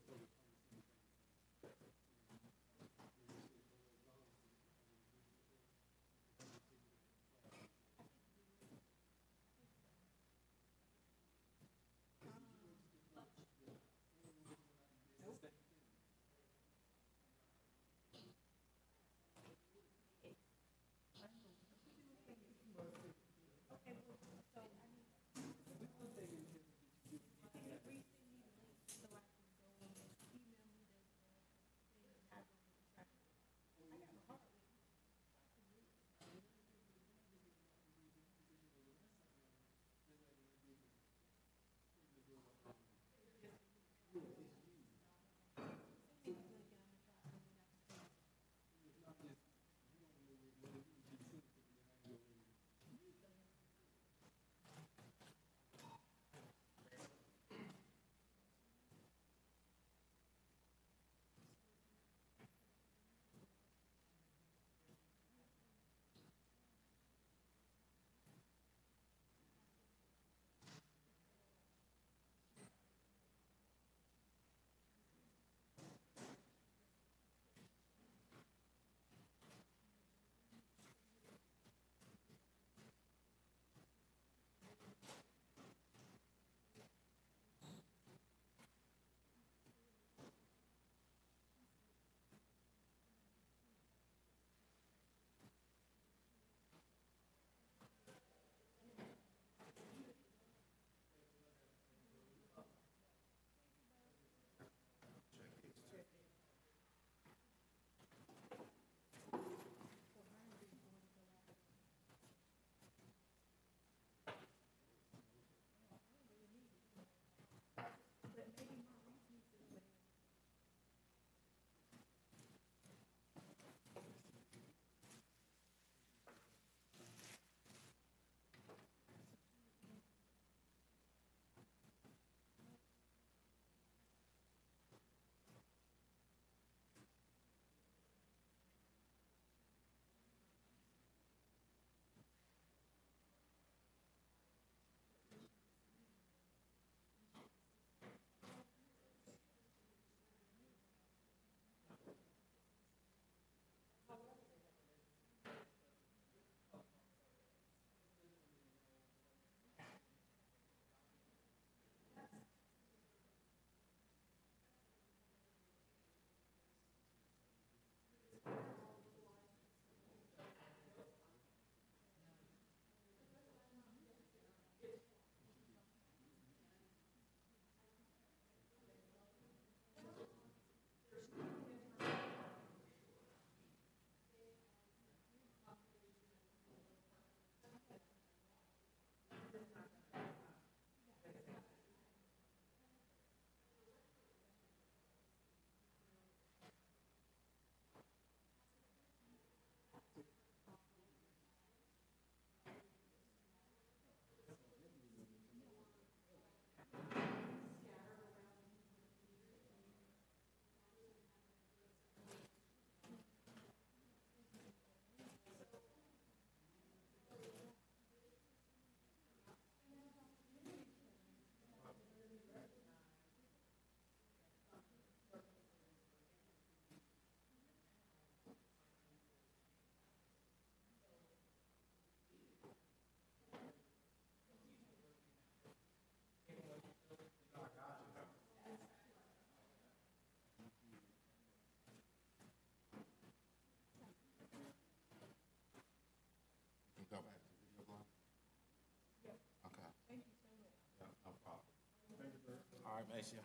right, Maceo.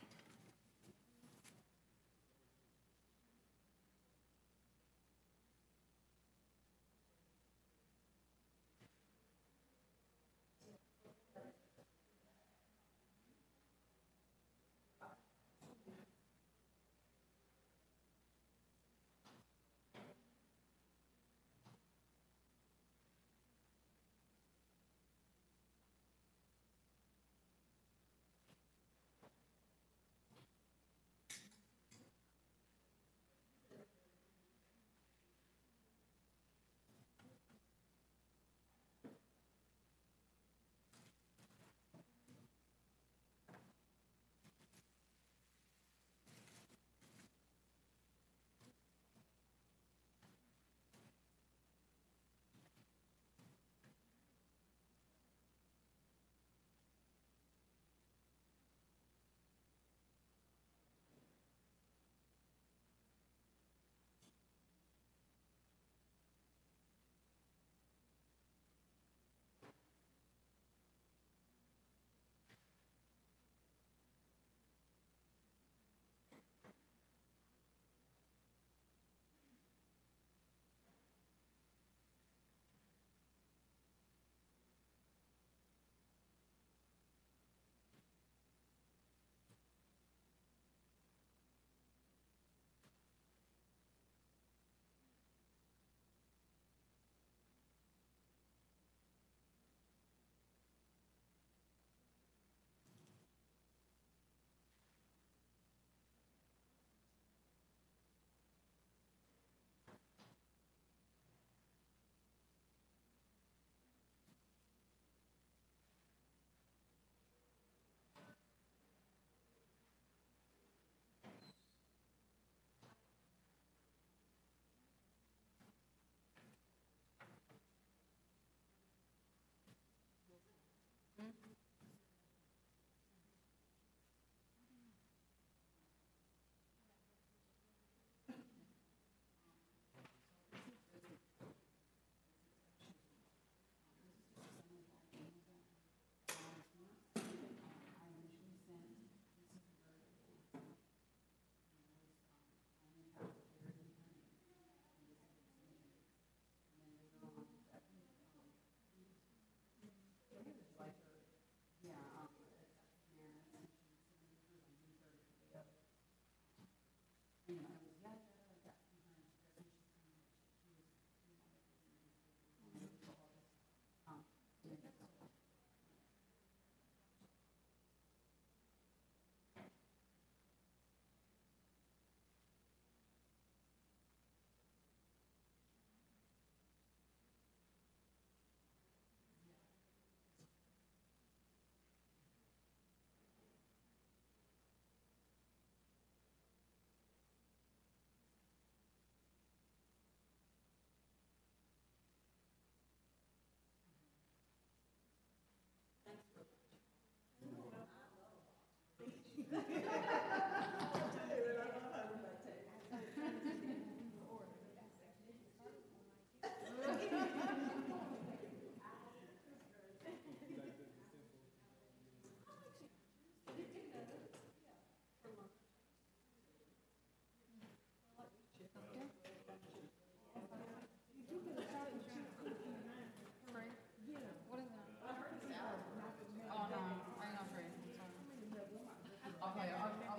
Okay,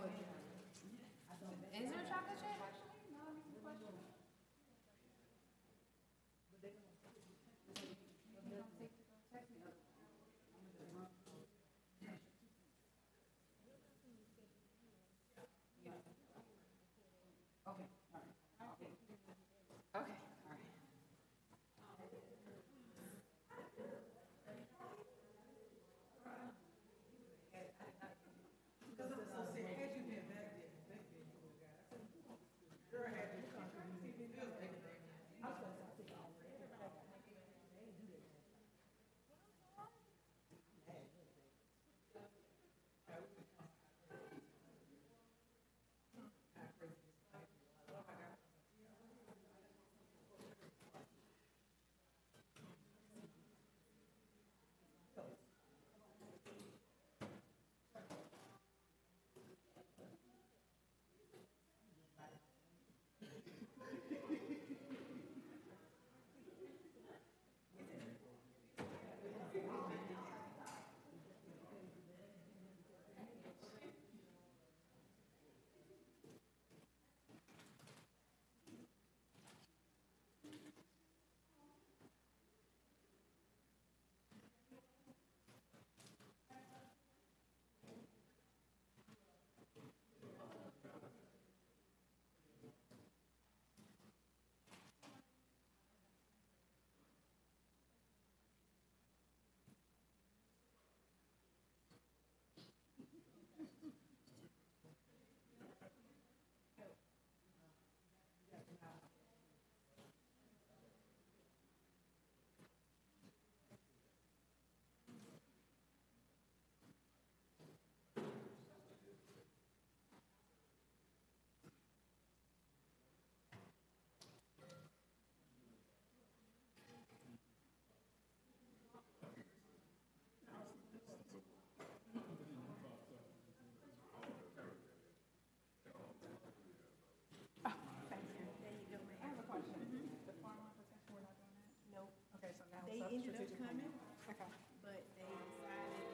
assignment, Okay. but they decided.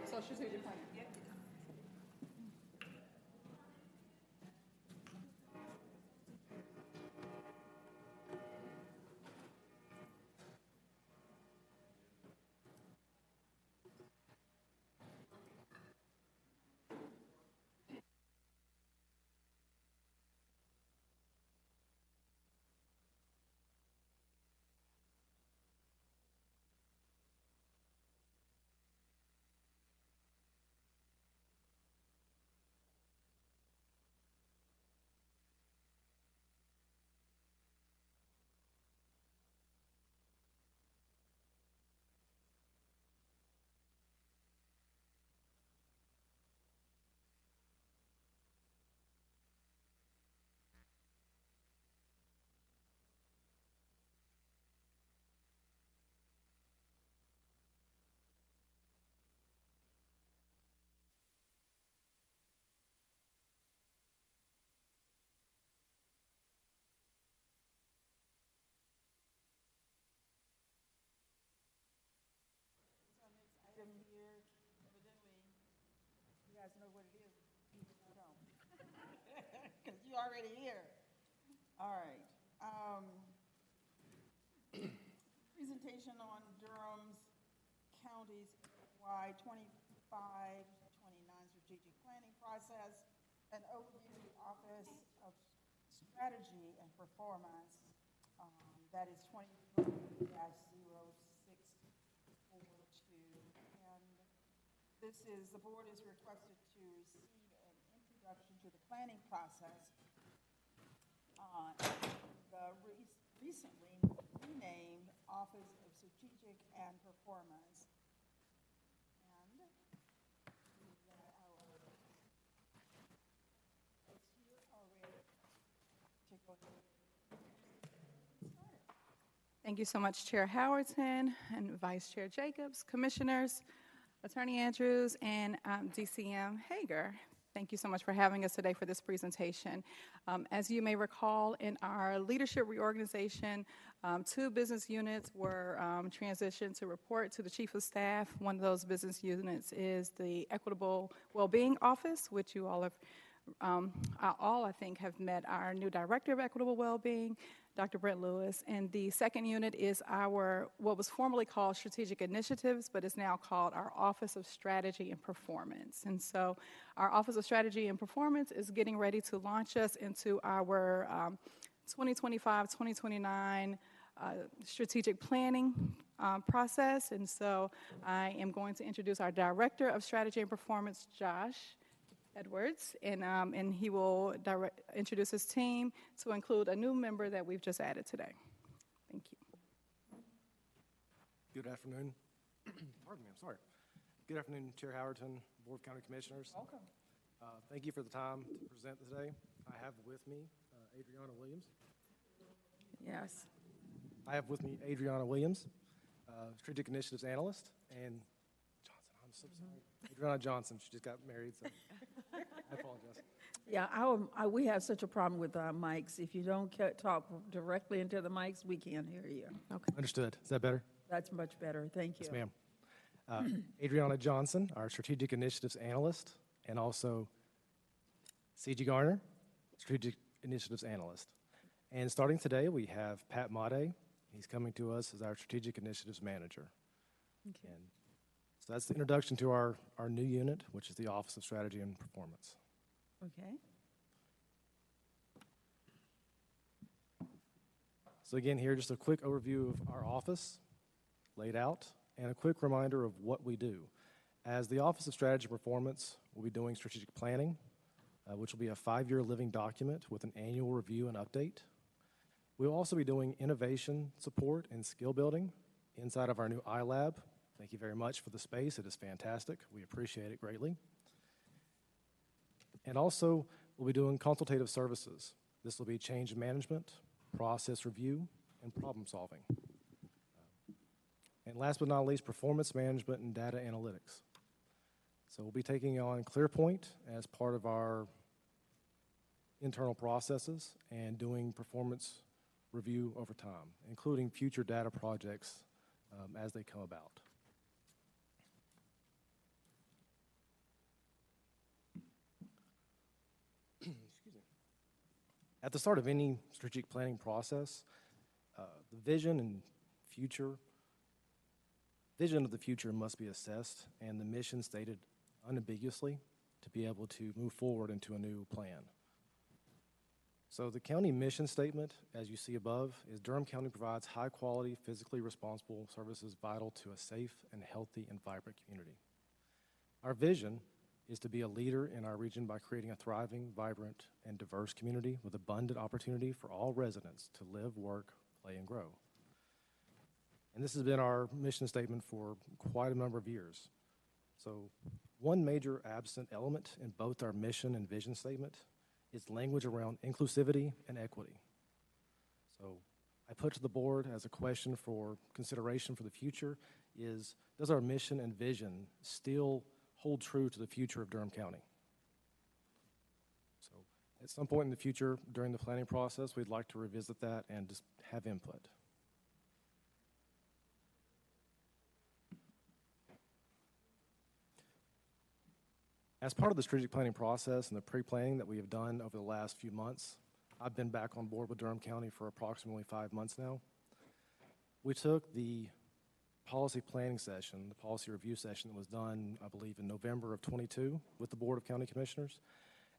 So strategic planning. Item here, evidently, you guys know what it is. I don't. Because you're already here. All right. Presentation on Durham's County's FY 25-29 strategic planning process, an overview of the Office of Strategy and Performance. That is 23-0642. And this is, the board is requested to receive an introduction to the planning process on the recently renamed Office of Strategic and Performance. And we got our folks here already to go through. Thank you so much, Chair Howerton and Vice Chair Jacobs, Commissioners, Attorney Andrews, and DCM Hager. Thank you so much for having us today for this presentation. As you may recall, in our leadership reorganization, 2 business units were transitioned to report to the Chief of Staff. One of those business units is the Equitable Wellbeing Office, which you all have, I think, have met our new Director of Equitable Wellbeing, Dr. Brent Lewis. And the second unit is our, what was formerly called Strategic Initiatives, but is now called our Office of Strategy and Performance. And so our Office of Strategy and Performance is getting ready to launch us into our 2025-2029 strategic planning process. And so I am going to introduce our Director of Strategy and Performance, Josh Edwards, and he will introduce his team to include a new member that we've just added today. Thank you. Good afternoon. Pardon me, I'm sorry. Good afternoon, Chair Howerton, Board of County Commissioners. Welcome. Thank you for the time to present today. I have with me Adriana Williams. Yes. I have with me Adriana Williams, Strategic Initiatives Analyst, and Johnson, I'm so sorry. Adriana Johnson, she just got married, so I apologize. Yeah, we have such a problem with our mics. If you don't talk directly into the mics, we can't hear you. Okay. Understood. Is that better? That's much better. Thank you. Yes, ma'am. Adriana Johnson, our Strategic Initiatives Analyst, and also C.G. Garner, Strategic Initiatives Analyst. And starting today, we have Pat Made. He's coming to us as our Strategic Initiatives Manager. Okay. And so that's the introduction to our new unit, which is the Office of Strategy and Performance. Okay. So again, here, just a quick overview of our office laid out, and a quick reminder of what we do. As the Office of Strategy and Performance, we'll be doing strategic planning, which will be a 5-year living document with an annual review and update. We'll also be doing innovation support and skill building inside of our new iLab. Thank you very much for the space. It is fantastic. We appreciate it greatly. And also, we'll be doing consultative services. This will be change management, process review, and problem solving. And last but not least, performance management and data analytics. So we'll be taking on ClearPoint as part of our internal processes and doing performance review over time, including future data projects as they come about. At the start of any strategic planning process, the vision of the future must be assessed and the mission stated unambiguously to be able to move forward into a new plan. So the county mission statement, as you see above, is Durham County provides high-quality, physically responsible services vital to a safe and healthy and vibrant community. Our vision is to be a leader in our region by creating a thriving, vibrant, and diverse community with abundant opportunity for all residents to live, work, play, and grow. And this has been our mission statement for quite a number of years. So one major absent element in both our mission and vision statement is language around inclusivity and equity. So I put to the board as a question for consideration for the future is, does our mission and vision still hold true to the future of Durham County? So at some point in the future during the planning process, we'd like to revisit that and just have input. As part of the strategic planning process and the pre-planning that we have done over the last few months, I've been back on board with Durham County for approximately 5 months now. We took the policy planning session, the policy review session that was done, I believe, in November of 22 with the Board of County Commissioners,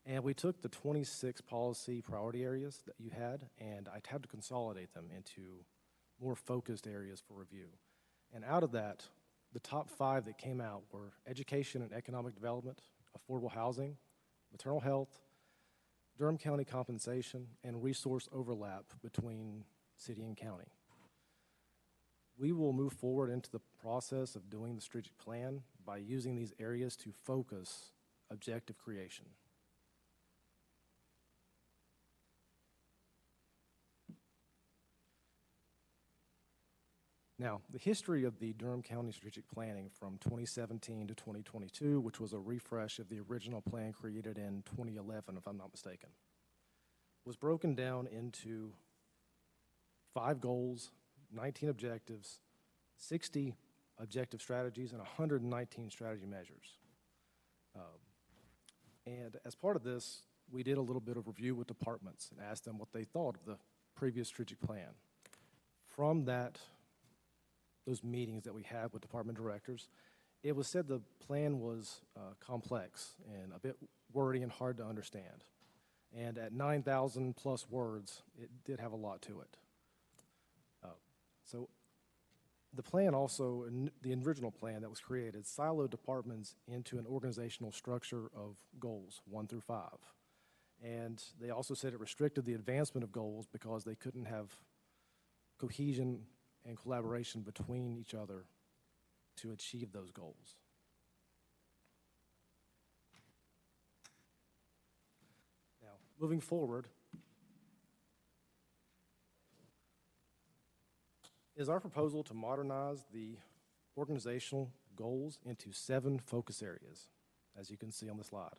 and we took the 26 policy priority areas that you had, and I had to consolidate them into more focused areas for review. And out of that, the top 5 that came out were education and economic development, affordable housing, maternal health, Durham County compensation, and resource overlap between city and county. We will move forward into the process of doing the strategic plan by using these areas to focus objective creation. Now, the history of the Durham County strategic planning from 2017 to 2022, which was a refresh of the original plan created in 2011, if I'm not mistaken, was broken down into 5 goals, 19 objectives, 60 objective strategies, and 119 strategy measures. And as part of this, we did a little bit of review with departments and asked them what they thought of the previous strategic plan. From those meetings that we had with department directors, it was said the plan was complex and a bit wordy and hard to understand. And at 9,000 plus words, it did have a lot to it. So the plan also, the original plan that was created, siloed departments into an organizational structure of goals 1 through 5. And they also said it restricted the advancement of goals because they couldn't have cohesion and collaboration between each other to achieve those goals. Now, moving forward, is our proposal to modernize the organizational goals into 7 focus areas, as you can see on the slide.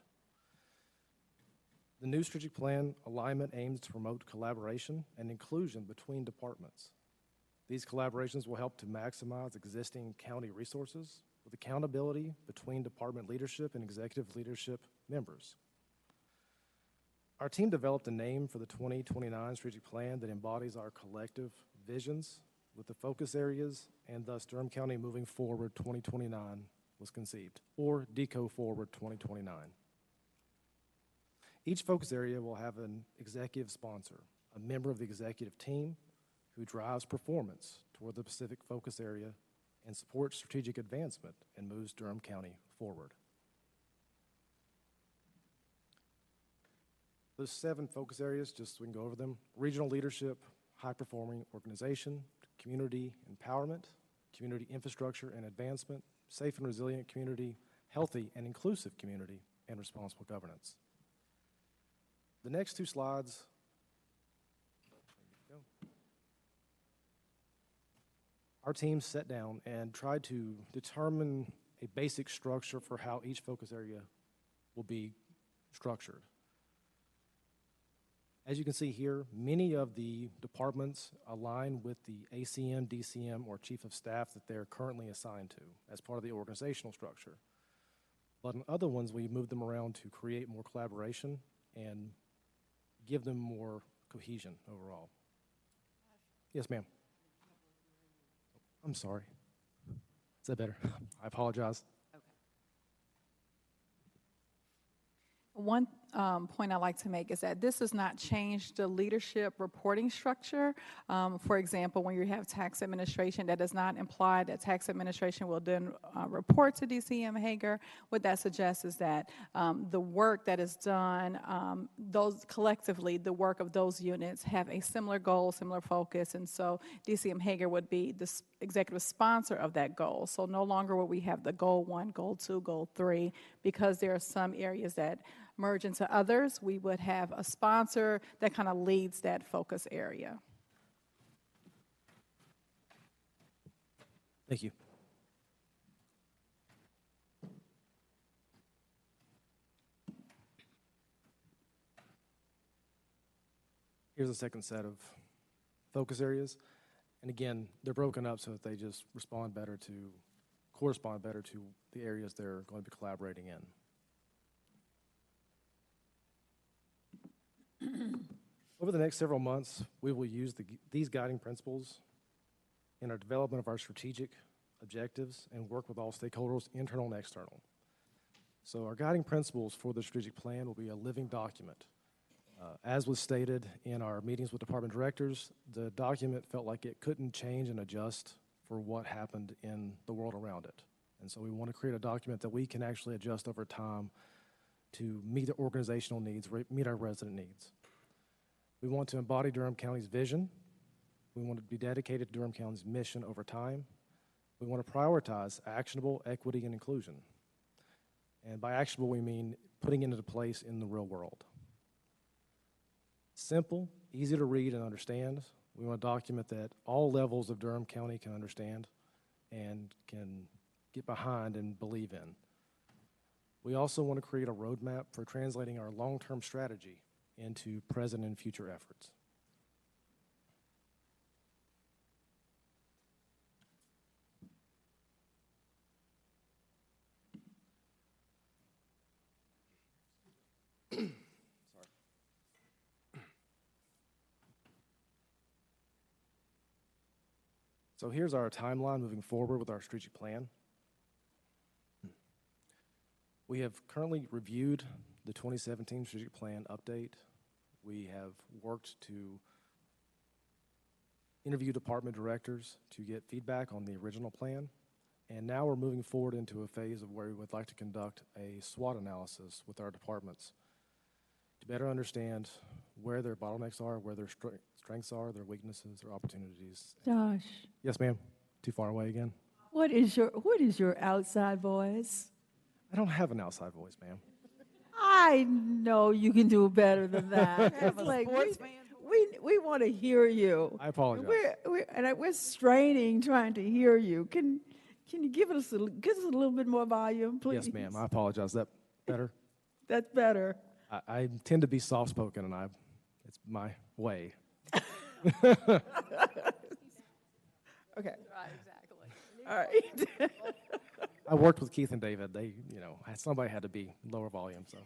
The new strategic plan alignment aims to promote collaboration and inclusion between departments. These collaborations will help to maximize existing county resources with accountability between department leadership and executive leadership members. Our team developed a name for the 2029 strategic plan that embodies our collective visions with the focus areas, and thus Durham County Moving Forward 2029 was conceived, or DECO Forward 2029. Each focus area will have an executive sponsor, a member of the executive team who drives performance toward the specific focus area and supports strategic advancement and moves Durham County forward. Those 7 focus areas, just so we can go over them: regional leadership, high-performing organization, community empowerment, community infrastructure and advancement, safe and resilient community, healthy and inclusive community, and responsible governance. The next 2 slides, our team sat down and tried to determine a basic structure for how each focus area will be structured. As you can see here, many of the departments align with the ACM, DCM, or chief of staff that they're currently assigned to as part of the organizational structure. But in other ones, we move them around to create more collaboration and give them more cohesion overall. Yes, ma'am. I'm sorry. Is that better? I apologize. One point I'd like to make is that this does not change the leadership reporting structure. For example, when you have tax administration, that does not imply that tax administration will then report to DCM Hager. What that suggests is that the work that is done, those collectively, the work of those units have a similar goal, similar focus, and so DCM Hager would be the executive sponsor of that goal. So no longer will we have the goal 1, goal 2, goal 3, because there are some areas that merge into others. We would have a sponsor that kind of leads that focus area. Thank you. Here's a second set of focus areas. And again, they're broken up so that they just correspond better to the areas they're going to be collaborating in. Over the next several months, we will use these guiding principles in our development of our strategic objectives and work with all stakeholders, internal and external. So our guiding principles for the strategic plan will be a living document. As was stated in our meetings with department directors, the document felt like it couldn't change and adjust for what happened in the world around it. And so we want to create a document that we can actually adjust over time to meet the organizational needs, meet our resident needs. We want to embody Durham County's vision. We want to be dedicated to Durham County's mission over time. We want to prioritize actionable equity and inclusion. And by actionable, we mean putting it into place in the real world. Simple, easy to read and understand. We want a document that all levels of Durham County can understand and can get behind and believe in. We also want to create a roadmap for translating our long-term strategy into present and future efforts. So here's our timeline moving forward with our strategic plan. We have currently reviewed the 2017 strategic plan update. We have worked to interview department directors to get feedback on the original plan. And now we're moving forward into a phase of where we would like to conduct a SWOT analysis with our departments to better understand where their bottlenecks are, where their strengths are, their weaknesses, their opportunities. Josh, Yes, ma'am. Too far away again? what is your outside voice? I don't have an outside voice, ma'am. I know you can do better than that. It's like we want to hear you. I apologize. We're straining trying to hear you. Can you give us a little bit more volume, please? Yes, ma'am. I apologize. Is that better? That's better. I tend to be soft-spoken, and it's my way. Okay. Right, exactly. All right. I worked with Keith and David. They, somebody had to be lower volume, so.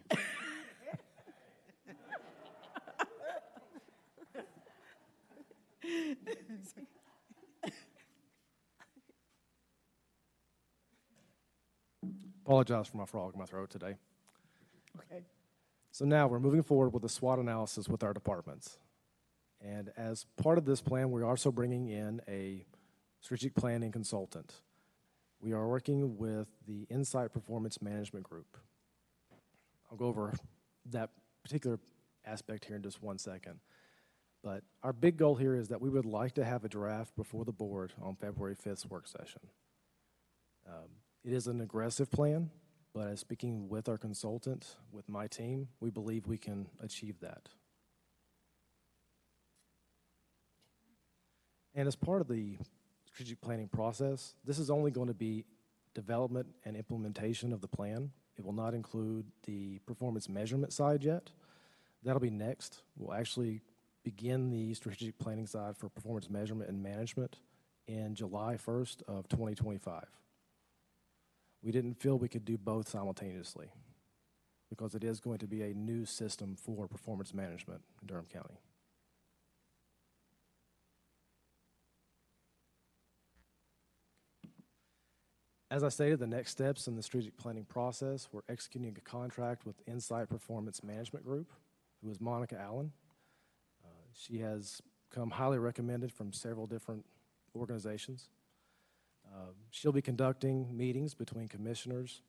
Apologize for my frog in my throat today. Okay. So now we're moving forward with a SWOT analysis with our departments. And as part of this plan, we're also bringing in a strategic planning consultant. We are working with the Insight Performance Management Group. I'll go over that particular aspect here in just 1 second. But our big goal here is that we would like to have a draft before the board on February 5th's work session. It is an aggressive plan, but as speaking with our consultant, with my team, we believe we can achieve that. And as part of the strategic planning process, this is only going to be development and implementation of the plan. It will not include the performance measurement side yet. That'll be next. We'll actually begin the strategic planning side for performance measurement and management in July 1st of 2025. We didn't feel we could do both simultaneously because it is going to be a new system for performance management in Durham County. As I stated, the next steps in the strategic planning process, we're executing a contract with Insight Performance Management Group, who is Monica Allen. She has come highly recommended from several different organizations. She'll be conducting meetings between commissioners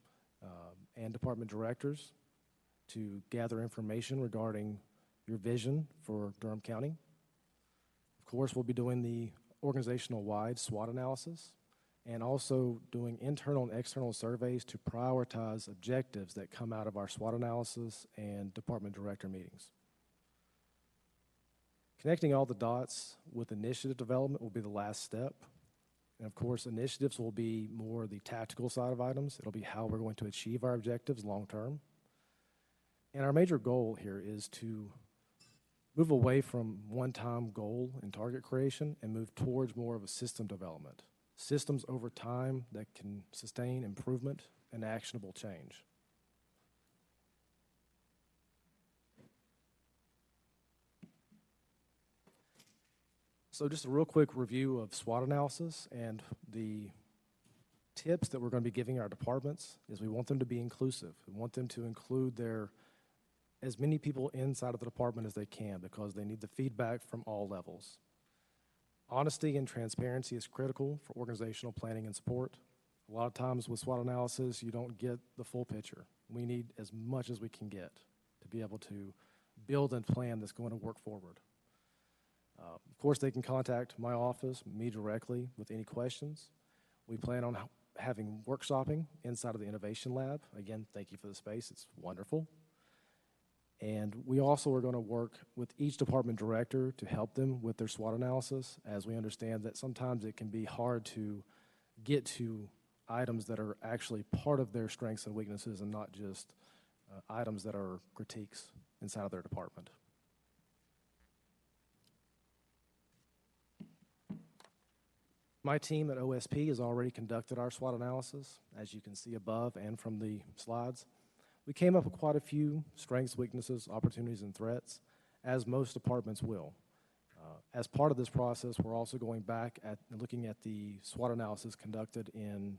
and department directors to gather information regarding your vision for Durham County. Of course, we'll be doing the organizational-wide SWOT analysis and also doing internal and external surveys to prioritize objectives that come out of our SWOT analysis and department director meetings. Connecting all the dots with initiative development will be the last step. And of course, initiatives will be more the tactical side of items. It'll be how we're going to achieve our objectives long term. And our major goal here is to move away from one-time goal and target creation and move towards more of a system development. Systems over time that can sustain improvement and actionable change. So just a real quick review of SWOT analysis and the tips that we're going to be giving our departments is we want them to be inclusive. We want them to include as many people inside of the department as they can because they need the feedback from all levels. Honesty and transparency is critical for organizational planning and support. A lot of times with SWOT analysis, you don't get the full picture. We need as much as we can get to be able to build a plan that's going to work forward. Of course, they can contact my office, me directly, with any questions. We plan on having workshopping inside of the Innovation Lab. Again, thank you for the space. It's wonderful. And we also are going to work with each department director to help them with their SWOT analysis, as we understand that sometimes it can be hard to get to items that are actually part of their strengths and weaknesses and not just items that are critiques inside of their department. My team at OSP has already conducted our SWOT analysis, as you can see above and from the slides. We came up with quite a few strengths, weaknesses, opportunities, and threats, as most departments will. As part of this process, we're also going back and looking at the SWOT analysis conducted in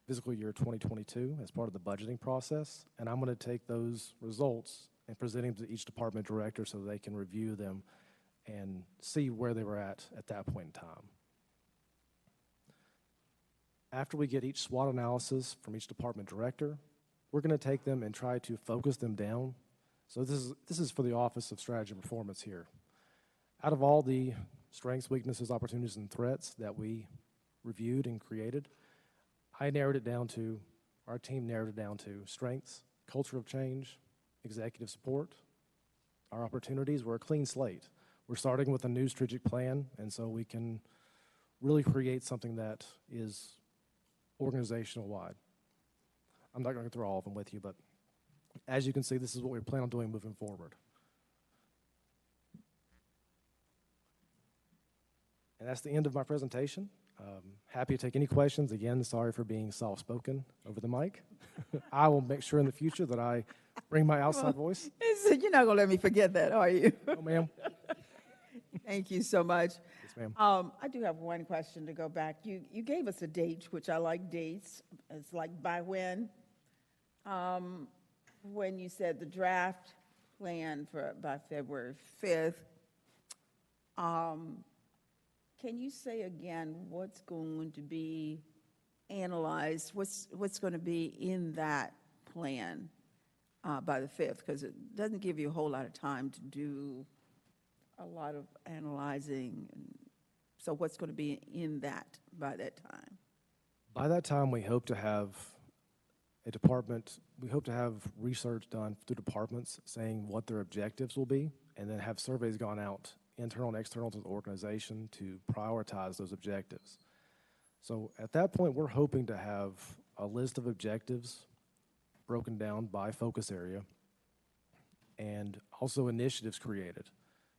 fiscal year 2022 as part of the budgeting process, and I'm going to take those results and present them to each department director so they can review them and see where they were at that point in time. After we get each SWOT analysis from each department director, we're going to take them and try to focus them down. So this is for the Office of Strategy and Performance here. Out of all the strengths, weaknesses, opportunities, and threats that we reviewed and created, our team narrowed it down to strengths, culture of change, executive support. Our opportunities were a clean slate. We're starting with a new strategic plan, and so we can really create something that is organizational-wide. I'm not going to go through all of them with you, but as you can see, this is what we plan on doing moving forward. And that's the end of my presentation. Happy to take any questions. Again, sorry for being soft-spoken over the mic. I will make sure in the future that I bring my outside voice. You're not going to let me forget that, are you? No, ma'am. Thank you so much. Yes, ma'am. I do have one question to go back. You gave us a date, which I like dates. It's like by when? When you said the draft plan by February 5th, can you say again what's going to be analyzed? What's going to be in that plan by the 5th? Because it doesn't give you a whole lot of time to do a lot of analyzing. So what's going to be in that by that time? By that time, we hope to have research done through departments saying what their objectives will be, and then have surveys gone out, internal and external to the organization, to prioritize those objectives. So at that point, we're hoping to have a list of objectives broken down by focus area, and also initiatives created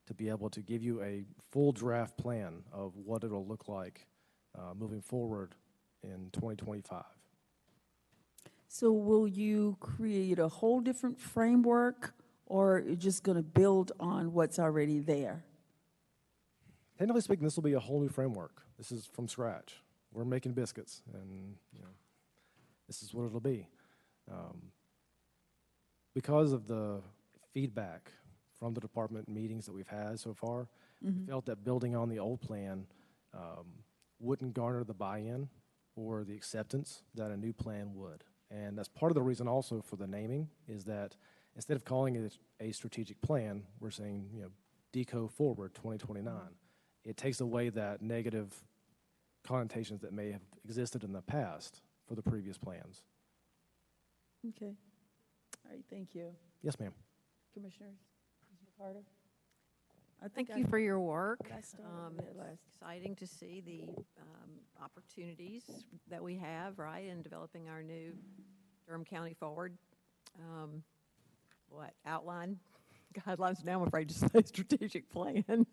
to be able to give you a full draft plan of what it'll look like moving forward in 2025. So will you create a whole different framework, or you're just going to build on what's already there? Technically speaking, this will be a whole new framework. This is from scratch. We're making biscuits, and this is what it'll be. Because of the feedback from the department meetings that we've had so far, we felt that building on the old plan wouldn't garner the buy-in or the acceptance that a new plan would. And that's part of the reason also for the naming, is that instead of calling it a strategic plan, we're saying, DECO Forward 2029. It takes away that negative connotations that may have existed in the past for the previous plans. Okay. All right, thank you. Yes, ma'am. Commissioners, Ms. McCarter? Thank you for your work. Last. It's exciting to see the opportunities that we have, right, in developing our new Durham County Forward outline guidelines. Now I'm afraid to say strategic plan.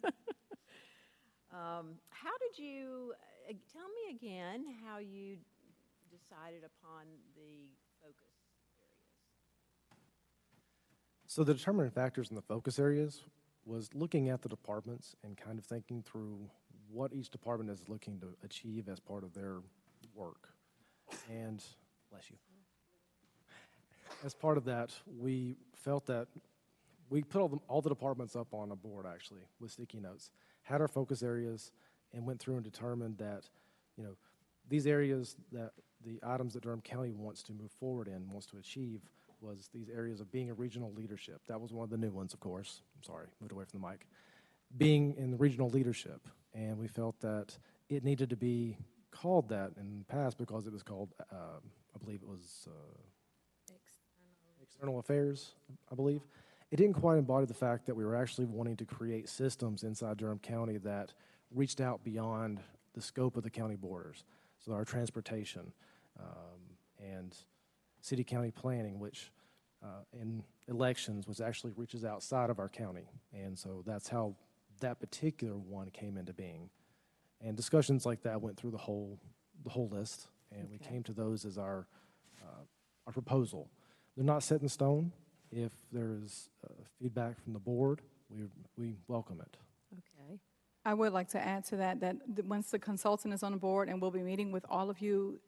How did you tell me again how you decided upon the focus areas? So the determining factors in the focus areas was looking at the departments and kind of thinking through what each department is looking to achieve as part of their work. And, bless you, as part of that, we felt that we put all the departments up on a board, actually, with sticky notes, had our focus areas, and went through and determined that, these areas, that the items that Durham County wants to move forward in, wants to achieve, was these areas of being a regional leadership. That was one of the new ones, of course. I'm sorry, moved away from the mic. Being in the regional leadership. And we felt that it needed to be called that in the past because it was called, I believe it was External Affairs, I believe. It didn't quite embody the fact that we were actually wanting to create systems inside Durham County that reached out beyond the scope of the county borders. So our transportation and city-county planning, which in elections was actually reaches outside of our county. And so that's how that particular one came into being. And discussions like that went through the whole list, and we came to those as our proposal. They're not set in stone. If there is feedback from the board, we welcome it. Okay. I would like to add to that once the consultant is on the board and we'll be meeting with all of you,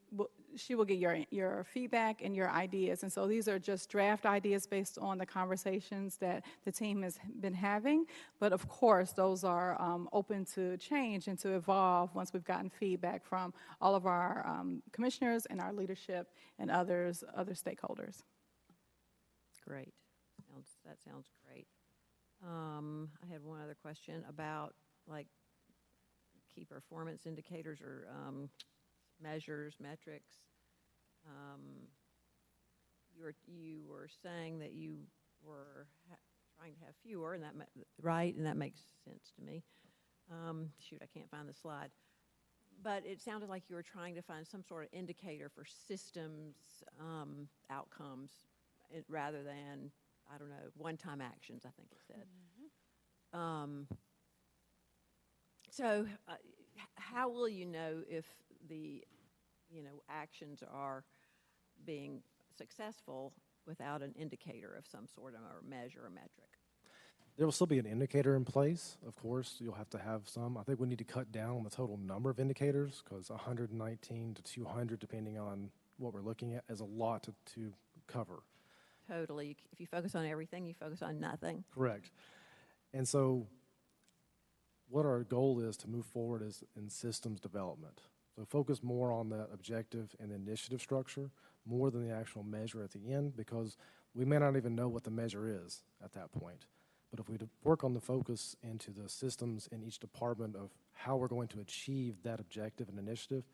she will get your feedback and your ideas. And so these are just draft ideas based on the conversations that the team has been having. But of course, those are open to change and to evolve once we've gotten feedback from all of our commissioners and our leadership and other stakeholders. Great. That sounds great. I had one other question about key performance indicators or measures, metrics. You were saying that you were trying to have fewer, and that makes sense to me. Shoot, I can't find the slide. But it sounded like you were trying to find some sort of indicator for systems outcomes rather than, I don't know, one-time actions, I think it said. So how will you know if the, actions are being successful without an indicator of some sort of or measure or metric? There will still be an indicator in place. Of course, you'll have to have some. I think we need to cut down on the total number of indicators because 119 to 200, depending on what we're looking at, is a lot to cover. Totally. If you focus on everything, you focus on nothing. Correct. And so what our goal is to move forward is in systems development. So focus more on the objective and initiative structure more than the actual measure at the end, because we may not even know what the measure is at that point. But if we work on the focus into the systems in each department of how we're going to achieve that objective and initiative,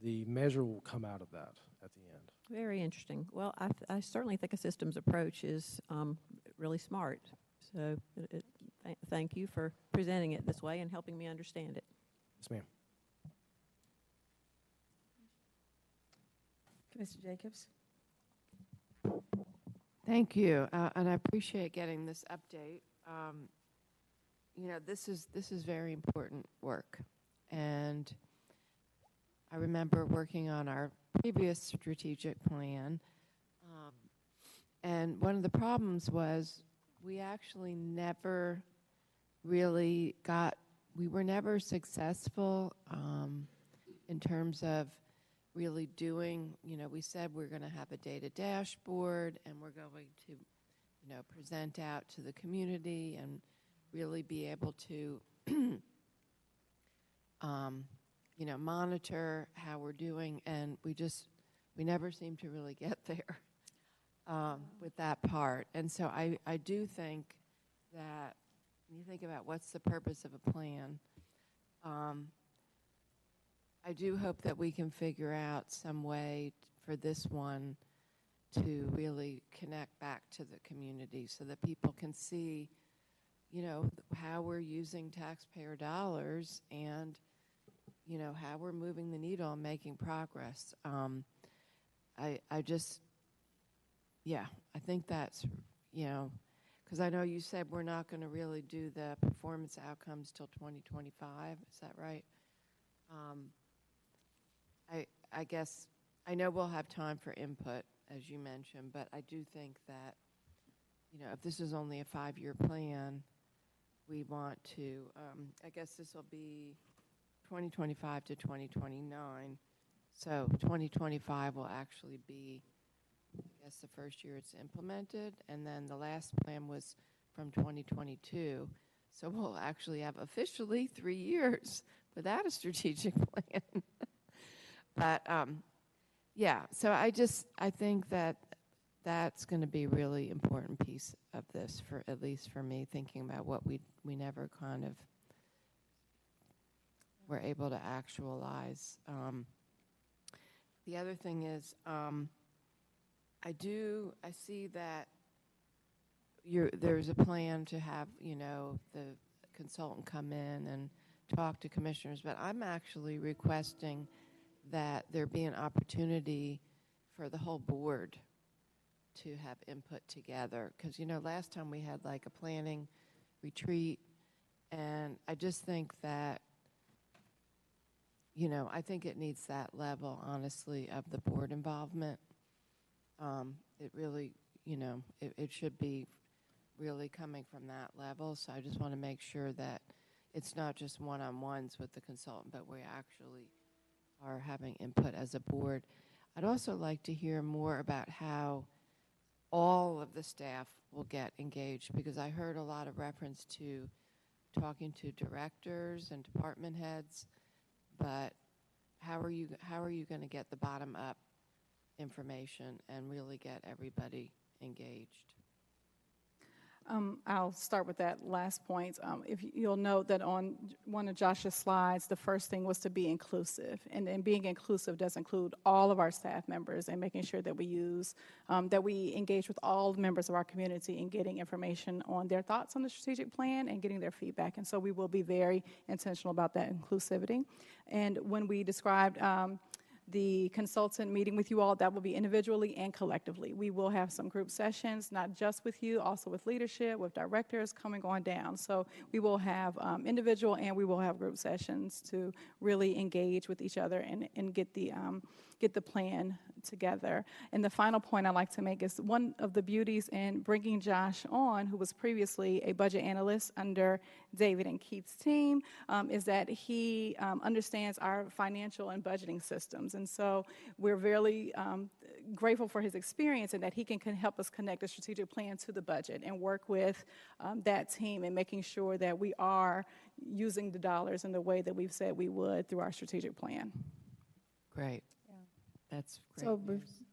the measure will come out of that at the end. Very interesting. Well, I certainly think a systems approach is really smart. So thank you for presenting it this way and helping me understand it. Yes, ma'am. Mr. Jacobs? Thank you, and I appreciate getting this update. You know, this is very important work, and I remember working on our previous strategic plan, and one of the problems was we actually never really we were never successful in terms of really doing, you know, we said we're going to have a data dashboard and we're going to, you know, present out to the community and really be able to, you know, monitor how we're doing. And we never seem to really get there with that part. And so I do think that when you think about what's the purpose of a plan, I do hope that we can figure out some way for this one to really connect back to the community so that people can see, you know, how we're using taxpayer dollars and, you know, how we're moving the needle and making progress. I think that's, you know, because I know you said we're not going to really do the performance outcomes till 2025. Is that right? I guess I know we'll have time for input, as you mentioned, but I do think that, you know, if this is only a 5-year plan, we want to, I guess this will be 2025 to 2029. So 2025 will actually be, I guess, the first year it's implemented, and then the last plan was from 2022. So we'll actually have officially 3 years without a strategic plan. But yeah, so I think that that's going to be a really important piece of this, for at least for me, thinking about what we never kind of were able to actualize. The other thing is, I see that there's a plan to have, you know, the consultant come in and talk to commissioners, but I'm actually requesting that there be an opportunity for the whole board to have input together. Because, you know, last time we had like a planning retreat, and I just think that, you know, I think it needs that level, honestly, of the board involvement. It really, you know, it should be really coming from that level. So I just want to make sure that it's not just one-on-ones with the consultant, but we actually are having input as a board. I'd also like to hear more about how all of the staff will get engaged, because I heard a lot of reference to talking to directors and department heads, but how are you going to get the bottom up information and really get everybody engaged? I'll start with that last point. If you'll note that on one of Josh's slides, the first thing was to be inclusive. And being inclusive does include all of our staff members and making sure that we use, that we engage with all members of our community in getting information on their thoughts on the strategic plan and getting their feedback. And so we will be very intentional about that inclusivity. And when we described the consultant meeting with you all, that will be individually and collectively. We will have some group sessions, not just with you, also with leadership, with directors coming on down. So we will have individual and we will have group sessions to really engage with each other and get the plan together. And the final point I'd like to make is one of the beauties in bringing Josh on, who was previously a budget analyst under David and Keith's team, is that he understands our financial and budgeting systems. And so we're very grateful for his experience and that he can help us connect the strategic plan to the budget and work with that team and making sure that we are using the dollars in the way that we've said we would through our strategic plan. Great. That's great. So,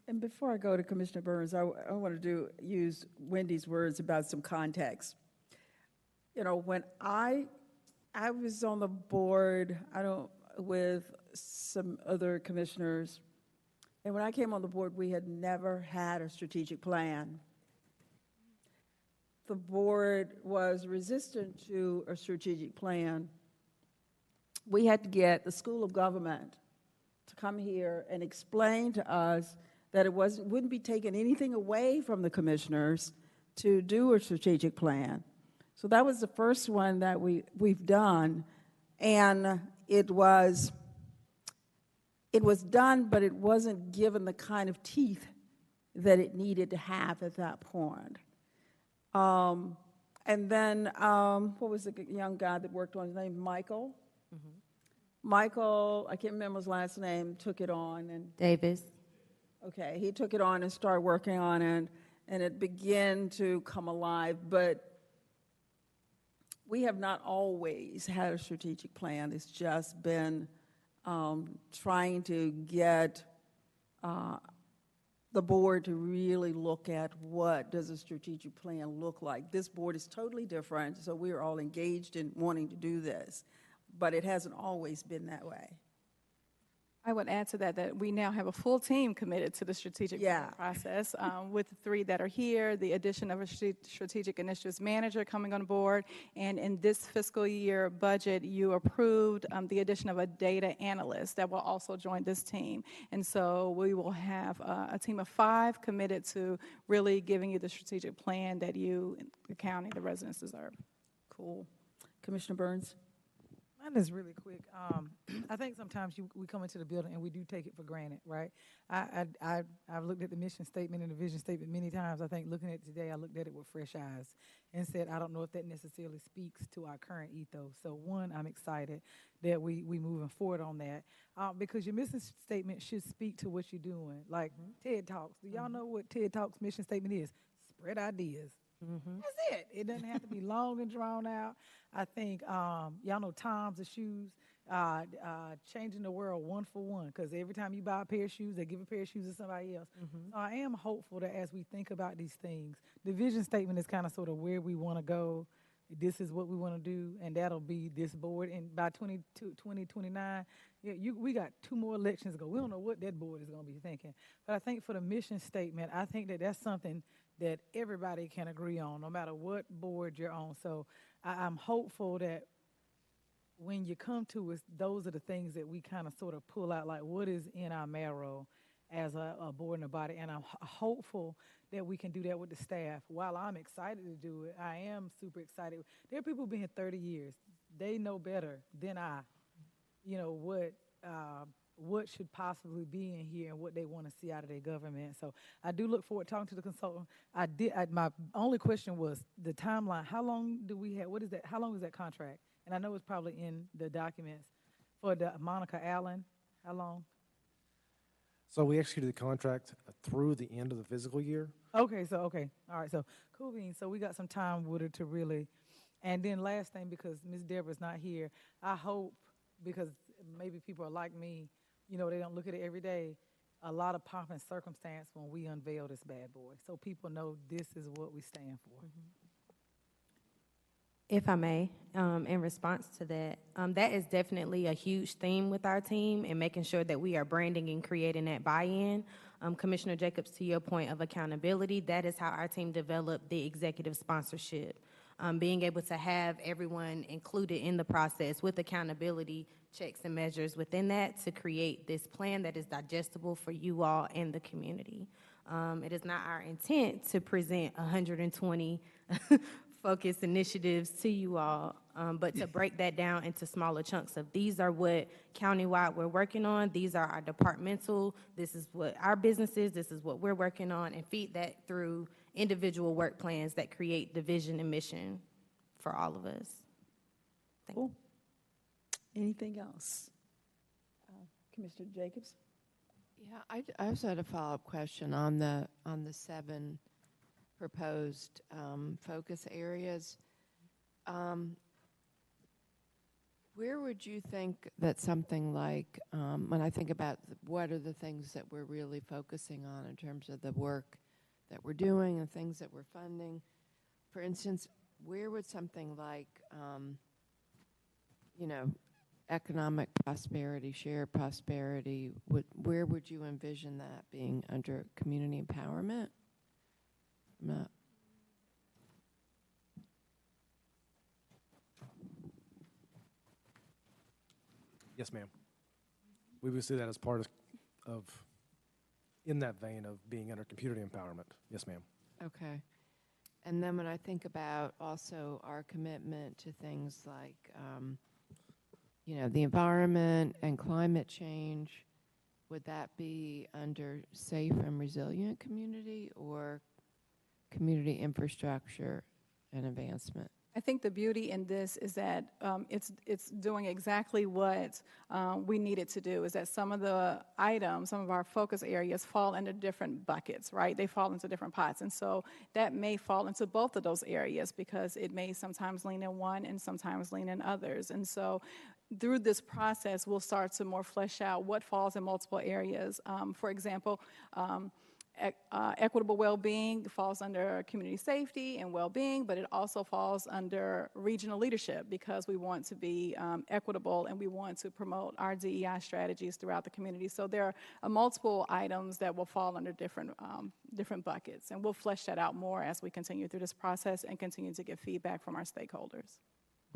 and before I go to Commissioner Burns, I want to use Wendy's words about some context. You know, when I was on the board, with some other commissioners, and when I came on the board, we had never had a strategic plan. The board was resistant to a strategic plan. We had to get the School of Government to come here and explain to us that it wouldn't be taking anything away from the commissioners to do a strategic plan. So that was the first one that we've done, and it was done, but it wasn't given the kind of teeth that it needed to have at that point. And then, what was the young guy that worked on his name? Michael? Michael, I can't remember his last name, took it on. And Davis. Okay, he took it on and started working on it, and it began to come alive. But we have not always had a strategic plan. It's just been trying to get the board to really look at what does a strategic plan look like. This board is totally different, so we are all engaged in wanting to do this, but it hasn't always been that way. I would add to that we now have a full team committed to the strategic planning process, with the 3 that are here, the addition of a strategic initiatives manager coming on board, and in this fiscal year budget, you approved the addition of a data analyst that will also join this team. And so we will have a team of 5 committed to really giving you the strategic plan that you, the county, the residents deserve. Cool. Commissioner Burns? Mine is really quick. I think sometimes we come into the building and we do take it for granted, right? I've looked at the mission statement and the vision statement many times. I think looking at it today, I looked at it with fresh eyes and said, I don't know if that necessarily speaks to our current ethos. So one, I'm excited that we moving forward on that, because your mission statement should speak to what you're doing. Like TED Talks. Do y'all know what TED Talks mission statement is? Spread ideas. That's it. It doesn't have to be long and drawn out. I think y'all know Tom's the shoes, changing the world one for one, because every time you buy a pair of shoes, they give a pair of shoes to somebody else. So I am hopeful that as we think about these things, the vision statement is kind of sort of where we want to go. This is what we want to do, and that'll be this board. And by 2029, we got 2 more elections to go. We don't know what that board is going to be thinking. But I think for the mission statement, I think that that's something that everybody can agree on, no matter what board you're on. So I'm hopeful that when you come to us, those are the things that we kind of sort of pull out, like what is in our marrow as a board and a body. And I'm hopeful that we can do that with the staff. While I'm excited to do it, I am super excited. There are people who've been here 30 years. They know better than I, what should possibly be in here and what they want to see out of their government. So I do look forward to talking to the consultant. My only question was the timeline. How long do we have? What is that? How long is that contract? And I know it's probably in the documents for the Monica Allen. How long? So we executed the contract through the end of the fiscal year. Okay. All right. So cool beans. So we got some time with her to really. And then last thing, because Ms. Deborah's not here, I hope, because maybe people are like me, they don't look at it every day, a lot of pomp and circumstance when we unveil this bad boy. So people know this is what we stand for. If I may, in response to that, that is definitely a huge theme with our team and making sure that we are branding and creating that buy-in. Commissioner Jacobs, to your point of accountability, that is how our team developed the executive sponsorship. Being able to have everyone included in the process with accountability, checks and measures within that to create this plan that is digestible for you all and the community. It is not our intent to present 120 focus initiatives to you all, but to break that down into smaller chunks of these are what countywide we're working on, these are our departmental, this is what our business is, this is what we're working on, and feed that through individual work plans that create the vision and mission for all of us. Thank you. Anything else? Commissioner Jacobs? Yeah, I also had a follow-up question on the 7 proposed focus areas. Where would you think that something like, when I think about what are the things that we're really focusing on in terms of the work that we're doing and things that we're funding, for instance, where would something like, economic prosperity, shared prosperity, where would you envision that being under community empowerment? Yes, ma'am. We would see that as part of in that vein of being under community empowerment. Yes, ma'am. Okay. And then when I think about also our commitment to things like, the environment and climate change, would that be under safe and resilient community or community infrastructure and advancement? I think the beauty in this is that it's doing exactly what we need it to do, is that some of the items, some of our focus areas fall into different buckets, right? They fall into different pots. And so that may fall into both of those areas because it may sometimes lean in one and sometimes lean in others. And so through this process, we'll start to more flesh out what falls in multiple areas. For example, equitable well-being falls under community safety and well-being, but it also falls under regional leadership because we want to be equitable and we want to promote our DEI strategies throughout the community. So there are multiple items that will fall under different buckets, and we'll flesh that out more as we continue through this process and continue to get feedback from our stakeholders.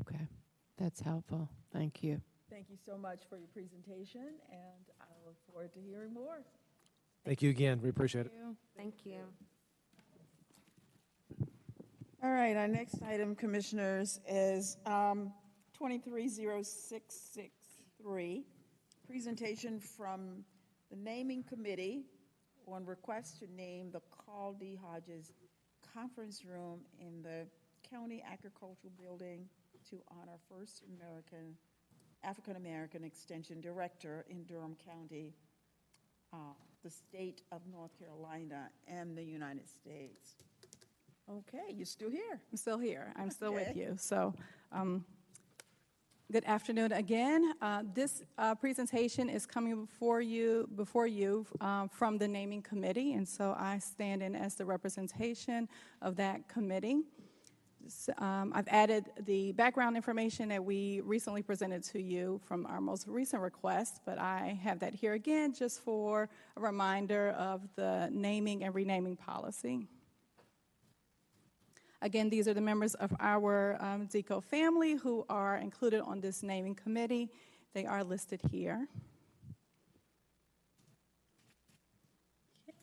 Okay, that's helpful. Thank you. Thank you so much for your presentation, and I look forward to hearing more. Thank you again. We appreciate it. Thank you. All right, our next item, Commissioners, is 230663, presentation from the Naming Committee on request to name the Carl D. Hodges Conference Room in the County Agricultural Building to honor first African-American Extension Director in Durham County, the state of North Carolina, and the United States. Okay, you're still here. I'm still here. I'm still Okay. with you. So good afternoon again. This presentation is coming before you from the Naming Committee, and so I stand in as the representation of that committee. I've added the background information that we recently presented to you from our most recent request, but I have that here again just for a reminder of the naming and renaming policy. Again, these are the members of our DECO family who are included on this naming committee. They are listed here.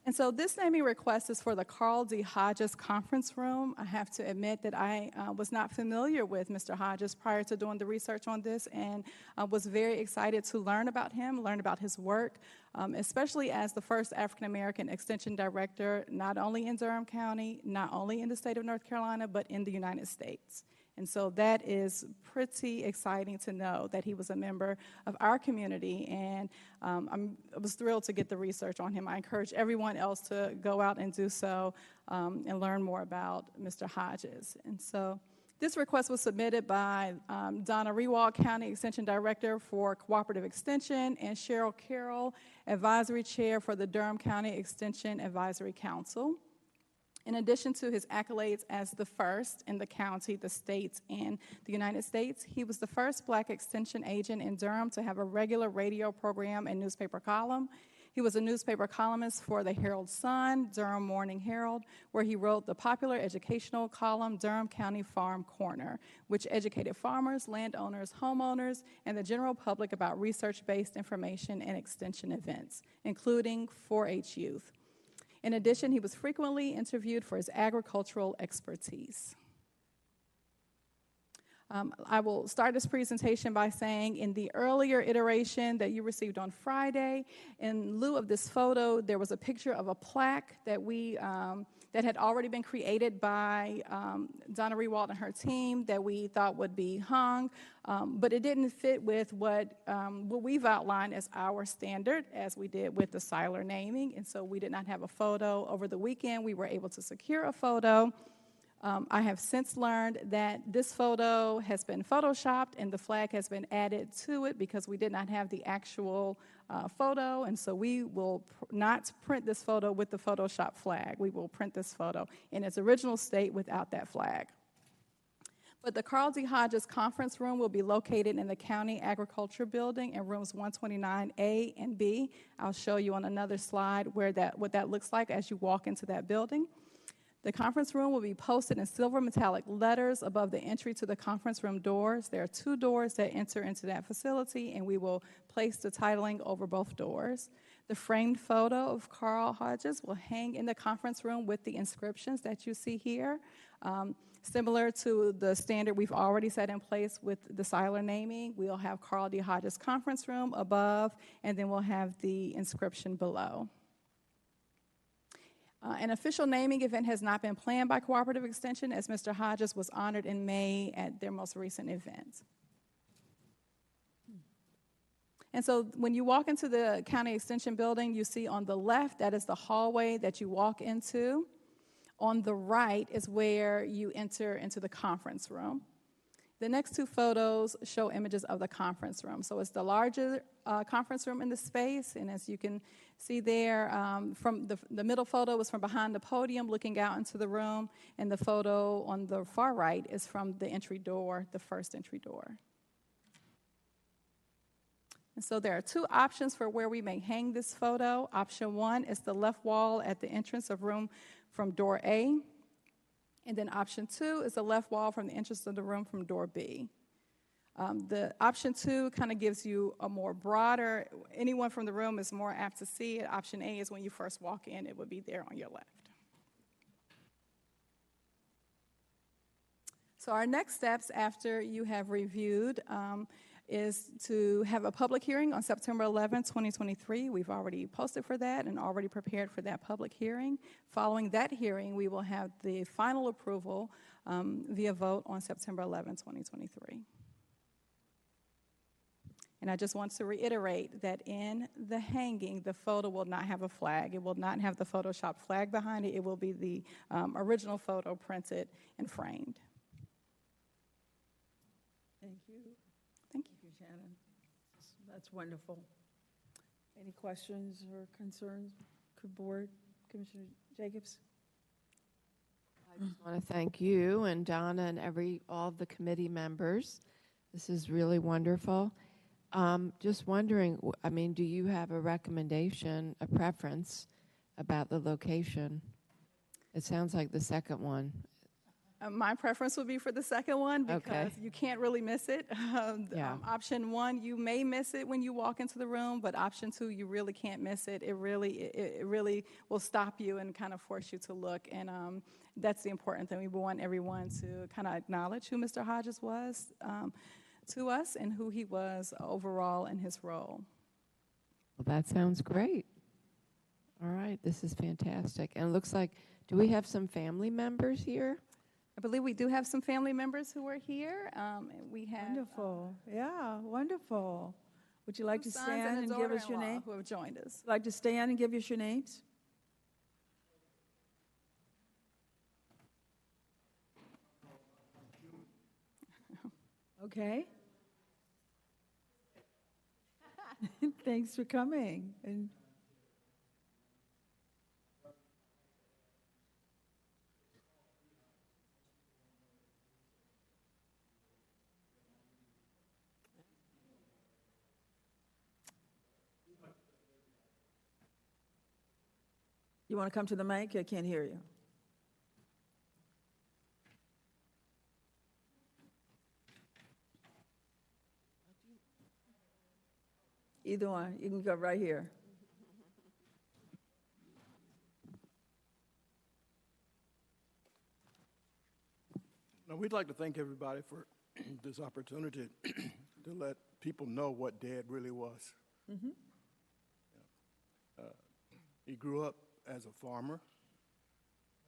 And so this naming request is for the Carl D. Hodges Conference Room. I have to admit that I was not familiar with Mr. Hodges prior to doing the research on this, and I was very excited to learn about him, learn about his work, especially as the first African-American Extension Director, not only in Durham County, not only in the state of North Carolina, but in the United States. And so that is pretty exciting to know that he was a member of our community, and I was thrilled to get the research on him. I encourage everyone else to go out and do so and learn more about Mr. Hodges. And so this request was submitted by Donna Rewald, County Extension Director for Cooperative Extension, and Cheryl Carroll, Advisory Chair for the Durham County Extension Advisory Council. In addition to his accolades as the first in the county, the states, and the United States, he was the first Black extension agent in Durham to have a regular radio program and newspaper column. He was a newspaper columnist for the Herald Sun, Durham Morning Herald, where he wrote the popular educational column, Durham County Farm Corner, which educated farmers, landowners, homeowners, and the general public about research-based information and extension events, including 4-H youth. In addition, he was frequently interviewed for his agricultural expertise. I will start this presentation by saying in the earlier iteration that you received on Friday, in lieu of this photo, there was a picture of a plaque that that had already been created by Donna Rewald and her team that we thought would be hung, but it didn't fit with what we've outlined as our standard, as we did with the Seiler naming, and so we did not have a photo. Over the weekend, we were able to secure a photo. I have since learned that this photo has been photoshopped and the flag has been added to it because we did not have the actual photo, and so we will not print this photo with the Photoshop flag. We will print this photo in its original state without that flag. But the Carl D. Hodges Conference Room will be located in the County Agriculture Building in rooms 129A and B. I'll show you on another slide what that looks like as you walk into that building. The conference room will be posted in silver metallic letters above the entry to the conference room doors. There are 2 doors that enter into that facility, and we will place the titling over both doors. The framed photo of Carl Hodges will hang in the conference room with the inscriptions that you see here. Similar to the standard we've already set in place with the Seiler naming, we'll have Carl D. Hodges Conference Room above, and then we'll have the inscription below. An official naming event has not been planned by Cooperative Extension, as Mr. Hodges was honored in May at their most recent event. And so when you walk into the County Extension building, you see on the left, that is the hallway that you walk into. On the right is where you enter into the conference room. The next two photos show images of the conference room. So it's the larger conference room in the space, and as you can see there, from the middle photo is from behind the podium looking out into the room, and the photo on the far right is from the entry door, the first entry door. And so there are two options for where we may hang this photo. Option one is the left wall at the entrance of room from door A. And then option two is the left wall from the entrance of the room from door B. The option two kind of gives you a more broader, anyone from the room is more apt to see it. Option A is when you first walk in, it would be there on your left. So our next steps after you have reviewed is to have a public hearing on September 11, 2023. We've already posted for that and already prepared for that public hearing. Following that hearing, we will have the final approval via vote on September 11, 2023. And I just want to reiterate that in the hanging, the photo will not have a flag. It will not have the Photoshop flag behind it. It will be the original photo printed and framed. Thank you. Thank you. Shannon. That's wonderful. Any questions or concerns, board? Commissioner Jacobs? I just want to thank you and Donna and all of the committee members. This is really wonderful. Just wondering, I mean, do you have a recommendation, a preference about the location? It sounds like the second one. My preference would be for the second one because you can't really miss it. Option one, you may miss it when you walk into the room, but option two, you really can't miss it. It really will stop you and kind of force you to look, and that's the important thing. We want everyone to kind of acknowledge who Mr. Hodges was to us and who he was overall in his role. Well, that sounds great. All right, this is fantastic. And it looks like, do we have some family members here? I believe we do have some family members who are here. We have Wonderful. Yeah, wonderful. Would you like to sons stand and and a give us your daughter-in-law name? who have joined us. Like to stand and give us your names? Okay. Thanks for coming. And you want to come to the mic? I can't hear you. Either one. You can go right here. Now, we'd like to thank everybody for this opportunity to let people know what Dad really was. Mm-hmm. He grew up as a farmer.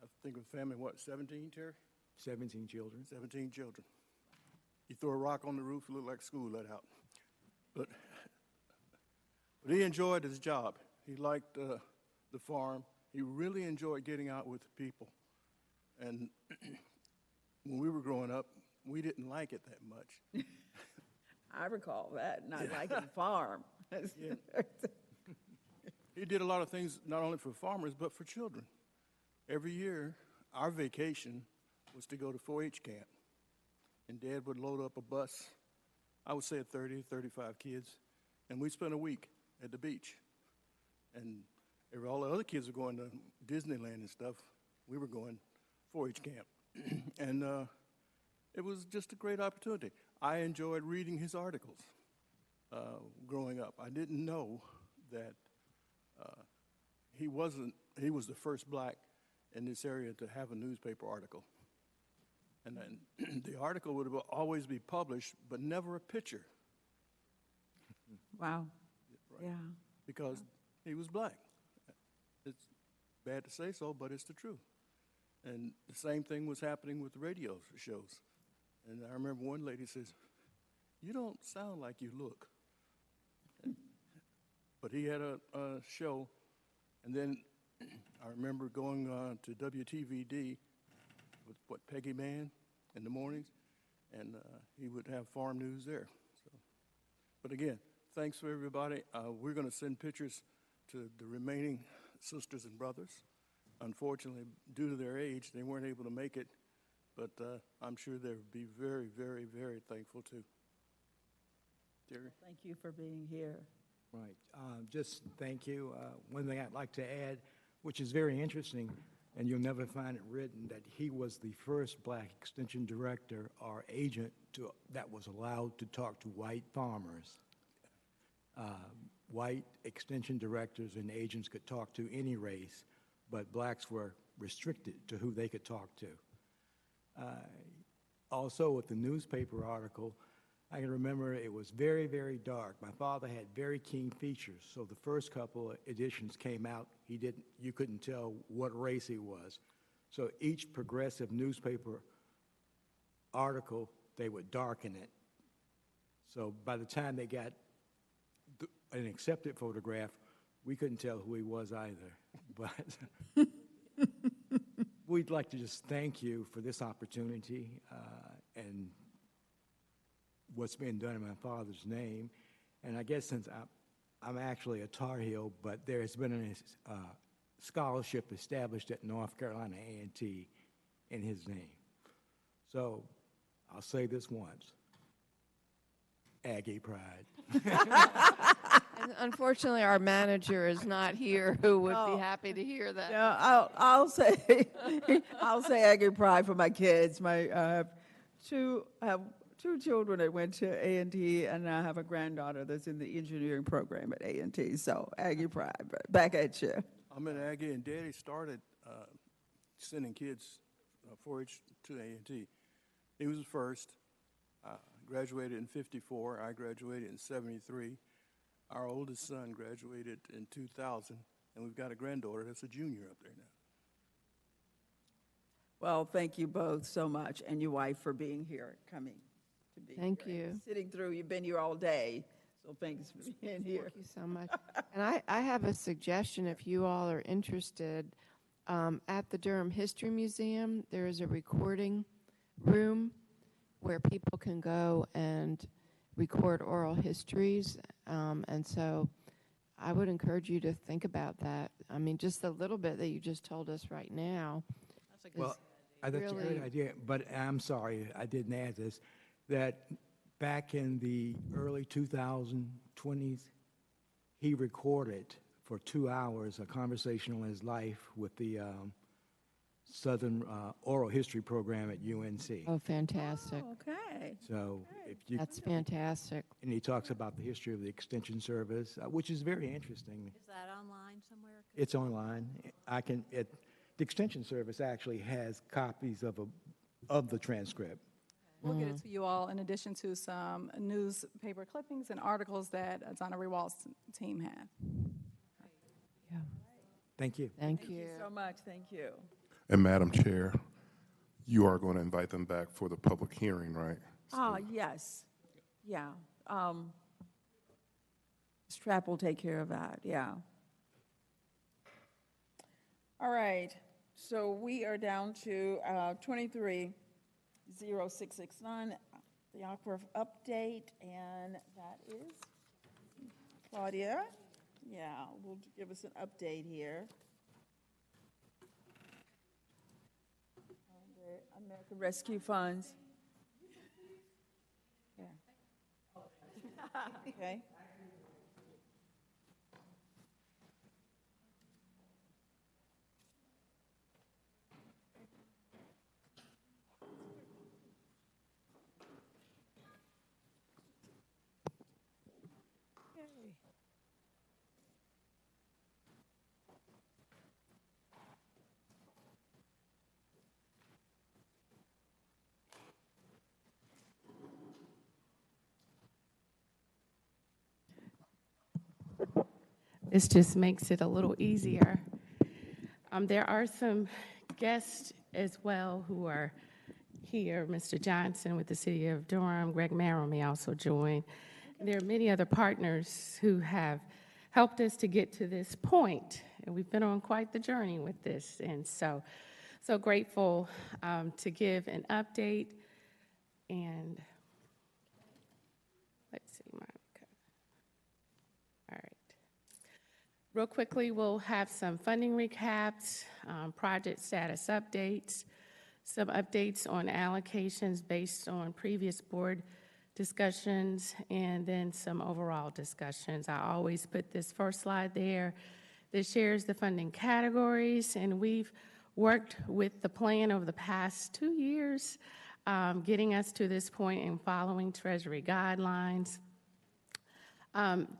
I think of family, what, 17, Terry? 17 children. 17 children. He threw a rock on the roof, it looked like school let out. But he enjoyed his job. He liked the farm. He really enjoyed getting out with the people. And when we were growing up, we didn't like it that much. I recall that, not liking farm. Yeah. He did a lot of things, not only for farmers, but for children. Every year, our vacation was to go to 4-H camp. And Dad would load up a bus, I would say 30, 35 kids, and we'd spend a week at the beach. And all the other kids were going to Disneyland and stuff. We were going 4-H camp. And it was just a great opportunity. I enjoyed reading his articles growing up. I didn't know that he was the first black in this area to have a newspaper article. And then the article would always be published, but never a picture. Wow. Right. Yeah. Because he was black. It's bad to say so, but it's the truth. And the same thing was happening with the radio shows. And I remember one lady says, "You don't sound like you look." But he had a show, and then I remember going to WTVD with Peggy Mann in the mornings, and he would have farm news there. So, but again, thanks for everybody. We're going to send pictures to the remaining sisters and brothers. Unfortunately, due to their age, they weren't able to make it, but I'm sure they'll be very, very, very thankful too. Terry? Thank you for being here. Right. Just thank you. One thing I'd like to add, which is very interesting, and you'll never find it written, that he was the first black extension director or agent that was allowed to talk to white farmers. White extension directors and agents could talk to any race, but blacks were restricted to who they could talk to. Also, with the newspaper article, I can remember it was very, very dark. My father had very keen features, so the first couple of editions came out, you couldn't tell what race he was. So each progressive newspaper article, they would darken it. So by the time they got an accepted photograph, we couldn't tell who he was either. But we'd like to just thank you for this opportunity and what's being done in my father's name. And I guess since I'm actually a Tar Heel, but there has been a scholarship established at North Carolina A&T in his name. So I'll say this once, Aggie pride. And unfortunately, our manager is not here, who would be happy to hear that. Yeah, I'll say Aggie pride for my kids. I have two children that went to A&T, and I have a granddaughter that's in the engineering program at A&T. So Aggie pride, but back at you. I'm in Aggie, and Daddy started sending kids 4-H to A&T. He was the first. Graduated in '54. I graduated in '73. Our oldest son graduated in 2000, and we've got a granddaughter that's a junior up there now. Well, thank you both so much, and your wife for being here, coming to be Thank here. you. Sitting through, you've been here all day, so thanks for being here. Thank you so much. And I have a suggestion, if you all are interested. At the Durham History Museum, there is a recording room where people can go and record oral histories. And so I would encourage you to think about that. I mean, just a little bit that you just told us right now. Well, that's a great idea, but I'm sorry, I didn't add this, that back in the early 2020s, he recorded for 2 hours a conversation on his life with the Southern Oral History Program at UNC. Oh, fantastic. Oh, okay. So if you, That's fantastic. and he talks about the history of the Extension Service, which is very interesting. Is that online somewhere? It's online. The Extension Service actually has copies of the transcript. We'll get it to you all in addition to some newspaper clippings and articles that Donna Rewald's team had. Yeah. Thank you. Thank you. So much, thank you. And Madam Chair, you are going to invite them back for the public hearing, right? Yes, yeah. Strap will take care of that, yeah. All right, so we are down to 230669, the Aquifer update, and that is Claudia. Yeah, will give us an update here. On the American Rescue Funds. Yeah. Okay. It just makes it a little easier. There are some guests as well who are here. Mr. Johnson with the City of Durham, Greg Merrill may also join. There are many other partners who have helped us to get to this point, and we've been on quite the journey with this, and so grateful to give an update. And let's see, Monica. All right. Real quickly, we'll have some funding recaps, project status updates, some updates on allocations based on previous board discussions, and then some overall discussions. I always put this first slide there that shares the funding categories, and we've worked with the plan over the past 2 years, getting us to this point and following Treasury guidelines.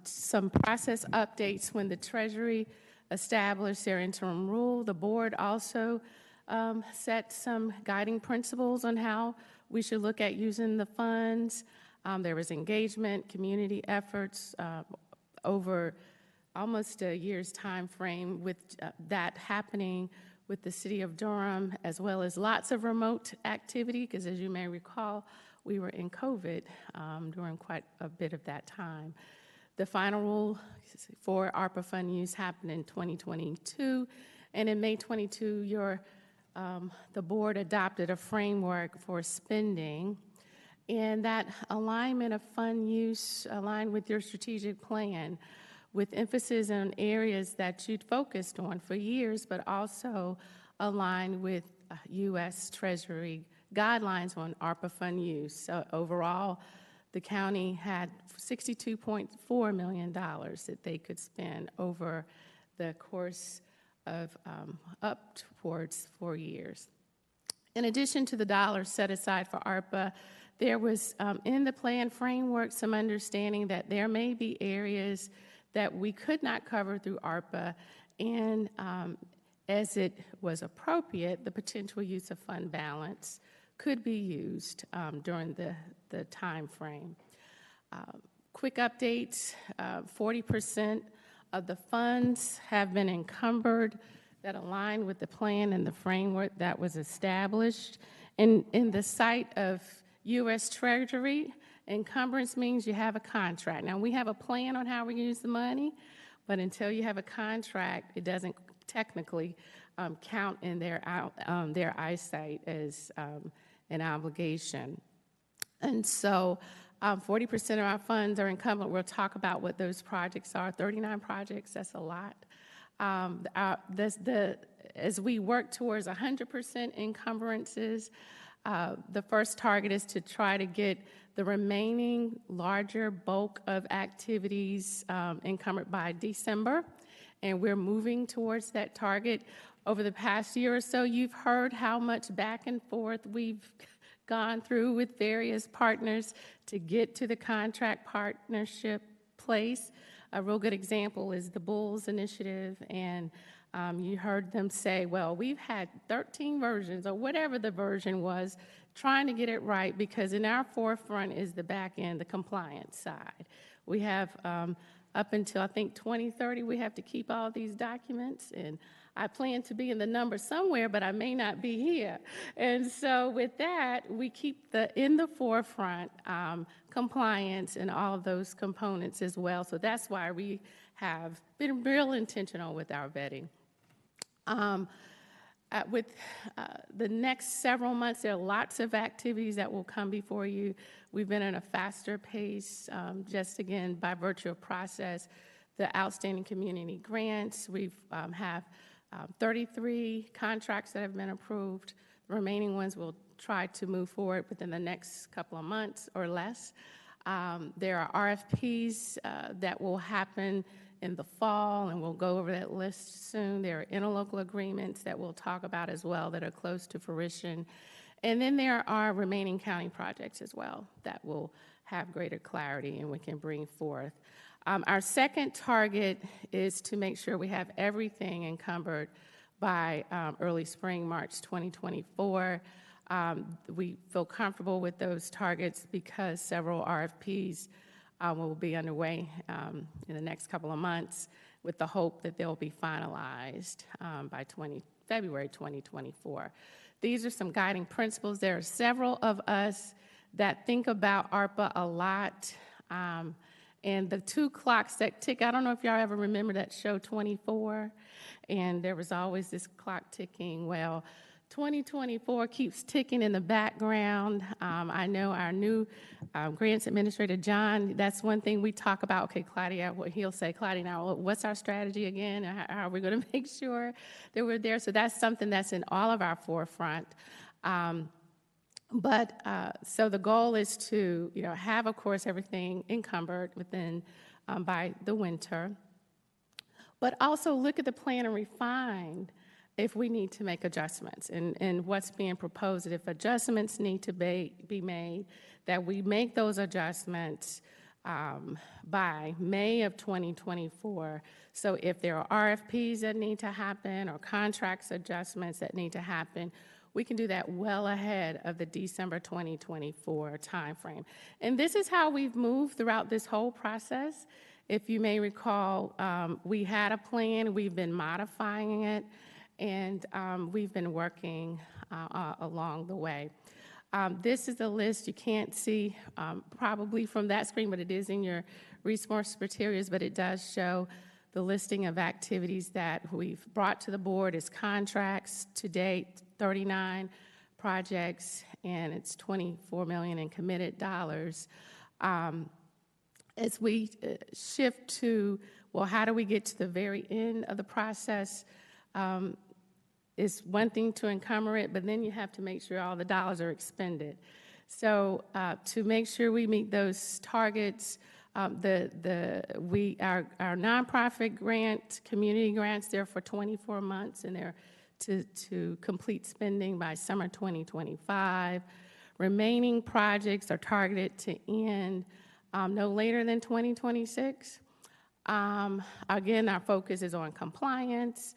Some process updates when the Treasury established their interim rule. The board also set some guiding principles on how we should look at using the funds. There was engagement, community efforts over almost a year's time frame with that happening with the City of Durham, as well as lots of remote activity, because as you may recall, we were in COVID during quite a bit of that time. The final rule for ARPA fund use happened in 2022, and in May 22, the board adopted a framework for spending, and that alignment of fund use aligned with your strategic plan, with emphasis on areas that you'd focused on for years, but also aligned with U.S. Treasury guidelines on ARPA fund use. So overall, the county had $62.4 million that they could spend over the course of up towards 4 years. In addition to the dollars set aside for ARPA, there was in the plan framework some understanding that there may be areas that we could not cover through ARPA, and as it was appropriate, the potential use of fund balance could be used during the time frame. Quick updates, 40% of the funds have been encumbered that align with the plan and the framework that was established. In the sight of U.S. Treasury, encumbrance means you have a contract. Now, we have a plan on how we use the money, but until you have a contract, it doesn't technically count in their eyesight as an obligation. And so 40% of our funds are encumbered. We'll talk about what those projects are. 39 projects, that's a lot. As we work towards 100% encumbrances, the first target is to try to get the remaining larger bulk of activities encumbered by December, and we're moving towards that target. Over the past year or so, you've heard how much back and forth we've gone through with various partners to get to the contract partnership place. A real good example is the Bulls Initiative, and you heard them say, well, we've had 13 versions, or whatever the version was, trying to get it right, because in our forefront is the back end, the compliance side. We have up until, I think, 2030, we have to keep all these documents, and I plan to be in the number somewhere, but I may not be here. And so with that, we keep in the forefront compliance and all of those components as well. So that's why we have been real intentional with our vetting. With the next several months, there are lots of activities that will come before you. We've been at a faster pace, just again, by virtue of process. The outstanding community grants, we have 33 contracts that have been approved. The remaining ones will try to move forward within the next couple of months or less. There are RFPs that will happen in the fall, and we'll go over that list soon. There are interlocal agreements that we'll talk about as well that are close to fruition. And then there are remaining county projects as well that will have greater clarity and we can bring forth. Our second target is to make sure we have everything encumbered by early spring, March 2024. We feel comfortable with those targets because several RFPs will be underway in the next couple of months with the hope that they'll be finalized by February 2024. These are some guiding principles. There are several of us that think about ARPA a lot. And the two clocks that tick, I don't know if y'all ever remember that show 24, and there was always this clock ticking. Well, 2024 keeps ticking in the background. I know our new grants administrator, John, that's one thing we talk about. Okay, Claudia, what he'll say, Claudia, now what's our strategy again? How are we going to make sure that we're there? So that's something that's in all of our forefront. So the goal is to, have, of course, everything encumbered within by the winter, but also look at the plan and refine if we need to make adjustments and what's being proposed. If adjustments need to be made, that we make those adjustments by May of 2024. So if there are RFPs that need to happen or contracts adjustments that need to happen, we can do that well ahead of the December 2024 timeframe. And this is how we've moved throughout this whole process. If you may recall, we had a plan, we've been modifying it, and we've been working along the way. This is a list you can't see probably from that screen, but it is in your resource materials, but it does show the listing of activities that we've brought to the board as contracts to date, 39 projects, and it's $24 million in committed dollars. As we shift to, well, how do we get to the very end of the process? It's one thing to encumber it, but then you have to make sure all the dollars are expended. So to make sure we meet those targets, our nonprofit grant, community grants, they're for 24 months, and they're to complete spending by summer 2025. Remaining projects are targeted to end no later than 2026. Again, our focus is on compliance.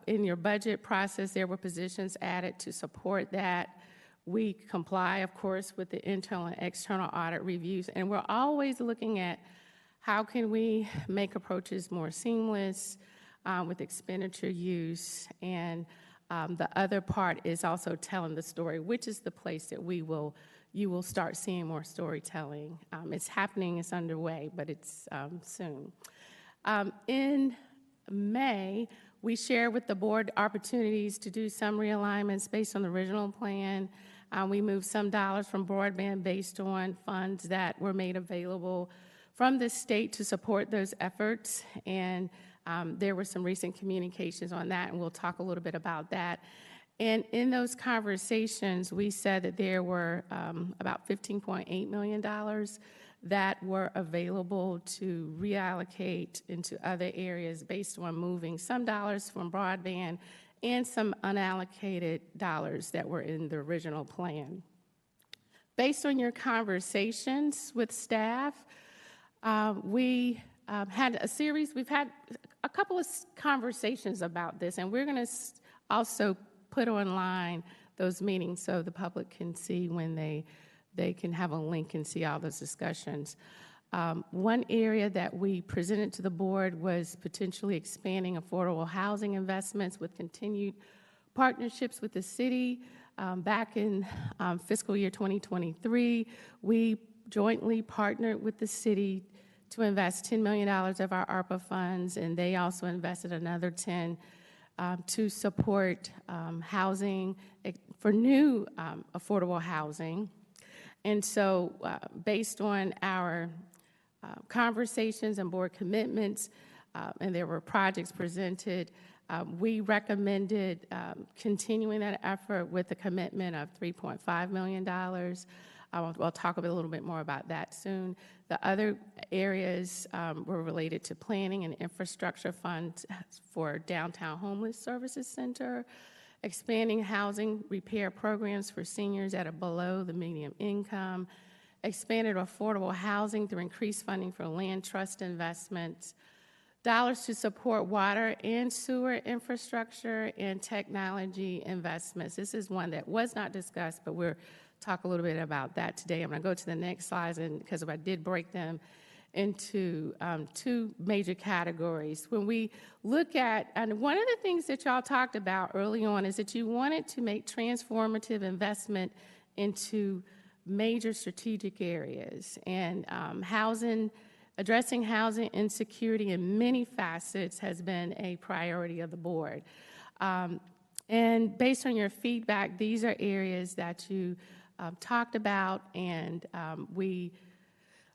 In your budget process, there were positions added to support that. We comply, of course, with the internal and external audit reviews, and we're always looking at how can we make approaches more seamless with expenditure use. And the other part is also telling the story, which is the place that you will start seeing more storytelling. It's happening, it's underway, but it's soon. In May, we share with the board opportunities to do some realignments based on the original plan. We moved some dollars from broadband based on funds that were made available from the state to support those efforts. And there were some recent communications on that, and we'll talk a little bit about that. And in those conversations, we said that there were about $15.8 million that were available to reallocate into other areas based on moving some dollars from broadband and some unallocated dollars that were in the original plan. Based on your conversations with staff, we had a series, we've had a couple of conversations about this, and we're going to also put online those meetings so the public can see when they can have a link and see all those discussions. One area that we presented to the board was potentially expanding affordable housing investments with continued partnerships with the city. Back in fiscal year 2023, we jointly partnered with the city to invest $10 million of our ARPA funds, and they also invested another $10 to support housing for new affordable housing. And so based on our conversations and board commitments, and there were projects presented, we recommended continuing that effort with a commitment of $3.5 million. I'll talk a little bit more about that soon. The other areas were related to planning and infrastructure funds for Downtown Homeless Services Center, expanding housing repair programs for seniors that are below the median income, expanded affordable housing through increased funding for land trust investments, dollars to support water and sewer infrastructure, and technology investments. This is one that was not discussed, but we'll talk a little bit about that today. I'm going to go to the next slide, and because I did break them into two major categories. When we look at, and one of the things that y'all talked about early on is that you wanted to make transformative investment into major strategic areas, and addressing housing insecurity in many facets has been a priority of the board. And based on your feedback, these are areas that you talked about, and we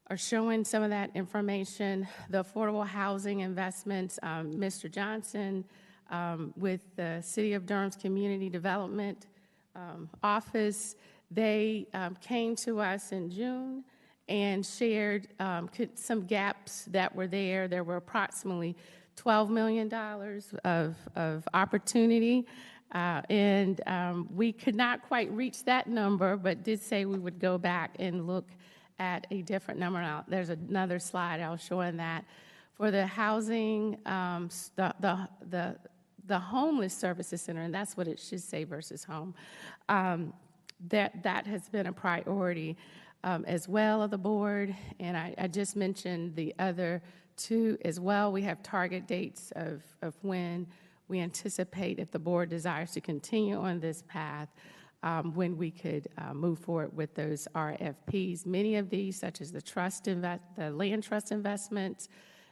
are showing some of that information. The affordable housing investments, Mr. Johnson with the City of Durham's Community Development Office, they came to us in June and shared some gaps that were there. There were approximately $12 million of opportunity, and we could not quite reach that number, but did say we would go back and look at a different number. Now, there's another slide I'll show in that. For the housing, the homeless services center, and that's what it should say versus home, that has been a priority as well of the board. And I just mentioned the other two as well. We have target dates of when we anticipate, if the board desires to continue on this path, when we could move forward with those RFPs. Many of these, such as the land trust investments,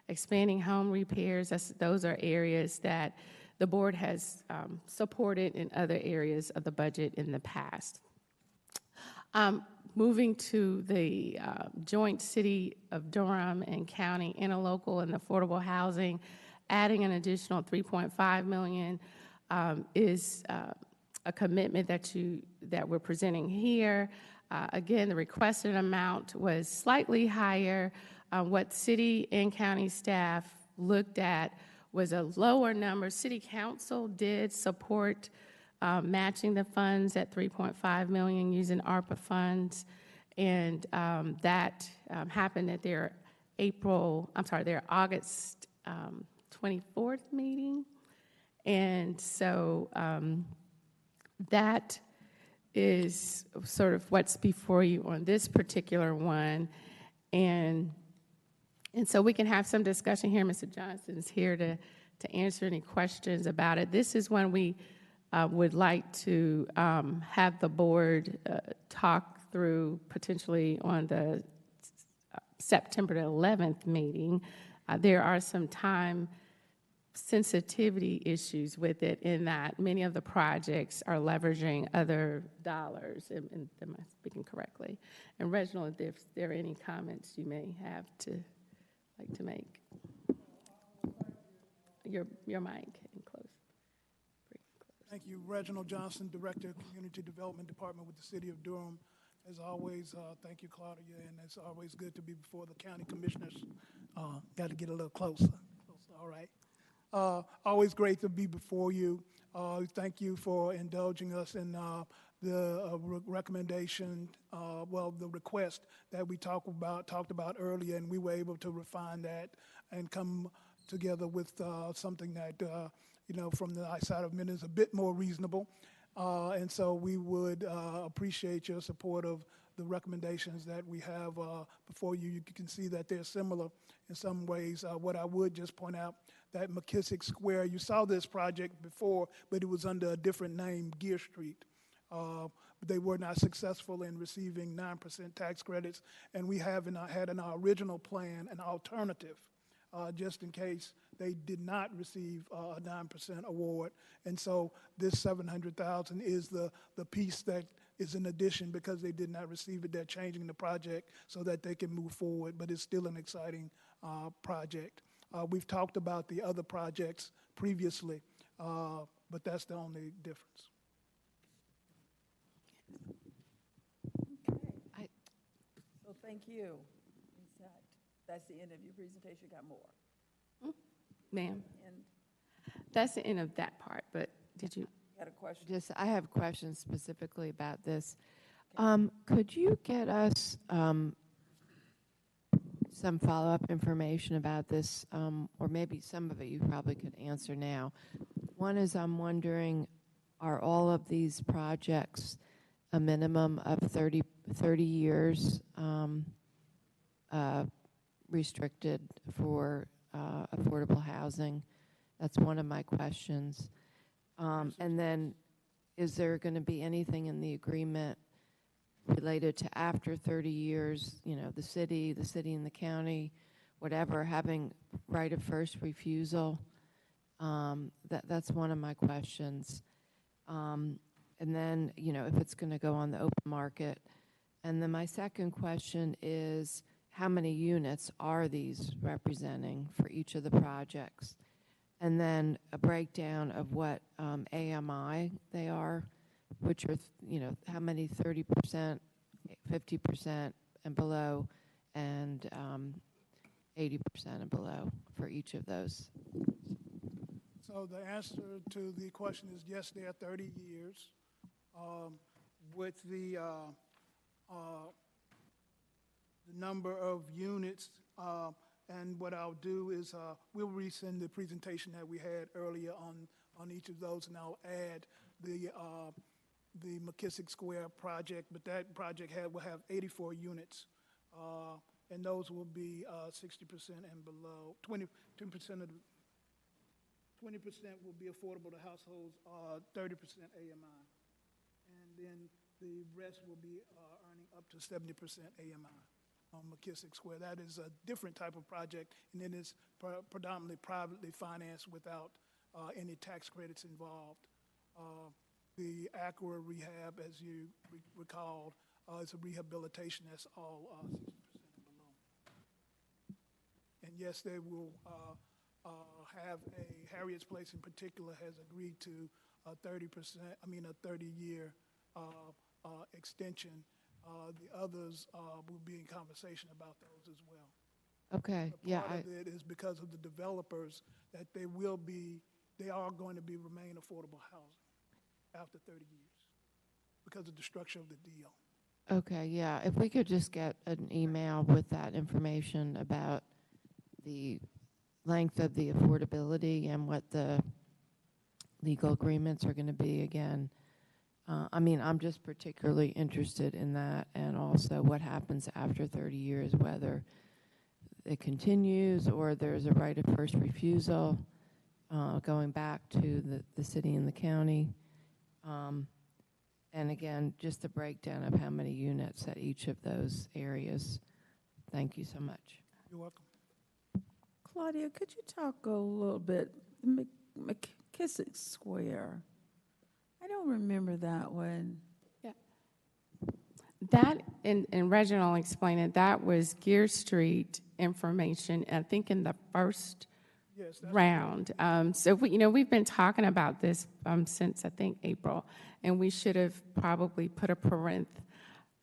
expanding home repairs, those are areas that the board has supported in other areas of the budget in the past. Moving to the joint City of Durham and County interlocal and affordable housing, adding an additional $3.5 million is a commitment that we're presenting here. Again, the requested amount was slightly higher. What city and county staff looked at was a lower number. City Council did support matching the funds at $3.5 million using ARPA funds, and that happened at their August 24th meeting. And so that is sort of what's before you on this particular one. And so we can have some discussion here. Mr. Johnson's here to answer any questions about it. This is when we would like to have the board talk through potentially on the September 11th meeting. There are some time sensitivity issues with it in that many of the projects are leveraging other dollars. Am I speaking correctly? And Reginald, if there are any comments you may have like to make. Your mic and close. Thank you. Reginald Johnson, Director of Community Development Department with the City of Durham. As always, thank you, Claudia, and it's always good to be before the county commissioners. Got to get a little closer. All right. Always great to be before you. Thank you for indulging us in the recommendation, the request that we talked about earlier, and we were able to refine that and come together with something that, from the side of men is a bit more reasonable. And so we would appreciate your support of the recommendations that we have before you. You can see that they're similar in some ways. What I would just point out, that McKissick Square, you saw this project before, but it was under a different name, Gear Street. They were not successful in receiving 9% tax credits, and we had in our original plan an alternative just in case they did not receive a 9% award. And so this $700,000 is the piece that is in addition because they did not receive it. They're changing the project so that they can move forward, but it's still an exciting project. We've talked about the other projects previously, but that's the only difference. Okay. So thank you. That's the end of your presentation. You got more? Ma'am, that's the end of that part, but did you? Got a question? I have questions specifically about this. Could you get us some follow-up information about this, or maybe some of it you probably could answer now. One is I'm wondering, are all of these projects a minimum of 30 years restricted for affordable housing? That's one of my questions. And then, is there going to be anything in the agreement related to after 30 years, you know, the city and the county, whatever, having right of first refusal? That's one of my questions. And then, you know, if it's going to go on the open market. And then my second question is, how many units are these representing for each of the projects? And then a breakdown of what AMI they are, which are, you know, how many 30%, 50% and below, and 80% and below for each of those. So the answer to the question is yes, they are 30 years. With the number of units, and what I'll do is we'll resend the presentation that we had earlier on each of those, and I'll add the McKissick Square project, but that project will have 84 units, and those will be 60% and below. 20% will be affordable to households, 30% AMI, and then the rest will be earning up to 70% AMI on McKissick Square. That is a different type of project, and it is predominantly privately financed without any tax credits involved. The Aqua Rehab, as you recalled, is a rehabilitation that's all 60% below. And yes, they will have Harriet's Place in particular has agreed to a 30-year extension. The others will be in conversation about those as well. Okay, But yeah. part of it is because of the developers that they are going to remain affordable housing after 30 years because of the structure of the deal. Okay, yeah. If we could just get an email with that information about the length of the affordability and what the legal agreements are going to be again. I mean, I'm just particularly interested in that, and also what happens after 30 years, whether it continues or there's a right of first refusal going back to the city and the county. And again, just a breakdown of how many units at each of those areas. Thank you so much. You're welcome. Claudia, could you talk a little bit, McKissick Square? I don't remember that one. Yeah. That, and Reginald explained it, that was Gear Street information, I think in the first round. So, we've been talking about this since, I think, April, and we should have probably put a parenth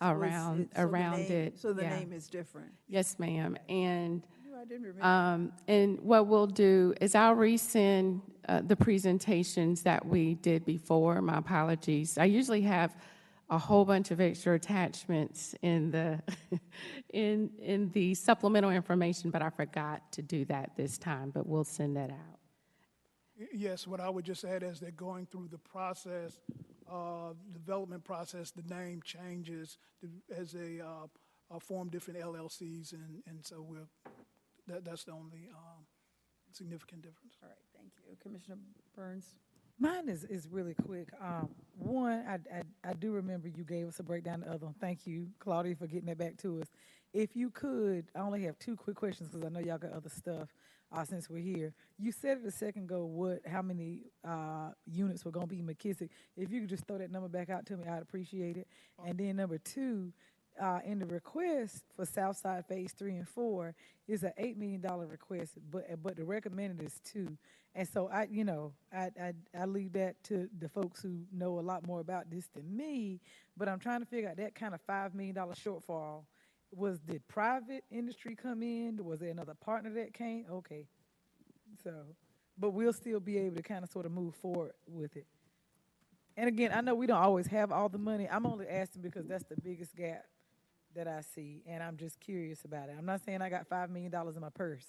around it. So the name is different. Yes, ma'am. And I didn't remember. and what we'll do is I'll resend the presentations that we did before. My apologies. I usually have a whole bunch of extra attachments in the in the supplemental information, but I forgot to do that this time. But we'll send that out. Yes, what I would just add is they're going through the process, development process. The name changes as they form different LLCs, and so that's the only significant difference. All right, thank you. Commissioner Burns? Mine is really quick. One, I do remember you gave us a breakdown of the other one. Thank you, Claudia, for getting that back to us. If you could, I only have two quick questions because I know y'all got other stuff since we're here. You said it a second ago how many units were going to be McKissick. If you could just throw that number back out to me, I'd appreciate it. And then number two, in the request for Southside Phase 3 and 4 is an $8 million request, but the recommended is $2 million. And so I leave that to the folks who know a lot more about this than me. But I'm trying to figure out that kind of $5 million shortfall. Did private industry come in? Was there another partner that came? Okay. So, but we'll still be able to kind of sort of move forward with it. And again, I know we don't always have all the money. I'm only asking because that's the biggest gap that I see, and I'm just curious about it. I'm not saying I got $5 million in my purse.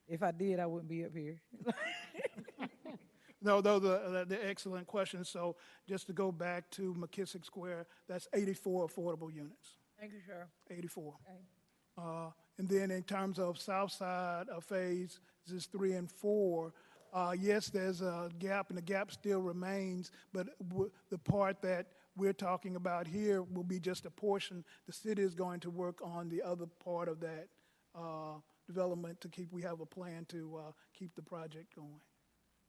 If I did, I wouldn't be up here. No, those are the excellent questions. So just to go back to McKissick Square, that's 84 affordable units. Thank you, sir. 84. And then in terms of south side of phases 3 and 4, yes, there's a gap, and the gap still remains, but the part that we're talking about here will be just a portion. The city is going to work on the other part of that development we have a plan to keep the project going.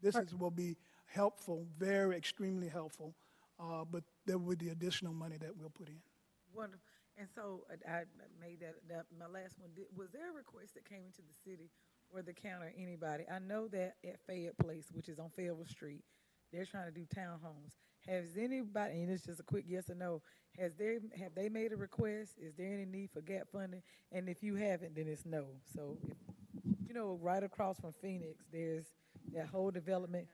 This will be helpful, very extremely helpful, but there will be additional money that we'll put in. Wonderful. And so I made that my last one. Was there a request that came into the city or the county or anybody? I know that at Fayette Place, which is on Fayetteville Street, they're trying to do townhomes. Has anybody, and it's just a quick yes or no, have they made a request? Is there any need for gap funding? And if you haven't, then it's no. So, right across from Phoenix, there's that whole development.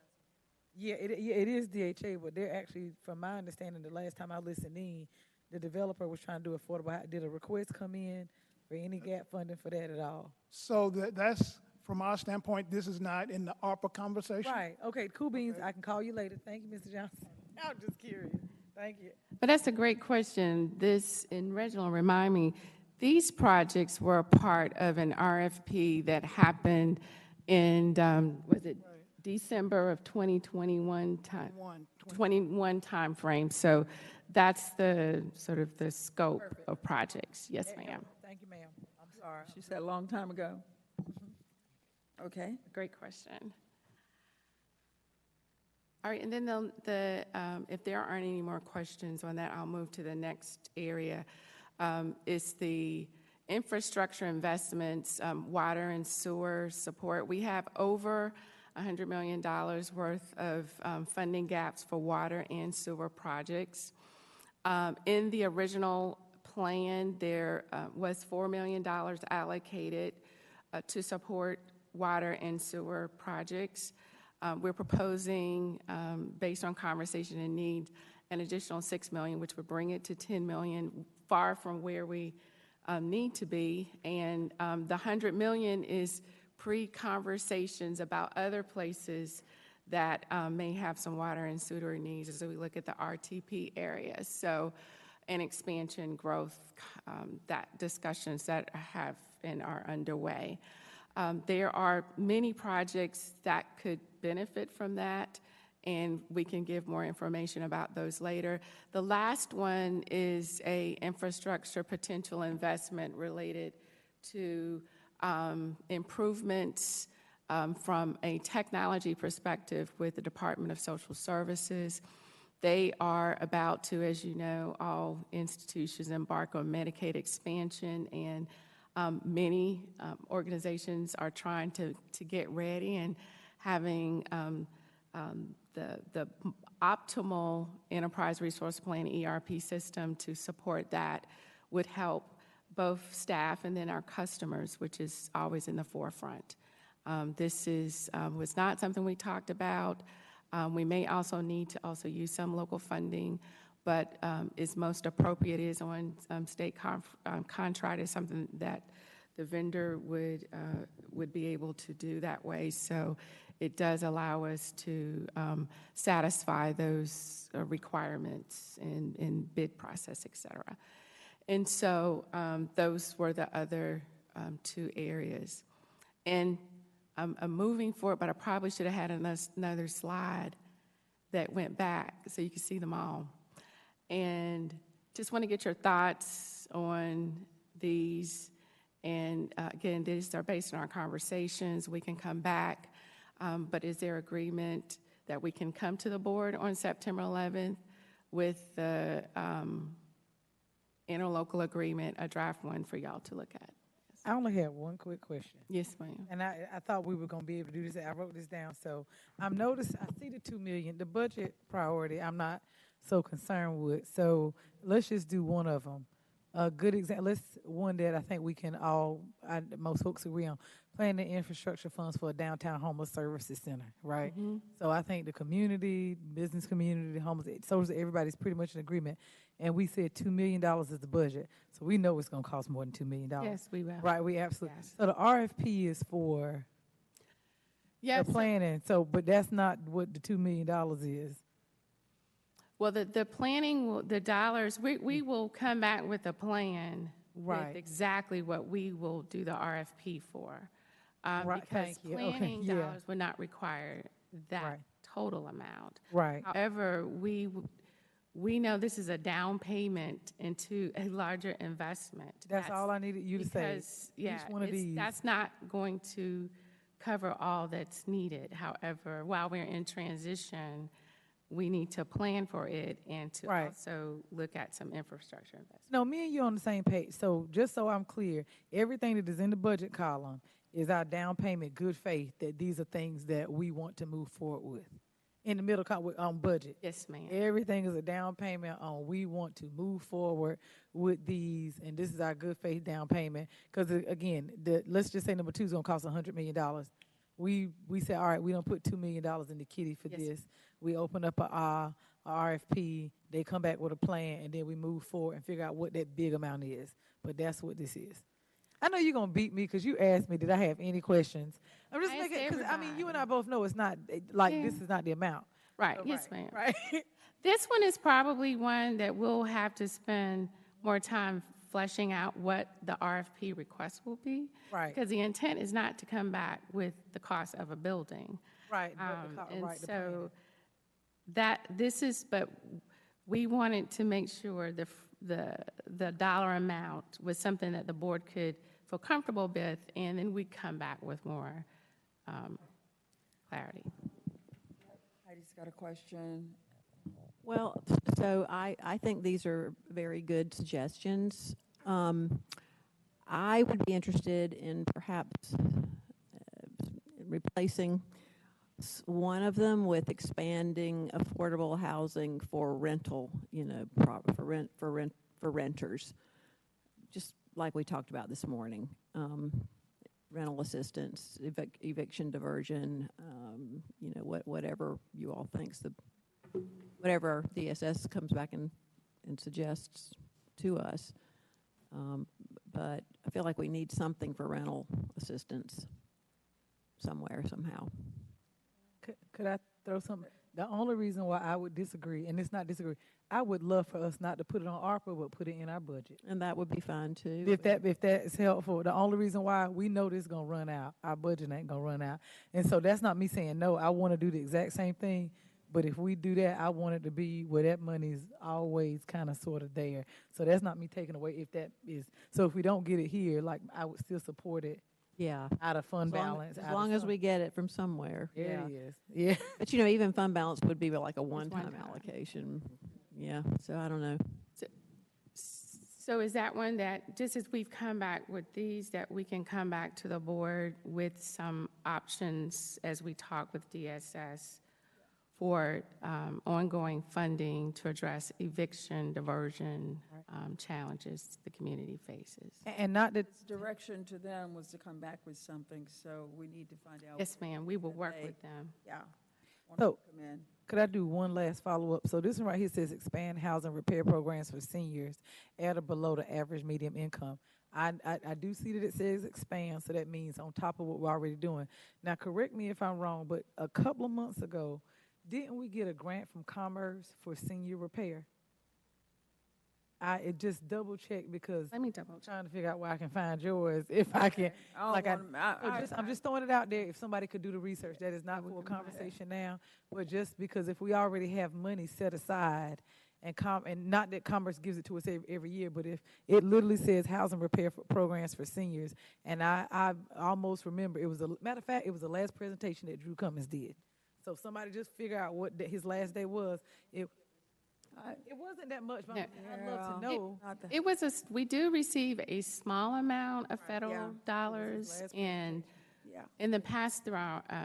Yeah, it is DHA, but they're actually, from my understanding, the last time I listened in, the developer was trying to do affordable. Did a request come in for any gap funding for that at all? So that's, from our standpoint, this is not in the ARPA conversation. Right. Okay, cool beans. I can call you later. Thank you, Mr. Johnson. I'm just curious. Thank you. But that's a great question. And Reginald, remind me, these projects were a part of an RFP that happened in, was it December of 2021 21 timeframe. So that's the sort of the scope of projects. Yes, ma'am. Thank you, ma'am. I'm sorry. She said a long time ago. Okay. Great question. All right, and then if there aren't any more questions on that, I'll move to the next area. It's the infrastructure investments, water and sewer support. We have over $100 million worth of funding gaps for water and sewer projects. In the original plan, there was $4 million allocated to support water and sewer projects. We're proposing, based on conversation and need, an additional $6 million, which would bring it to $10 million, far from where we need to be. And the $100 million is pre-conversations about other places that may have some water and sewer needs as we look at the RTP areas. So, and expansion growth, that discussions that have and are underway. There are many projects that could benefit from that, and we can give more information about those later. The last one is a infrastructure potential investment related to improvements from a technology perspective with the Department of Social Services. They are about to, as you know, all institutions embark on Medicaid expansion, and many organizations are trying to get ready, and having the optimal enterprise resource plan ERP system to support that would help both staff and then our customers, which is always in the forefront. This was not something we talked about. We may also need to also use some local funding, but is most appropriate is on state contract is something that the vendor would be able to do that way. So it does allow us to satisfy those requirements in bid process, et cetera. And so those were the other two areas. And I'm moving forward, but I probably should have had another slide that went back so you can see them all. And just want to get your thoughts on these. And again, these are based on our conversations. We can come back, but is there agreement that we can come to the board on September 11th with the interlocal agreement, a draft one for y'all to look at? I only have one quick question. Yes, ma'am. And I thought we were going to be able to do this. I wrote this down. So I see the $2 million, the budget priority I'm not so concerned with. So let's just do one of them. A good example, one that I think we can most folks agree on, planning infrastructure funds for a downtown homeless services center, right? Mm-hmm. So I think the community, business community, homeless, so everybody's pretty much in agreement. And we said $2 million is the budget. So we know it's going to cost more than $2 million. Yes, we will. Right, we absolutely. Yes. So the RFP is for the planning. So, but that's not what the $2 million is. Well, the planning, the dollars, we will come back with a plan Right. with exactly what we will do the RFP for. Right, Because thank you. Okay, planning yeah. dollars would not require that Right. total amount. Right. However, we know this is a down payment into a larger investment. That's all I needed you to say. Because, yeah, Each one of these. that's not going to cover all that's needed. However, while we're in transition, we need to plan for it and to Right. also look at some infrastructure investment. No, me and you on the same page. So just so I'm clear, everything that is in the budget column is our down payment, good faith, that these are things that we want to move forward with. In the middle on budget. Yes, ma'am. Everything is a down payment on we want to move forward with these, and this is our good faith down payment. Because again, let's just say number 2 is going to cost $100 million. We say, all right, we don't put $2 million in the kitty for Yes. this. We open up a RFP, they come back with a plan, and then we move forward and figure out what that big amount is. But that's what this is. I know you're going to beat me because you asked me, did I have any questions? I'm just I asked making, because I mean, you and I everybody. both know it's not, like, Yeah. this is not the amount. Right, So, yes, ma'am. Right. This one is probably one that we'll have to spend more time fleshing out what the RFP request will be. Right. Because the intent is not to come back with the cost of a building. Right. but And right, the so but we wanted to make sure the dollar amount was something that the board could feel comfortable with, and then we come back with more clarity. Heidi's got a question. Well, so I think these are very good suggestions. I would be interested in perhaps replacing one of them with expanding affordable housing for rental, for renters, just like we talked about this morning. Rental assistance, eviction diversion, whatever you all thinks whatever DSS comes back and suggests to us. But I feel like we need something for rental assistance somewhere, somehow. Could I throw something? The only reason why I would disagree, and it's not disagree, I would love for us not to put it on ARPA, but put it in our budget. And that would be fine too. If that is helpful. The only reason why we know this is gonna run out, our budget ain't gonna run out. And so that's not me saying no, I wanna do the exact same thing. But if we do that, I want it to be where that money's always kind of sort of there. So that's not me taking away if that is. So if we don't get it here, like I would still support it. Yeah. Out of fund balance. As long as we get it from somewhere. There it is. Yeah. But even fund balance would be like a one-time allocation. Yeah, so I don't know. So is that one that, just as we've come back with these, that we can come back to the board with some options as we talk with DSS for ongoing funding to address eviction, diversion challenges the community faces? And not that Direction to them was to come back with something, so we need to find out. Yes, ma'am, we will work with them. Yeah. So, Come in. could I do one last follow-up? So this one right here says expand housing repair programs for seniors at or below the average medium income. I do see that it says expand, so that means on top of what we're already doing. Now, correct me if I'm wrong, but a couple of months ago, didn't we get a grant from Commerce for senior repair? It just double checked because Let me double check. trying to figure out where I can find yours if I can. I don't I'm just throwing it out there. If somebody could do the research, that is not for a conversation now, but just because if we already have money set aside and not that Commerce gives it to us every year, but if it literally says housing repair programs for seniors, and I almost remember it was matter of fact, it was the last presentation that Drew Cummins did. So if somebody just figure out what his last day was, it wasn't that much, but I'd love to know. We do receive a small amount of federal dollars, and in the past,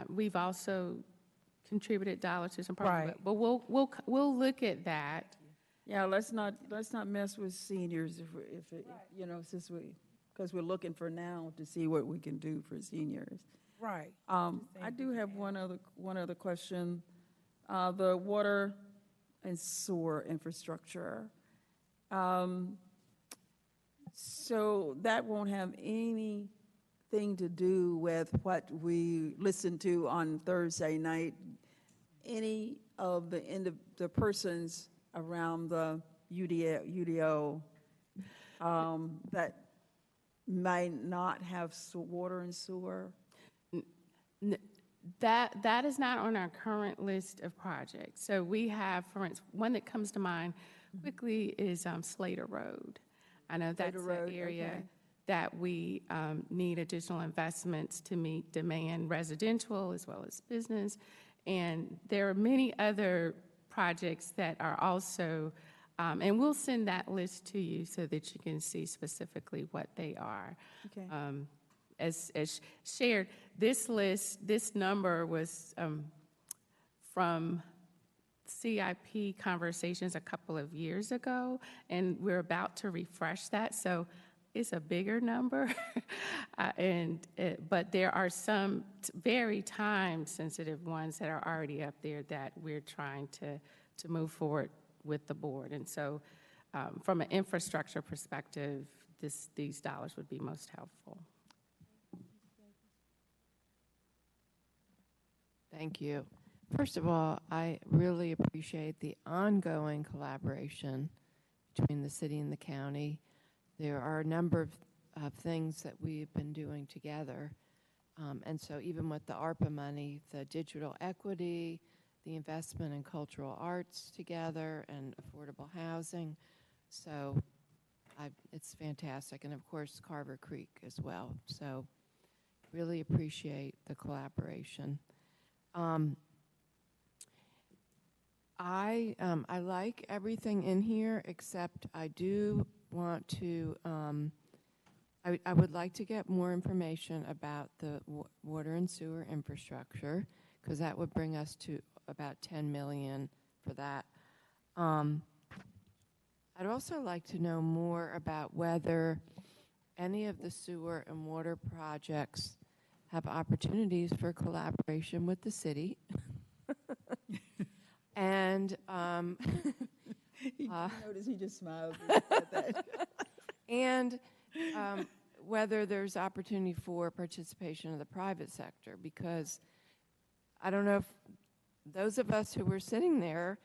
we've also contributed dollars to some programs. Right. But we'll look at that. Yeah, let's not mess with seniors because we're looking for now to see what we can do for seniors. Right. I do have one other question. The water and sewer infrastructure. So that won't have anything to do with what we listened to on Thursday night. Any of the persons around the UDO that might not have water and sewer? That is not on our current list of projects. So we have, for instance, one that comes to mind quickly is Slater Road. I know that's an area that we need additional investments to meet demand, residential as well as business. And there are many other projects that are also, and we'll send that list to you so that you can see specifically what they are. Okay. As shared, this list, this number was from CIP conversations a couple of years ago, and we're about to refresh that, so it's a bigger number. But there are some very time-sensitive ones that are already up there that we're trying to move forward with the board. And so from an infrastructure perspective, these dollars would be most helpful. Thank you. First of all, I really appreciate the ongoing collaboration between the city and the county. There are a number of things that we've been doing together. And so even with the ARPA money, the digital equity, the investment in cultural arts together, and affordable housing. So it's fantastic. And of course, Carver Creek as well. So really appreciate the collaboration. I like everything in here, except I do want to, I would like to get more information about the water and sewer infrastructure, because that would bring us to about 10 million for that. I'd also like to know more about whether any of the sewer and water projects have opportunities for collaboration with the city. And You notice he just smiled. And whether there's opportunity for participation of the private sector, because I don't know if those of us who were sitting there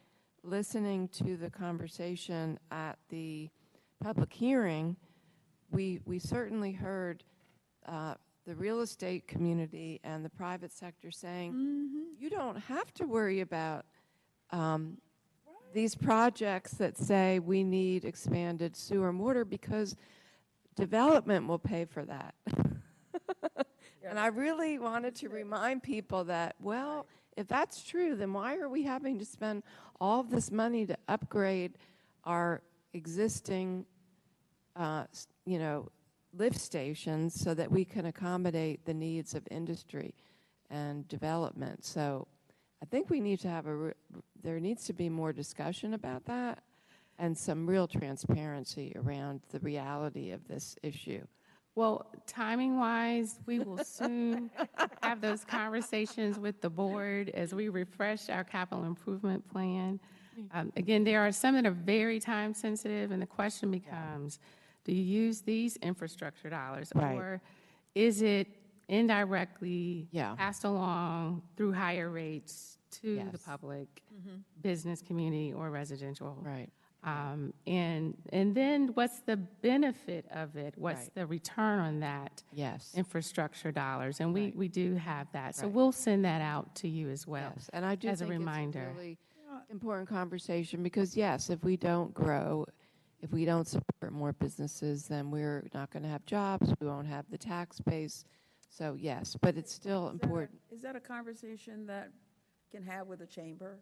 listening to the conversation at the public hearing, we certainly heard the real estate community and the private sector saying, you don't have to worry about these projects that say we need expanded sewer and water, because development will pay for that. And I really wanted to remind people that, well, if that's true, then why are we having to spend all of this money to upgrade our existing, lift stations so that we can accommodate the needs of industry and development? So I think we need to have there needs to be more discussion about that and some real transparency around the reality of this issue. Well, timing-wise, we will soon have those conversations with the board as we refresh our capital improvement plan. Again, there are some that are very time-sensitive, and the question becomes, do you use these infrastructure dollars? Right. Or is it indirectly passed along through higher rates to the public, business community, or residential? Right. And then what's the benefit of it? What's the return on that infrastructure dollars? And we do have that. So we'll send that out to you as well. Yes. And I do as think a reminder. It's a really important conversation, because yes, if we don't grow, if we don't support more businesses, then we're not going to have jobs, we won't have the tax base. So yes, but it's still important. Is that a conversation that can have with the chamber,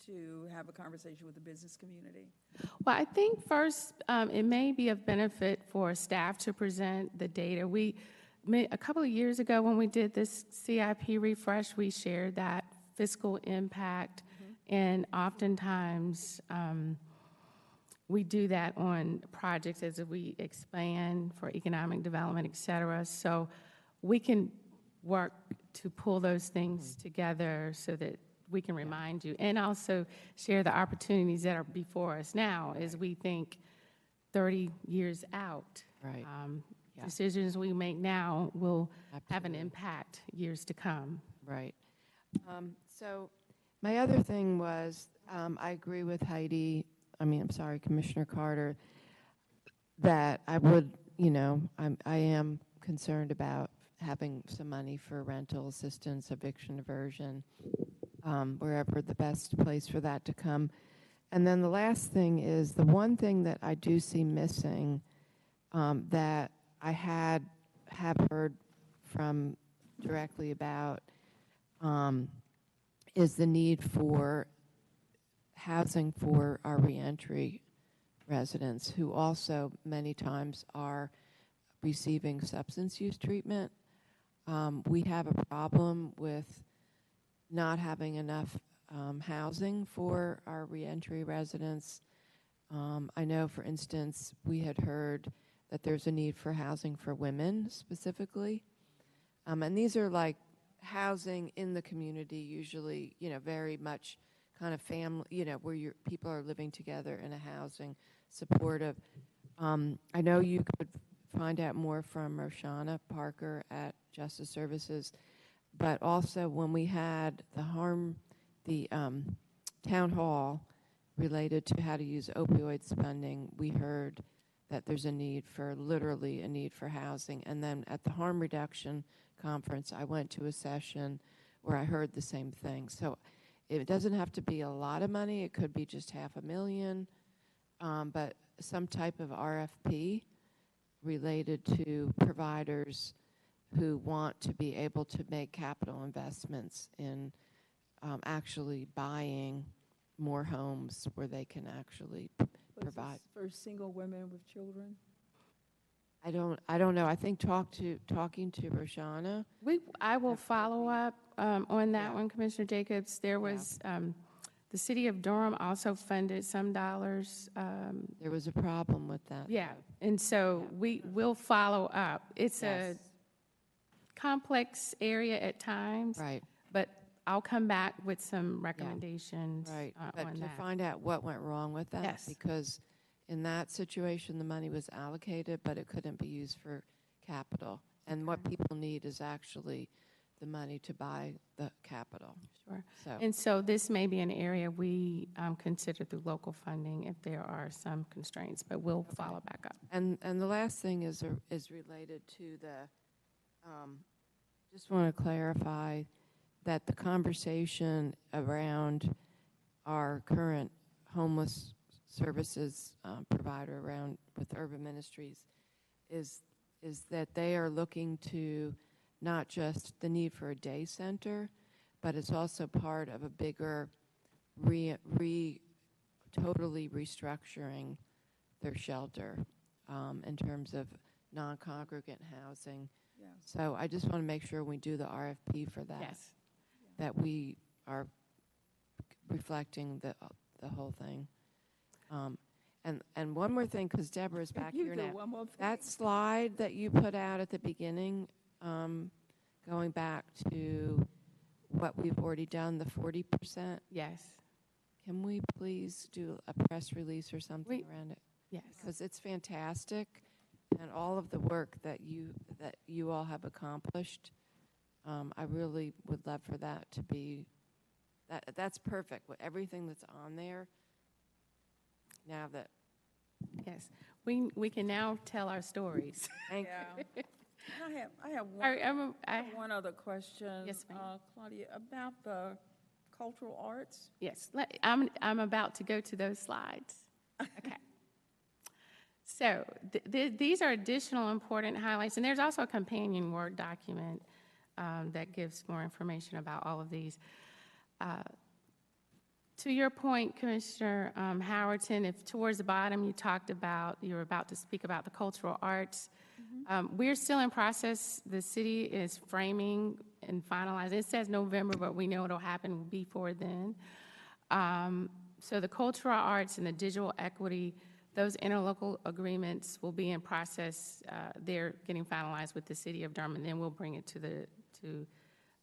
to have a conversation with the business community? Well, I think first, it may be of benefit for staff to present the data. A couple of years ago when we did this CIP refresh, we shared that fiscal impact, and oftentimes we do that on projects as we expand for economic development, et cetera. So we can work to pull those things together so that we can remind you, and also share the opportunities that are before us now as we think 30 years out. Right. Decisions we make now will have an impact years to come. Right. So my other thing was, I agree with Commissioner Carter, that I would I am concerned about having some money for rental assistance, eviction aversion, wherever the best place for that to come. And then the last thing is the one thing that I do see missing that I have heard from directly about is the need for housing for our reentry residents who also many times are receiving substance use treatment. We have a problem with not having enough housing for our reentry residents. I know, for instance, we had heard that there's a need for housing for women specifically. And these are like housing in the community, usually, very much kind of family, where people are living together in a housing, supportive. I know you could find out more from Roshana Parker at Justice Services, but also when we had the town hall related to how to use opioids funding, we heard that there's literally a need for housing. And then at the harm reduction conference, I went to a session where I heard the same thing. So it doesn't have to be a lot of money. It could be just $500,000, but some type of RFP related to providers who want to be able to make capital investments in actually buying more homes where they can actually provide. For single women with children? I don't know. I think talking to Roshana. I will follow up on that one, Commissioner Jacobs. There was, the city of Durham also funded some dollars. There was a problem with that. Yeah, and so we will follow up. It's a complex area at times. Right. But I'll come back with some recommendations Right, but on to that. find out what went wrong with that. Yes. Because in that situation, the money was allocated, but it couldn't be used for capital. And what people need is actually the money to buy the capital. Sure. So, And so this may be an area we consider through local funding if there are some constraints, but we'll follow back up. and the last thing is related to the, just want to clarify that the conversation around our current homeless services provider around with Urban Ministries is that they are looking to not just the need for a day center, but it's also part of a bigger totally restructuring their shelter in terms of non-congregant housing. Yes. So I just want to make sure we do the RFP for that. Yes. That we are reflecting the whole thing. And one more thing, because Deborah's back You here do now. one more thing. That slide that you put out at the beginning, going back to what we've already done, the 40%. Yes. Can we please do a press release or something around it? Yes. Because it's fantastic, and all of the work that you all have accomplished. I really would love for that to be, that's perfect, with everything that's on there. Now that. Yes, we can now tell our stories. Thank you. I have one other question. Yes, ma'am. Claudia, about the cultural arts. Yes, I'm about to go to those slides. Okay. So these are additional important highlights, and there's also a companion Word document that gives more information about all of these. To your point, Commissioner Howerton, if towards the bottom you were about to speak about the cultural arts. We're still in process. The city is framing and finalizing. It says November, but we know it'll happen before then. So the cultural arts and the digital equity, those interlocal agreements will be in process. They're getting finalized with the city of Durham, and then we'll bring it to the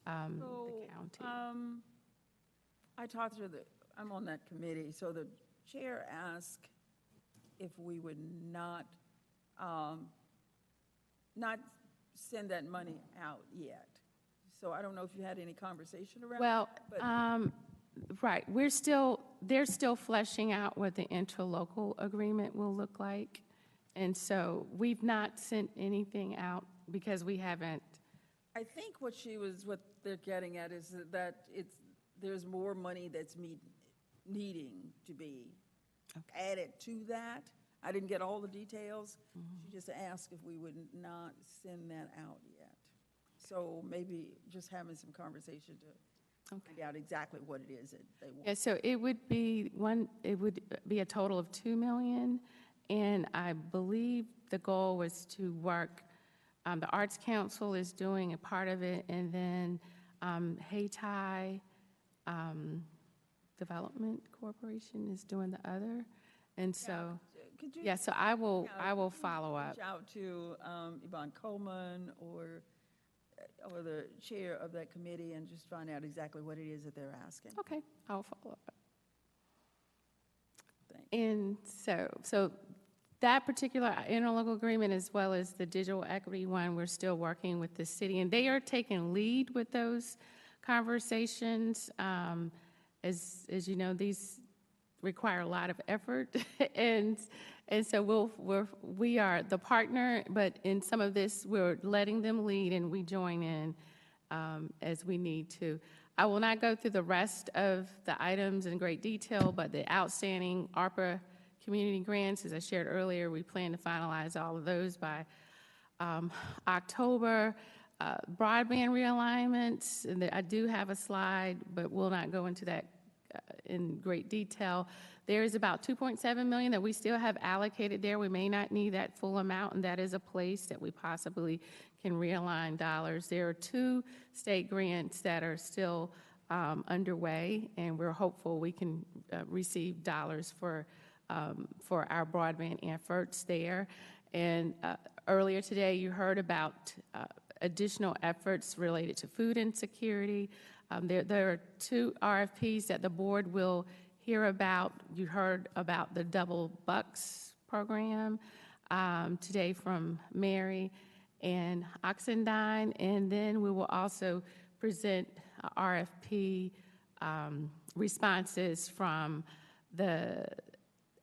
county. I talked to I'm on that committee, so the chair asked if we would not send that money out yet. So I don't know if you had any conversation around Well, that. right, they're still fleshing out what the interlocal agreement will look like. And so we've not sent anything out because we haven't. I think what they're getting at is that there's more money that's needing to be added to that. I didn't get all the details. She just asked if we would not send that out yet. So maybe just having some conversation to find out exactly what it is that they want. Yeah, so it would be a total of $2 million, and I believe the goal was to work, the Arts Council is doing a part of it, and then Hayti Development Corporation is doing the other. And so, yeah, so I will follow up. Reach out to Yvonne Coleman or the chair of that committee and just find out exactly what it is that they're asking. Okay, I'll follow up. Thanks. And so that particular interlocal agreement, as well as the digital equity one, we're still working with the city, and they are taking lead with those conversations. As you know, these require a lot of effort, and so we are the partner, but in some of this, we're letting them lead, and we join in as we need to. I will not go through the rest of the items in great detail, but the outstanding ARPA community grants, as I shared earlier, we plan to finalize all of those by October. Broadband realignments, and I do have a slide, but we'll not go into that in great detail. There is about $2.7 million that we still have allocated there. We may not need that full amount, and that is a place that we possibly can realign dollars. There are 2 state grants that are still underway, and we're hopeful we can receive dollars for our broadband efforts there. And earlier today, you heard about additional efforts related to food insecurity. There are 2 RFPs that the board will hear about. You heard about the Double Bucks program today from Mary and Oxendine, and then we will also present RFP responses from the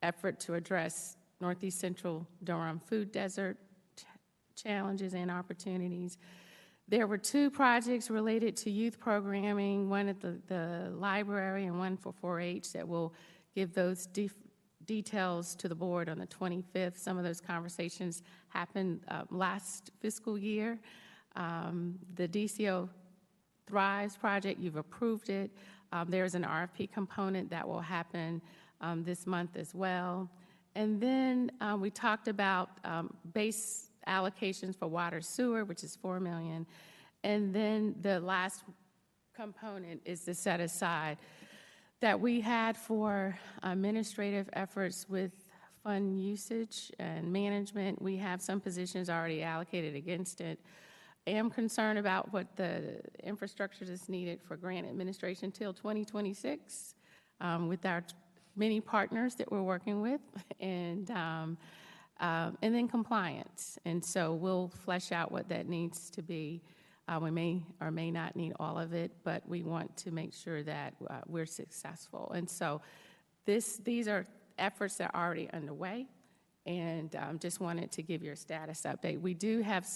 effort to address Northeast Central Durham food desert challenges and opportunities. There were 2 projects related to youth programming, one at the library and one for 4-H, that will give those details to the board on the 25th. Some of those conversations happened last fiscal year. The DCO Thrives project, you've approved it. There's an RFP component that will happen this month as well. And then we talked about base allocations for water sewer, which is $4 million. And then the last component is the set aside that we had for administrative efforts with fund usage and management. We have some positions already allocated against it. I am concerned about what the infrastructure that's needed for grant administration till 2026 with our many partners that we're working with, and then compliance. And so we'll flesh out what that needs to be. We may or may not need all of it, but we want to make sure that we're successful. And so these are efforts that are already underway, and just wanted to give you a status update. We do have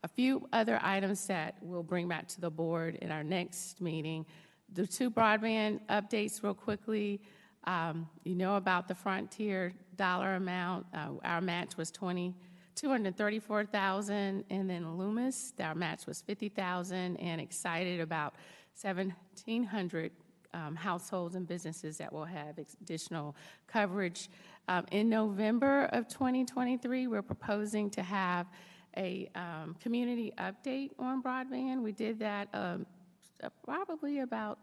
a few other items that we'll bring back to the board in our next meeting. The 2 broadband updates real quickly. You know about the Frontier dollar amount. Our match was $234,000, and then Loomis, our match was $50,000, and excited about 1,700 households and businesses that will have additional coverage. In November of 2023, we're proposing to have a community update on broadband. We did that probably about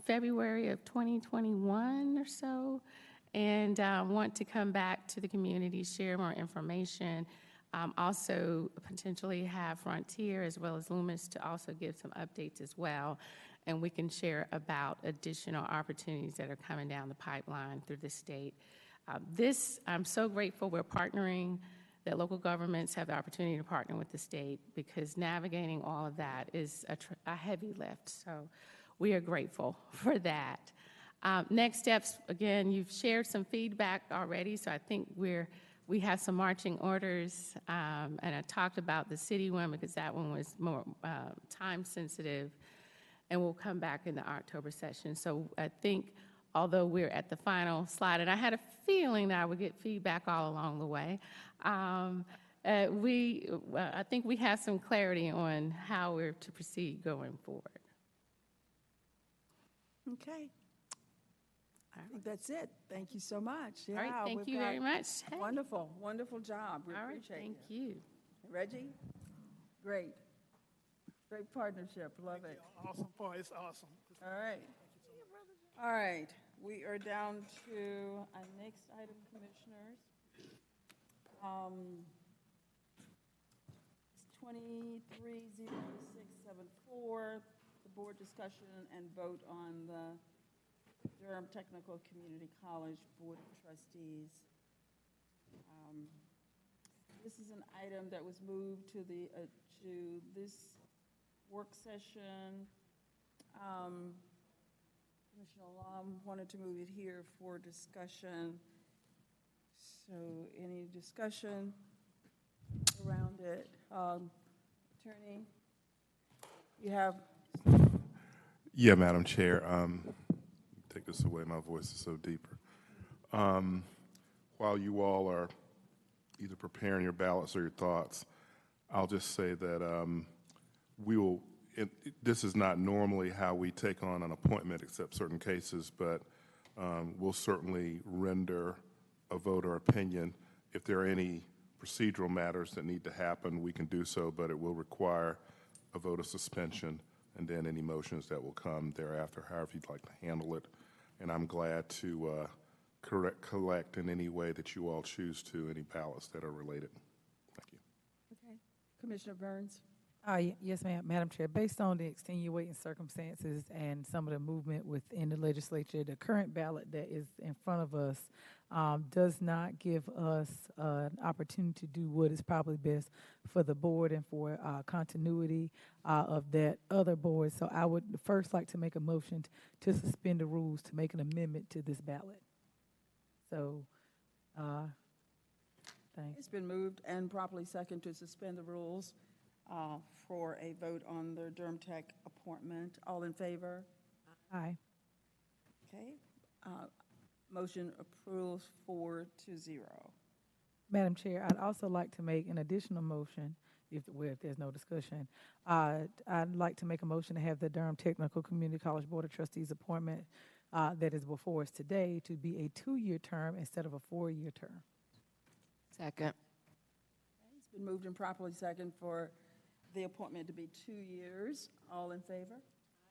February of 2021 or so, and want to come back to the community, share more information, also potentially have Frontier as well as Loomis to also give some updates as well, and we can share about additional opportunities that are coming down the pipeline through the state. I'm so grateful we're partnering, that local governments have the opportunity to partner with the state, because navigating all of that is a heavy lift. So we are grateful for that. Next steps, again, you've shared some feedback already, so I think we're we have some marching orders, and I talked about the city one because that one was more time sensitive, and we'll come back in the October session. So I think, although we're at the final slide, and I had a feeling that I would get feedback all along the way, I think we have some clarity on how we're to proceed going forward. Okay. I think that's it. Thank you so much. All right, Yeah, thank we've you got very much. Hey. Wonderful, wonderful job. We All right, appreciate thank you. you. Reggie? Great. Great partnership. Love it. Awesome part, it's awesome. All right. All right, we are down to our next item, Commissioners. It's 230674, the board discussion and vote on the Durham Technical Community College Board of Trustees. This is an item that was moved to this work session. Commissioner Lum wanted to move it here for discussion. So any discussion around it? Attorney, you have? Yeah, Madam Chair. Take this away, my voice is so deeper. While you all are either preparing your ballots or your thoughts, I'll just say that this is not normally how we take on an appointment except certain cases, but we'll certainly render a vote or opinion. If there are any procedural matters that need to happen, we can do so, but it will require a vote of suspension and then any motions that will come thereafter, however you'd like to handle it. And I'm glad to collect in any way that you all choose to any ballots that are related. Thank you. Okay. Commissioner Burns? Yes, ma'am. Madam Chair, based on the extenuating circumstances and some of the movement within the legislature, the current ballot that is in front of us does not give us an opportunity to do what is probably best for the board and for continuity of that other board. So I would first like to make a motion to suspend the rules to make an amendment to this ballot. So, thanks. It's been moved and properly second to suspend the rules for a vote on the Durham Tech appointment. All in favor? Aye. Okay. Motion approves 4-0. Madam Chair, I'd also like to make an additional motion, if there's no discussion. I'd like to make a motion to have the Durham Technical Community College Board of Trustees appointment that is before us today to be a 2-year term instead of a 4-year term. Second. It's been moved and properly second for the appointment to be 2 years. All in favor?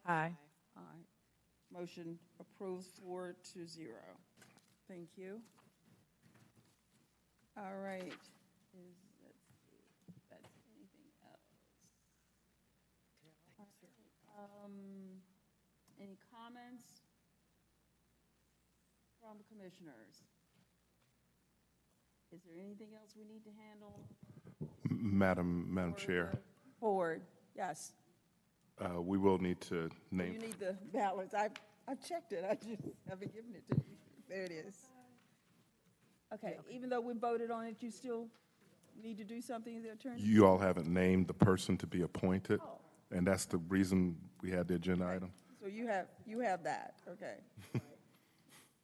Aye. Aye. Motion approves 4-0. Thank you. All right. Let's see if that's anything else. Any comments from the commissioners? Is there anything else we need to handle? Madam Chair, Board, yes. we will need to You name. need the ballots. I've checked it. I just haven't given it to you. There it is. Okay, even though we voted on it, you still need to do something, the attorney? You all haven't named the person to be appointed, and that's the reason we had the agenda item. So you have that, okay.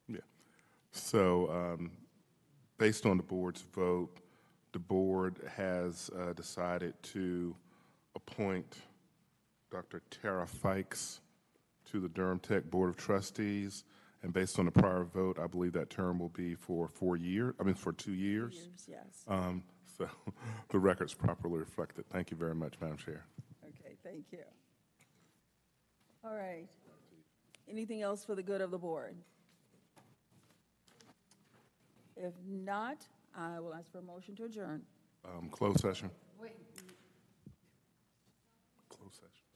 Yeah. So, based on the board's vote, the board has decided to appoint Dr. Tara Fikes to the Durham Tech Board of Trustees. And based on the prior vote, I believe that term will be for 2 years. 2 years, yes. So the record's properly reflected. Thank you very much, Madam Chair. Okay, thank you. All right. Anything else for the good of the board? If not, I will ask for a motion to adjourn. Closed session. Closed session.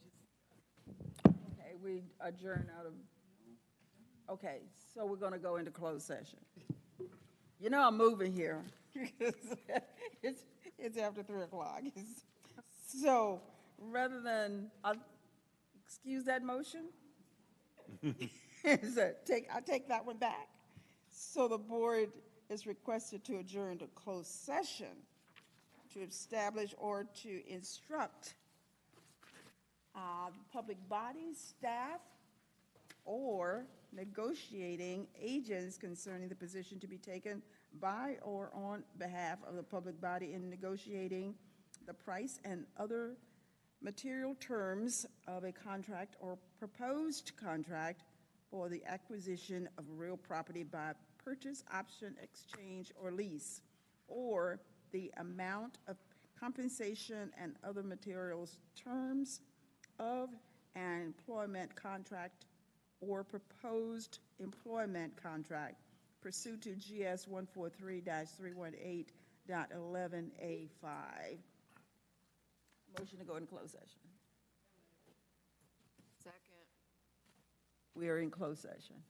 Okay, we adjourn out of, okay, so we're going to go into closed session. You know I'm moving here. It's after 3 o'clock. So rather than, excuse that motion? I take that one back. So the board is requested to adjourn to closed session to establish or to instruct public bodies, staff, or negotiating agents concerning the position to be taken by or on behalf of the public body in negotiating the price and other material terms of a contract or proposed contract for the acquisition of real property by purchase, option, exchange, or lease, or the amount of compensation and other materials terms of an employment contract or proposed employment contract pursuant to GS 143-318.11A5. Motion to go into closed session. Second. We are in closed session.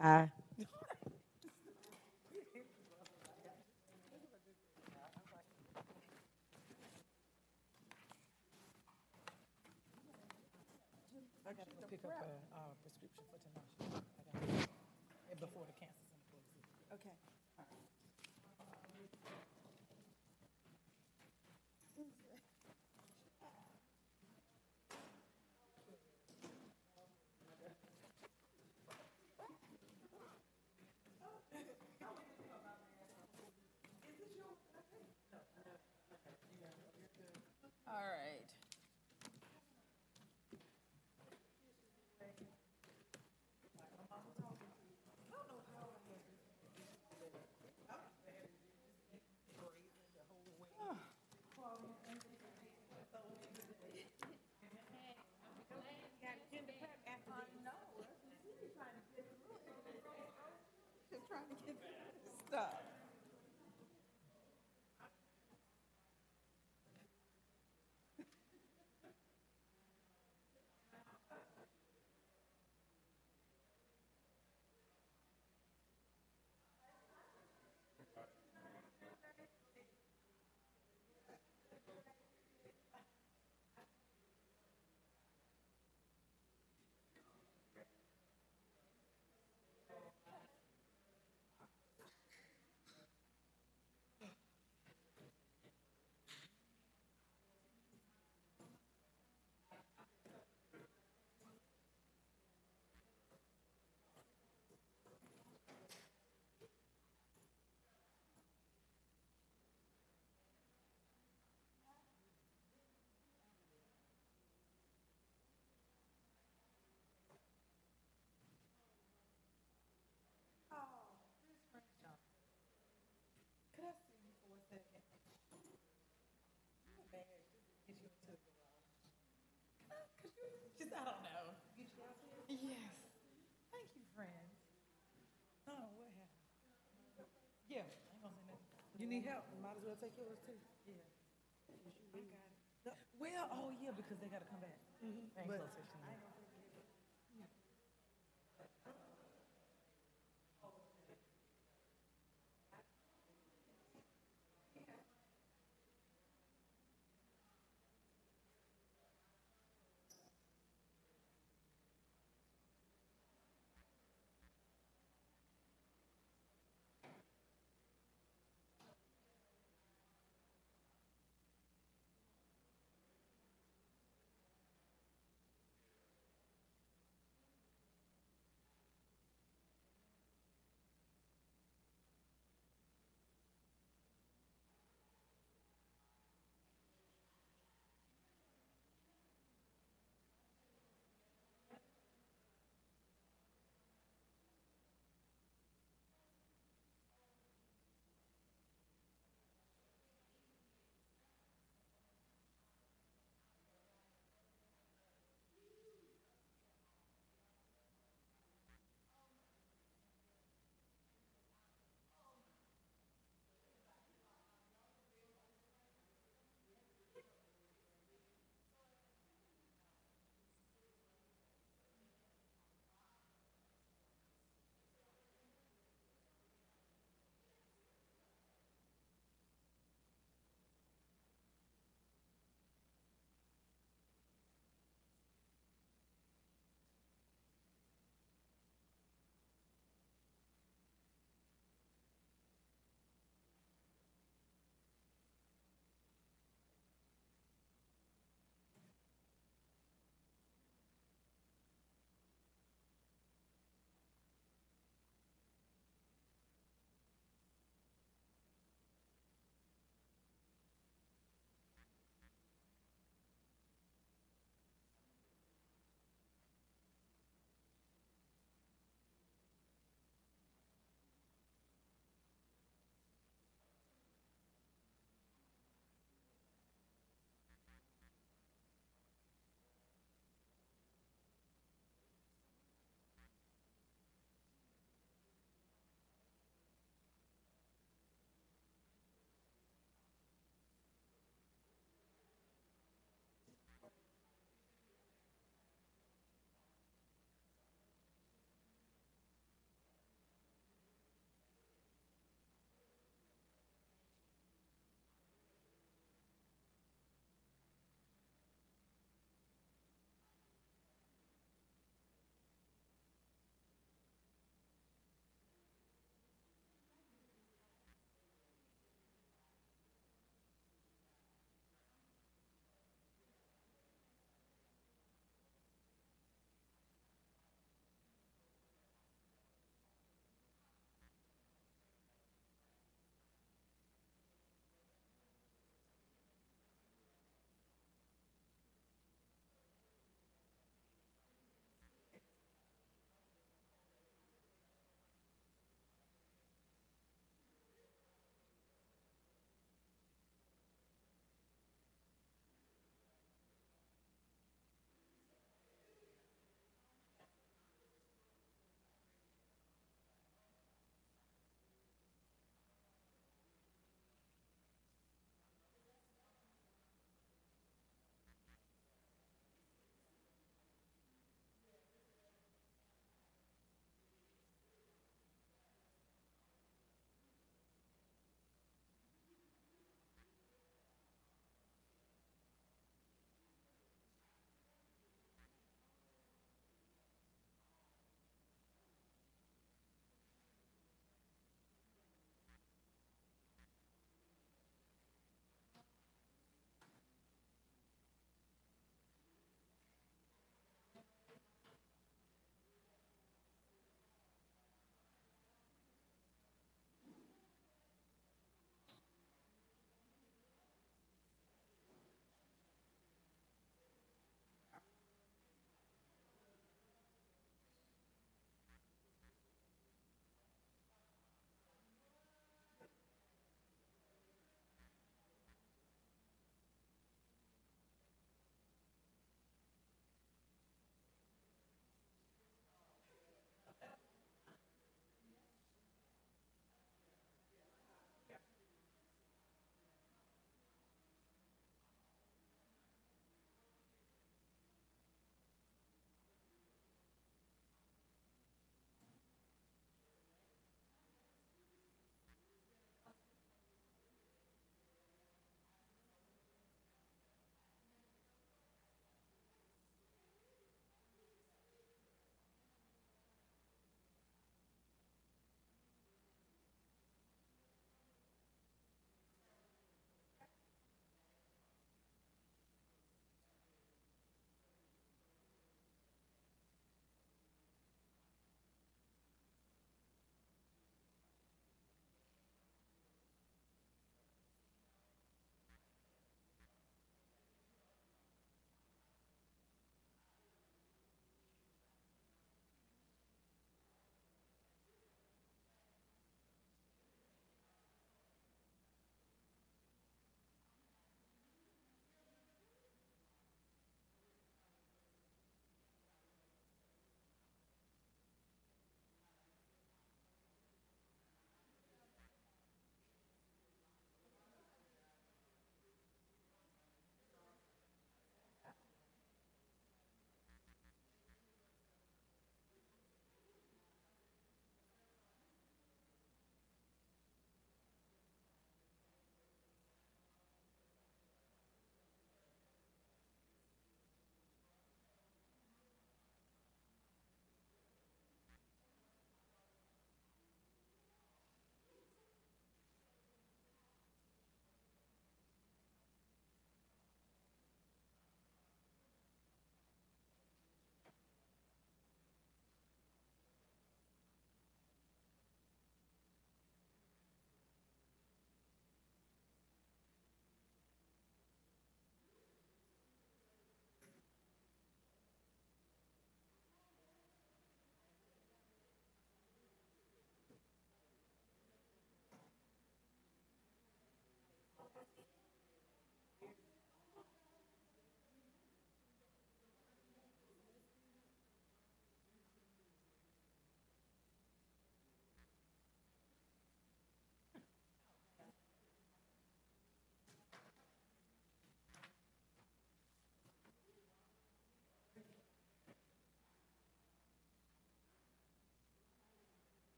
Aye. I got to go pick up a prescription for tonight. I got to, before the cancer's in the place. Okay. All right. Just trying to get stuff. Could I see you for a second? Just, I don't know. Get you out here? Yes. Thank you, friend. Oh, what happened? Yeah, I ain't gonna say nothing. You need help? Might as well take yours too. Yeah. I got it. Well, oh yeah, because they gotta come back. Ain't close session yet.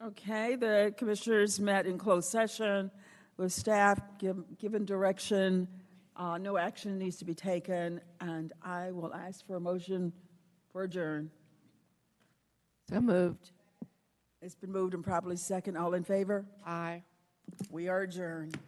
Okay, the commissioners met in closed session with staff, given direction. No action needs to be taken, and I will ask for a motion for adjourn. So moved. It's been moved and properly second. All in favor? Aye. We are adjourned.